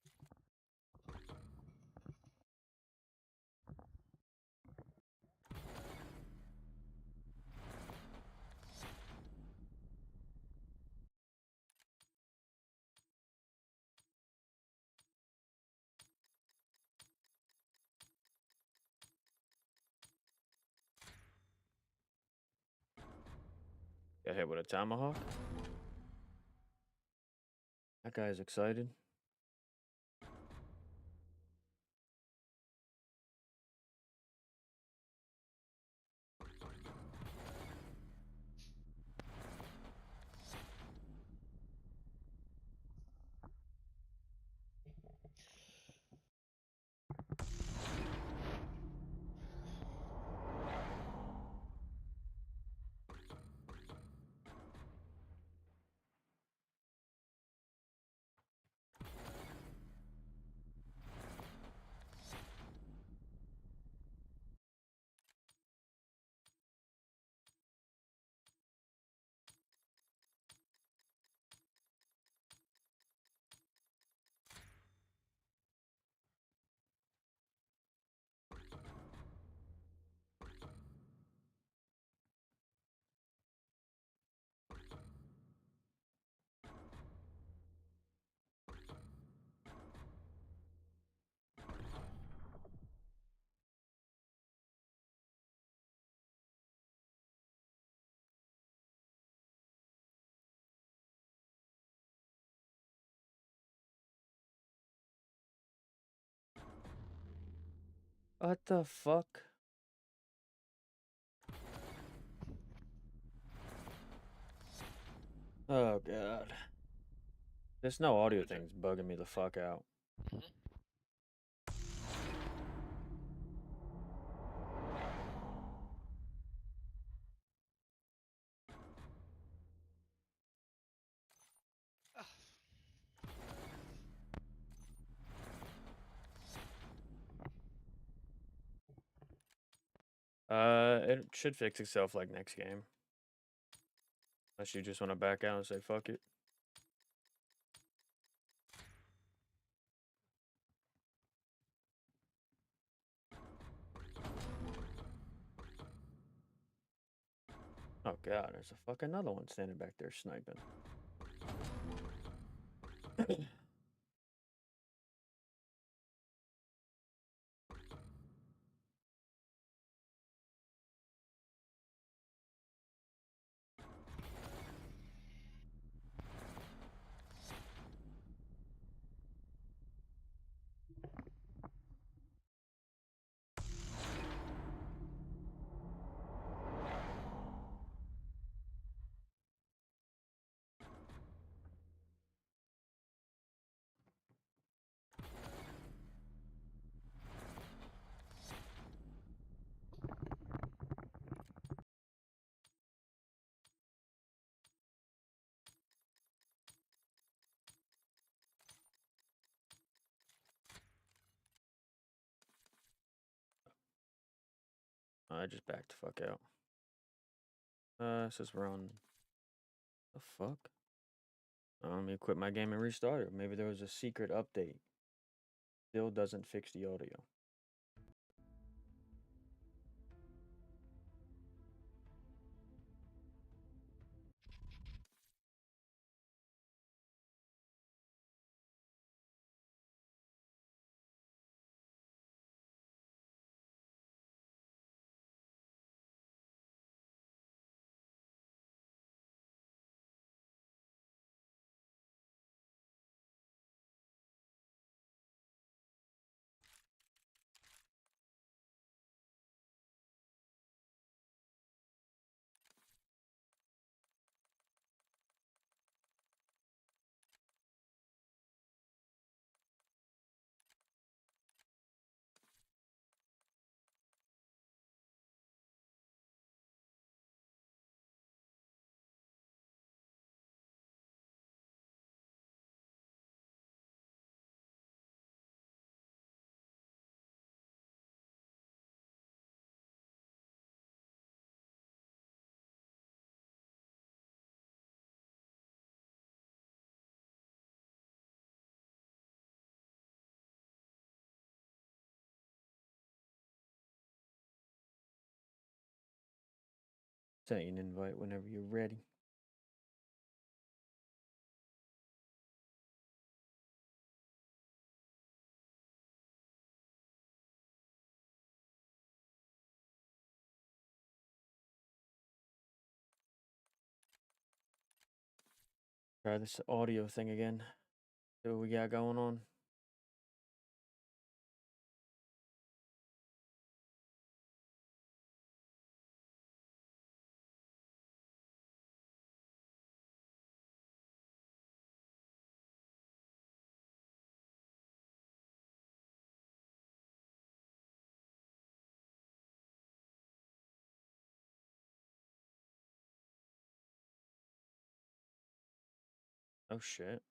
Got hit with a tomahawk. That guy's excited. What the fuck? Oh god. This no audio thing's bugging me the fuck out. It should fix itself like next game. Unless you just want to back out and say fuck it. Oh god, there's a fucking another one standing back there sniping. I just backed the fuck out. It says we're on. The fuck? Let me quit my game and restart it. Maybe there was a secret update. Still doesn't fix the audio. Send you an invite whenever you're ready. Try this audio thing again. See what we got going on. Oh shit.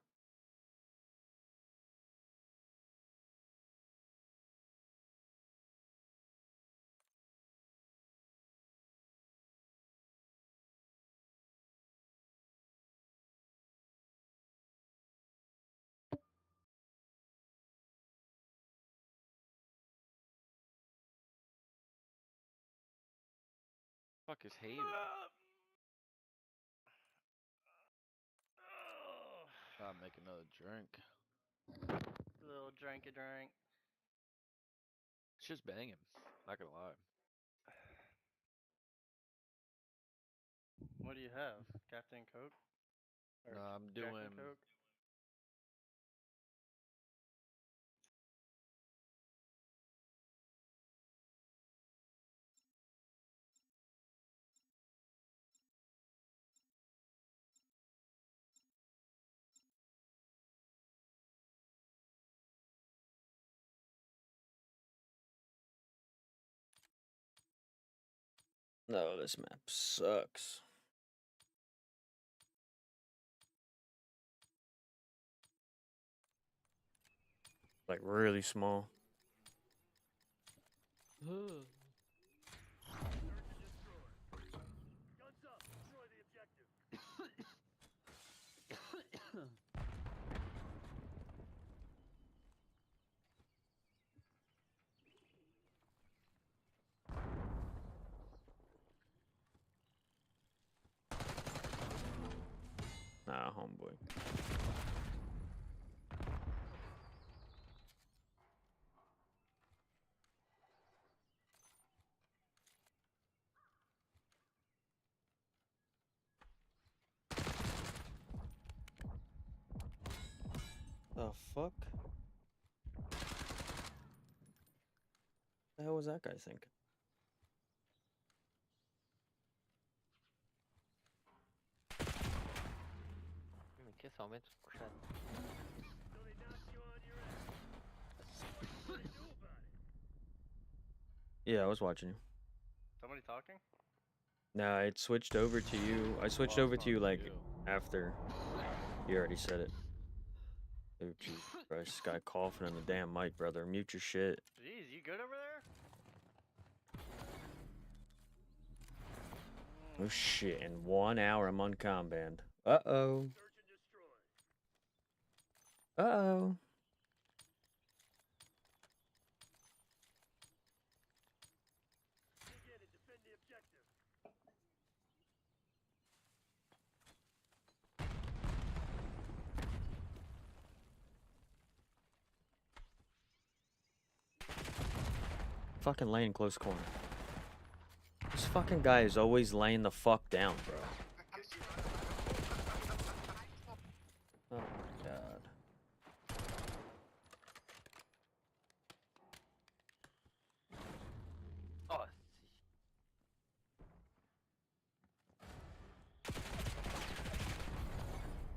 Fuck is Haven? I'll make another drink. Little drinky drink. It's just banging. Not gonna lie. What do you have? Captain Coke? Or No, I'm Jack and doing. Coke? No, this map sucks. Like really small. Nah, homeboy. The fuck? The hell was that guy thinking? Kiss homie. Yeah, I was watching you. Somebody talking? Nah, it switched over to you. I switched over to you like after you already said it. Oh, Jesus Christ, this guy coughing in the damn mic, brother. Mute your shit. Jeez, you good over there? Oh shit, in 1 hour I'm uncombanned. Uh-oh. Uh-oh. Fucking laying close corner. This fucking guy is always laying the fuck down, bro. Oh my god. Oh.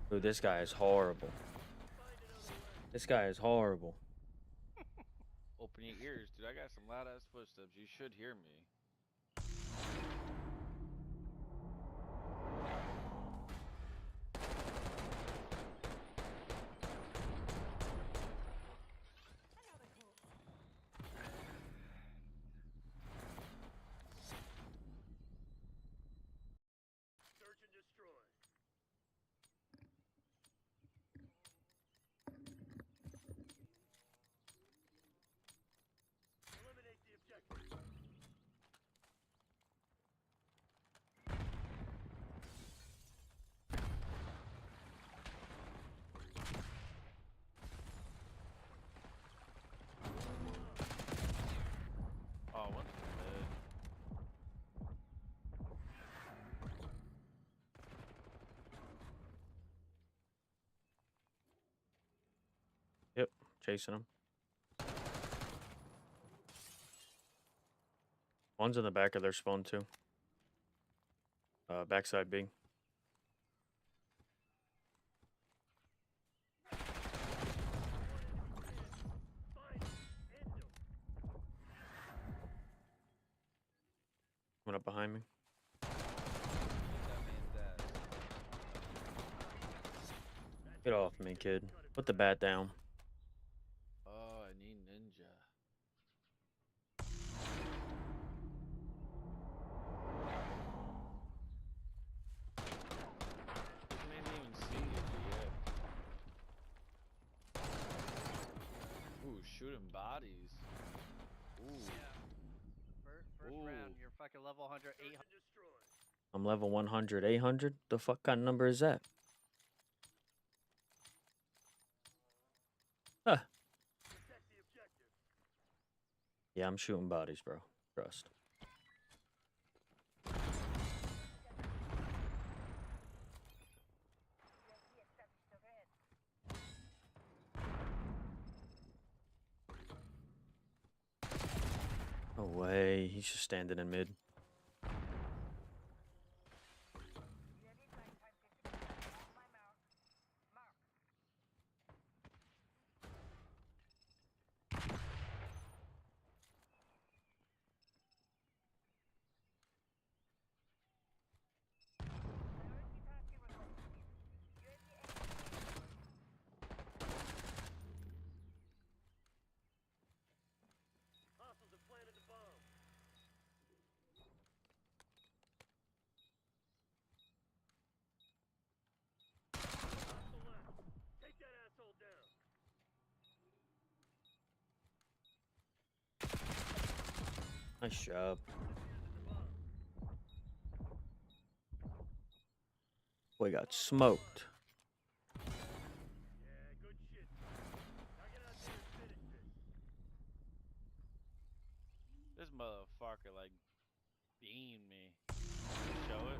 Dude, this guy is horrible. This guy is horrible. Open your ears, dude. I got some loud ass footsteps. You should hear me. chasing him. One's in the back of their spawn too. Backside B. Coming up behind me. Get off me, kid. Put the bat down. Oh, I need ninja. I didn't even see it yet. Ooh, shooting bodies. Ooh. First round, you're fucking level 100, 800. I'm level 100, 800? The fuck kind of number is that? Huh. Yeah, I'm shooting bodies, bro. Trust. No way. He's just standing in mid. Nice job. Boy got smoked. This motherfucker like beamed me. Show it.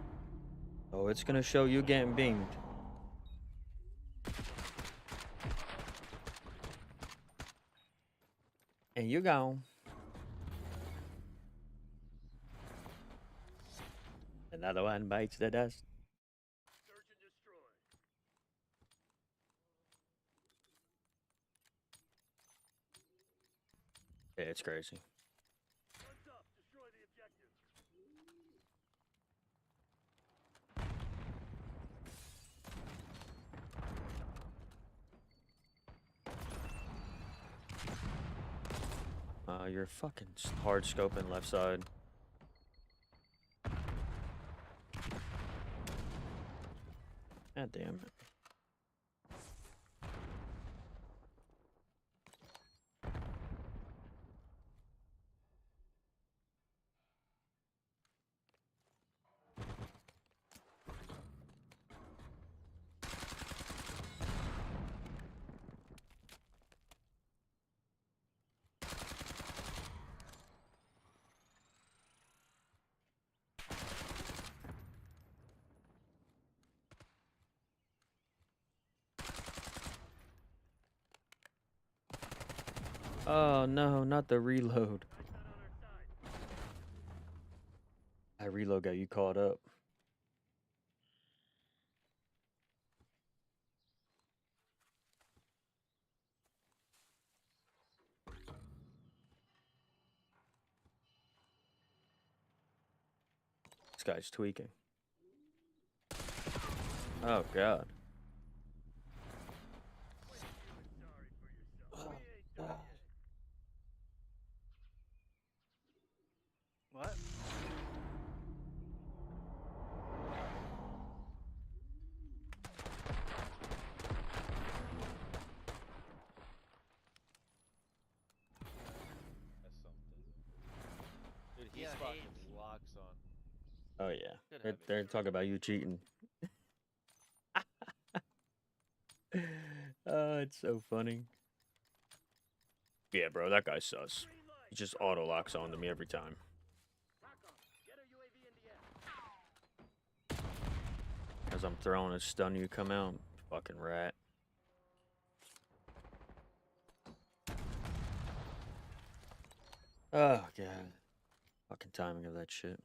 Oh, it's gonna show you getting beamed. And you gone. Another one bites the dust. Yeah, it's crazy. You're fucking hard scoping left side. God damn it. Oh no, not the reload. That reload got you caught up. This guy's tweaking. Oh god. What? That's something. Dude, he's Yeah, fucking locks on. Oh yeah. Good They're habit. talking about you cheating. Oh, it's so funny. Yeah, bro, that guy's sus. He just auto locks on to me every time. As I'm throwing a stun, you come out. Fucking rat. Oh, God. Fucking timing of that shit.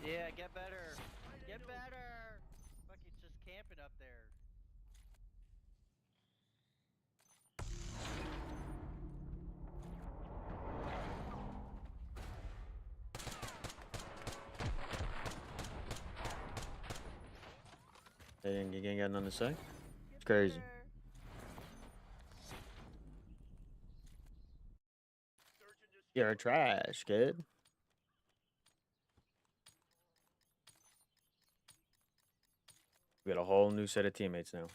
Yeah, get better. Get better. Fucking just camping up there. You ain't got nothing to say? It's crazy. You're trash, kid. We got a whole new set of teammates now.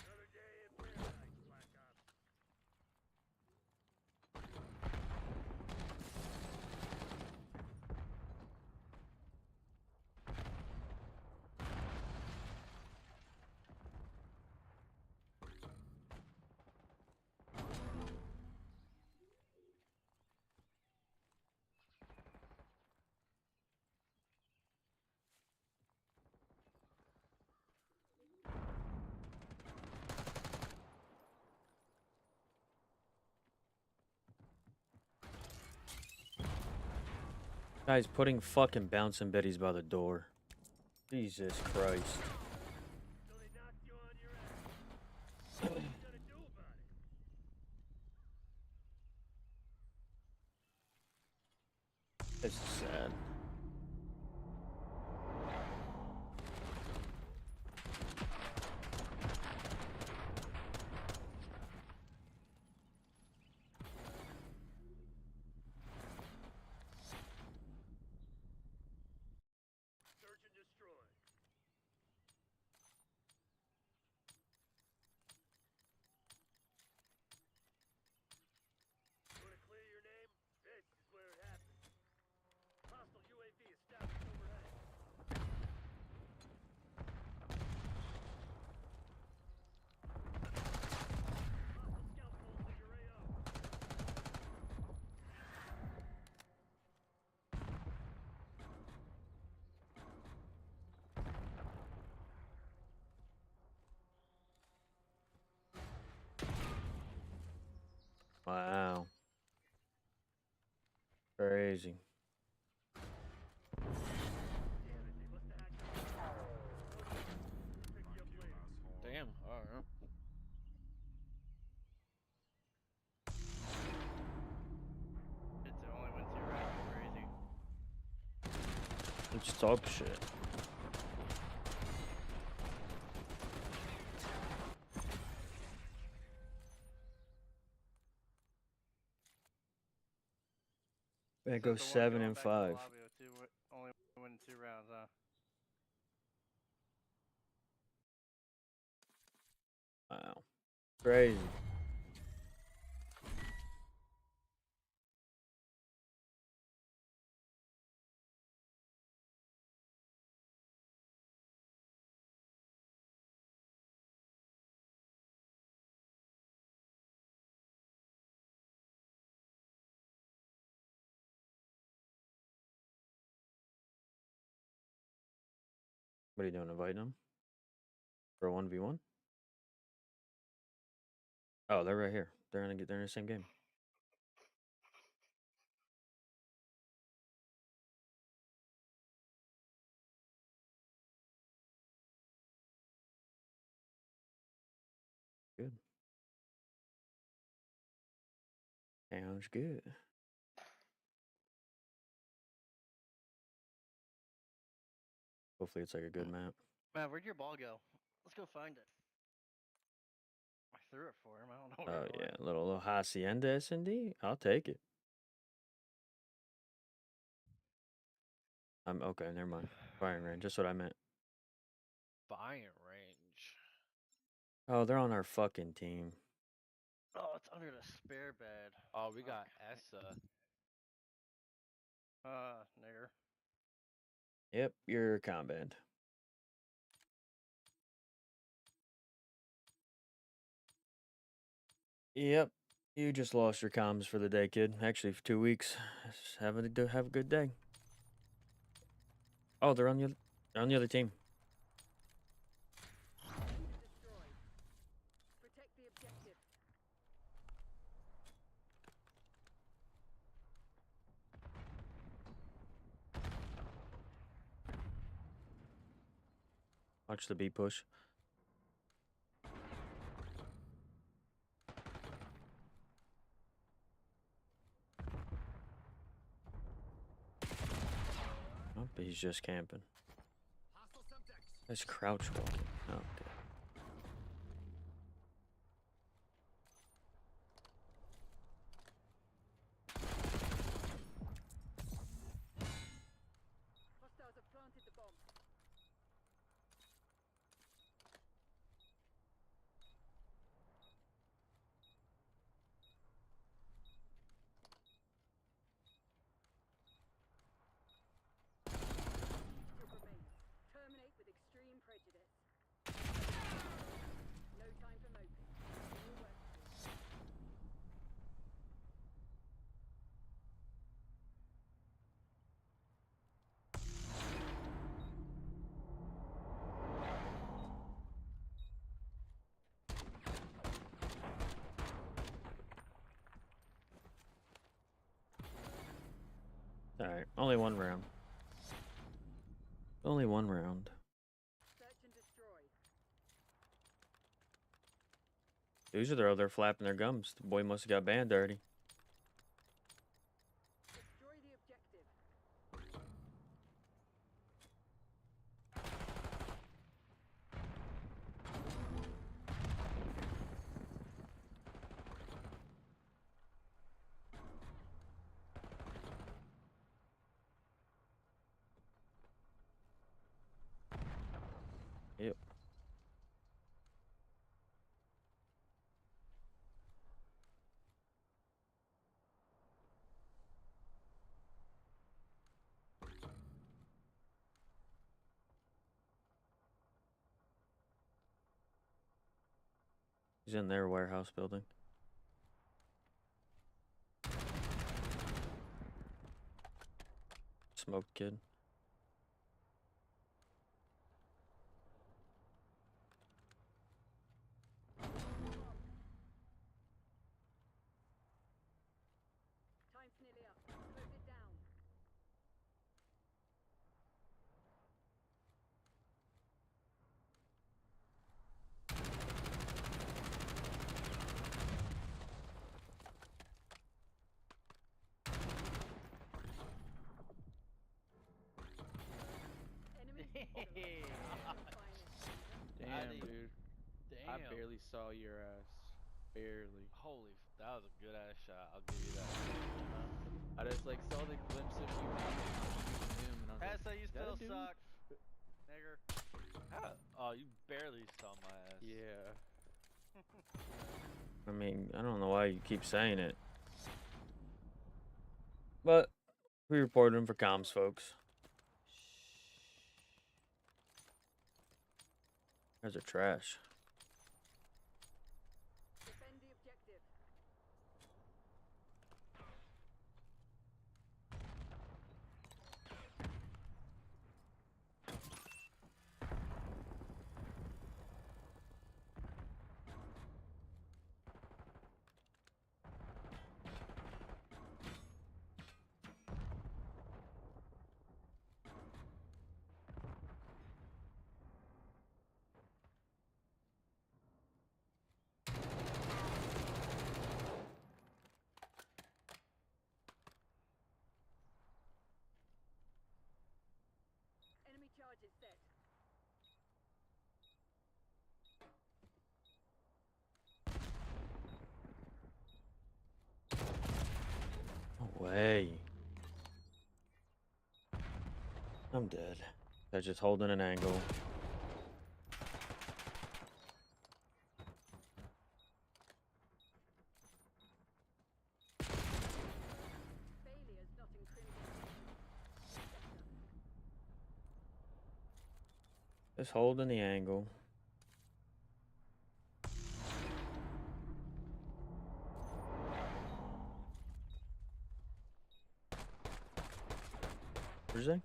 Guy's putting fucking bouncing Betties by the door. Jesus Christ. This is sad. Wow. Crazy. Damn. All right. It's only went 2 rounds. Crazy. Let's talk shit. That goes 7 and 5. Only win 2 rounds, huh? Wow. Crazy. What are you doing? Inviting them? For a 1v1? Oh, they're right here. They're in the same game. Good. Sounds good. Hopefully it's like a good map. Man, where'd your ball go? Let's go find it. I threw it for him. I don't know where Oh it yeah, went. little Hacienda S&D. I'll take it. I'm okay. Never mind. Firing range. That's what I meant. Firing range. Oh, they're on our fucking team. Oh, it's under the spare bed. Oh, we got Essa. Nigger. Yep, you're combat. Yep, you just lost your comms for the day, kid. Actually, for 2 weeks. Have a good day. Oh, they're on the other team. Watch the B push. Oh, but he's just camping. That's crouch walking. Oh, okay. Hostiles have planted the bomb. Terminate with extreme prejudice. No time for moping. All work to do. Alright, only one round. Only one round. Search and destroy. These are there, they're flapping their gums. The boy must have got banned already. Destroy the objective. Yep. He's in their warehouse building. Smoked kid. Time's nearly up. Close it down. Enemy. Damn, dude. Damn. I barely saw your ass. Barely. Holy, that was a good ass shot. I'll give you that. I just like saw the glimpse of you shooting him, and I was That's how like, you "Is that a still dude?" suck, nigger. Oh, you barely saw my ass. Yeah. I mean, I don't know why you keep saying it. But we reported him for comms, folks. Guys are trash. Defend the objective. Enemy charges set. No way. I'm dead. They're just holding an angle. Failures not incriminating. Just holding the angle. Thursday?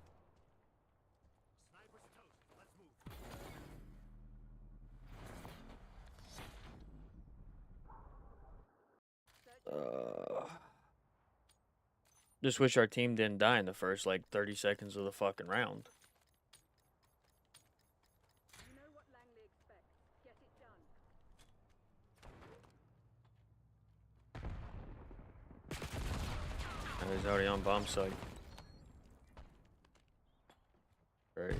Just wish our team didn't die in the first like 30 seconds of the fucking round. You know He's already on bomb site. Crazy.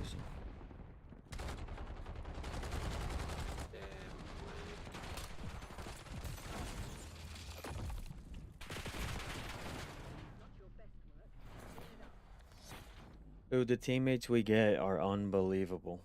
Dude, the teammates we get are unbelievable.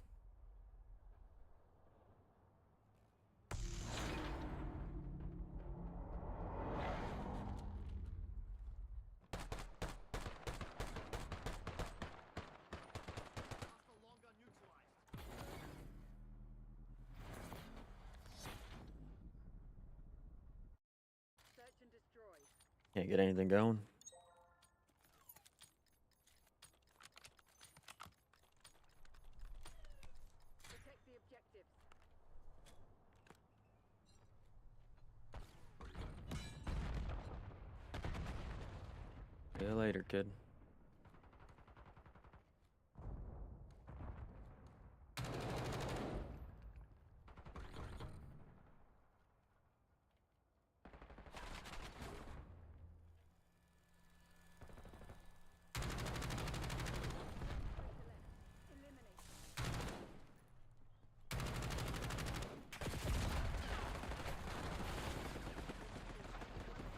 Can't get anything going. Protect the objectives. See you later, kid.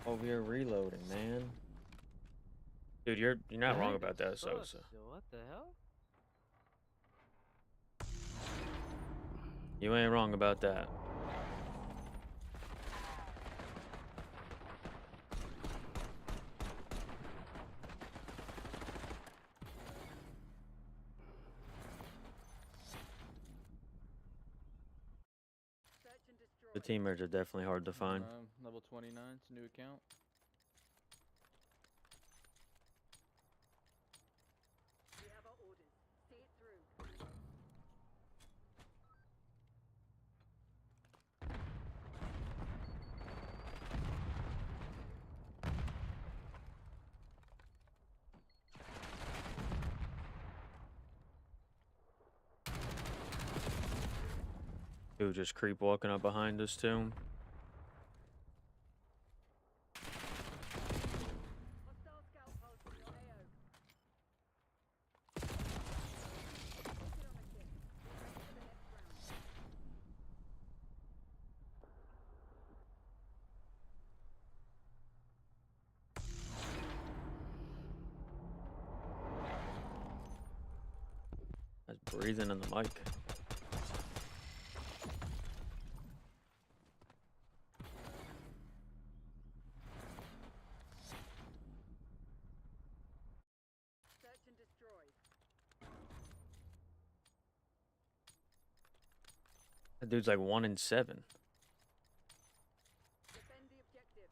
Over here reloading, man. Dude, you're not wrong about that, Sosa. What the hell? You ain't wrong about that. The teammates are definitely hard to find. Level 29, it's a new account. We have our orders. See it through. Dude, just creep walking up behind us too. Hostile scout pulse in your AO. Get on the ship. Get ready for the next round. That's breathing in the mic. Search and destroy. That dude's like 1 in 7. Defend the objective.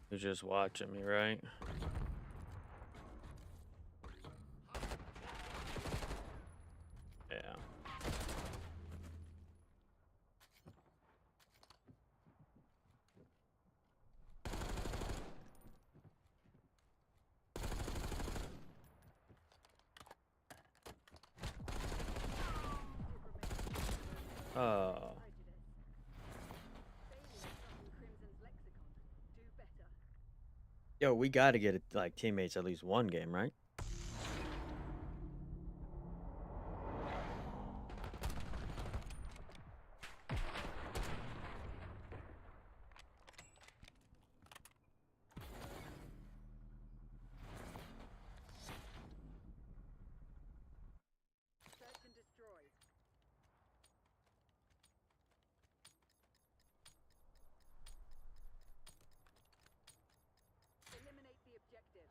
You're just watching me, right? Yeah. Oh. Yo, we gotta get it, like teammates at least one game, right? Search and destroy. Eliminate the objective.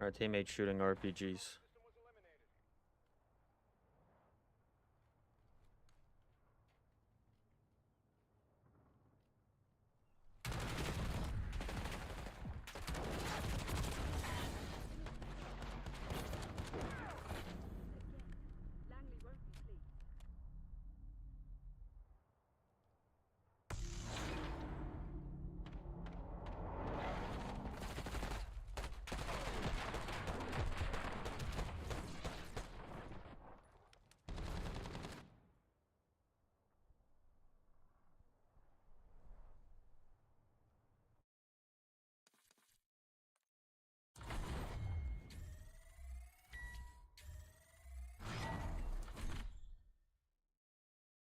Our teammates shooting RPGs.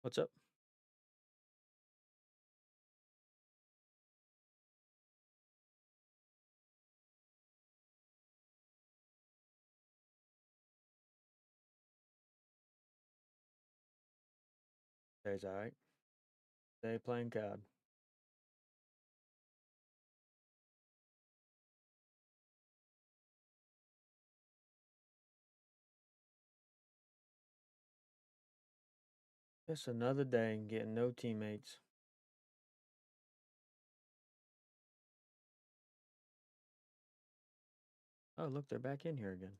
What's up? Day's alright. Day playing COD. Just another day getting no teammates. Oh, look, they're back in here again.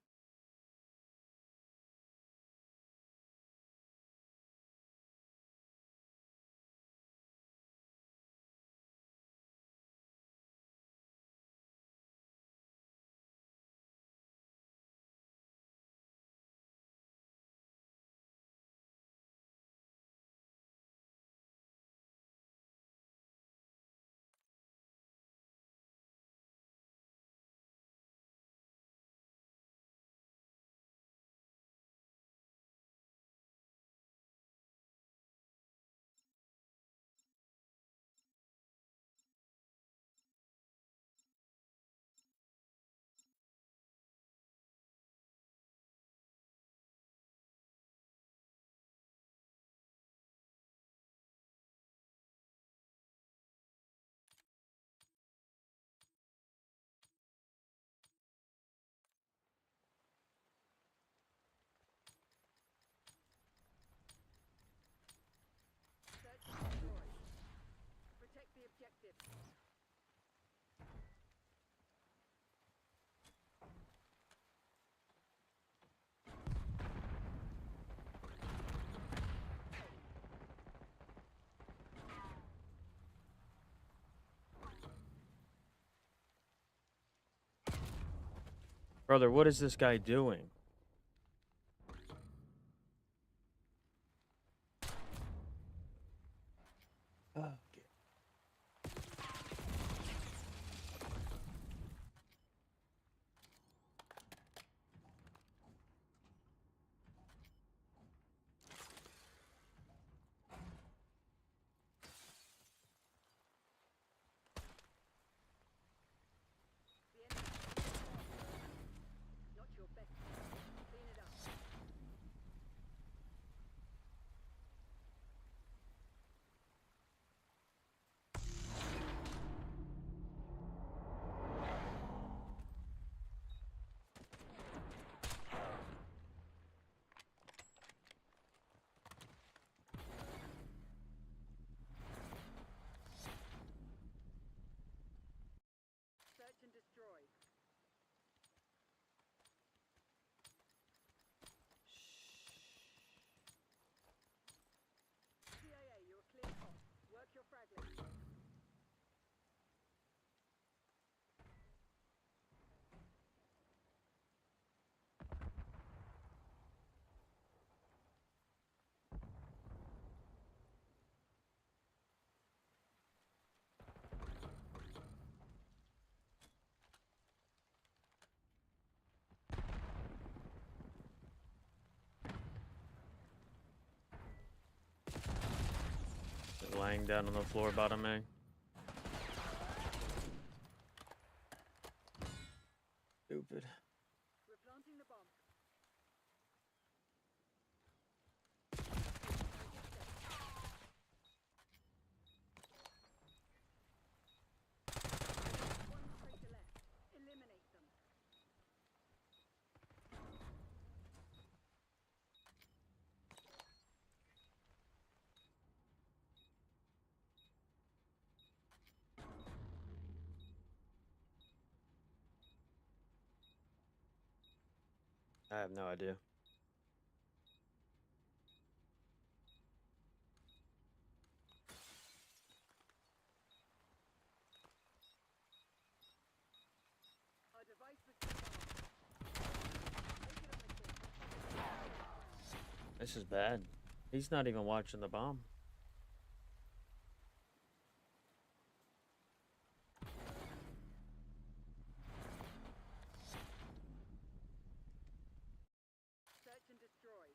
Protect the objective. Brother, what is this guy doing? Okay. Not your best. Clean it up. Search and destroy. CIA, you're clear hot. Work your frag list. They're lying down on the floor, bottom A. Stupid. We're planting the bomb. One traitor left. Eliminate them. I have no idea. Our device was This is bad. He's not even watching the bomb. search and destroy.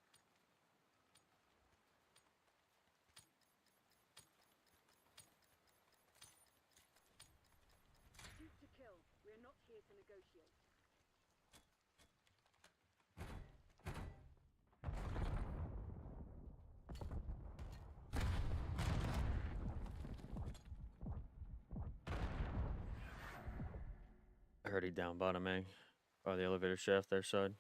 Shoot to kill. We're not here to negotiate. I heard he down bottom A. By the elevator shaft, their side.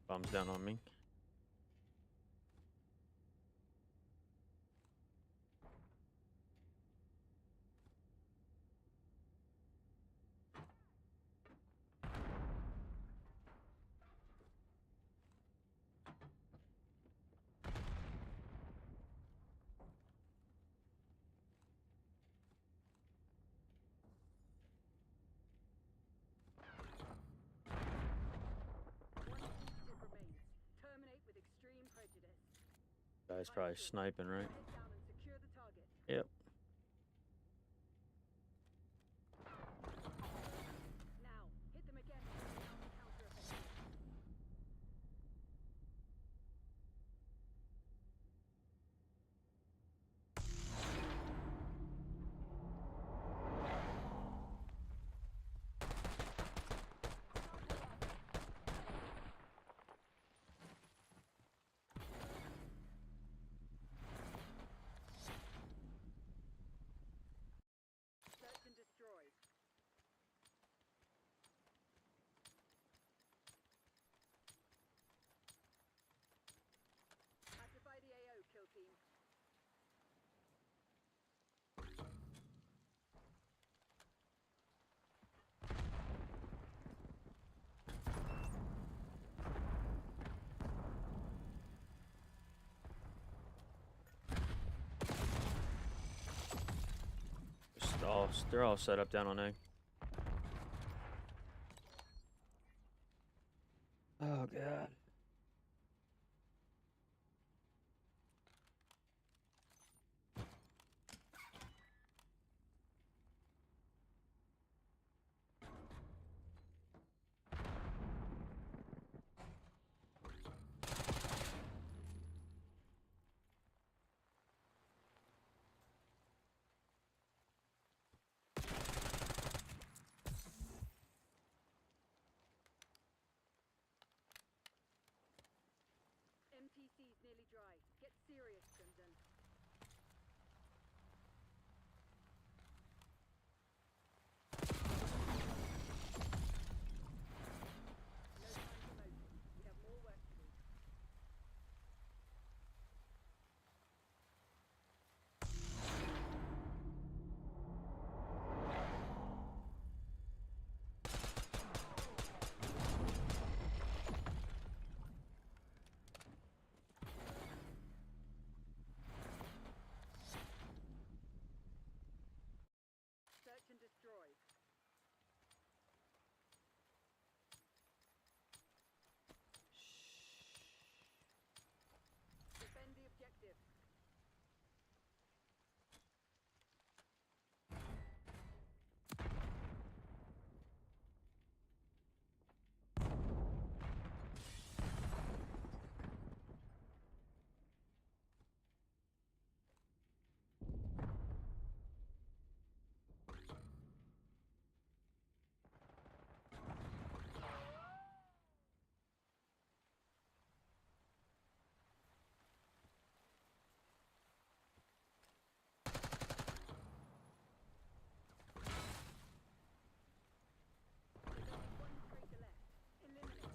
Bomb's down on me. Terminate with extreme prejudice. Guy's probably sniping, right? Head down and secure the target. Yep. Now, hit them again to bring out the counter-offensive. Search and destroy. Pacify the AO, kill team. They're all set up down on A. Oh god. MTC's nearly dry. Get serious, Crimson. No time for motion. We have more work to do. Search and destroy. Defend the objective. One traitor left. Eliminate.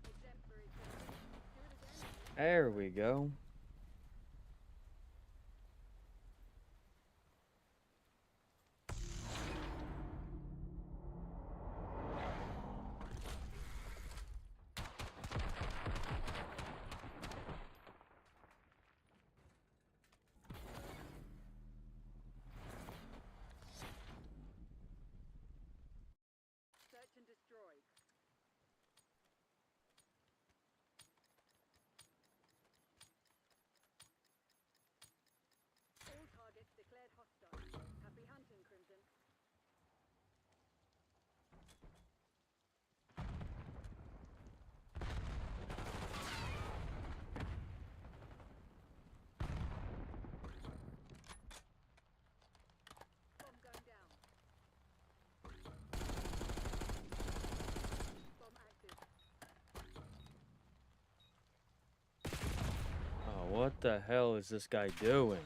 Exemplary, Crimson. Do it again. There we go. What the hell is this guy doing?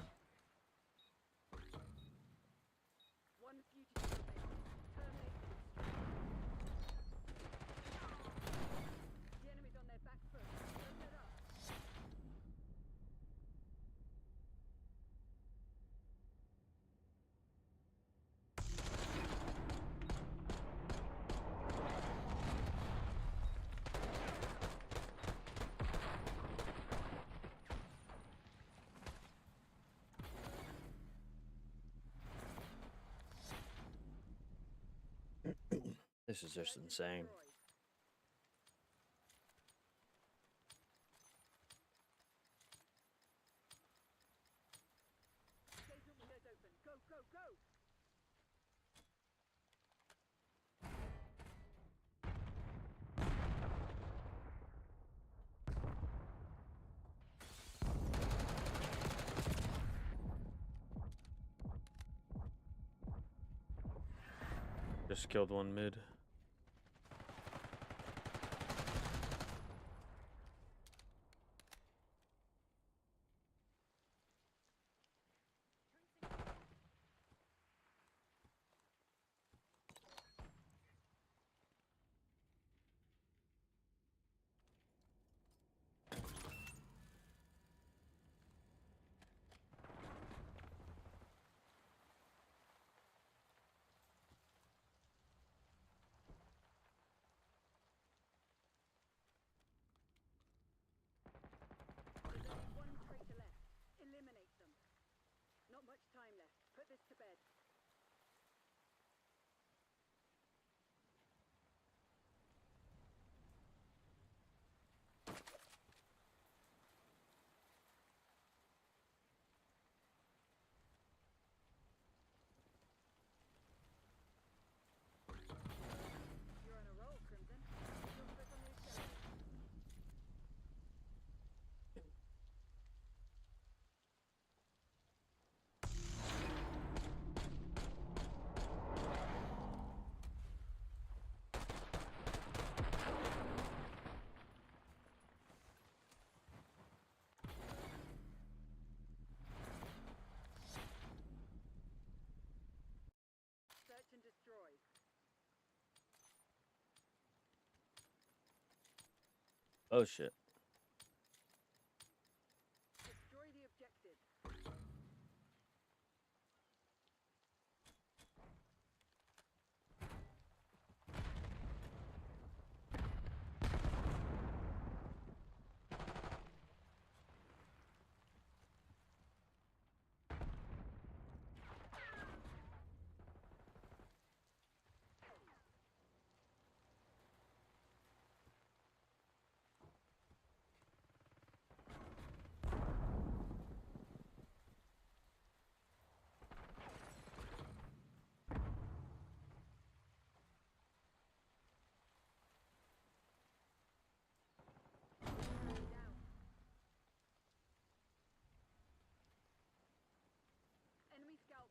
One fugitive remaining. Terminate the The enemy's on their back foot. Don't let up. This is just insane. Engagement windows open. Go, go, go! Just killed one mid. There's only one traitor left. Eliminate them. Not much time left. Put this to bed. You're on a roll, Crimson. Your foot on the accelerator. Search and destroy. Oh shit. Destroy the objective. Down. Enemy scout.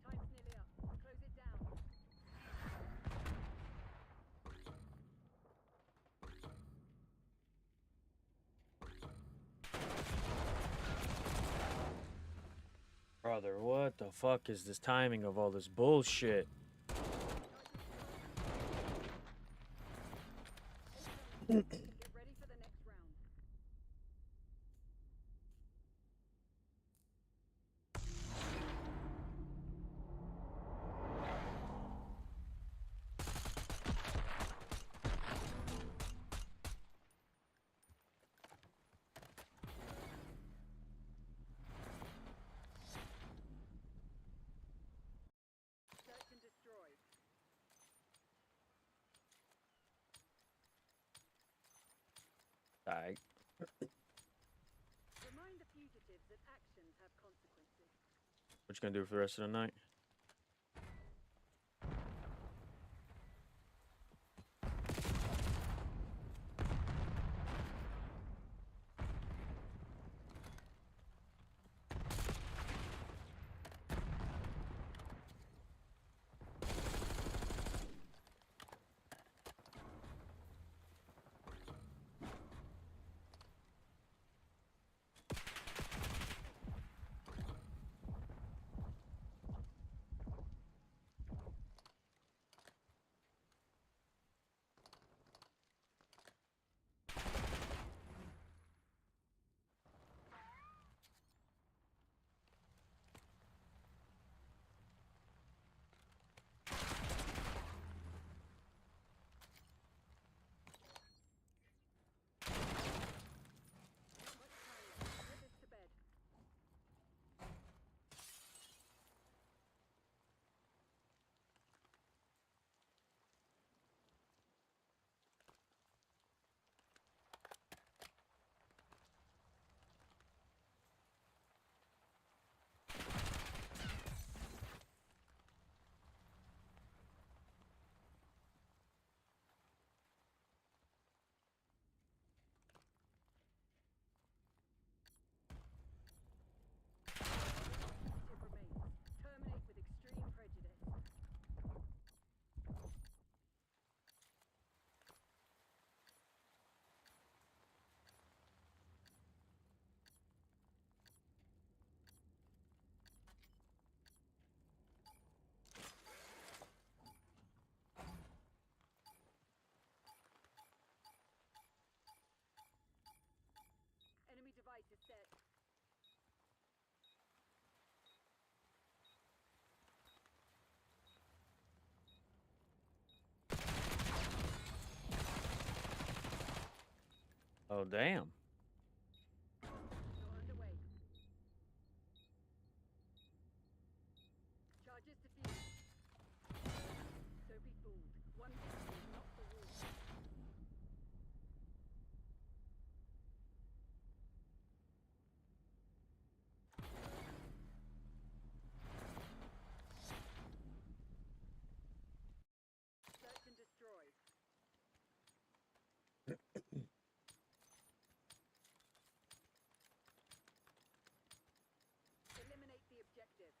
Time's nearly up. Close it down. Brother, what the fuck is this timing of all this bullshit? Get ready for the next round. Search and destroy. Alright. Remind the fugitives that actions have consequences. What you gonna do for the rest of the night? Generator set. Oh, damn. You're underway. Charges defused. So be fooled. One victory is not the rule. Search and destroy. Eliminate the objective.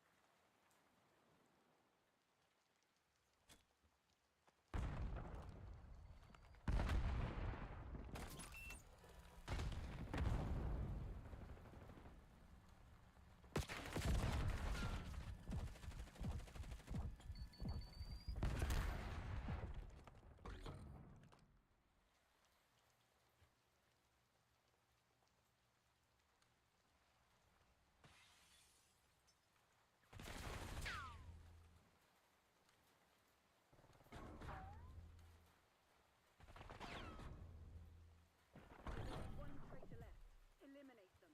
One traitor left. Eliminate them.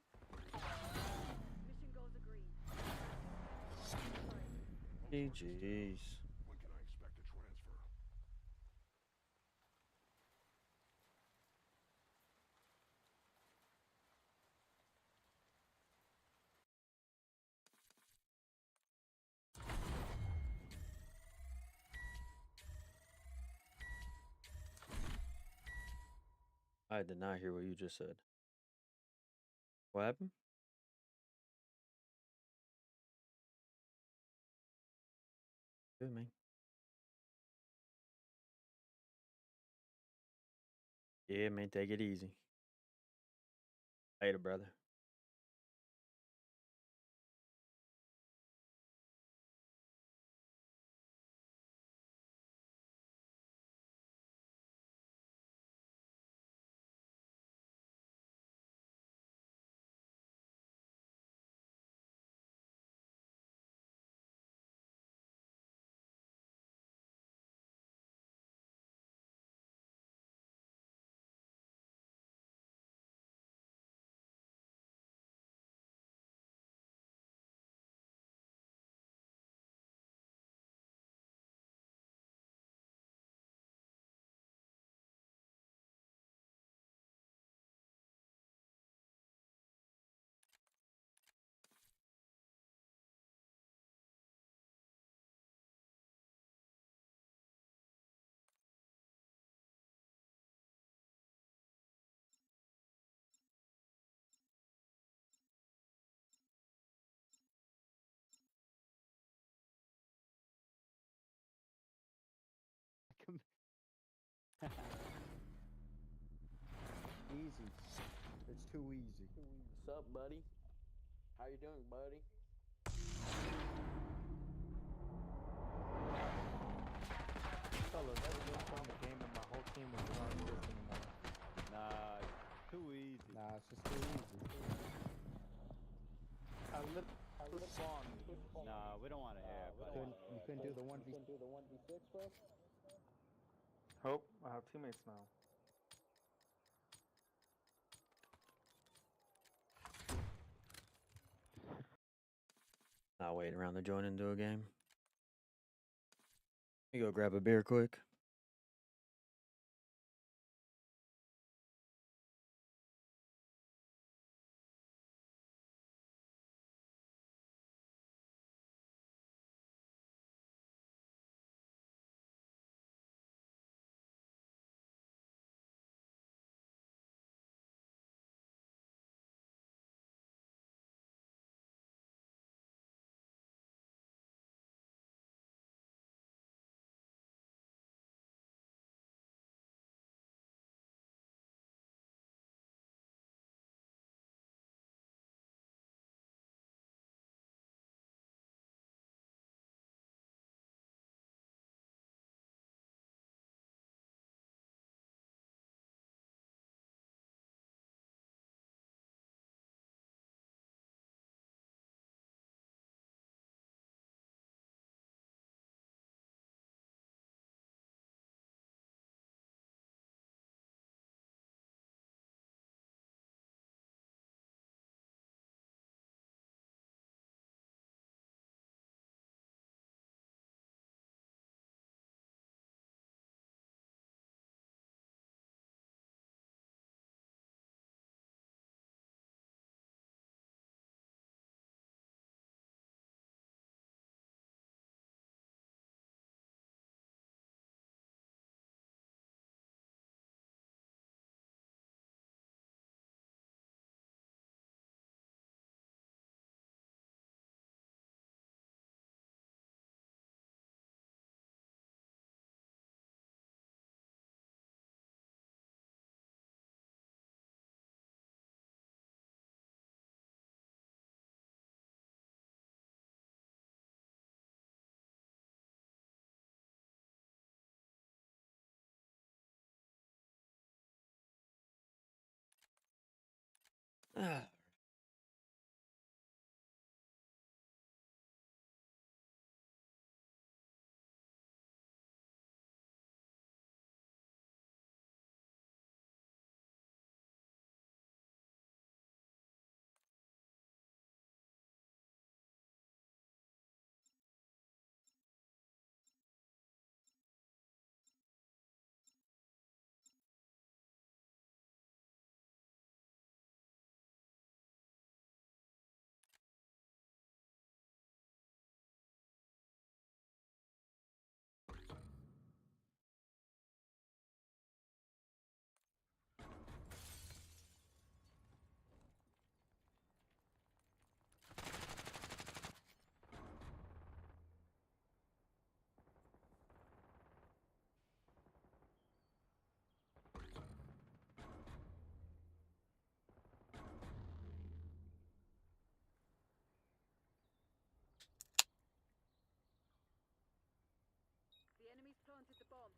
Mission goals agreed. GG's. When can I expect a transfer? I did not hear what you just said. What happened? Good, man. Yeah, man, take it easy. Later, brother. Easy. It's too easy. What's up, buddy? How you doing, buddy? Fellas, ever been playing the game and my whole team was doing this anymore? Nah, too easy. Nah, it's just too easy. I Spawn. Nah, we don't want to hear. You couldn't do the 1v. Hope I have teammates now. Not waiting around to join into a game. You go grab a beer quick. The enemy's planted the bomb.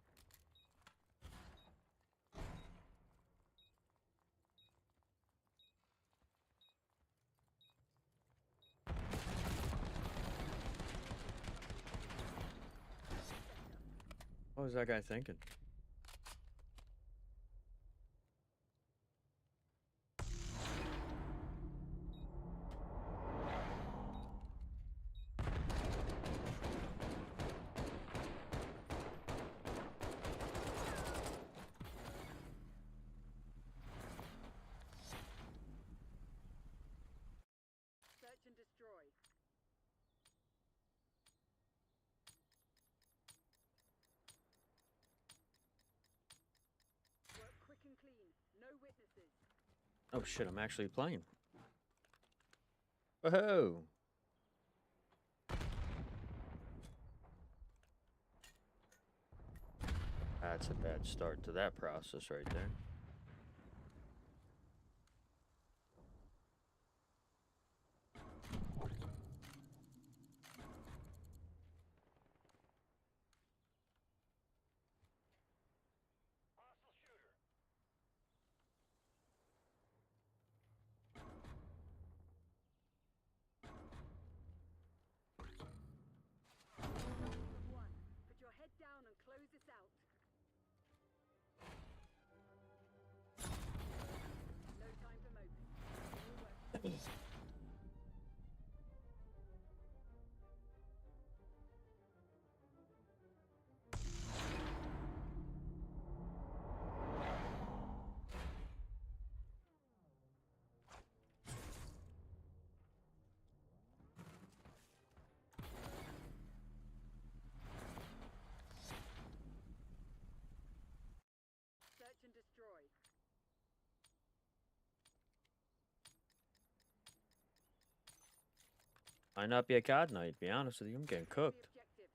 What was that guy thinking? Search and destroy. Work quick and clean. No witnesses. Oh shit, I'm actually playing. Whoa. That's a bad start to that process right there. Put your head down and close this out. No time for moping. All work. Search and destroy. Might not be a COD night, be honest with you. I'm getting cooked. Objectives.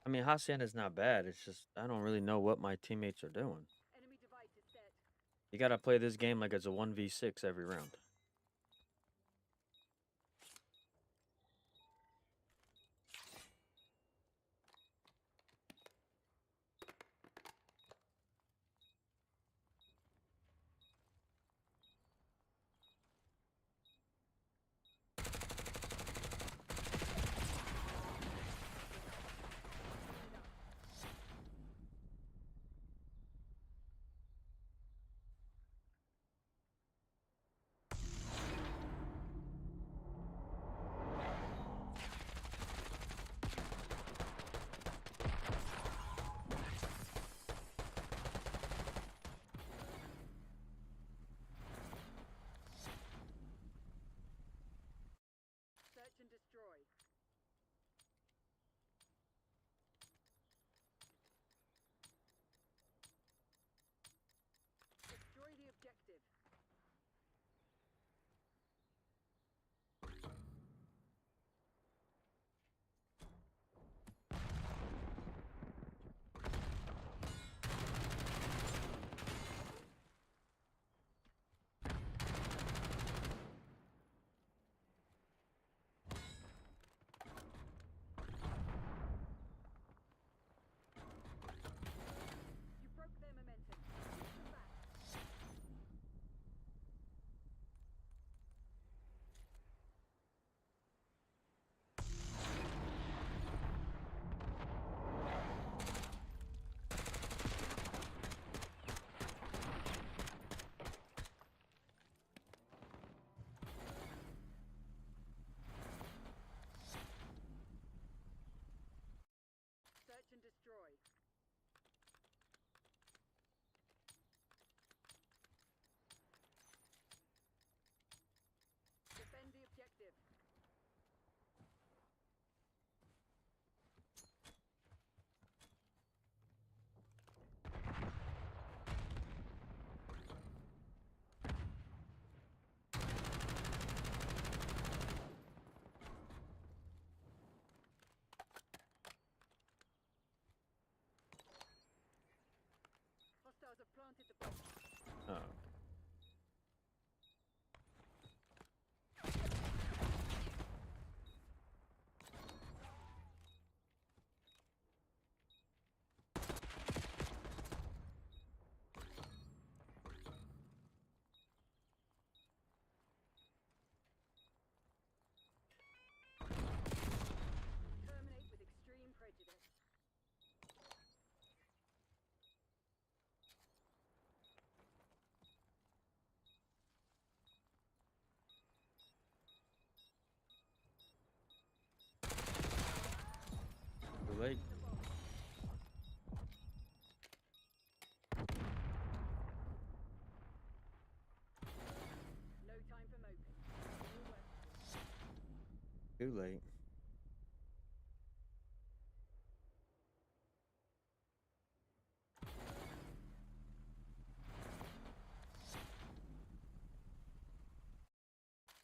I mean, Hacienda's not bad. It's just I don't really know what my teammates are doing. Enemy device is set. You gotta play this game like it's a 1v6 every round. late. No time for moping. All work to do. Too late.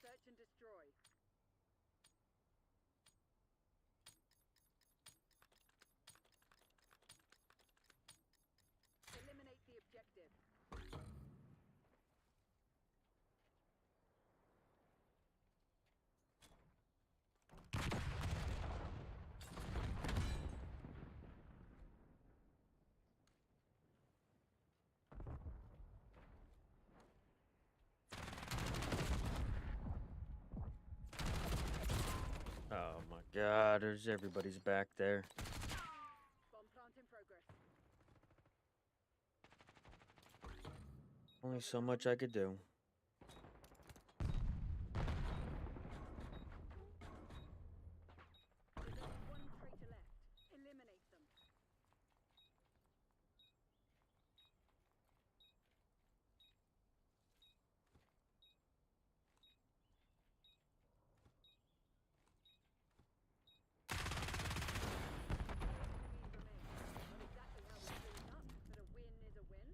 Search and destroy. Eliminate the objective. Oh my god, there's everybody's back there. Bomb plant in progress. Only so much I could do. There's only one traitor left. Eliminate them. Enemies remain. Not exactly how we cleaned up, but a win is a win.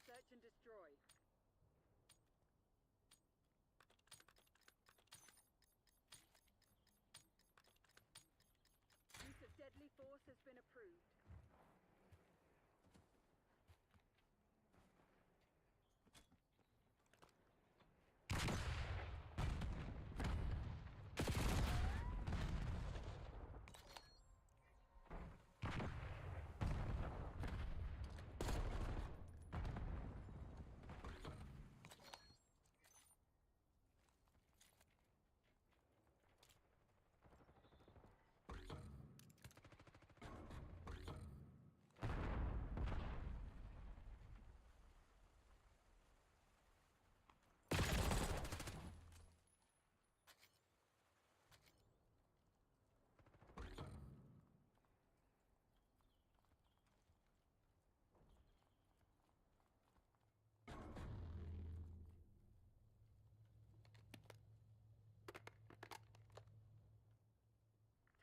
Search and destroy. Use of deadly force has been approved.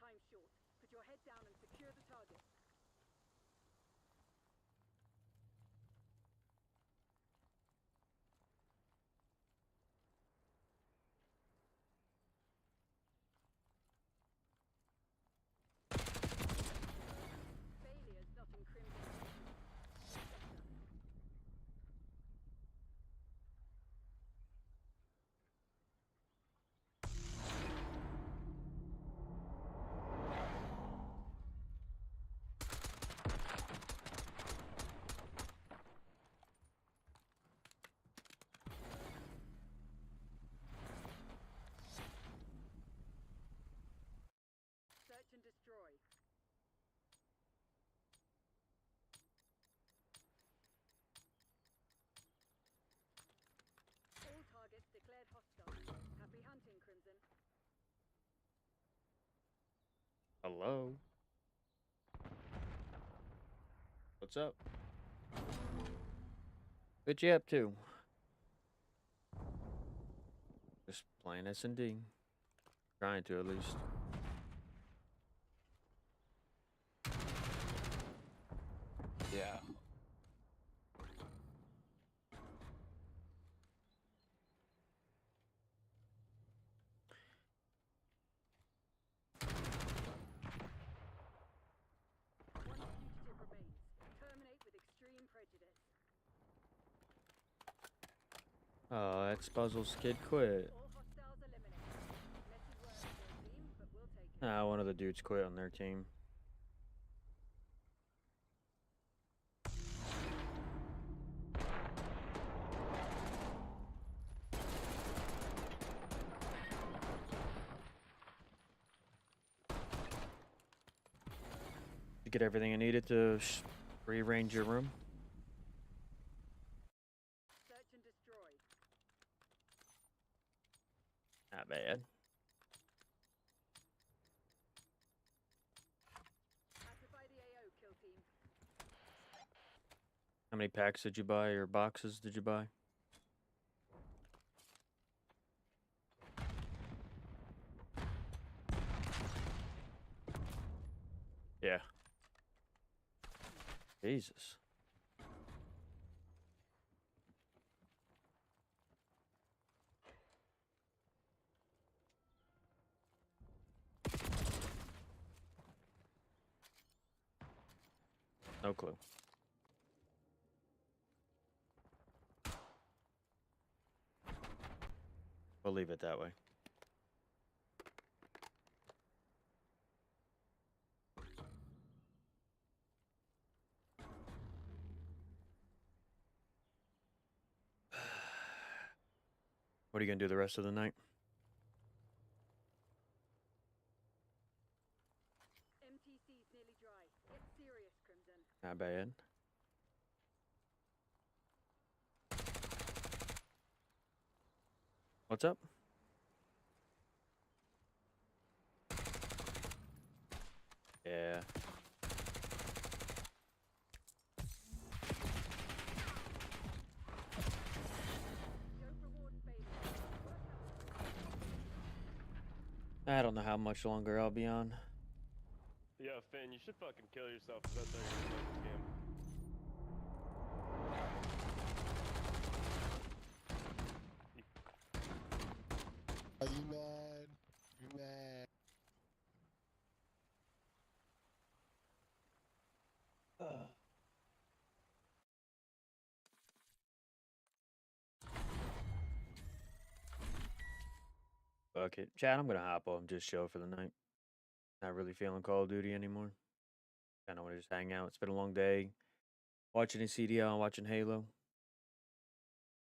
Time short. Put your head down and secure the target. Failures not in Crimson Lexington. Do better. Search and destroy. All targets declared hostile. Happy hunting, Crimson. Hello? What's up? What you up to? Just playing S&D. Trying to, at least. Yeah. One fugitive remains. Terminate with extreme prejudice. Oh, that's Puzzle's kid quit. All hostiles eliminated. Messy work for a team, but we'll take it. Ah, one of the dudes quit on their team. You get everything you needed to rearrange your room? Search and destroy. Not bad. Pacify the AO, kill team. How many packs did you buy or boxes did you buy? Yeah. Jesus. No clue. We'll leave it that way. What are you gonna do the rest of the night? MTC's nearly dry. Get serious, Crimson. Not bad. What's up? Yeah. I don't know how much longer I'll be on. Yo, Finn, you should fucking kill yourself. That's how you're gonna win this game. Are you mad? You mad? Fuck it. Chad, I'm gonna hop on just chill for the night. Not really feeling Call of Duty anymore. Kinda wanna just hang out. It's been a long day. Watching a CDL, watching Halo.